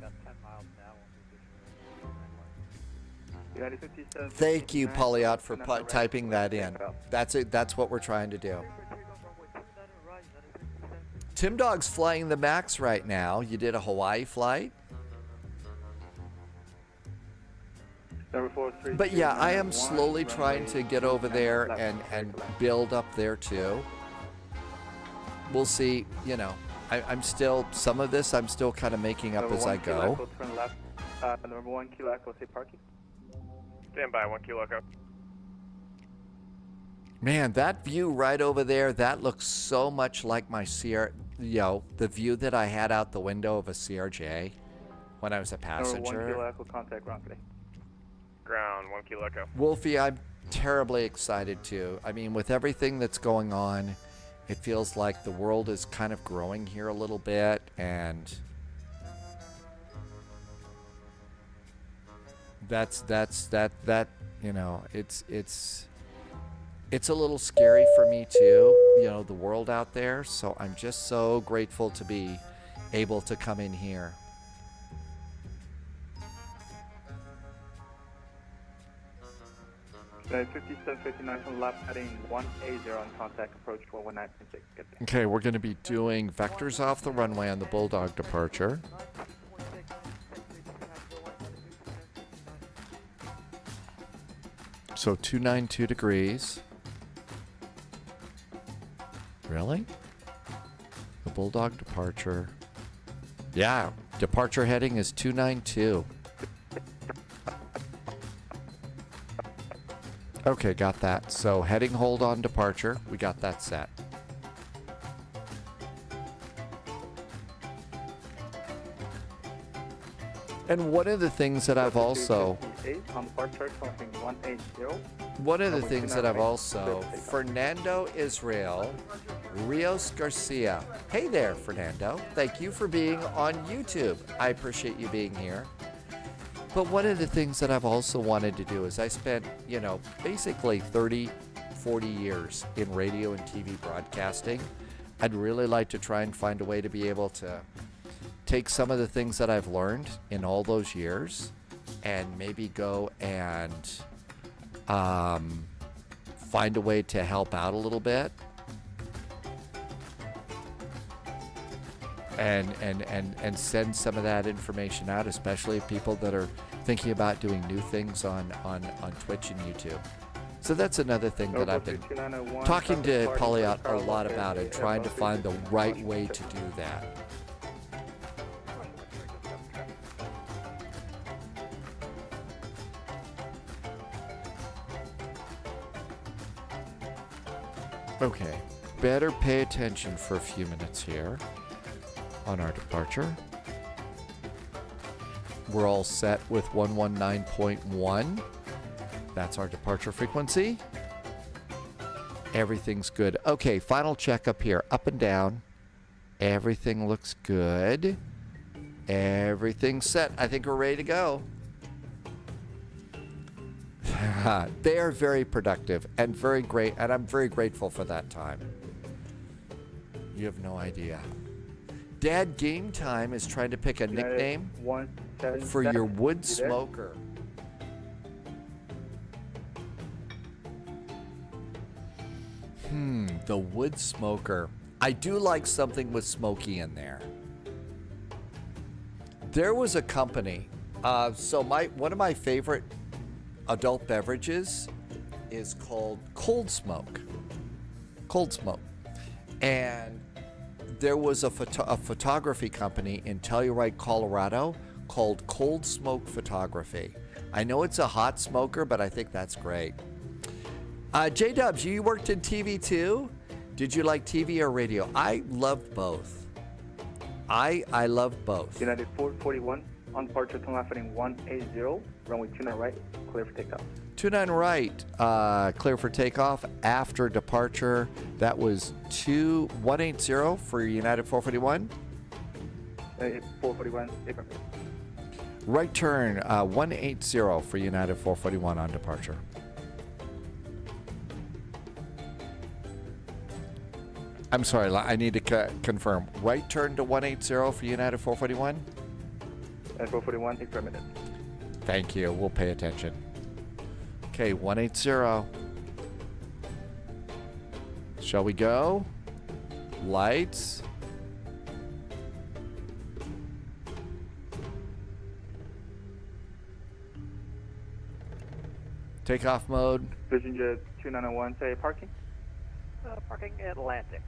Speaker 1: Thank you, Polyot, for typing that in. That's it. That's what we're trying to do. Tim Dog's flying the MAX right now. You did a Hawaii flight? But yeah, I am slowly trying to get over there and build up there too. We'll see, I'm still, some of this I'm still kind of making up as I go.
Speaker 6: Number 1 Kilo Echo, say parking.
Speaker 17: Stand by, 1 Kilo Echo.
Speaker 1: Man, that view right over there, that looks so much like my the view that I had out the window of a CRJ when I was a passenger.
Speaker 6: Number 1 Kilo Echo, contact ground today.
Speaker 17: Ground, 1 Kilo Echo.
Speaker 1: Wolfie, I'm terribly excited too. I mean, with everything that's going on, it feels like the world is kind of growing here a little bit, and it's a little scary for me too, the world out there. So I'm just so grateful to be able to come in here.
Speaker 4: 5759 from left heading 180 on contact approach 119.6.
Speaker 1: Okay, we're going to be doing vectors off the runway on the Bulldog departure. So 292 degrees. Really? The Bulldog departure. Yeah, departure heading is 292. Okay, got that. So heading hold on departure. We got that set. And one of the things that I've also... One of the things that I've also... Fernando Israel, Rios Garcia. Hey there, Fernando. Thank you for being on YouTube. I appreciate you being here. But one of the things that I've also wanted to do is I spent, you know, basically 30, 40 years in radio and TV broadcasting. I'd really like to try and find a way to be able to take some of the things that I've learned in all those years and maybe go and find a way to help out a little bit. And send some of that information out, especially people that are thinking about doing new things on Twitch and YouTube. So that's another thing that I've been talking to Polyot a lot about and trying to find the right way to do that. Okay, better pay attention for a few minutes here on our departure. We're all set with 119.1. That's our departure frequency. Everything's good. Okay, final checkup here. Up and down. Everything looks good. Everything's set. I think we're ready to go. They are very productive and very great, and I'm very grateful for that time. You have no idea. Dad Game Time is trying to pick a nickname for your wood smoker. The wood smoker. I do like something with smoky in there. There was a company. One of my favorite adult beverages is called Cold Smoke. Cold Smoke. And there was a photography company in Telluride, Colorado called Cold Smoke Photography. I know it's a hot smoker, but I think that's great. J-Dubs, you worked in TV too? Did you like TV or radio? I loved both. I loved both.
Speaker 4: United 441 on departure to left heading 180, runway 29 right, clear for takeoff.
Speaker 1: 29 right, clear for takeoff after departure. That was 180 for United 441.
Speaker 4: 441,
Speaker 1: right turn, 180 for United 441 on departure. I'm sorry, I need to confirm. Right turn to 180 for United 441?
Speaker 4: And 441, affirmative.
Speaker 1: Thank you. We'll pay attention. Okay, 180. Shall we go? Lights. Takeoff mode.
Speaker 4: Vision Jet 2901, say parking.
Speaker 8: Parking Atlantic.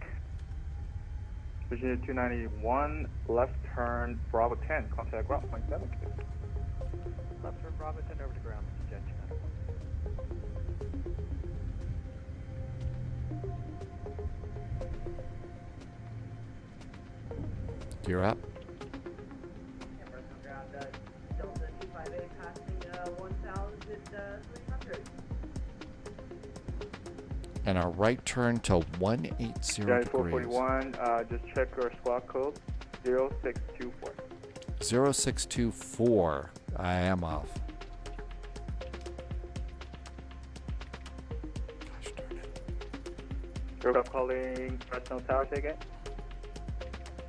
Speaker 4: Vision Jet 291, left turn Bravo 10, contact route 0.7.
Speaker 8: Left turn Bravo 10 over to ground, Jet 291.
Speaker 1: You're up.
Speaker 7: Delta 258 passing 1,300.
Speaker 1: And our right turn to 180
Speaker 4: United
Speaker 1: degrees.
Speaker 4: 441, just check our squawk code 0624.
Speaker 1: 0624. I am off. Gosh darn it.
Speaker 4: Aircraft calling Fresno Tower, say again.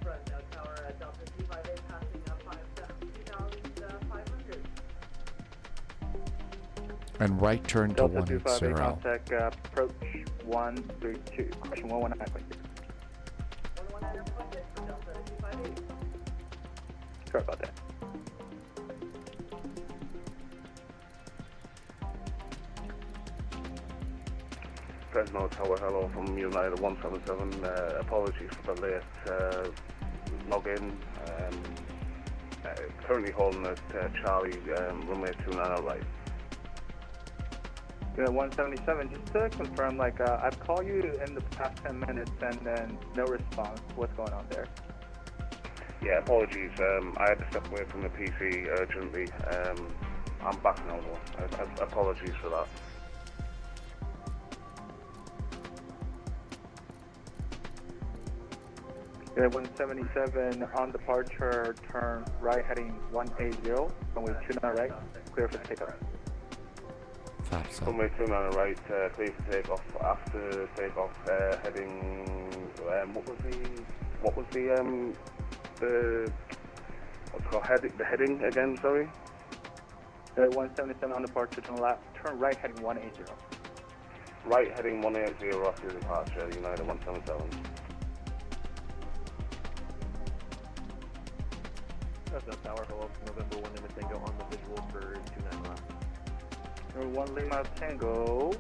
Speaker 7: Fresno Tower, Delta 258 passing 2,500.
Speaker 1: And right turn to
Speaker 4: Delta 258,
Speaker 1: 180.
Speaker 4: contact approach 132, question 119.6. Sorry about that.
Speaker 19: Fresno Tower, hello from United 177. Apologies for the late login. Currently holding at Charlie, runway 29 right.
Speaker 4: Yeah, 177, just to confirm, like, I've called you in the past 10 minutes and then no response. What's going on there?
Speaker 19: Yeah, apologies. I had to step away from the PC urgently. I'm back now though. Apologies for that.
Speaker 4: Yeah, 177 on departure, turn right heading 180, runway 29 right, clear for takeoff.
Speaker 19: Runway 29 right, clear for takeoff. After takeoff, heading. What was the what's it called? The heading again? Sorry.
Speaker 4: 177 on departure, turn right heading 180.
Speaker 19: Right heading 180 after departure, United 177.
Speaker 15: Fresno Tower, hello from November 1 Lima Tango on the visual for 29 left.
Speaker 4: Number 1 Lima Tango.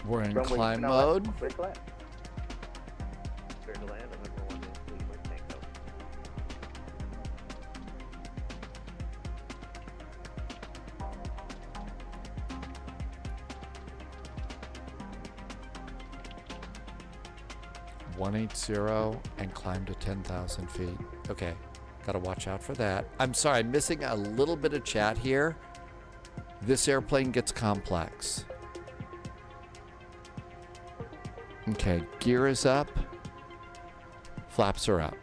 Speaker 1: We're in
Speaker 4: runway
Speaker 1: climb
Speaker 4: 29
Speaker 1: mode.
Speaker 4: left, clear to land.
Speaker 15: Clear to land, November 1 Lima Tango.
Speaker 1: and climb to 10,000 feet. Okay, gotta watch out for that. I'm sorry, I'm missing a little bit of chat here. This airplane gets complex. Okay, gear is up. Flaps are up.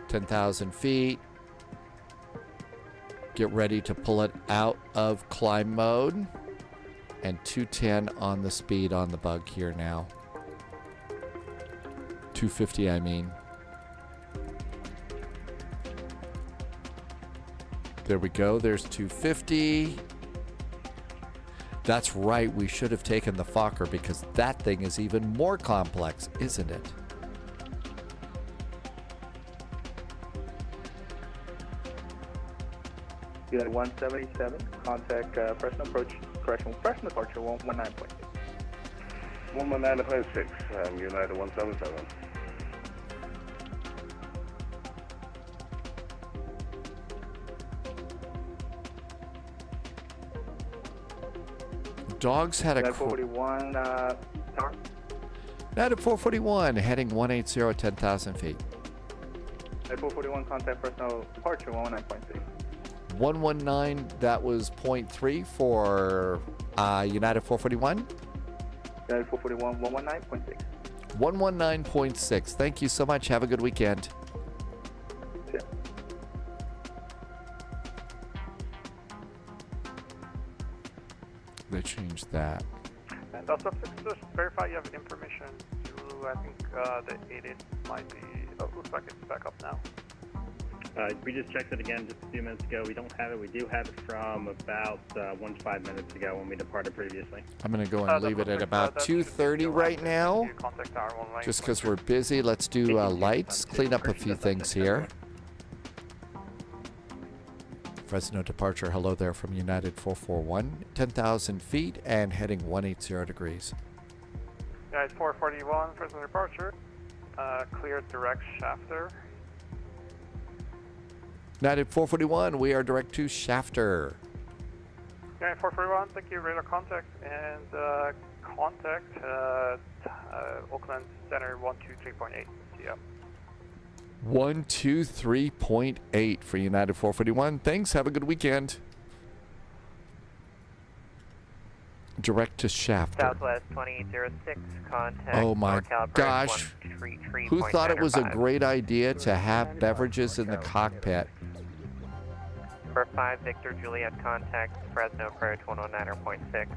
Speaker 1: 10,000 feet. Get ready to pull it out of climb mode. And 210 on the speed on the bug here now. 250, I mean. There we go. There's 250. That's right. We should have taken the Fokker because that thing is even more complex, isn't it?
Speaker 4: You had 177, contact Fresno approach, correction, Fresno departure 119.6.
Speaker 19: 119.6, United 177.
Speaker 1: Dogs had a...
Speaker 4: United 441, tower.
Speaker 1: United 441, heading 180, 10,000 feet.
Speaker 4: United 441, contact Fresno departure 119.6.
Speaker 1: 119, that was 0.3 for United 441.
Speaker 4: United 441, 119.6.
Speaker 1: 119.6. Thank you so much. Have a good weekend.
Speaker 4: Yeah.
Speaker 1: They changed that.
Speaker 20: And also, just verify you have information to, I think the ADIS might be, looks like it's back up now.
Speaker 21: We just checked it again just a few minutes ago. We don't have it. We do have it from about 1 to 5 minutes ago when we departed previously.
Speaker 1: I'm going to go and leave it at about 2:30 right now. Just because we're busy, let's do lights, clean up a few things here. Fresno departure, hello there from United 441, 10,000 feet and heading 180 degrees.
Speaker 20: United 441, Fresno departure, cleared direct Shafter.
Speaker 1: United 441, we are direct to Shafter.
Speaker 20: United 441, thank you, radar contact, and contact Oakland Center 123.8, see ya.
Speaker 1: 123.8 for United 441. Thanks, have a good weekend. Direct to Shafter.
Speaker 22: Southwest 2806, contact.
Speaker 1: Oh my gosh. Who thought it was a great idea to have beverages in the cockpit?
Speaker 22: For 5 Victor Juliet, contact Fresno approach 119.6.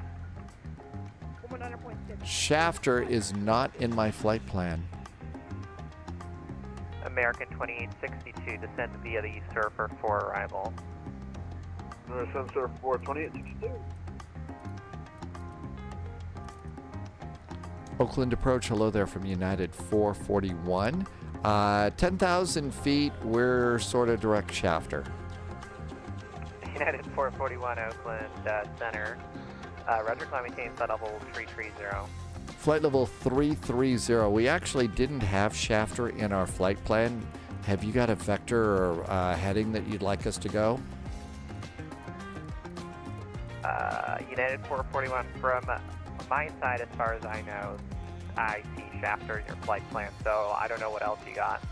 Speaker 7: 119.6.
Speaker 1: Shafter is not in my flight plan.
Speaker 22: American 2862, descend via the Surfer for arrival.
Speaker 19: Sensor 42862.
Speaker 1: Oakland approach, hello there from United 441. 10,000 feet, we're sort of direct shafter.
Speaker 22: United 441 Oakland Center. Roger, climb maintain flight level 330.
Speaker 1: Flight level 330. We actually didn't have shafter in our flight plan. Have you got a vector or heading that you'd like us to go?
Speaker 22: United 441 from my side, as far as I know, I see shafter in your flight plan, so I don't know what else you got.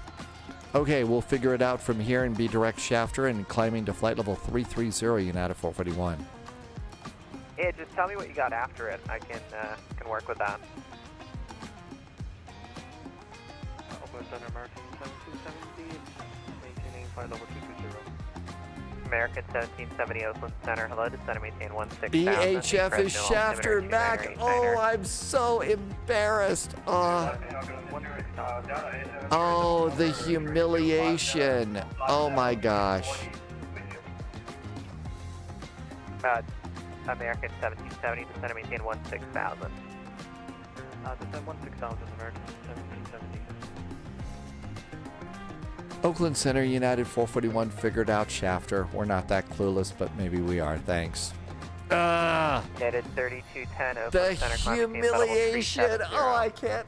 Speaker 1: Okay, we'll figure it out from here and be direct shafter and climbing to flight level 330, United 441.
Speaker 22: Yeah, just tell me what you got after it. I can work with that.
Speaker 20: Oakland Center, American 1770, maintaining flight level 220.
Speaker 22: American 1770 Oakland Center, hello, descend and maintain 16,000.
Speaker 1: EHF is shafter, Mac. Oh, I'm so embarrassed. Oh, the humiliation. Oh my gosh.
Speaker 22: American 1770, descend and maintain 16,000.
Speaker 20: Descend 16,000, American 1770.
Speaker 1: Oakland Center, United 441, figured out shafter. We're not that clueless, but maybe we are. Thanks.
Speaker 22: United 3210 Oakland
Speaker 1: The
Speaker 22: Center,
Speaker 1: humiliation. Oh, I can't.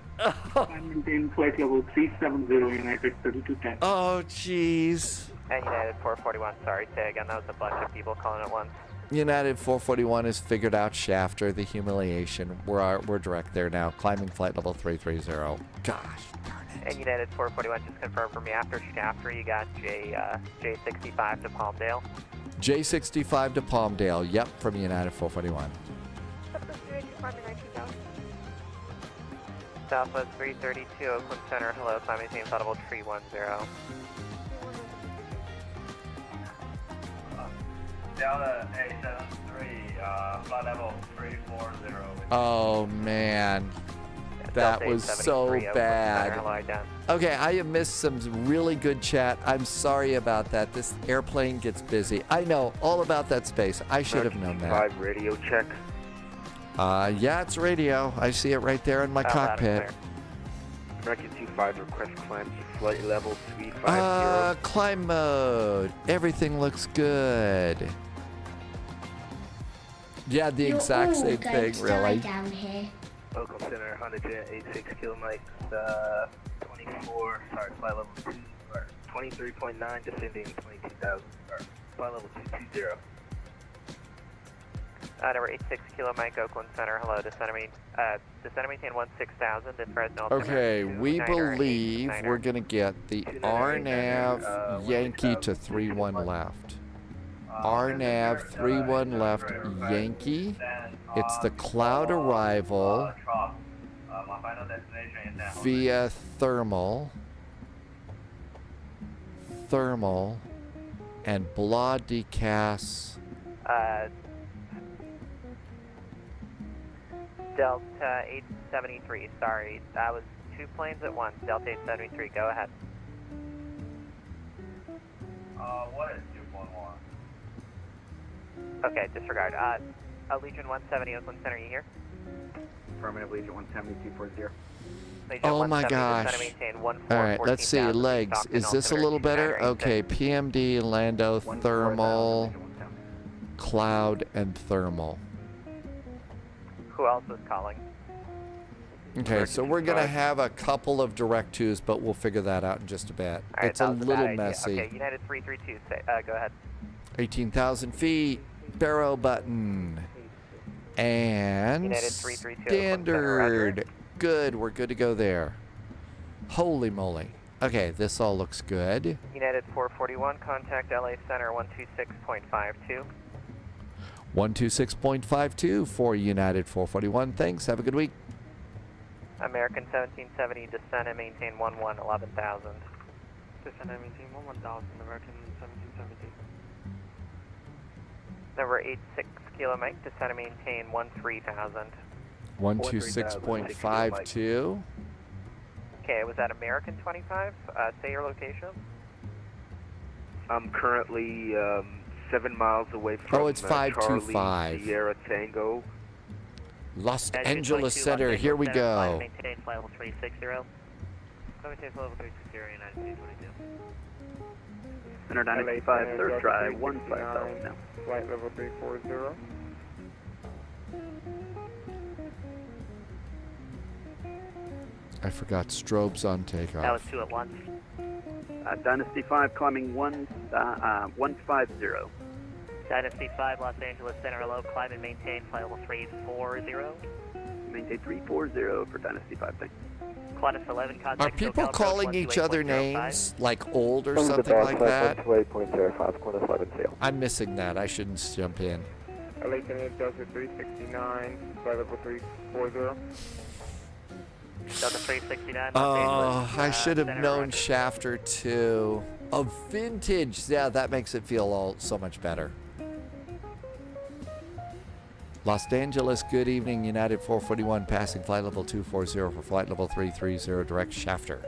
Speaker 5: Maintain flight level 370, United 3210.
Speaker 1: Oh, jeez.
Speaker 22: And United 441, sorry, say again, that was a bunch of people calling at once.
Speaker 1: United 441 has figured out shafter, the humiliation. We're direct there now, climbing flight level 330. Gosh.
Speaker 22: And United 441, just confirm for me, after shafter, you got J65 to Palmdale.
Speaker 1: J65 to Palmdale, yep, from United 441.
Speaker 22: Southwest 332, Oakland Center, hello, climb maintain flight level 310.
Speaker 9: Delta 873, flight level 340.
Speaker 1: Oh, man. That was so bad. Okay, I have missed some really good chat. I'm sorry about that. This airplane gets busy. I know all about that space. I should have known that.
Speaker 8: 5 radio check.
Speaker 1: Yeah, it's radio. I see it right there in my cockpit.
Speaker 8: American 25 request climb to flight level 350.
Speaker 1: Climb mode. Everything looks good. Yeah, the exact same thing, really.
Speaker 9: Down here. Local Center, Honda Jet 86 kilometers, 24, sorry, flight level 2, or 23.9, descending 22,000, or flight level 220.
Speaker 22: Number 86 Kilo Mike, Oakland Center, hello, descend and maintain 16,000 to Fresno.
Speaker 1: Okay, we believe we're going to get the RNAV Yankee to 31 left. RNAV 31 left Yankee. It's the cloud arrival via thermal, and blah decas.
Speaker 22: Delta 873, sorry, that was 2 planes at once. Delta 873, go ahead.
Speaker 9: What is 2.1?
Speaker 22: Okay, disregard. Legion 170, Oakland Center, you here?
Speaker 9: Affirmative, Legion 170, 240.
Speaker 1: Oh my gosh. Alright, let's see. Legs. Is this a little better? Okay, PMD, Lando, thermal, cloud, and thermal.
Speaker 22: Who else was calling?
Speaker 1: Okay, so we're going to have a couple of direct twos, but we'll figure that out in just a bit.
Speaker 22: Right,
Speaker 1: it's a little messy.
Speaker 22: Okay, United 332, go ahead.
Speaker 1: 18,000 feet, barrow button, and standard. Good, we're good to go there. Holy moly. Okay, this all looks good.
Speaker 22: United 441, contact LA Center 126.52.
Speaker 1: 126.52 for United 441. Thanks, have a good week.
Speaker 22: American 1770, descend and maintain 11,000.
Speaker 20: Descend and maintain 11,000, American 1770.
Speaker 22: Number 86 Kilo Mike, descend and maintain 13,000.
Speaker 1: 126.52.
Speaker 22: Okay, was that American 25? Say your location.
Speaker 8: I'm currently 7 miles away from
Speaker 1: it's 525.
Speaker 8: Charlie Sierra Tango.
Speaker 1: Los Angeles Center, here we go.
Speaker 22: Maintain flight level 360. Maintain flight level 360, United 222.
Speaker 5: Center 965, third try, 15 south now.
Speaker 6: Flight level 340.
Speaker 1: I forgot strobes on takeoff.
Speaker 22: That was 2 at once.
Speaker 5: Dynasty 5 climbing 150.
Speaker 22: Dynasty 5, Los Angeles Center, hello. Climb and maintain flight level 340.
Speaker 5: Maintain 340 for Dynasty 5, thanks.
Speaker 22: Qantas 11,
Speaker 1: Are
Speaker 22: contact
Speaker 1: people
Speaker 22: SoCal
Speaker 1: calling
Speaker 22: approach
Speaker 1: each other
Speaker 22: 128.05.
Speaker 1: names, like old or something like that?
Speaker 8: 128.05, Qantas 11 sail.
Speaker 1: I'm missing that. I shouldn't jump in.
Speaker 6: LA Center Delta 369, flight level 340.
Speaker 22: Delta 369, Los
Speaker 1: Oh,
Speaker 22: Angeles,
Speaker 1: I should have
Speaker 22: Center,
Speaker 1: known
Speaker 22: roger.
Speaker 1: Shafter too. A vintage. Yeah, that makes it feel all so much better. Los Angeles, good evening. United 441 passing flight level 240 for flight level 330 direct Shafter.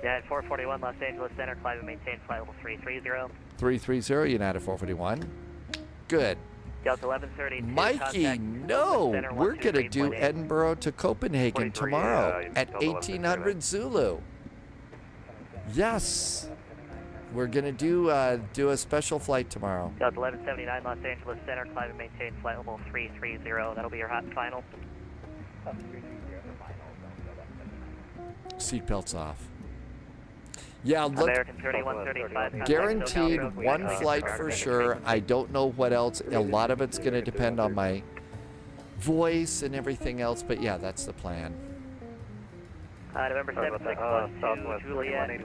Speaker 22: United 441, Los Angeles Center, climb and maintain flight level 330.
Speaker 1: 330 United 441. Good.
Speaker 22: Delta 1130.
Speaker 1: Mikey, no, we're going to do Edinburgh to Copenhagen tomorrow at 1800 Zulu. Yes, we're going to do a special flight tomorrow.
Speaker 22: Delta 1179, Los Angeles Center, climb and maintain flight level 330. That'll be your hot and final.
Speaker 1: Seatbelts off. Yeah, look,
Speaker 22: American 3135.
Speaker 1: guaranteed one flight for sure. I don't know what else. A lot of it's going to depend on my voice and everything else, but yeah, that's the plan.
Speaker 22: November 7612, Juliet is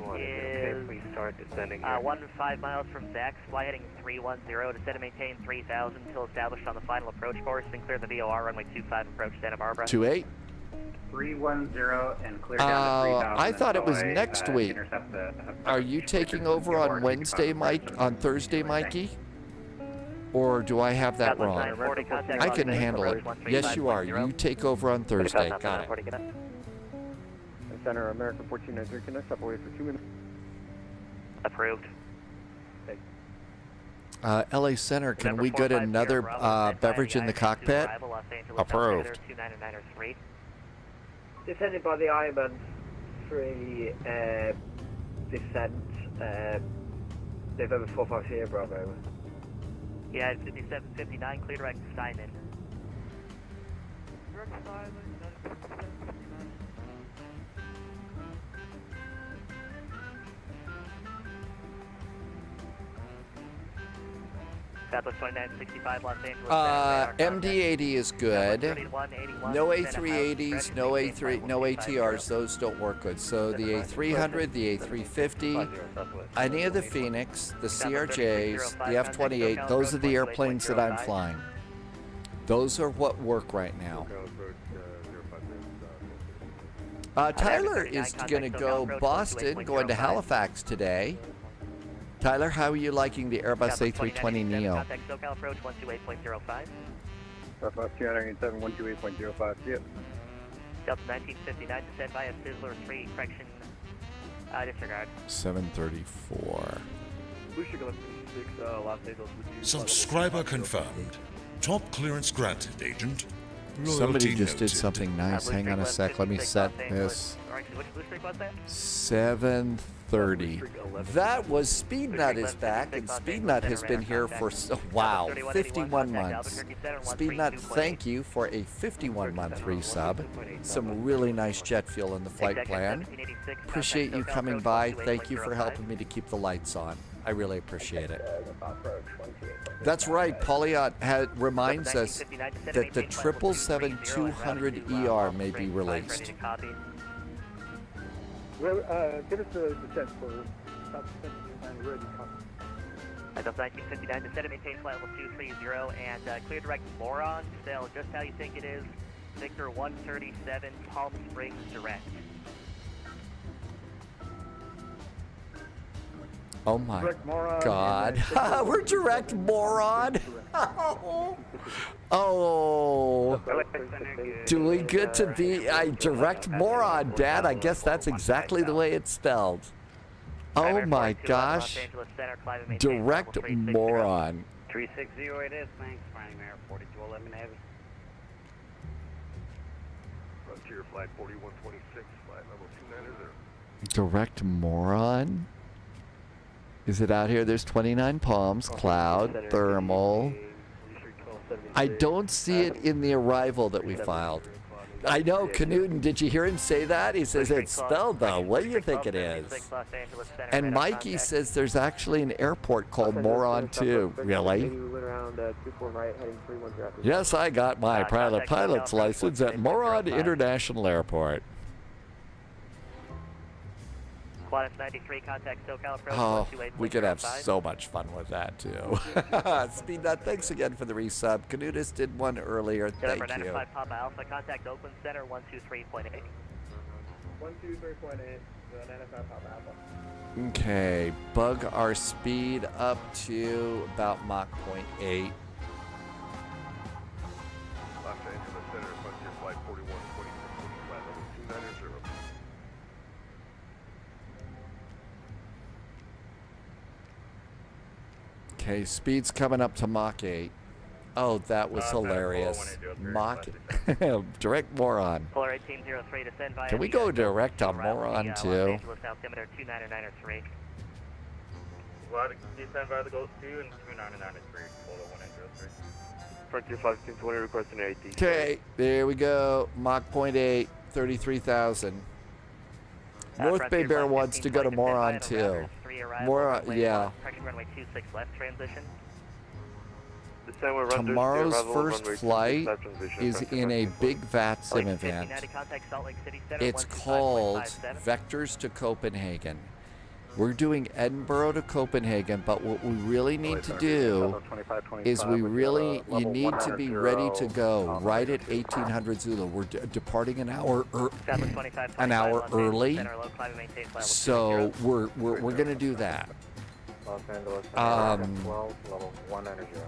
Speaker 22: 15 miles from Zax, fly heading 310, descend and maintain 3000 until established on the final approach course, then clear the VOR runway 25 approach Santa Barbara.
Speaker 1: 28.
Speaker 11: 310 and clear down to 3000.
Speaker 1: I thought it was next week. Are you taking over on Wednesday, Mike? On Thursday, Mikey? Or do I have that wrong? I can handle it. Yes, you are. You take over on Thursday. Got it.
Speaker 6: Center American 1493, can I step away for 2 minutes?
Speaker 22: Approved.
Speaker 1: LA Center, can we get another beverage in the cockpit? Approved.
Speaker 3: Descending by the Ironman 3 descent, November 450 Bravo.
Speaker 22: Yeah, 5759, clear direct Simon. Direct Simon, Southwest 2965, Los Angeles.
Speaker 1: MD80 is good. No A380s, no ATRs. Those don't work good. So the A300, the A350, any of the Phoenix, the CRJs, the F-28. Those are the airplanes that I'm flying. Those are what work right now. Tyler is going to go Boston, going to Halifax today. Tyler, how are you liking the Airbus A320 Neo?
Speaker 22: Contact SoCal approach 128.05.
Speaker 6: Southwest 287, 128.05, see it.
Speaker 22: Delta 1959, descend via Sizzler 3, correction, disregard.
Speaker 1: 734.
Speaker 2: Subscriber confirmed. Top clearance granted, Agent.
Speaker 1: Somebody just did something nice. Hang on a sec. Let me set this. 7:30. That was Speednut is back, and Speednut has been here for, wow, 51 months. Speednut, thank you for a 51-month resub. Some really nice jet fuel in the flight plan. Appreciate you coming by. Thank you for helping me to keep the lights on. I really appreciate it. That's right. Pauliot reminds us that the 777-200ER may be released.
Speaker 6: Well, give us the descent for South and ready.
Speaker 22: Delta 1959, descend and maintain flight level 230, and clear direct Moron, still just how you think it is. Victor 137, Palm Springs direct.
Speaker 1: Oh my God. We're direct moron. Oh. Do we get to be a direct moron, Dad? I guess that's exactly the way it's spelled. Oh my gosh. Direct moron.
Speaker 11: 360 it is, thanks, flying there, 4211 Heavy.
Speaker 6: Frontier Flight 4126, flight level 290.
Speaker 1: Direct moron? Is it out here? There's 29 Palms, cloud, thermal. I don't see it in the arrival that we filed. I know, Knudsen, did you hear him say that? He says it's spelled though. What do you think it is? And Mikey says there's actually an airport called Moron too. Really? Yes, I got my pilot's license at Moron International Airport.
Speaker 22: Quad 93, contact SoCal approach.
Speaker 1: Oh, we could have so much fun with that too. Speed Nut, thanks again for the resub. Canutus did one earlier. Thank you.
Speaker 22: 95 Papa Alpha, contact Oakland Center 123.8.
Speaker 6: 123.8, 95 Papa Alpha.
Speaker 1: Okay, bug our speed up to about Mach 0.8.
Speaker 6: Los Angeles Center, Frontier Flight 4126, flight level 290.
Speaker 1: Okay, speed's coming up to Mach 8. Oh, that was hilarious. Mach direct moron.
Speaker 22: Polar 1803 descend via.
Speaker 1: Can we go direct on moron too?
Speaker 22: Los Angeles altimeter 29903.
Speaker 21: Descend via the Ghost 2 and 29903. Polo 1803.
Speaker 6: Frontier Flight 1520 requesting AT.
Speaker 1: Okay, there we go. Mach 0.8, 33,000. North Bay Bear wants to go to Moron too. Moron, yeah.
Speaker 22: Runway 26 left transition.
Speaker 1: Tomorrow's first flight is in a big VATSIM event. It's called Vectors to Copenhagen. We're doing Edinburgh to Copenhagen, but what we really need to do is you need to be ready to go right at 1800 Zulu. We're departing an hour early, so we're going to do that.
Speaker 11: Los Angeles, 12, level 190.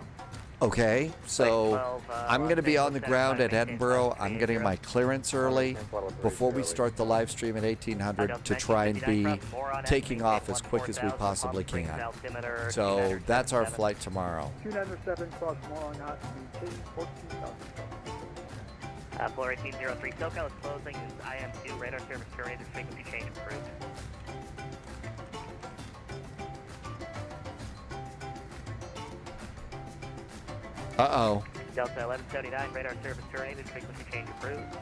Speaker 1: Okay, so I'm going to be on the ground at Edinburgh. I'm getting my clearance early before we start the live stream at 1800 to try and be taking off as quick as we possibly can. So that's our flight tomorrow.
Speaker 4: 297 cross Moron, hot speed 14,000.
Speaker 22: Floor 1803, SoCal is closing. IM2 radar service terminated. Frequency change approved.
Speaker 1: Uh-oh.
Speaker 22: Delta 1179, radar service terminated. Frequency change approved.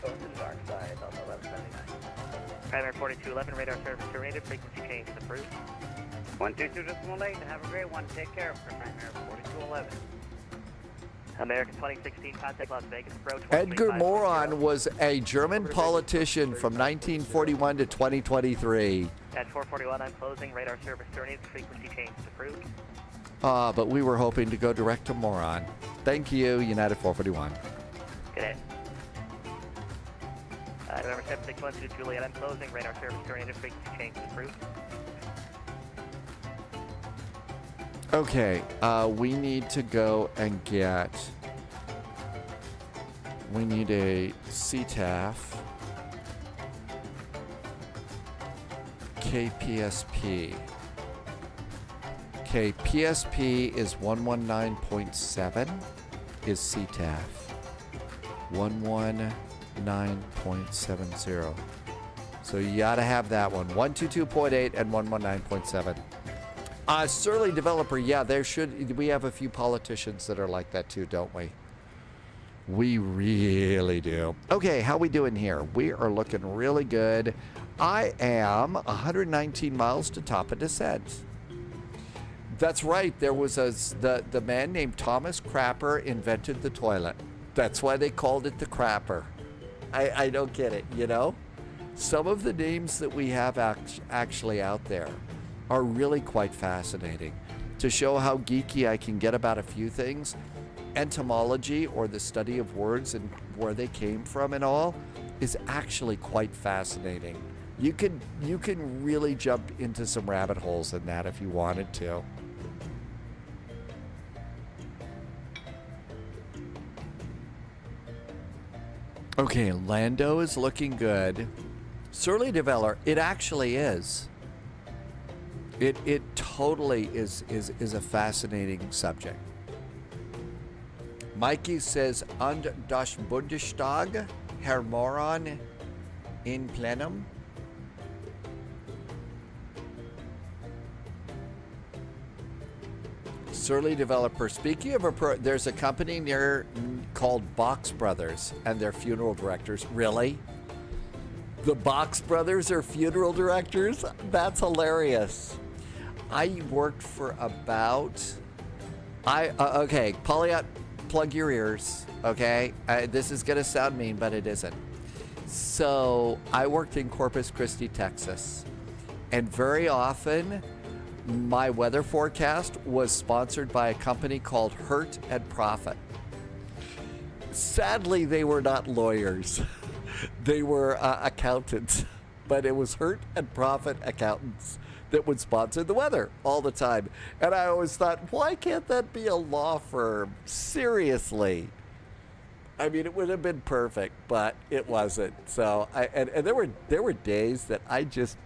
Speaker 22: Going to the dark side, Delta 1179. Primary 4211, radar service terminated. Frequency change is approved.
Speaker 11: 122.8, have a great one. Take care for Primary 4211.
Speaker 22: American 2016, contact Las Vegas approach.
Speaker 1: Edgar Moron was a German politician from 1941 to 2023.
Speaker 22: At 441, I'm closing. Radar service terminated. Frequency change is approved.
Speaker 1: But we were hoping to go direct to Moron. Thank you, United 441.
Speaker 22: Good day. November 7612, Juliet, I'm closing. Radar service terminated. Frequency change is approved.
Speaker 1: Okay, we need to go and get... We need a CTAF. KPSP. Okay, PSP is 119.7 is CTAF. 119.70. So you gotta have that one. 122.8 and 119.7. Surly Developer, yeah, we have a few politicians that are like that too, don't we? We really do. Okay, how we doing here? We are looking really good. I am 119 miles to top of descent. That's right. There was the man named Thomas Crapper invented the toilet. That's why they called it the Crapper. I don't get it, you know? Some of the names that we have actually out there are really quite fascinating. To show how geeky I can get about a few things, etymology or the study of words and where they came from and all is actually quite fascinating. You can really jump into some rabbit holes in that if you wanted to. Okay, Lando is looking good. Surly Developer, it actually is. It totally is a fascinating subject. Mikey says, und das Bundestag Hermoron in plenum. Surly developer. Speaking of there's a company near called Box Brothers and their funeral directors. Really? The Box Brothers are funeral directors? That's hilarious. I worked for about... okay, Polyot, plug your ears, okay? This is going to sound mean, but it isn't. So, I worked in Corpus Christi, Texas. And very often, my weather forecast was sponsored by a company called Hurt and Profit. Sadly, they were not lawyers. They were accountants. But it was Hurt and Profit accountants that would sponsor the weather all the time. And I always thought, why can't that be a law firm? Seriously. I mean, it would have been perfect, but it wasn't. So, and there were days that I just,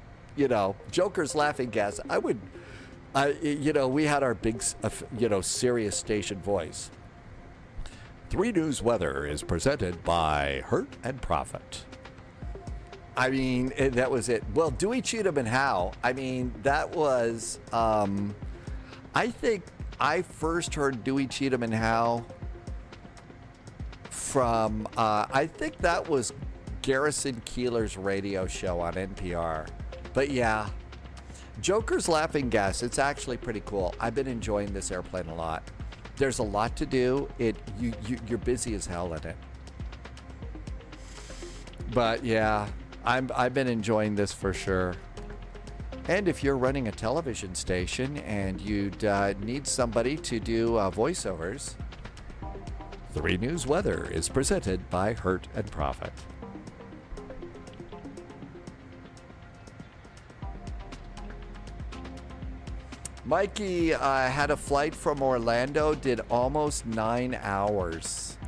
Speaker 1: Joker's laughing gas. We had our big, serious station voice. 3 News Weather is presented by Hurt and Profit. I mean, that was it. Well, Dewey, Cheatham, and Howe. I mean, that was, I think I first heard Dewey, Cheatham, and Howe from, I think that was Garrison Keeler's radio show on NPR. But yeah, Joker's laughing gas. It's actually pretty cool. I've been enjoying this airplane a lot. There's a lot to do. You're busy as hell in it. But yeah, I've been enjoying this for sure. And if you're running a television station and you'd need somebody to do voiceovers, 3 News Weather is presented by Hurt and Profit. Mikey had a flight from Orlando, did almost 9 hours.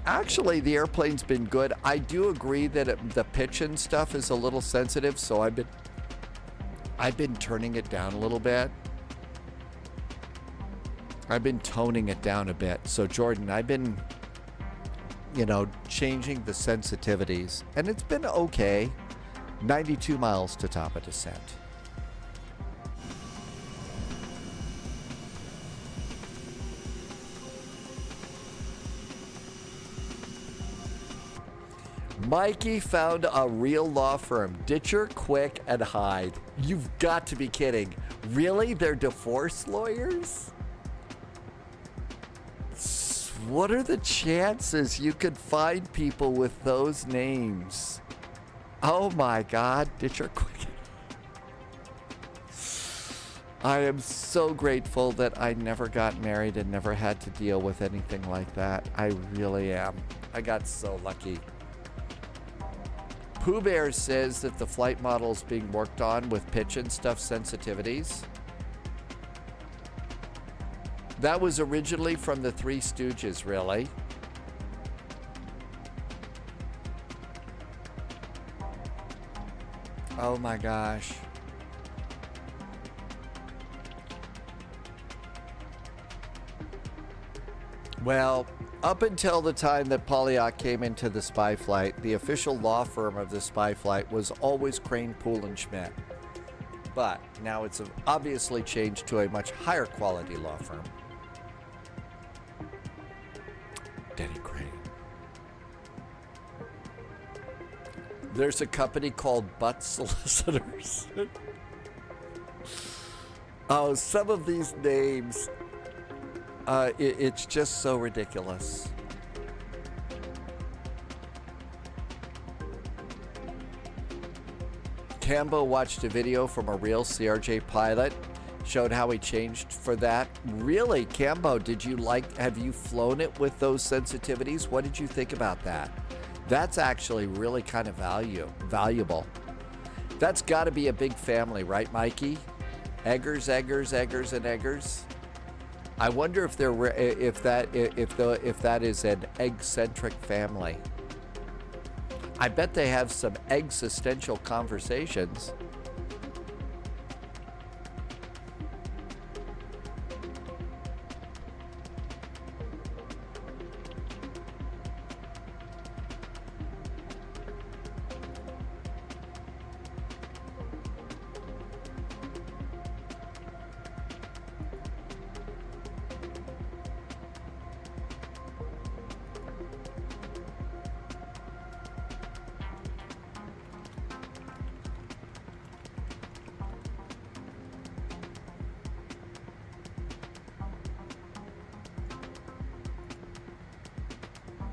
Speaker 1: Actually, the airplane's been good. I do agree that the pitch and stuff is a little sensitive, so I've been turning it down a little bit. I've been toning it down a bit. So Jordan, I've been, changing the sensitivities, and it's been okay. 92 miles to top of descent. Mikey found a real law firm, Ditcher, Quick, and Hyde. You've got to be kidding. Really? They're divorce lawyers? What are the chances you could find people with those names? Oh my God, Ditcher, Quick. I am so grateful that I never got married and never had to deal with anything like that. I really am. I got so lucky. Pooh Bear says that the flight model is being worked on with pitch and stuff sensitivities. That was originally from the Three Stooges, really. Oh my gosh. Well, up until the time that Polyak came into the spy flight, the official law firm of the spy flight was always Crane, Poole & Schmidt. But now it's obviously changed to a much higher quality law firm. Denny Crane. There's a company called Butt Solicitors. Oh, some of these names... it's just so ridiculous. Cambo watched a video from a real CRJ pilot, showed how he changed for that. Really, Cambo, have you flown it with those sensitivities? What did you think about that? That's actually really kind of valuable. That's got to be a big family, right, Mikey? Eggers, and Eggers. I wonder if that is an egg-centric family. I bet they have some existential conversations.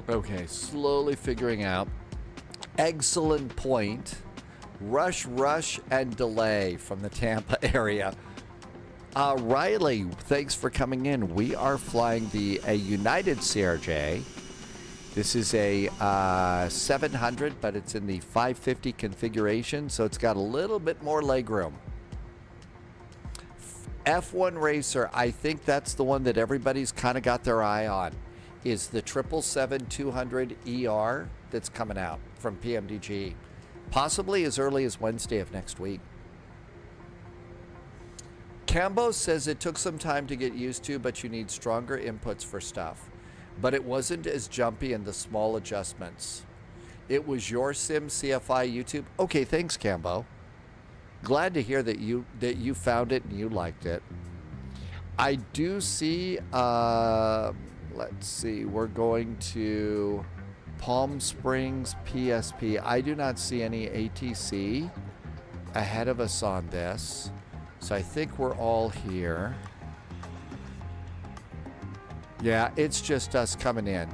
Speaker 1: Okay, slowly figuring out. Excellent point. Rush, and delay from the Tampa area. Riley, thanks for coming in. We are flying a United CRJ. This is a 700, but it's in the 550 configuration, so it's got a little bit more legroom. F1 Racer, I think that's the one that everybody's kind of got their eye on, is the 777-200ER that's coming out from PMDG, possibly as early as Wednesday of next week. Cambo says it took some time to get used to, but you need stronger inputs for stuff. But it wasn't as jumpy in the small adjustments. It was your sim CFI YouTube. Okay, thanks, Cambo. Glad to hear that you found it and you liked it. I do see, let's see, we're going to Palm Springs PSP. I do not see any ATC ahead of us on this. So I think we're all here. Yeah, it's just us coming in.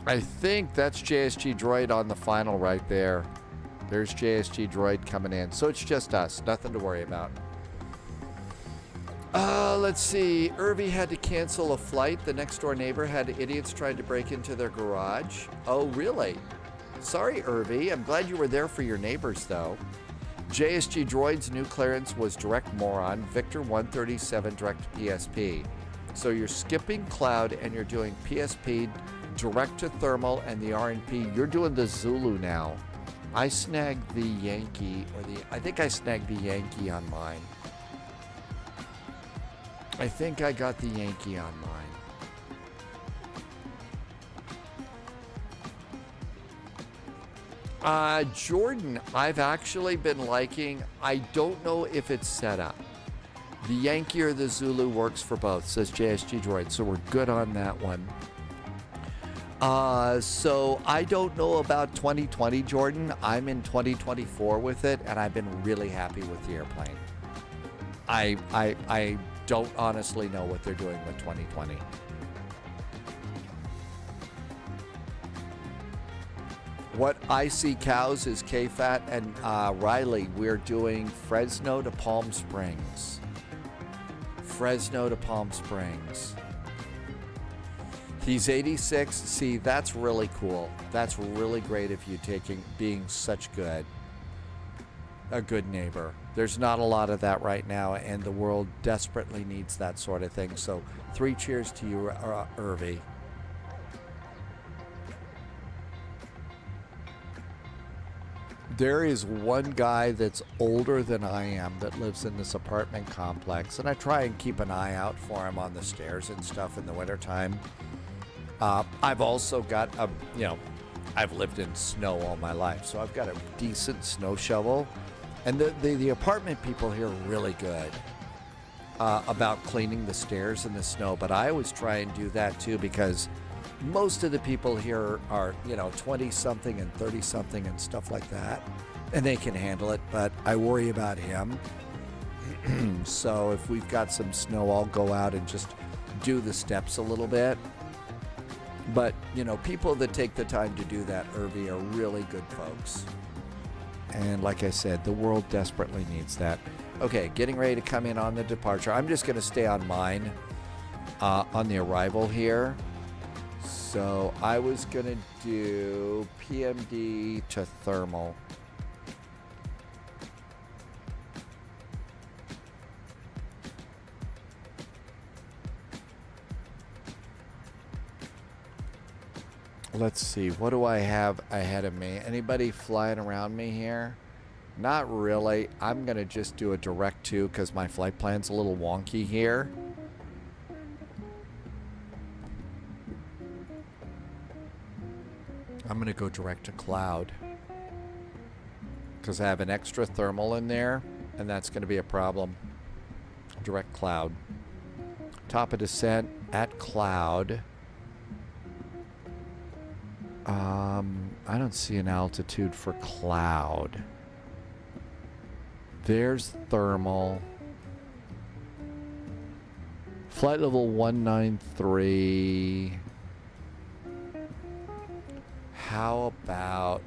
Speaker 1: I think that's JSG Droid on the final right there. There's JSG Droid coming in. So it's just us. Nothing to worry about. Let's see. Irvy had to cancel a flight. The next door neighbor had idiots trying to break into their garage. Oh, really? Sorry, Irvy. I'm glad you were there for your neighbors, though. JSG Droid's new clearance was direct moron. Victor 137 direct PSP. So you're skipping cloud and you're doing PSP direct to thermal and the RNP. You're doing the Zulu now. I snagged the Yankee, I think I snagged the Yankee on mine. I think I got the Yankee on mine. Jordan, I've actually been liking, I don't know if it's set up. The Yankee or the Zulu works for both, says JSG Droid, so we're good on that one. So I don't know about 2020, Jordan. I'm in 2024 with it, and I've been really happy with the airplane. I don't honestly know what they're doing with 2020. What I see cows is KFAT and Riley. We're doing Fresno to Palm Springs. Fresno to Palm Springs. He's 86. See, that's really cool. That's really great if you being such a good neighbor. There's not a lot of that right now, and the world desperately needs that sort of thing. So 3 cheers to you, Irvy. There is one guy that's older than I am that lives in this apartment complex, and I try and keep an eye out for him on the stairs and stuff in the wintertime. I've also got I've lived in snow all my life, so I've got a decent snow shovel. And the apartment people here are really good about cleaning the stairs in the snow, but I always try and do that too, because most of the people here are 20-something and 30-something and stuff like that, and they can handle it, but I worry about him. So if we've got some snow, I'll go out and just do the steps a little bit. But, people that take the time to do that, Irvy, are really good folks. And like I said, the world desperately needs that. Okay, getting ready to come in on the departure. I'm just going to stay on mine on the arrival here. So I was going to do PMD to thermal. Let's see, what do I have ahead of me? Anybody flying around me here? Not really. I'm going to just do a direct to because my flight plan's a little wonky here. I'm going to go direct to cloud because I have an extra thermal in there, and that's going to be a problem. Direct cloud. Top of descent at cloud. I don't see an altitude for cloud. There's thermal. Flight level 193. How about...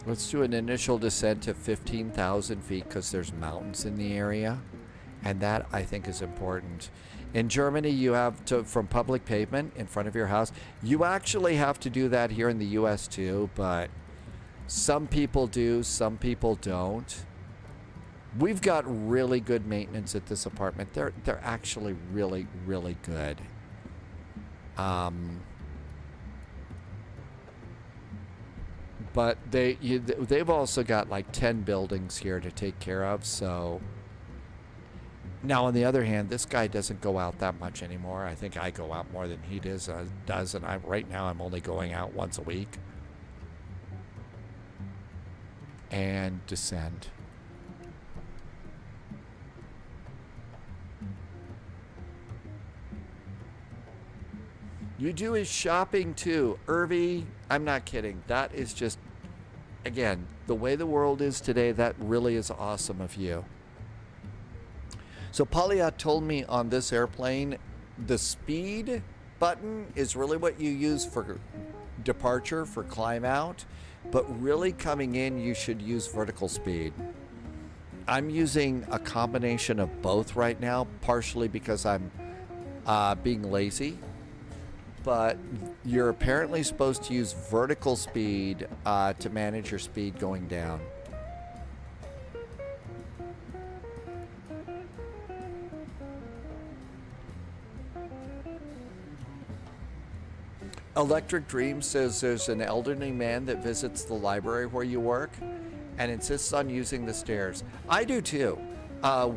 Speaker 1: let's do an initial descent to 15,000 feet because there's mountains in the area. And that, I think, is important. In Germany, you have to, from public pavement in front of your house, you actually have to do that here in the U.S. too, but some people do, some people don't. We've got really good maintenance at this apartment. They're actually really, really good. But they've also got like 10 buildings here to take care of, so... Now, on the other hand, this guy doesn't go out that much anymore. I think I go out more than he does, and right now I'm only going out once a week. And descend. You do his shopping too. Irvy, I'm not kidding. That is just, again, the way the world is today, that really is awesome of you. So Polyat told me on this airplane, the speed button is really what you use for departure, for climb out, but really coming in, you should use vertical speed. I'm using a combination of both right now, partially because I'm being lazy, but you're apparently supposed to use vertical speed to manage your speed going down. Electric Dream says there's an elderly man that visits the library where you work and insists on using the stairs. I do too.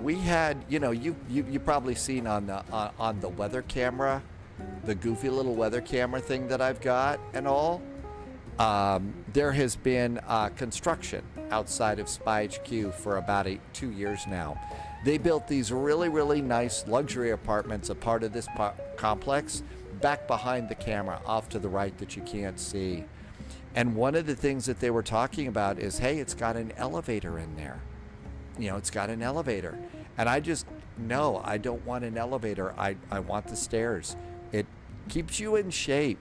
Speaker 1: We had, you know, you probably seen on the weather camera, the goofy little weather camera thing that I've got and all. There has been construction outside of Spy HQ for about 2 years now. They built these really, really nice luxury apartments, a part of this complex, back behind the camera, off to the right that you can't see. And one of the things that they were talking about is, hey, it's got an elevator in there. You know, it's got an elevator. And I just, no, I don't want an elevator. I want the stairs. It keeps you in shape.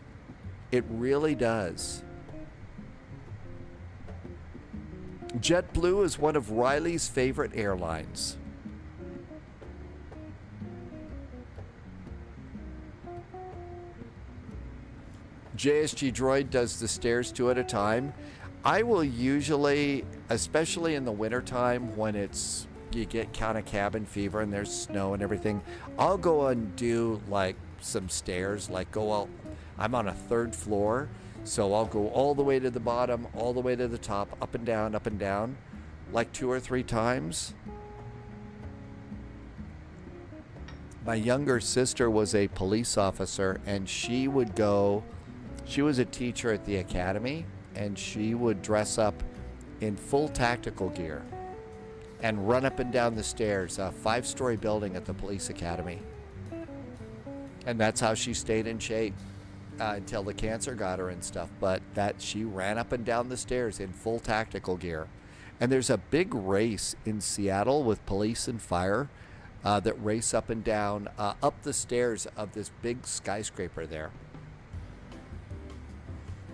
Speaker 1: It really does. JetBlue is one of Riley's favorite airlines. JSG Droid does the stairs 2 at a time. I will usually, especially in the wintertime when you get kind of cabin fever and there's snow and everything, I'll go and do like some stairs, I'm on a 3rd floor, so I'll go all the way to the bottom, all the way to the top, up and down, like 2 or 3 times. My younger sister was a police officer, and she would go... She was a teacher at the academy, and she would dress up in full tactical gear and run up and down the stairs, a 5-story building at the police academy. And that's how she stayed in shape until the cancer got her and stuff. But she ran up and down the stairs in full tactical gear. And there's a big race in Seattle with police and fire that race up and down, up the stairs of this big skyscraper there.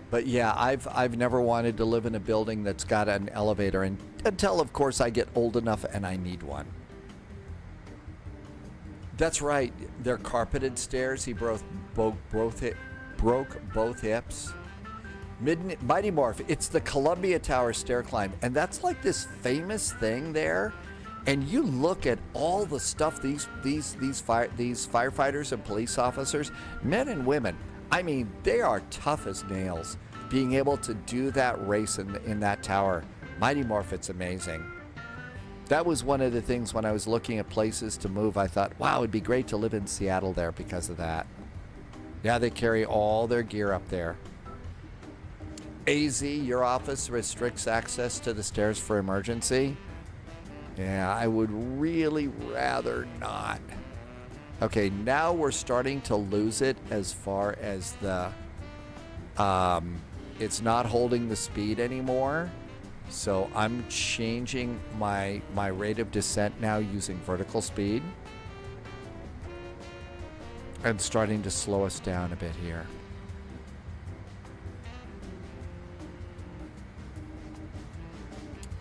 Speaker 1: But yeah, I've never wanted to live in a building that's got an elevator until, of course, I get old enough and I need one. That's right. They're carpeted stairs. He broke both hips. Mighty Morph, it's the Columbia Tower stair climb, and that's like this famous thing there. And you look at all the stuff these firefighters and police officers, men and women, I mean, they are tough as nails. Being able to do that race in that tower, Mighty Morph, it's amazing. That was one of the things when I was looking at places to move, I thought, wow, it'd be great to live in Seattle there because of that. Yeah, they carry all their gear up there. AZ, your office restricts access to the stairs for emergency. Yeah, I would really rather not. Okay, now we're starting to lose it as far as the it's not holding the speed anymore. So I'm changing my rate of descent now using vertical speed. And starting to slow us down a bit here.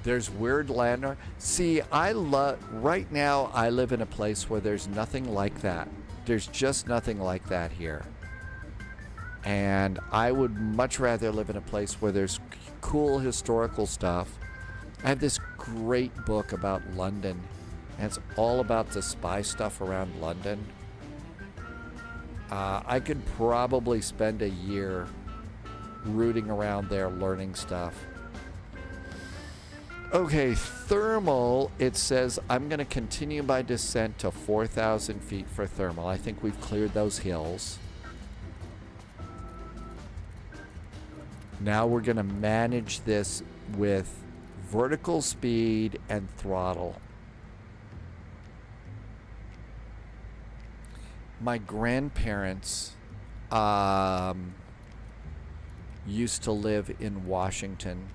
Speaker 1: There's weird landmark. See, right now I live in a place where there's nothing like that. There's just nothing like that here. And I would much rather live in a place where there's cool historical stuff. I have this great book about London, and it's all about the spy stuff around London. I could probably spend a year rooting around there learning stuff. Okay, thermal, it says I'm going to continue my descent to 4,000 feet for thermal. I think we've cleared those hills. Now we're going to manage this with vertical speed and throttle. My grandparents used to live in Washington,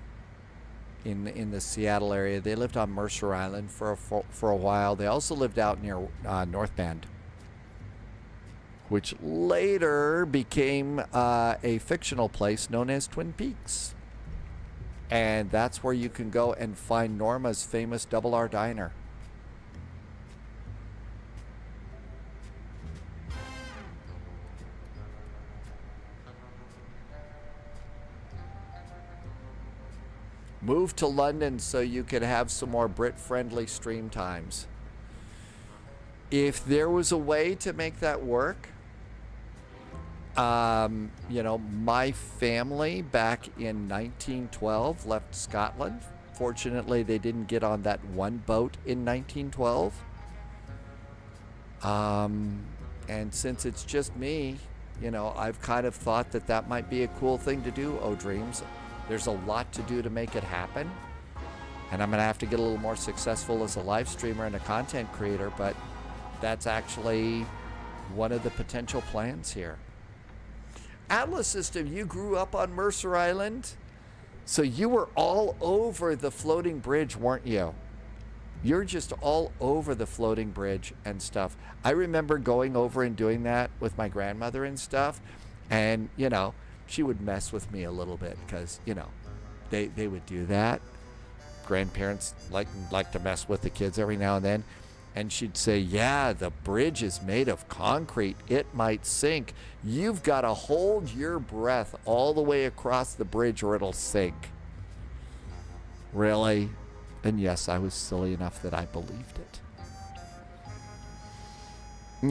Speaker 1: in the Seattle area. They lived on Mercer Island for a while. They also lived out near North Bend, which later became a fictional place known as Twin Peaks. And that's where you can go and find Norma's famous Double R Diner. Move to London so you could have some more Brit-friendly stream times. If there was a way to make that work, you know, my family back in 1912 left Scotland. Fortunately, they didn't get on that one boat in 1912. And since it's just me, you know, I've kind of thought that that might be a cool thing to do, O'Dreams. There's a lot to do to make it happen. And I'm going to have to get a little more successful as a live streamer and a content creator, but that's actually one of the potential plans here. Atlas System, you grew up on Mercer Island, so you were all over the floating bridge, weren't you? You're just all over the floating bridge and stuff. I remember going over and doing that with my grandmother and stuff, and, you know, she would mess with me a little bit because, you know, they would do that. Grandparents like to mess with the kids every now and then. And she'd say, yeah, the bridge is made of concrete. It might sink. You've got to hold your breath all the way across the bridge or it'll sink. Really? And yes, I was silly enough that I believed it.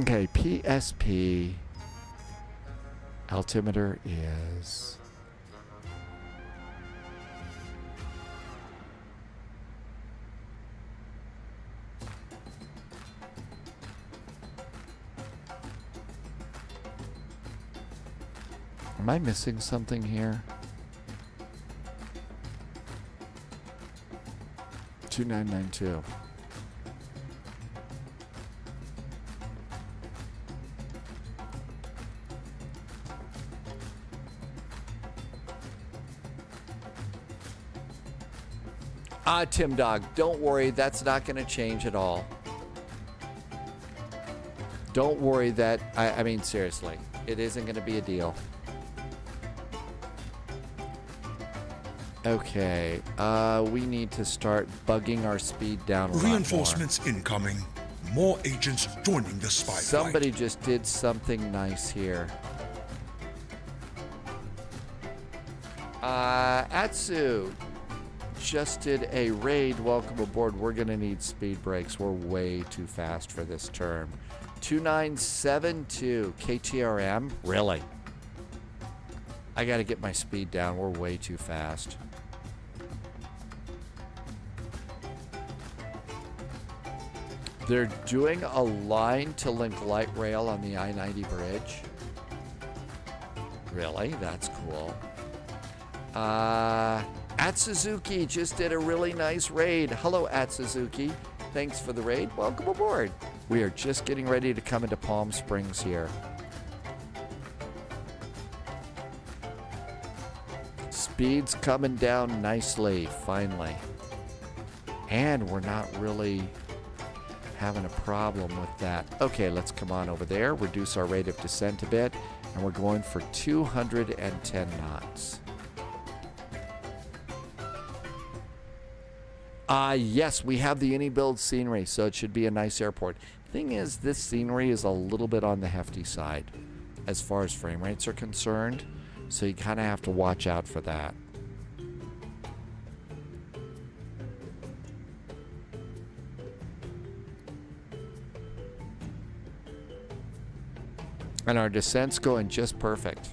Speaker 1: Okay, PSP. Altimeter is... Am I missing something here? 2992. Tim Dog, don't worry, that's not going to change at all. Don't worry that, I mean, seriously, it isn't going to be a deal. Okay, we need to start bugging our speed down a lot more.
Speaker 2: Reinforcements incoming. More agents joining the spy
Speaker 1: Somebody just did something nice here. Atsu just did a raid. Welcome aboard. We're going to need speed brakes. We're way too fast for this term. 2972 KTRM. Really? I got to get my speed down. We're way too fast. They're doing a line to link light rail on the I-90 bridge. Really? That's cool. Atsuzuki just did a really nice raid. Hello, Atsuzuki. Thanks for the raid. Welcome aboard. We are just getting ready to come into Palm Springs here. Speed's coming down nicely, finally. And we're not really having a problem with that. Okay, let's come on over there, reduce our rate of descent a bit, and we're going for 210 knots. Yes, we have the any-build scenery, so it should be a nice airport. Thing is, this scenery is a little bit on the hefty side as far as frame rates are concerned, so you kind of have to watch out for that. And our descent's going just perfect.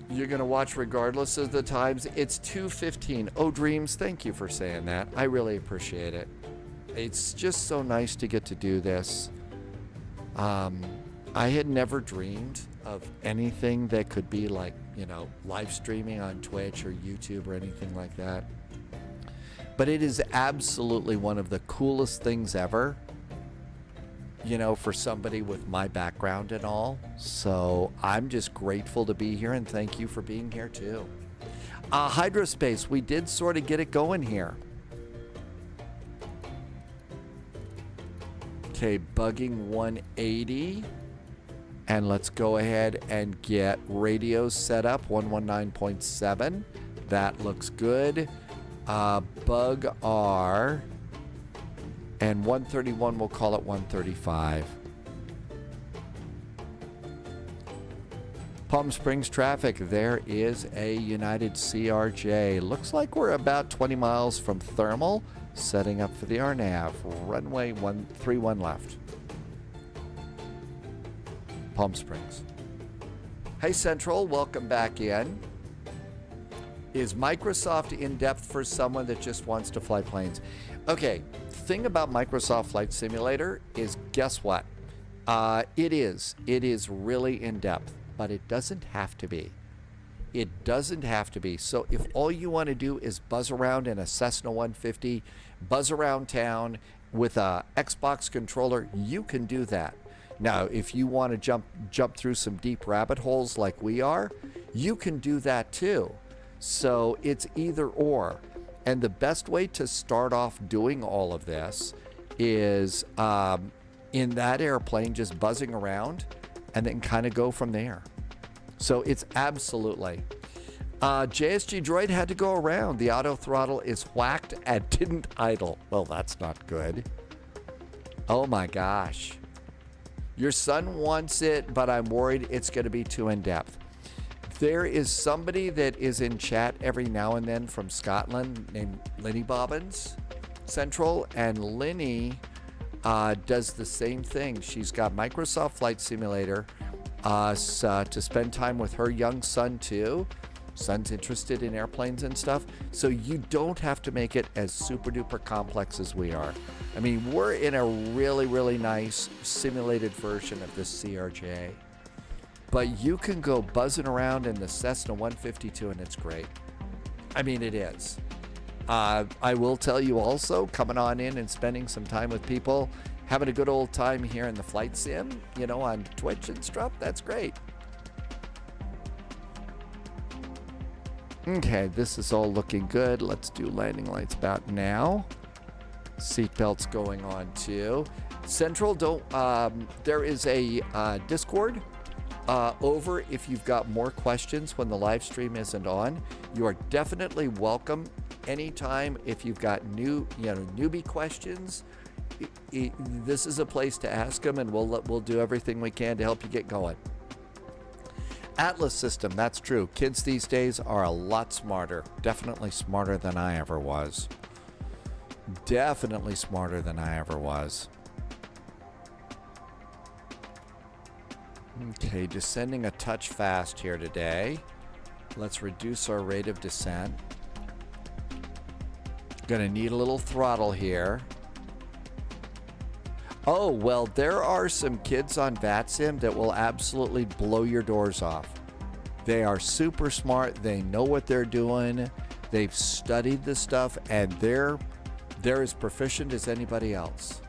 Speaker 1: You're going to watch regardless of the times. It's 2:15. Oh, Dreams, thank you for saying that. I really appreciate it. It's just so nice to get to do this. I had never dreamed of anything that could be like, you know, live streaming on Twitch or YouTube or anything like that. But it is absolutely one of the coolest things ever, you know, for somebody with my background and all. So I'm just grateful to be here, and thank you for being here too. Hydrospace, we did sort of get it going here. Okay, bugging 180. And let's go ahead and get radios set up, 119.7. That looks good. Bug R. And 131, we'll call it 135. Palm Springs traffic, there is a United CRJ. Looks like we're about 20 miles from Thermal, setting up for the RNAV. Runway 131 left. Palm Springs. Hey Central, welcome back in. Is Microsoft in depth for someone that just wants to fly planes? Okay, thing about Microsoft Flight Simulator is, guess what? It is really in depth, but it doesn't have to be. It doesn't have to be. So if all you want to do is buzz around in a Cessna 150, buzz around town with a Xbox controller, you can do that. Now, if you want to jump through some deep rabbit holes like we are, you can do that too. So it's either or. And the best way to start off doing all of this is in that airplane, just buzzing around, and then kind of go from there. So it's absolutely. JSG Droid had to go around. The auto throttle is whacked and didn't idle. Well, that's not good. Oh my gosh. Your son wants it, but I'm worried it's going to be too in-depth. There is somebody that is in chat every now and then from Scotland named Linny Bobbins Central, and Linny does the same thing. She's got Microsoft Flight Simulator to spend time with her young son too. Son's interested in airplanes and stuff, so you don't have to make it as super duper complex as we are. I mean, we're in a really, really nice simulated version of this CRJ. But you can go buzzing around in the Cessna 152 and it's great. I mean, it is. I will tell you also, coming on in and spending some time with people, having a good old time here in the flight sim, you know, on Twitch and stuff, that's great. Okay, this is all looking good. Let's do landing lights about now. Seatbelts going on too. Central, there is a Discord over if you've got more questions when the live stream isn't on. You are definitely welcome anytime if you've got newbie questions. This is a place to ask them, and we'll do everything we can to help you get going. Atlas system, that's true. Kids these days are a lot smarter. Definitely smarter than I ever was. Definitely smarter than I ever was. Okay, descending a touch fast here today. Let's reduce our rate of descent. Gonna need a little throttle here. Oh, well, there are some kids on VATSIM that will absolutely blow your doors off. They are super smart. They know what they're doing. They've studied the stuff, and they're as proficient as anybody else.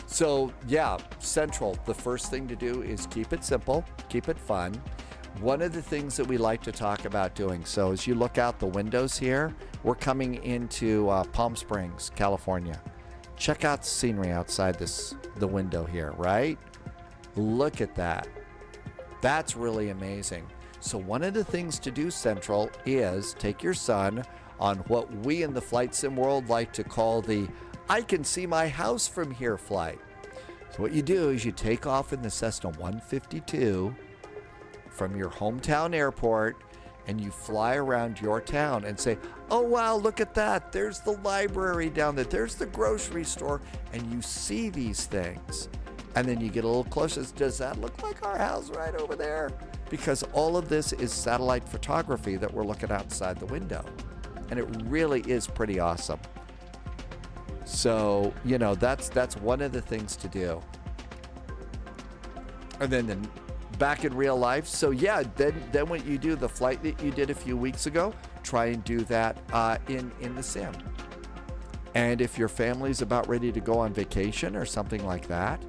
Speaker 1: So, yeah, Central, the first thing to do is keep it simple, keep it fun. one of the things that we like to talk about doing, so as you look out the windows here, we're coming into Palm Springs, California. Check out the scenery outside the window here, right? Look at that. That's really amazing. So one of the things to do, Central, is take your son on what we in the flight sim world like to call the I can see my house from here flight. So what you do is you take off in the Cessna 152 from your hometown airport and you fly around your town and say, oh wow, look at that. There's the library down there. There's the grocery store. And you see these things. And then you get a little closer. Does that look like our house right over there? Because all of this is satellite photography that we're looking outside the window. And it really is pretty awesome. So, you know, that's one of the things to do. And then back in real life. So yeah, then when you do the flight that you did a few weeks ago, try and do that in the sim. And if your family's about ready to go on vacation or something like that,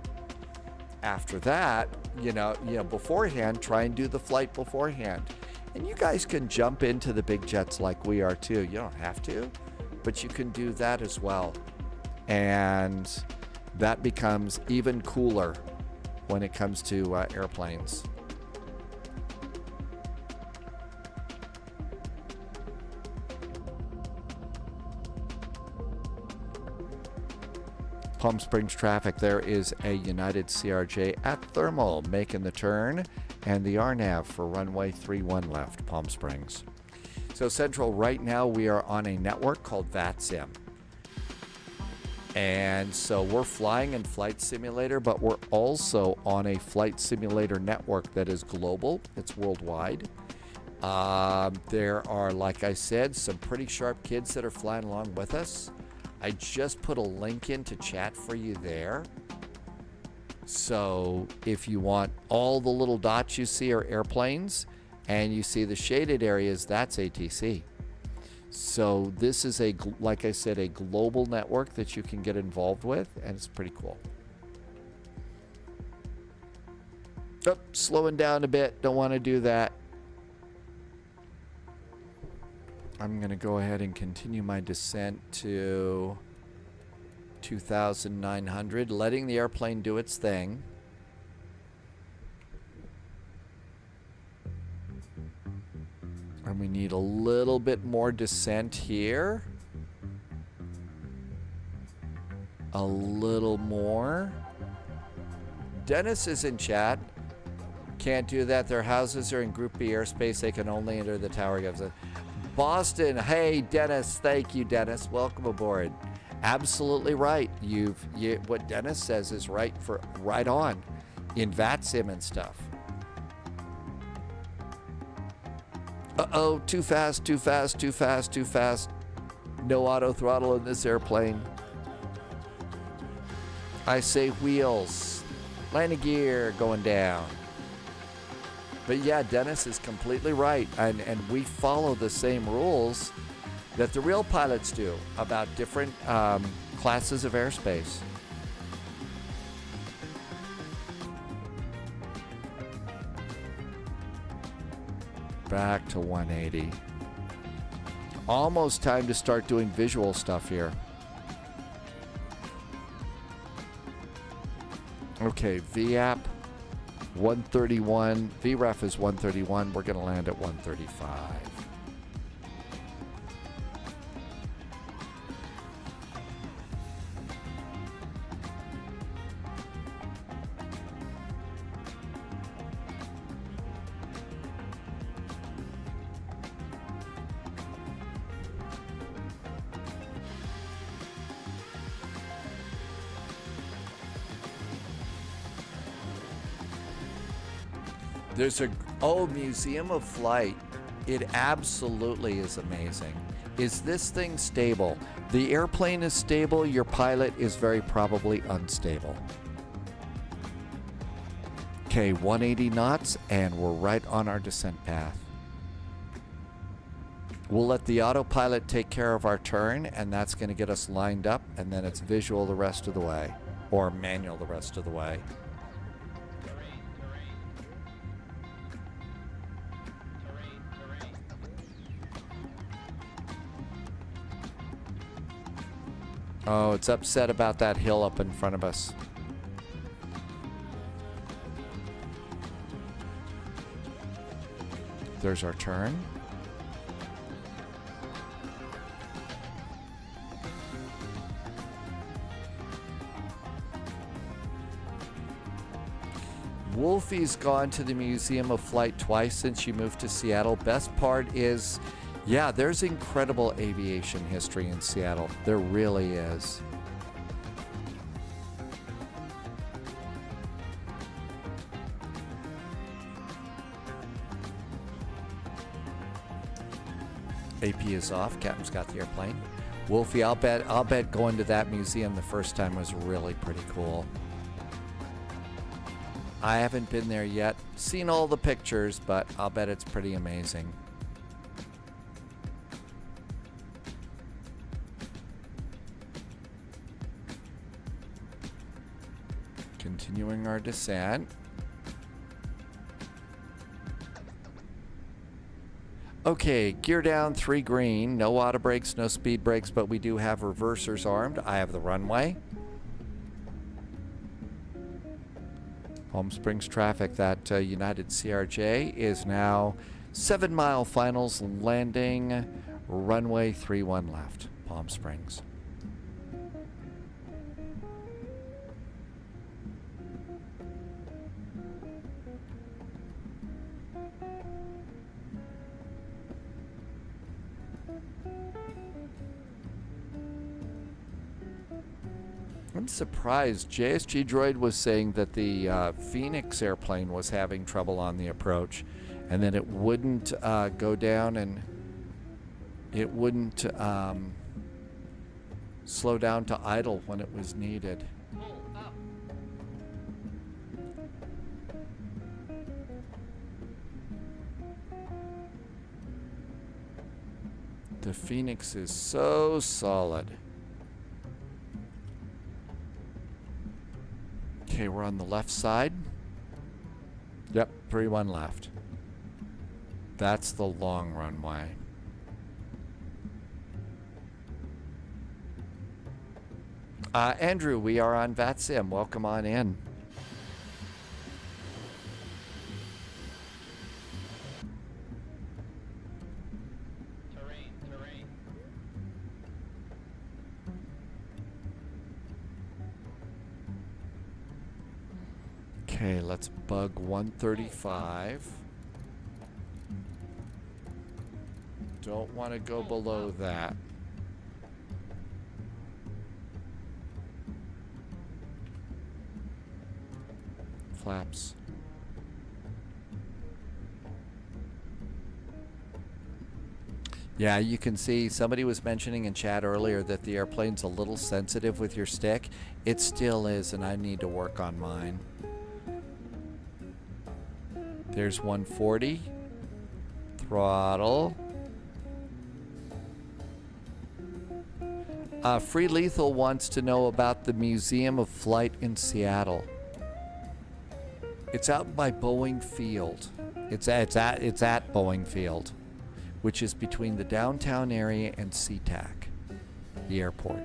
Speaker 1: after that, you know, beforehand, try and do the flight beforehand. And you guys can jump into the big jets like we are too. You don't have to, but you can do that as well. And that becomes even cooler when it comes to airplanes. Palm Springs traffic, there is a United CRJ at Thermal making the turn, and the RNAV for runway 31 left, Palm Springs. So Central, right now we are on a network called VATSIM. And so we're flying in Flight Simulator, but we're also on a Flight Simulator network that is global. It's worldwide. There are, like I said, some pretty sharp kids that are flying along with us. I just put a link into chat for you there. So if you want, all the little dots you see are airplanes, and you see the shaded areas, that's ATC. So this is like I said, a global network that you can get involved with, and it's pretty cool. Oh, slowing down a bit, don't want to do that. I'm going to go ahead and continue my descent to 2,900, letting the airplane do its thing. And we need a little bit more descent here. A little more. Dennis is in chat. Can't do that. Their houses are in Group B airspace. They can only enter the tower. Boston. Hey, Dennis. Thank you, Dennis. Welcome aboard. Absolutely right. What Dennis says is right on in VATSIM and stuff. Uh-oh, too fast, too fast, too fast, too fast. No auto throttle in this airplane. I say wheels. Landing gear going down. But yeah, Dennis is completely right. And we follow the same rules that the real pilots do about different classes of airspace. Back to 180. Almost time to start doing visual stuff here. Okay, VAP 131. VREF is 131. We're going to land at 135. There's a Museum of Flight. It absolutely is amazing. Is this thing stable? The airplane is stable. Your pilot is very probably unstable. Okay, 180 knots, and we're right on our descent path. We'll let the autopilot take care of our turn, and that's going to get us lined up, and then it's visual the rest of the way, or manual the rest of the way. Oh, it's upset about that hill up in front of us. There's our turn. Wolfie's gone to the Museum of Flight twice since she moved to Seattle. Best part is, yeah, there's incredible aviation history in Seattle. There really is. AP is off. Captain's got the airplane. Wolfie, I'll bet going to that museum the first time was really pretty cool. I haven't been there yet. Seen all the pictures, but I'll bet it's pretty amazing. Continuing our descent. Okay, gear down, 3 green. No auto brakes, no speed brakes, but we do have reversers armed. I have the runway. Palm Springs traffic, that United CRJ is now 7 mile finals landing, runway 31 left, Palm Springs. I'm surprised. JSG Droid was saying that the Phoenix airplane was having trouble on the approach and that it wouldn't go down and it wouldn't slow down to idle when it was needed. The Phoenix is so solid. Okay, we're on the left side. Yep, 31 left. That's the long runway. Andrew, we are on VATSIM. Welcome on in. Okay, let's bug 135. Don't want to go below that. Flaps. Yeah, you can see somebody was mentioning in chat earlier that the airplane's a little sensitive with your stick. It still is, and I need to work on mine. There's 140. Throttle. Free Lethal wants to know about the Museum of Flight in Seattle. It's out by Boeing Field. It's at Boeing Field, which is between the downtown area and SeaTac, the airport.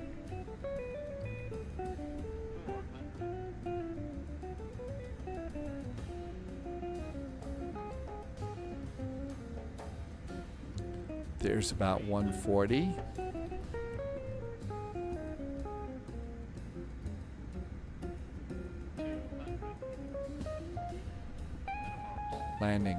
Speaker 1: There's about 140. Landing.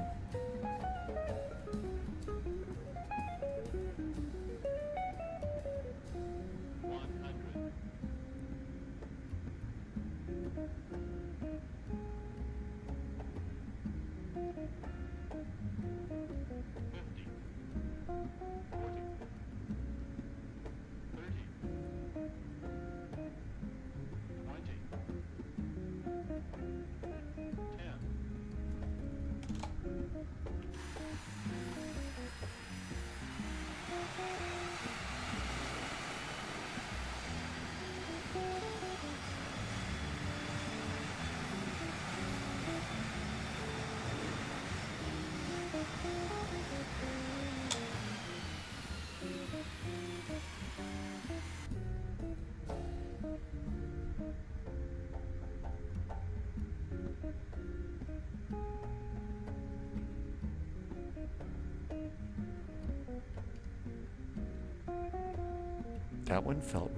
Speaker 1: That one felt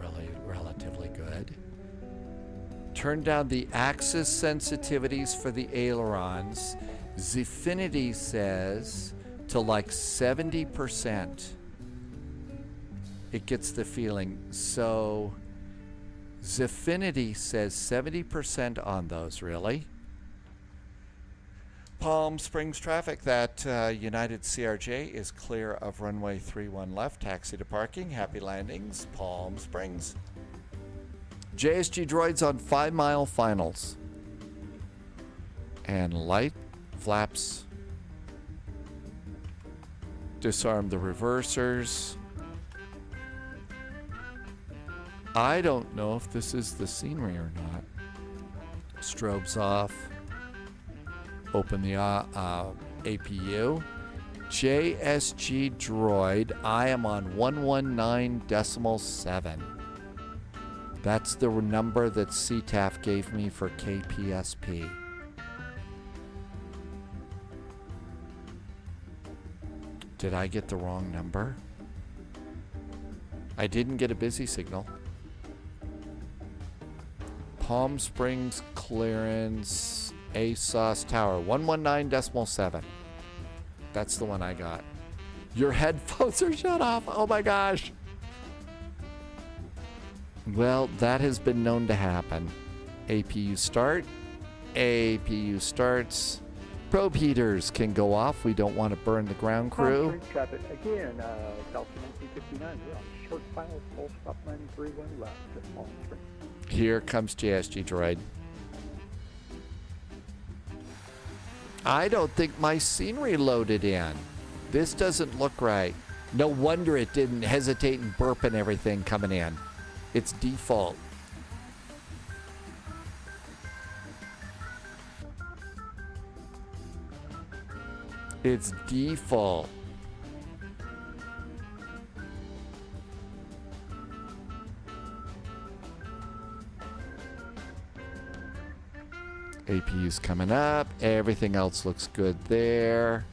Speaker 1: relatively good. Turn down the axis sensitivities for the ailerons. Zfinity says to like 70%. It gets the feeling. So Zfinity says 70% on those, really. Palm Springs traffic, that United CRJ is clear of runway 31 left, taxi to parking. Happy landings, Palm Springs. JSG droids on 5 mile finals. And light flaps. Disarm the reversers. I don't know if this is the scenery or not. Strobes off. Open the APU. JSG droid, I am on 119.7. That's the number that CTAF gave me for KPSP. Did I get the wrong number? I didn't get a busy signal. Palm Springs clearance, ASOS Tower, 119.7. That's the one I got. Your headphones are shut off. Oh my gosh. Well, that has been known to happen. APU start. APU starts. Probe heaters can go off. We don't want to burn the ground crew.
Speaker 4: Street traffic again, Delta 1959, we're on short final, full stop 931 left at Palm Springs.
Speaker 1: Here comes JSG droid. I don't think my scenery loaded in. This doesn't look right. No wonder it didn't hesitate and burp and everything coming in. It's default. It's default. APU's coming up. Everything else looks good there.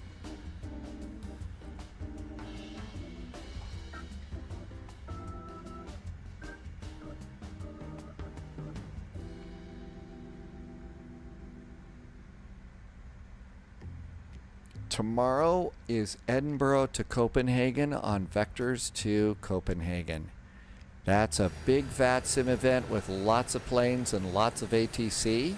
Speaker 1: Tomorrow is Edinburgh to Copenhagen on vectors to Copenhagen. That's a big VATSIM event with lots of planes and lots of ATC.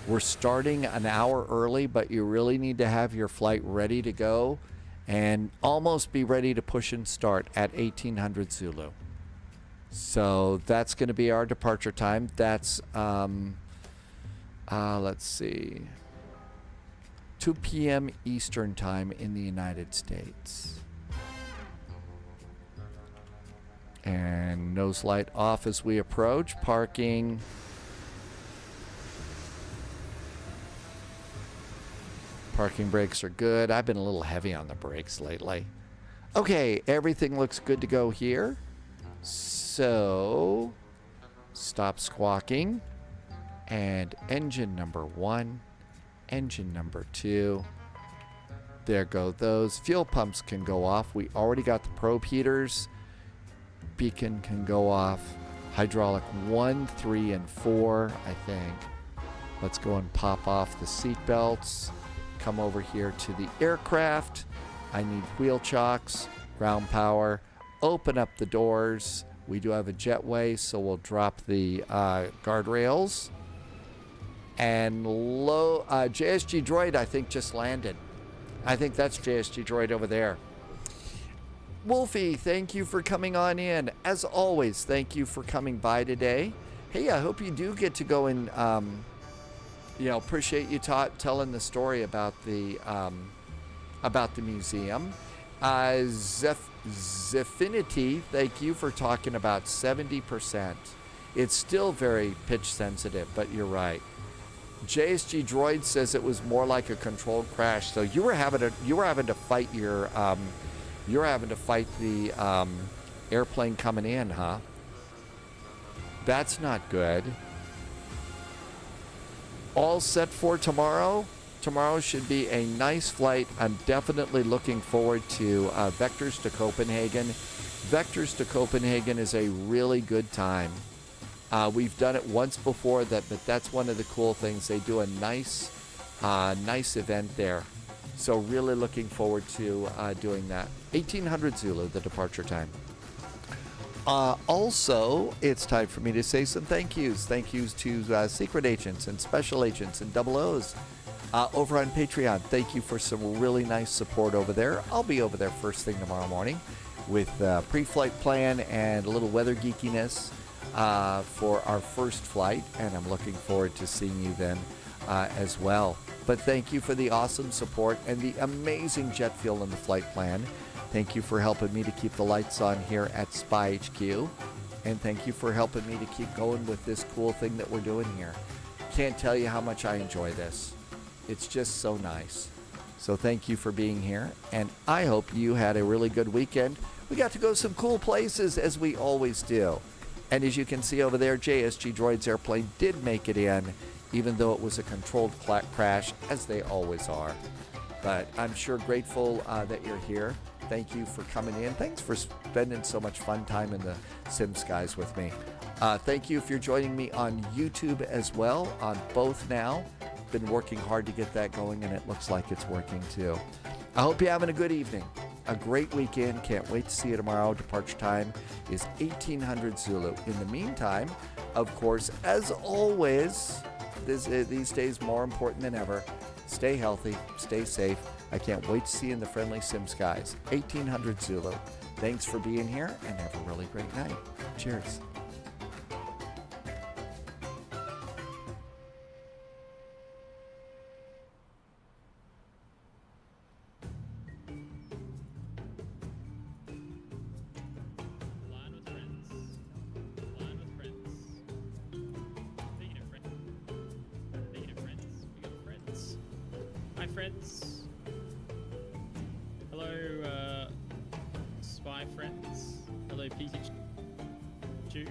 Speaker 1: We're starting an hour early, but you really need to have your flight ready to go and almost be ready to push and start at 1800 Zulu. So that's going to be our departure time. That's, let's see, 2 p.m. Eastern time in the United States. And nose light off as we approach. Parking. Parking brakes are good. I've been a little heavy on the brakes lately. Okay, everything looks good to go here. So, stop squawking. And engine number 1. Engine number 2. There go those. Fuel pumps can go off. We already got the probe heaters. Beacon can go off. Hydraulic 1, 3, and 4, I think. Let's go and pop off the seat belts. Come over here to the aircraft. I need wheel chocks, ground power. Open up the doors. We do have a jetway, so we'll drop the guardrails. And JSG droid, I think, just landed. I think that's JSG droid over there. Wolfie, thank you for coming on in. As always, thank you for coming by today. Hey, I hope you do get to go and, appreciate you telling the story about the museum. Zfinity, thank you for talking about 70%. It's still very pitch sensitive, but you're right. JSG droid says it was more like a controlled crash. So you were having to fight the airplane coming in, huh? That's not good. All set for tomorrow. Tomorrow should be a nice flight. I'm definitely looking forward to Vectors to Copenhagen. Vectors to Copenhagen is a really good time. We've done it once before, but that's one of the cool things. They do a nice event there. So really looking forward to doing that. 1800 Zulu, the departure time. Also, it's time for me to say some thank yous. Thank yous to secret agents and special agents and double O's over on Patreon. Thank you for some really nice support over there. I'll be over there first thing tomorrow morning with pre-flight plan and a little weather geekiness for our first flight, and I'm looking forward to seeing you then as well. But thank you for the awesome support and the amazing jet fuel in the flight plan. Thank you for helping me to keep the lights on here at Spy HQ. And thank you for helping me to keep going with this cool thing that we're doing here. Can't tell you how much I enjoy this. It's just so nice. So thank you for being here. And I hope you had a really good weekend. We got to go some cool places, as we always do. And as you can see over there, JSG Droid's airplane did make it in, even though it was a controlled crash, as they always are. But I'm sure grateful that you're here. Thank you for coming in. Thanks for spending so much fun time in the sim skies with me. Thank you if you're joining me on YouTube as well, on both now. Been working hard to get that going, and it looks like it's working too. I hope you're having a good evening, a great weekend. Can't wait to see you tomorrow. Departure time is 1800 Zulu. In the meantime, of course, as always, these days more important than ever, stay healthy, stay safe. I can't wait to see you in the friendly sim skies. 1800 Zulu. Thanks for being here, and have a really great night. Cheers.
Speaker 12: Hi friends. Hello, spy friends. Hello, PTQ.